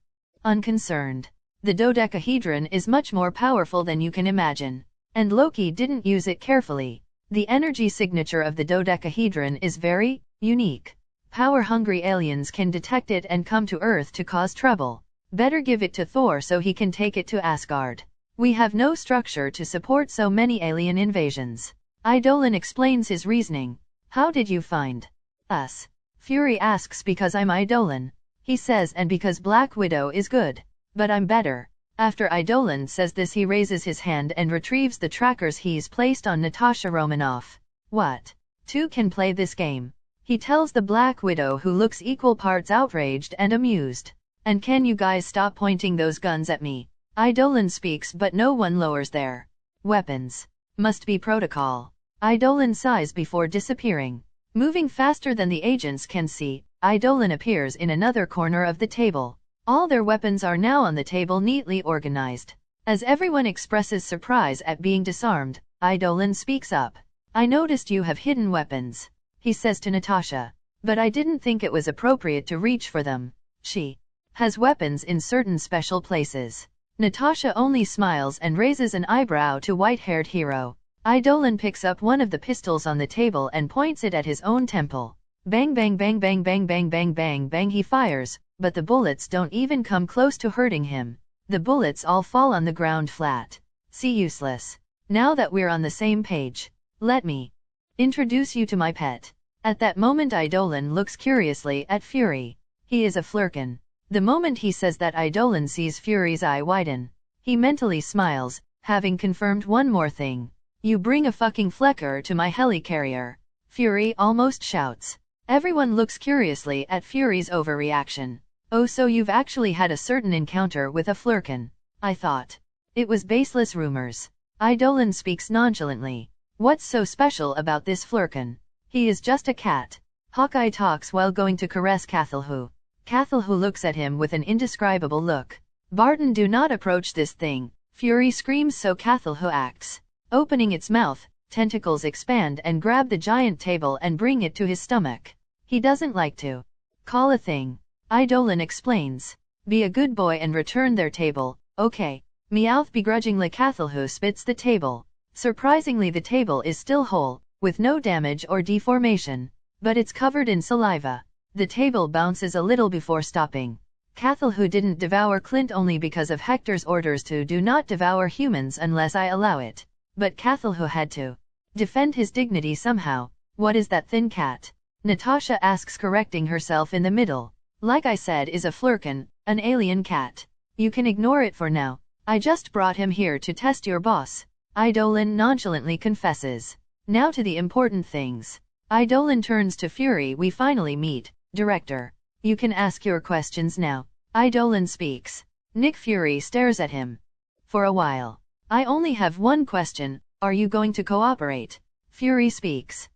unconcerned. The dodecahedron is much more powerful than you can imagine. And Loki didn't use it carefully. The energy signature of the dodecahedron is very unique. Power-hungry aliens can detect it and come to Earth to cause trouble. Better give it to Thor so he can take it to Asgard. We have no structure to support so many alien invasions. Idolan explains his reasoning. How did you find us? Fury asks. Because I'm Idolan. He says, and because Black Widow is good. But I'm better. After Idolan says this, he raises his hand and retrieves the trackers he's placed on Natasha Romanoff. What? Two can play this game. He tells the Black Widow, who looks equal parts outraged and amused. And can you guys stop pointing those guns at me? Idolan speaks, but no one lowers their weapons. Must be protocol. Idolan sighs before disappearing. Moving faster than the agents can see, Idolan appears in another corner of the table. All their weapons are now on the table, neatly organized. As everyone expresses surprise at being disarmed, Idolan speaks up. I noticed you have hidden weapons, he says to Natasha. But I didn't think it was appropriate to reach for them. She has weapons in certain special places. Natasha only smiles and raises an eyebrow to white-haired hero. Idolan picks up one of the pistols on the table and points it at his own temple. Bang bang bang bang bang bang bang bang bang he fires, but the bullets don't even come close to hurting him. The bullets all fall on the ground flat. See, useless. Now that we're on the same page, let me introduce you to my pet. At that moment Idolan looks curiously at Fury. He is a flurkin. The moment he says that, Idolan sees Fury's eye widen. He mentally smiles, having confirmed one more thing. You bring a fucking flecker to my helicarrier. Fury almost shouts. Everyone looks curiously at Fury's overreaction. Oh, so you've actually had a certain encounter with a flurkin. I thought it was baseless rumors. Idolan speaks nonchalantly. What's so special about this flurkin? He is just a cat. Hawkeye talks while going to caress Cathalhu. Cathalhu looks at him with an indescribable look. Barton, do not approach this thing. Fury screams, so Cathalhu acts. Opening its mouth, tentacles expand and grab the giant table and bring it to his stomach. He doesn't like to call a thing. Idolan explains. Be a good boy and return their table, okay? Meowth begrudgingly. Cathalhu spits the table. Surprisingly, the table is still whole, with no damage or deformation. But it's covered in saliva. The table bounces a little before stopping. Cathalhu didn't devour Clint only because of Hector's orders to do not devour humans unless I allow it. But Cathalhu had to defend his dignity somehow. What is that thin cat? Natasha asks, correcting herself in the middle. Like I said, is a flurkin, an alien cat. You can ignore it for now. I just brought him here to test your boss. Idolan nonchalantly confesses. Now to the important things. Idolan turns to Fury. We finally meet, Director. You can ask your questions now. Idolan speaks. Nick Fury stares at him. For a while. I only have one question. Are you going to cooperate? Fury speaks.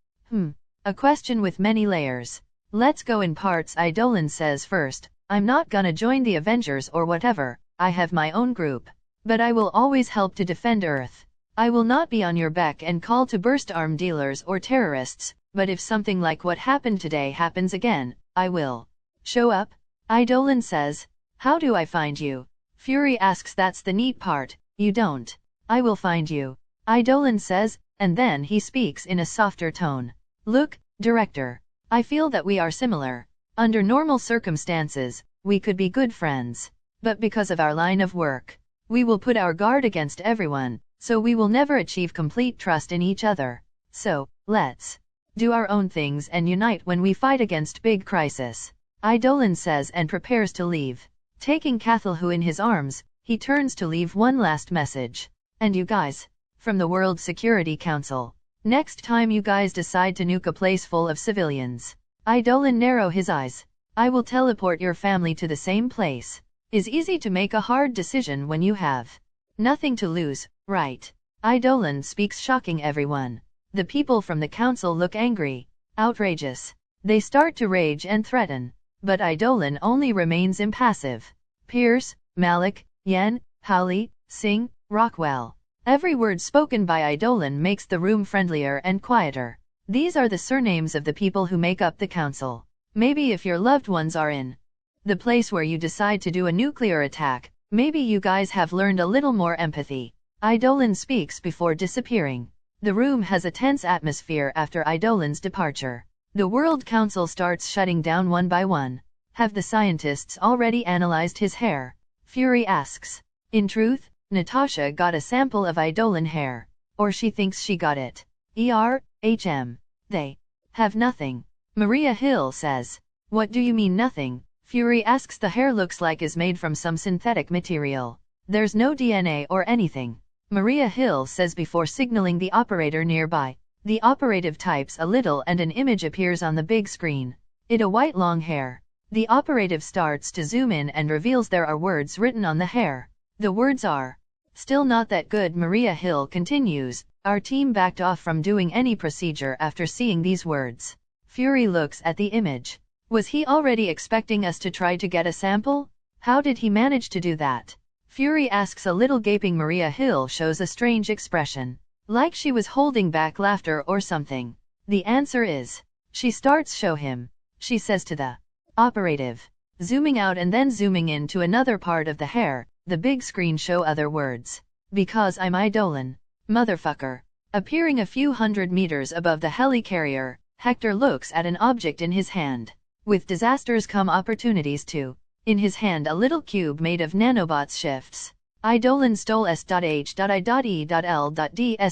A question with many layers. Let's go in parts. Idolan says. First, I'm not gonna join the Avengers or whatever. I have my own group. But I will always help to defend Earth. I will not be on your beck and call to burst arm dealers or terrorists, but if something like what happened today happens again, I will show up. Idolan says. How do I find you? Fury asks. That's the neat part, you don't. I will find you. Idolan says, and then he speaks in a softer tone. Look, Director. I feel that we are similar. Under normal circumstances, we could be good friends. But because of our line of work, we will put our guard against everyone, so we will never achieve complete trust in each other. So, let's do our own things and unite when we fight against big crisis. Idolan says and prepares to leave. Taking Cathalhu in his arms, he turns to leave one last message. And you guys, from the World Security Council. Next time you guys decide to nuke a place full of civilians, Idolan narrow his eyes. I will teleport your family to the same place. Is easy to make a hard decision when you have nothing to lose, right? Idolan speaks, shocking everyone. The people from the council look angry, outrageous. They start to rage and threaten. But Idolan only remains impassive. Pierce, Malik, Yen, Howley, Singh, Rockwell. Every word spoken by Idolan makes the room friendlier and quieter. These are the surnames of the people who make up the council. Maybe if your loved ones are in the place where you decide to do a nuclear attack, maybe you guys have learned a little more empathy. Idolan speaks before disappearing. The room has a tense atmosphere after Idolan's departure. The World Council starts shutting down one by one. Have the scientists already analyzed his hair? Fury asks. In truth, Natasha got a sample of Idolan hair. Or she thinks she got it. They have nothing. Maria Hill says. What do you mean nothing? Fury asks. The hair looks like is made from some synthetic material. There's no DNA or anything. Maria Hill says before signaling the operator nearby. The operative types a little and an image appears on the big screen. It a white long hair. The operative starts to zoom in and reveals there are words written on the hair. The words are still not that good. Maria Hill continues. Our team backed off from doing any procedure after seeing these words. Fury looks at the image. Was he already expecting us to try to get a sample? How did he manage to do that? Fury asks. A little gaping Maria Hill shows a strange expression. Like she was holding back laughter or something. The answer is, she starts show him. She says to the operative, zooming out and then zooming in to another part of the hair, the big screen show other words. Because I'm Idolan. Motherfucker. Appearing a few hundred meters above the helicarrier, Hector looks at an object in his hand. With disasters come opportunities too. In his hand a little cube made of nanobots shifts. Idolan stole s.h.i.e.l.d's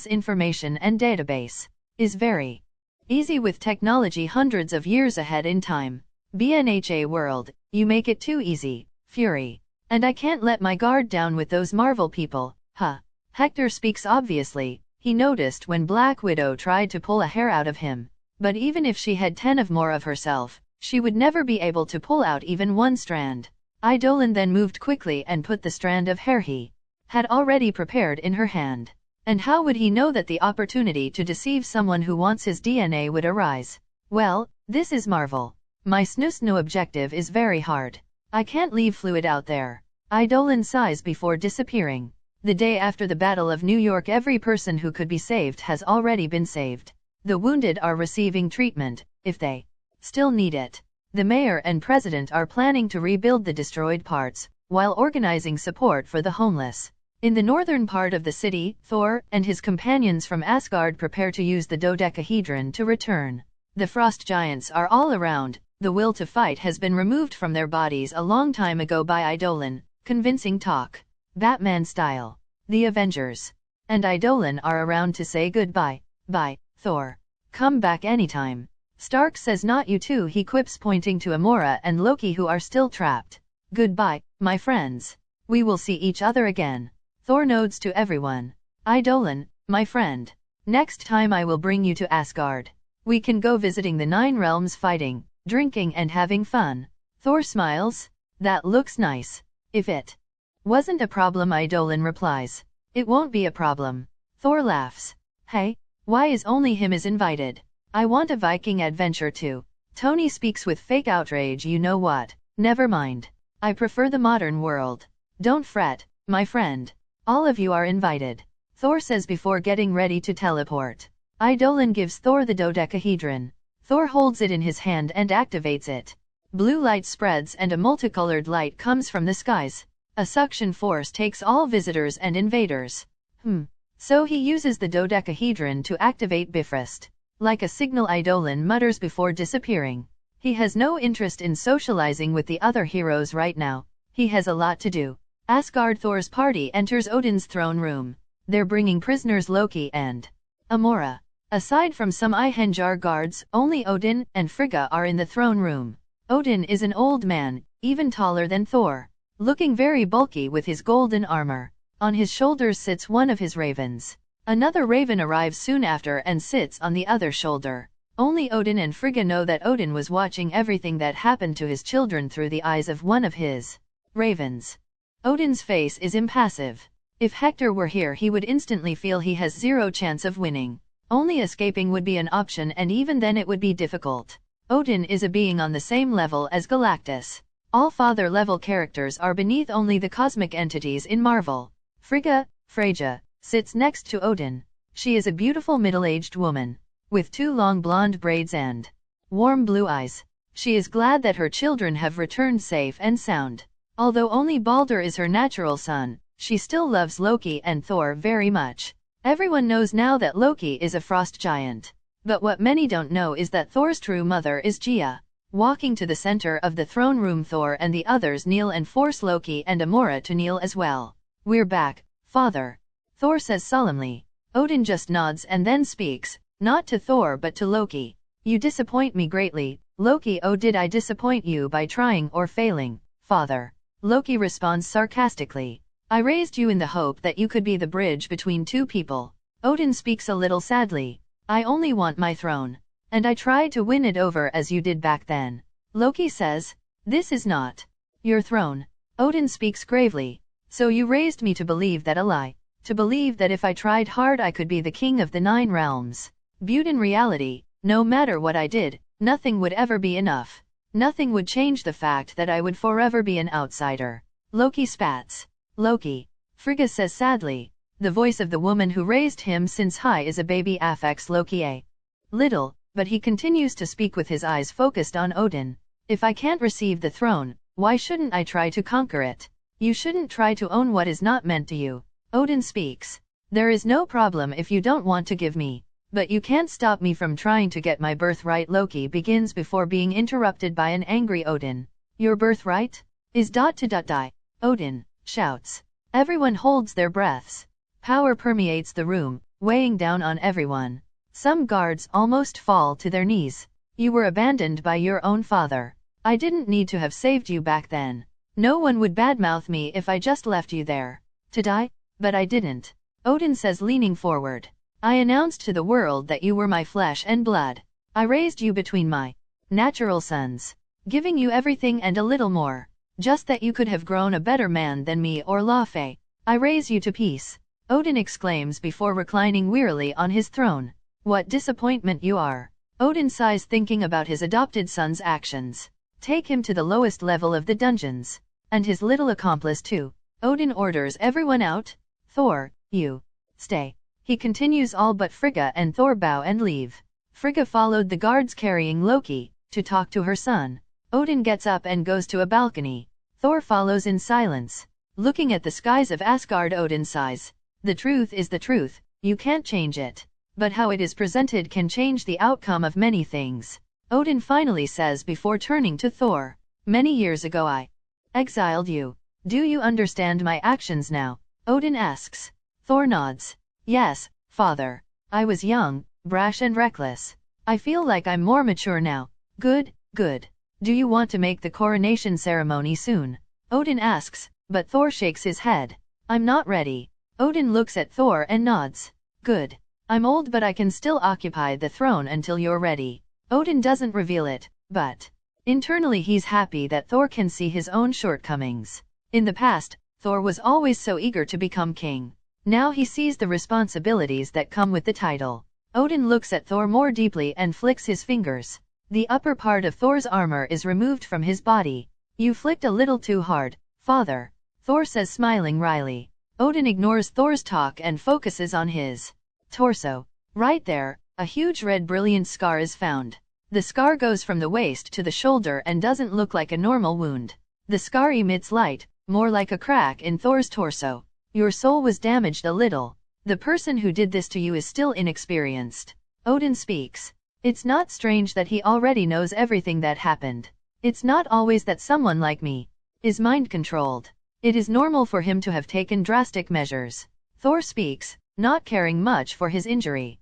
information and database. Is very easy with technology hundreds of years ahead in time. BNHA world, you make it too easy, Fury. And I can't let my guard down with those Marvel people, huh? Hector speaks obviously. He noticed when Black Widow tried to pull a hair out of him. But even if she had 10 of more of herself, she would never be able to pull out even one strand. Idolan then moved quickly and put the strand of hair he had already prepared in her hand. And how would he know that the opportunity to deceive someone who wants his DNA would arise? Well, this is Marvel. My snoo objective is very hard. I can't leave fluid out there. Idolan sighs before disappearing. The day after the Battle of New York, every person who could be saved has already been saved. The wounded are receiving treatment, if they still need it. The mayor and president are planning to rebuild the destroyed parts, while organizing support for the homeless. In the northern part of the city, Thor and his companions from Asgard prepare to use the dodecahedron to return. The frost giants are all around. The will to fight has been removed from their bodies a long time ago by Idolan. Convincing talk. Batman style. The Avengers and Idolan are around to say goodbye. Bye, Thor. Come back anytime. Stark says not you too, he quips, pointing to Amora and Loki who are still trapped. Goodbye, my friends. We will see each other again. Thor nods to everyone. Idolan, my friend. Next time I will bring you to Asgard. We can go visiting the 9 realms, fighting, drinking and having fun. Thor smiles. That looks nice. If it wasn't a problem, Idolan replies. It won't be a problem. Thor laughs. Hey, why is only him is invited? I want a Viking adventure too. Tony speaks with fake outrage. You know what? Never mind. I prefer the modern world. Don't fret, my friend. All of you are invited. Thor says before getting ready to teleport. Idolan gives Thor the dodecahedron. Thor holds it in his hand and activates it. Blue light spreads and a multicolored light comes from the skies. A suction force takes all visitors and invaders. So he uses the dodecahedron to activate Bifrost. Like a signal, Idolan mutters before disappearing. He has no interest in socializing with the other heroes right now. He has a lot to do. Asgard. Thor's party enters Odin's throne room. They're bringing prisoners Loki and Amora. Aside from some Ihenjar guards, only Odin and Frigga are in the throne room. Odin is an old man, even taller than Thor, looking very bulky with his golden armor. On his shoulders sits one of his ravens. Another raven arrives soon after and sits on the other shoulder. Only Odin and Frigga know that Odin was watching everything that happened to his children through the eyes of one of his ravens. Odin's face is impassive. If Hector were here, he would instantly feel he has zero chance of winning. Only escaping would be an option, and even then it would be difficult. Odin is a being on the same level as Galactus. All father-level characters are beneath only the cosmic entities in Marvel. Frigga, Freyja, sits next to Odin. She is a beautiful middle-aged woman, with 2 long blonde braids and warm blue eyes. She is glad that her children have returned safe and sound. Although only Balder is her natural son, she still loves Loki and Thor very much. Everyone knows now that Loki is a frost giant. But what many don't know is that Thor's true mother is Gia. Walking to the center of the throne room, Thor and the others kneel and force Loki and Amora to kneel as well. We're back, father. Thor says solemnly. Odin just nods and then speaks, not to Thor but to Loki. You disappoint me greatly, Loki. Oh, did I disappoint you by trying or failing, father? Loki responds sarcastically. I raised you in the hope that you could be the bridge between 2 people. Odin speaks a little sadly. I only want my throne. And I tried to win it over as you did back then. Loki says, this is not your throne. Odin speaks gravely. So you raised me to believe that a lie. To believe that if I tried hard I could be the king of the 9 realms. Viewed in reality, no matter what I did, nothing would ever be enough. Nothing would change the fact that I would forever be an outsider. Loki spats. Loki. Frigga says sadly. The voice of the woman who raised him since he is a baby affects Loki a little, but he continues to speak with his eyes focused on Odin. If I can't receive the throne, why shouldn't I try to conquer it? You shouldn't try to own what is not meant to you. Odin speaks. There is no problem if you don't want to give me But you can't stop me from trying to get my birthright. Loki begins before being interrupted by an angry Odin. Your birthright? Is to die. Odin shouts. Everyone holds their breaths. Power permeates the room, weighing down on everyone. Some guards almost fall to their knees. You were abandoned by your own father. I didn't need to have saved you back then. No one would badmouth me if I just left you there to die, but I didn't. Odin says, leaning forward. I announced to the world that you were my flesh and blood. I raised you between my natural sons, giving you everything and a little more, just that you could have grown a better man than me or Laufey. I raise you to peace. Odin exclaims before reclining wearily on his throne. What disappointment you are. Odin sighs, thinking about his adopted son's actions. Take him to the lowest level of the dungeons. And his little accomplice too. Odin orders everyone out. Thor, you stay. He continues. All but Frigga and Thor bow and leave. Frigga followed the guards carrying Loki to talk to her son. Odin gets up and goes to a balcony. Thor follows in silence. Looking at the skies of Asgard, Odin sighs. The truth is the truth, you can't change it. But how it is presented can change the outcome of many things. Odin finally says before turning to Thor. Many years ago I exiled you. Do you understand my actions now? Odin asks. Thor nods. Yes, father. I was young, brash and reckless. I feel like I'm more mature now. Good, good. Do you want to make the coronation ceremony soon? Odin asks, but Thor shakes his head. I'm not ready. Odin looks at Thor and nods. Good. I'm old, but I can still occupy the throne until you're ready. Odin doesn't reveal it, but internally he's happy that Thor can see his own shortcomings. In the past, Thor was always so eager to become king. Now he sees the responsibilities that come with the title. Odin looks at Thor more deeply and flicks his fingers. The upper part of Thor's armor is removed from his body. You flicked a little too hard, father. Thor says, smiling wryly. Odin ignores Thor's talk and focuses on his torso. Right there, a huge red brilliant scar is found. The scar goes from the waist to the shoulder and doesn't look like a normal wound. The scar emits light, more like a crack in Thor's torso. Your soul was damaged a little. The person who did this to you is still inexperienced. Odin speaks. It's not strange that he already knows everything that happened. It's not always that someone like me is mind-controlled. It is normal for him to have taken drastic measures. Thor speaks, not caring much for his injury.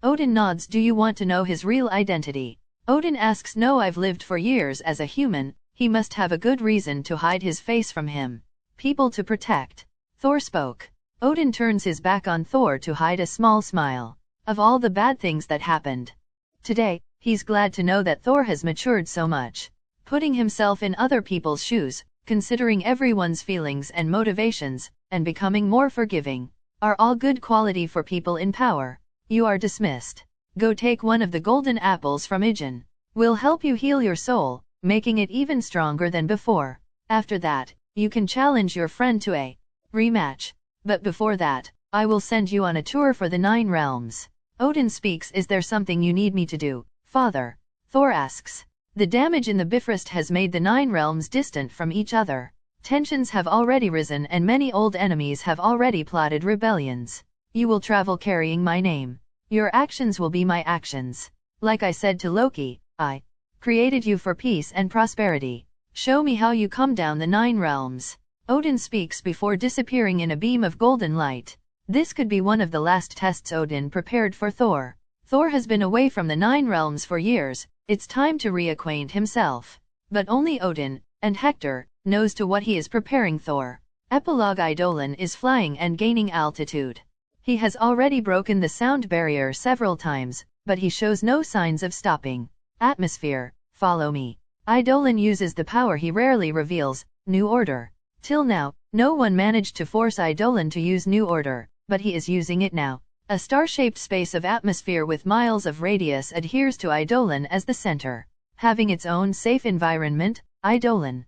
Odin nods. Do you want to know his real identity? Odin asks. No, I've lived for years as a human. He must have a good reason to hide his face from him. People to protect. Thor spoke. Odin turns his back on Thor to hide a small smile. Of all the bad things that happened today, he's glad to know that Thor has matured so much. Putting himself in other people's shoes, considering everyone's feelings and motivations, and becoming more forgiving, are all good quality for people in power. You are dismissed. Go take one of the golden apples from Gigant. We'll help you heal your soul, making it even stronger than before. After that, you can challenge your friend to a rematch. But before that, I will send you on a tour for the 9 realms. Odin speaks. Is there something you need me to do, father? Thor asks. The damage in the Bifrost has made the 9 realms distant from each other. Tensions have already risen and many old enemies have already plotted rebellions. You will travel carrying my name. Your actions will be my actions. Like I said to Loki, I created you for peace and prosperity. Show me how you come down the 9 realms. Odin speaks before disappearing in a beam of golden light. This could be one of the last tests Odin prepared for Thor. Thor has been away from the 9 realms for years. It's time to reacquaint himself. But only Odin, and Hector, knows to what he is preparing Thor. Epilogue. Idolan is flying and gaining altitude. He has already broken the sound barrier several times, but he shows no signs of stopping. Atmosphere, follow me. Idolan uses the power he rarely reveals, New Order. Till now, no one managed to force Idolan to use New Order, but he is using it now. A star-shaped space of atmosphere with miles of radius adheres to Idolan as the center. Having its own safe environment, Idolan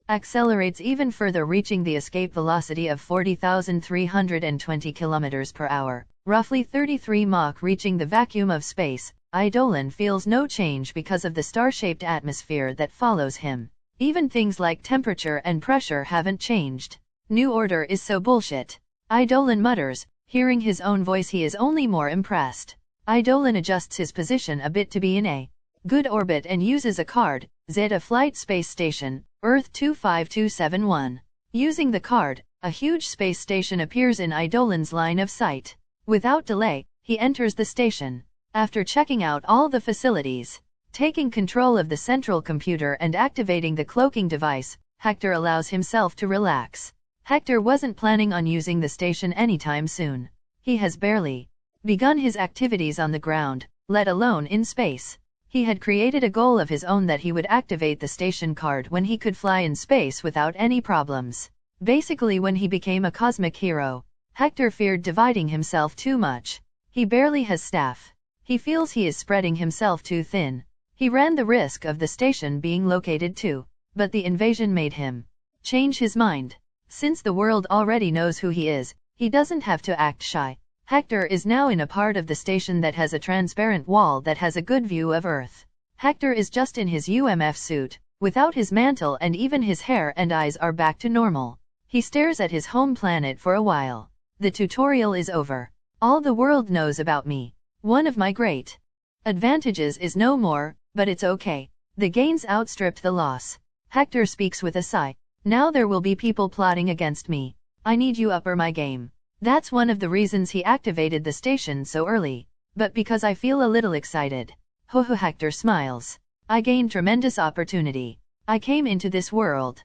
accelerates even further, reaching the escape velocity of 40,320 km per hour, roughly 33 Mach. Reaching the vacuum of space, Idolan feels no change because of the star-shaped atmosphere that follows him. Even things like temperature and pressure haven't changed. New Order is so bullshit. Idolan mutters, hearing his own voice. He is only more impressed. Idolan adjusts his position a bit to be in a good orbit and uses a card, Zeta Flight Space Station, Earth 25271. Using the card, a huge space station appears in Idolan's line of sight. Without delay, he enters the station. After checking out all the facilities, taking control of the central computer and activating the cloaking device, Hector allows himself to relax. Hector wasn't planning on using the station anytime soon. He has barely begun his activities on the ground, let alone in space. He had created a goal of his own that he would activate the station card when he could fly in space without any problems. Basically, when he became a cosmic hero, Hector feared dividing himself too much. He barely has staff. He feels he is spreading himself too thin. He ran the risk of the station being located too, but the invasion made him change his mind. Since the world already knows who he is, he doesn't have to act shy. Hector is now in a part of the station that has a transparent wall that has a good view of Earth. Hector is just in his UMF suit, without his mantle, and even his hair and eyes are back to normal. He stares at his home planet for a while. The tutorial is over. All the world knows about me. One of my great advantages is no more, but it's okay. The gains outstripped the loss. Hector speaks with a sigh. Now there will be people plotting against me. I need you upper my game. That's one of the reasons he activated the station so early. But because I feel a little excited. Hector smiles. I gained tremendous opportunity. I came into this world